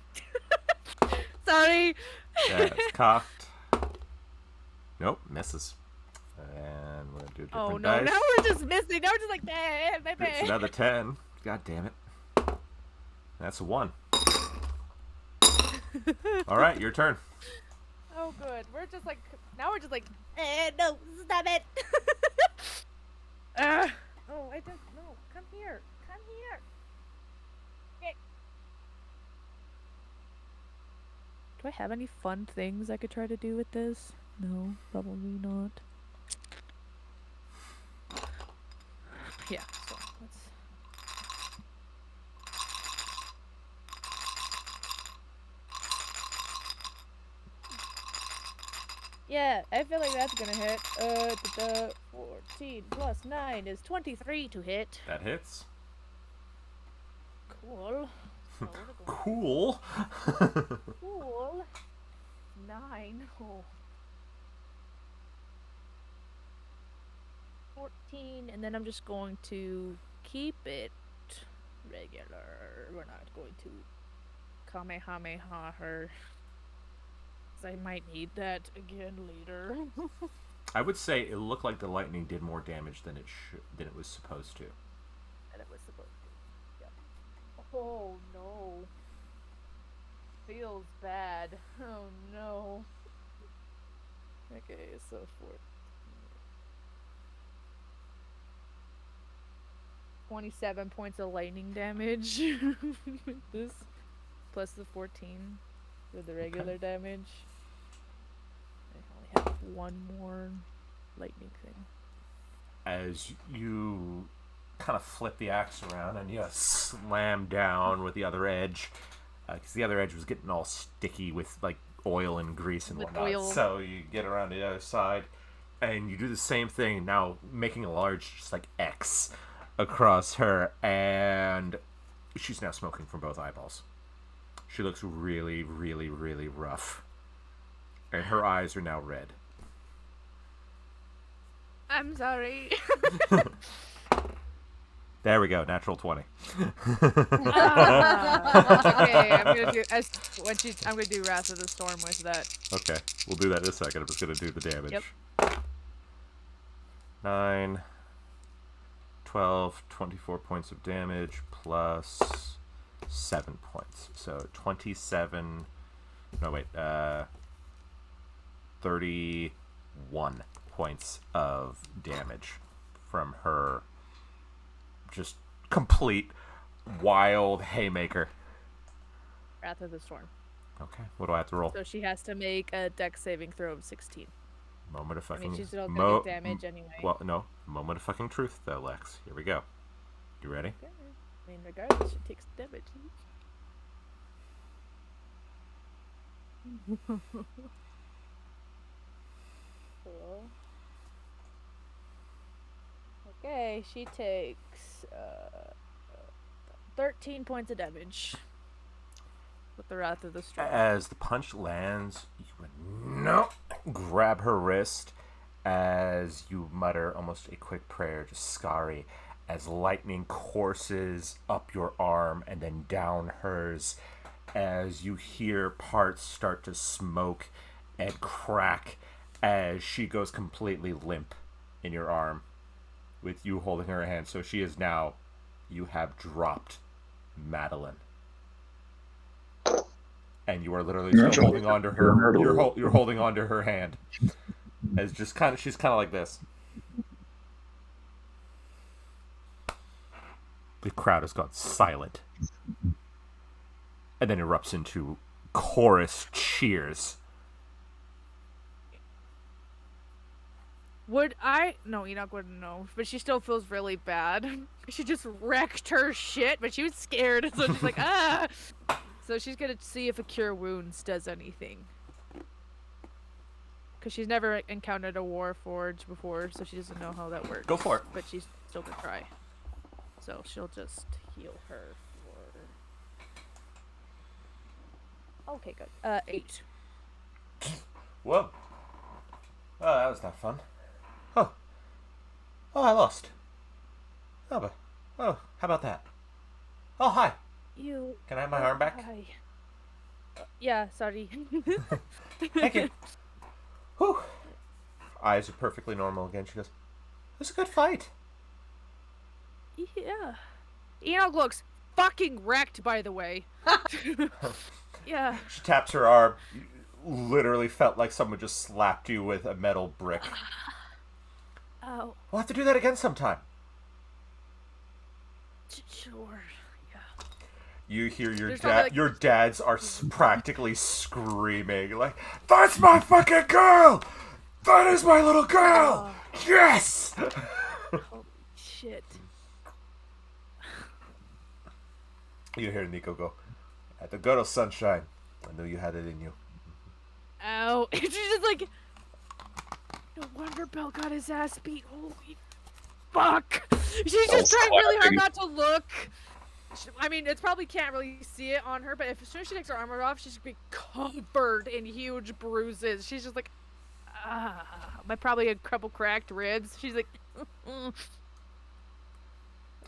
Sorry. That's cocked. Nope, misses. And we're gonna do a different Oh no! dice. Now we're just missing. Now we're just like, bah, bah, bah. It's another 10. God damn it. That's a 1. All right, your turn. Oh good. We're just like no, stop it. Oh, I don't know. Come here. Come here. Okay. Do I have any fun things I could try to do with this? No, probably not. Yeah, so let's... Yeah, I feel like that's gonna hit. 14 plus 9 is 23 to hit. That hits. Cool. So we're gonna go Cool. cool. 9. Oh. 14, and then I'm just going to keep it regular. We're not going to Kamehameha her. 'Cause I might need that again later. I would say it looked like the lightning did more damage than it was supposed to. And it was supposed to. Yep. Oh no. Feels bad. Oh no. Okay, so 4. 27 points of lightning damage with this, plus the 14 with the regular damage. I only have one more lightning thing. As you kind of flip the axe around and you slam down with the other edge, because the other edge was getting all sticky with like oil and grease and With whatnot. oil. So you get around to the other side, and you do the same thing now, making a large just like X across her, and she's now smoking from both eyeballs. She looks really, really, really rough, and her eyes are now red. I'm sorry. There we go, natural 20. Okay, I'm gonna do I'm gonna do Wrath of the Storm with that. Okay, we'll do that in a second. I'm just gonna do the damage. Yep. 9, 12, 24 points of damage plus 7 points. So 27. No, wait. 31 points of damage from her just complete wild haymaker. Wrath of the Storm. Okay, what do I have to roll? So she has to make a dex saving throw of 16. Moment of I fucking... mean, she's still gonna get damage anyway. Well, no. Moment of fucking truth, though, Lex. Here we go. You ready? Okay. I mean, regardless, she takes damage. Cool. Okay, she takes 13 points of damage with the Wrath of the Storm. As the punch lands, you no grab her wrist as you mutter almost a quick prayer to Skari as lightning courses up your arm and then down hers as you hear parts start to smoke and crack as she goes completely limp in your arm with you holding her hand. So she is now, you have dropped Madeline. And you are literally still holding on to her. You're holding on to her hand, as just kind of she's kind of like this. The crowd has gone silent, and then erupts into chorus cheers. Would I? No, Enoch wouldn't know. But she still feels really bad. She just wrecked her shit, but she was scared, so she's like, ah. So she's gonna see if a Cure Wounds does anything. Because she's never encountered a Warforge before, so she doesn't know how that works. Go for it. But she's still gonna try. So she'll just heal her for... Okay, good. 8. Whoa. Oh, that was not fun. Oh, I lost. Oh, how about that? Oh, hi. You... Can I have my arm back? Hi. Yeah, sorry. Thank you. Whew. Eyes are perfectly normal again. She goes, it was a good fight. Yeah. Enoch looks fucking wrecked, by the way. Yeah. She taps her arm. You literally felt like someone just slapped you with a metal brick. Oh. We'll have to do that again sometime. Sure. Yeah. You hear your There's dad. probably, like- Your dads are practically screaming like, "That's my fucking girl! That is my little girl! Yes!" Holy shit. You hear Nico go, "At the girl Sunshine, I knew you had it in you." Ow. She's just like, no wonder Belle got his ass beat. Holy fuck. She's just trying really hard not to look. I mean, it probably can't really see it on her, but as soon as she takes her armor off, she's gonna be covered in huge bruises. She's just like, by probably a couple cracked ribs. She's like,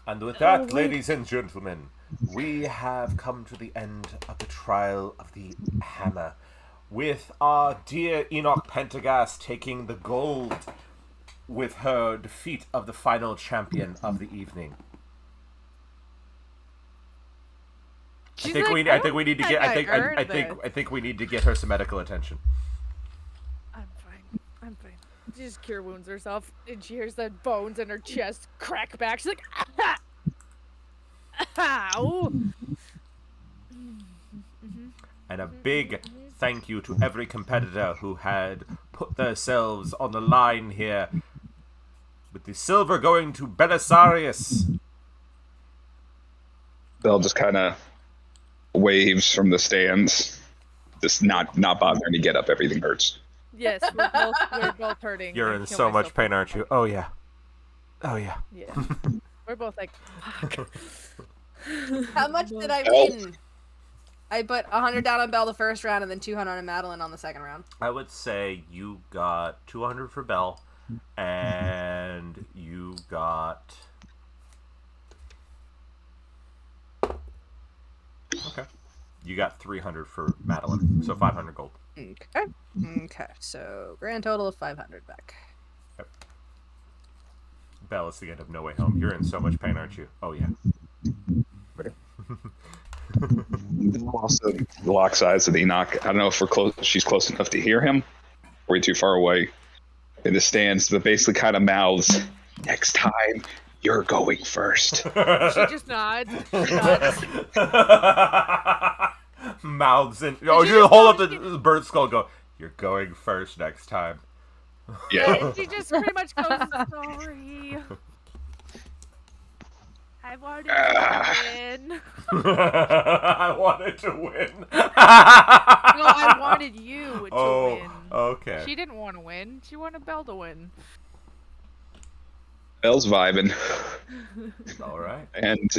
And with that, ladies and gentlemen, we have come to the end of the trial of the hammer, with our dear Enoch Pentagast taking the gold with her defeat of the final champion of the evening. I think we need to get her some medical attention. I'm fine. She just cure wounds herself, and she hears the bones in her chest crack back. She's like, ah! Ow. And a big thank you to every competitor who had put themselves on the line here. With the silver going to Belisarius. Bell just kind of waves from the stands, just not bothering to get up. Everything hurts. Yes, we're both hurting. You're I in kill so much myself. pain, aren't you? Oh, yeah. Oh, yeah. Yeah. We're both like, fuck. How much did I Oh. win? I put 100 down on Belle the first round and then 200 on Madeline on the second round. I would say you got 200 for Bell, and you got... Okay. You got 300 for Madeline, so 500 gold. Okay. Okay. So grand total of 500 back. Bell, it's the end of No Way Home. You're in so much pain, aren't you? Oh, yeah. Also, locks eyes with Enoch. I don't know if we're close. She's close enough to hear him. Way too far away in the stands, but basically kind of mouths, "Next time, you're going first." She just nods. She nods. Mouths and... Oh, you hold up the bird skull and go, "You're going first next time." Yeah. And she just pretty much goes, sorry. I wanted to win. I wanted to win. No, I wanted you to win. Okay. She didn't want to win. She wanted Belle to win. Bell's vibing, All right. and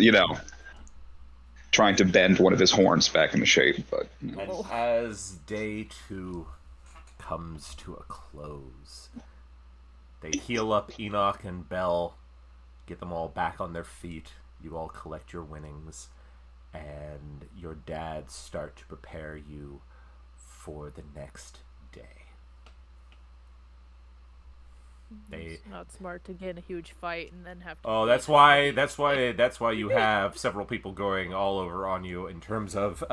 trying to bend one of his horns back into shape, but And as day 2 comes to a close, they heal up Enoch and Bell, get them all back on their feet. You all collect your winnings, and your dads start to prepare you for the next day. It's not smart to get in a huge fight and then have to. Oh, that's why you have several people going all over on you in terms of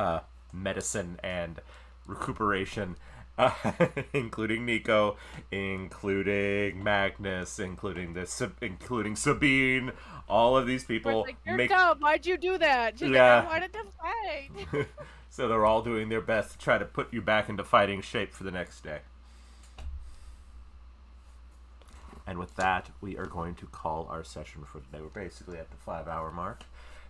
medicine and recuperation, including Nico, including Magnus, including Sabine. All of these people Like, you're dumb. Why'd you do that? She's like, I wanted to fight. So they're all doing their best to try to put you back into fighting shape for the next day. And with that, we are going to call our session for today. We're basically at the 5-hour mark.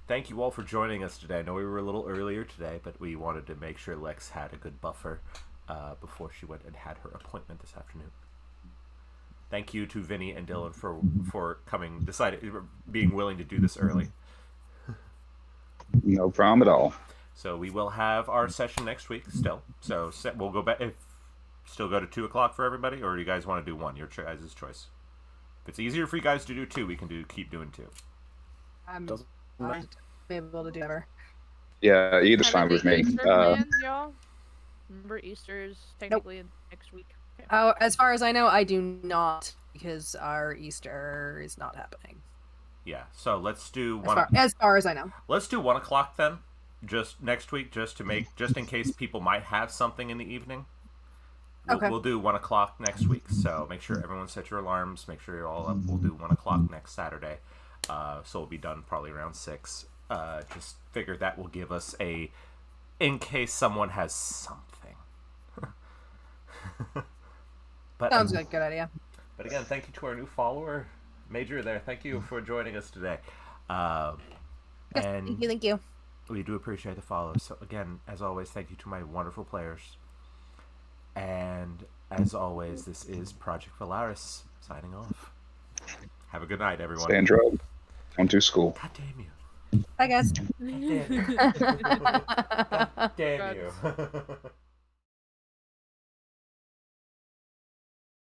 Thank you all for joining us today. I know we were a little earlier today, but we wanted to make sure Lex had a good buffer before she went and had her appointment this afternoon. Thank you to Vinny and Dylan for being willing to do this early. no problem at all. So we will have our session next week still. So we'll go back. Still go to 2 o'clock for everybody, or do you guys want to do 1? Your guys' choice. If it's easier for you guys to do 2, we can keep doing 2. I'm Doesn't not matter. be able to do ever. Yeah, either's fine with me. Easter plans, y'all? Remember, Easter's technically next week. Okay. Oh, as far as I know, I do not, because our Easter is not happening. Yeah. So let's do As far as I know. Let's do 1 o'clock then, just next week, just in case people might have something in the evening. Okay. We'll do 1 o'clock next week. So make sure everyone set your alarms. Make sure you're all up. We'll do 1 o'clock next Saturday. So we'll be done probably around 6. Just figure that will give us in case someone has something. But Sounds like a good idea. But again, thank you to our new follower, Major. There, thank you for joining us today. Yes, And thank you. we do appreciate the follow. So again, as always, thank you to my wonderful players. And as always, this is Project Valaris signing off. Have a good night, everyone. Stay on drugs. Don't do school. God damn you. Bye, guys. God damn you.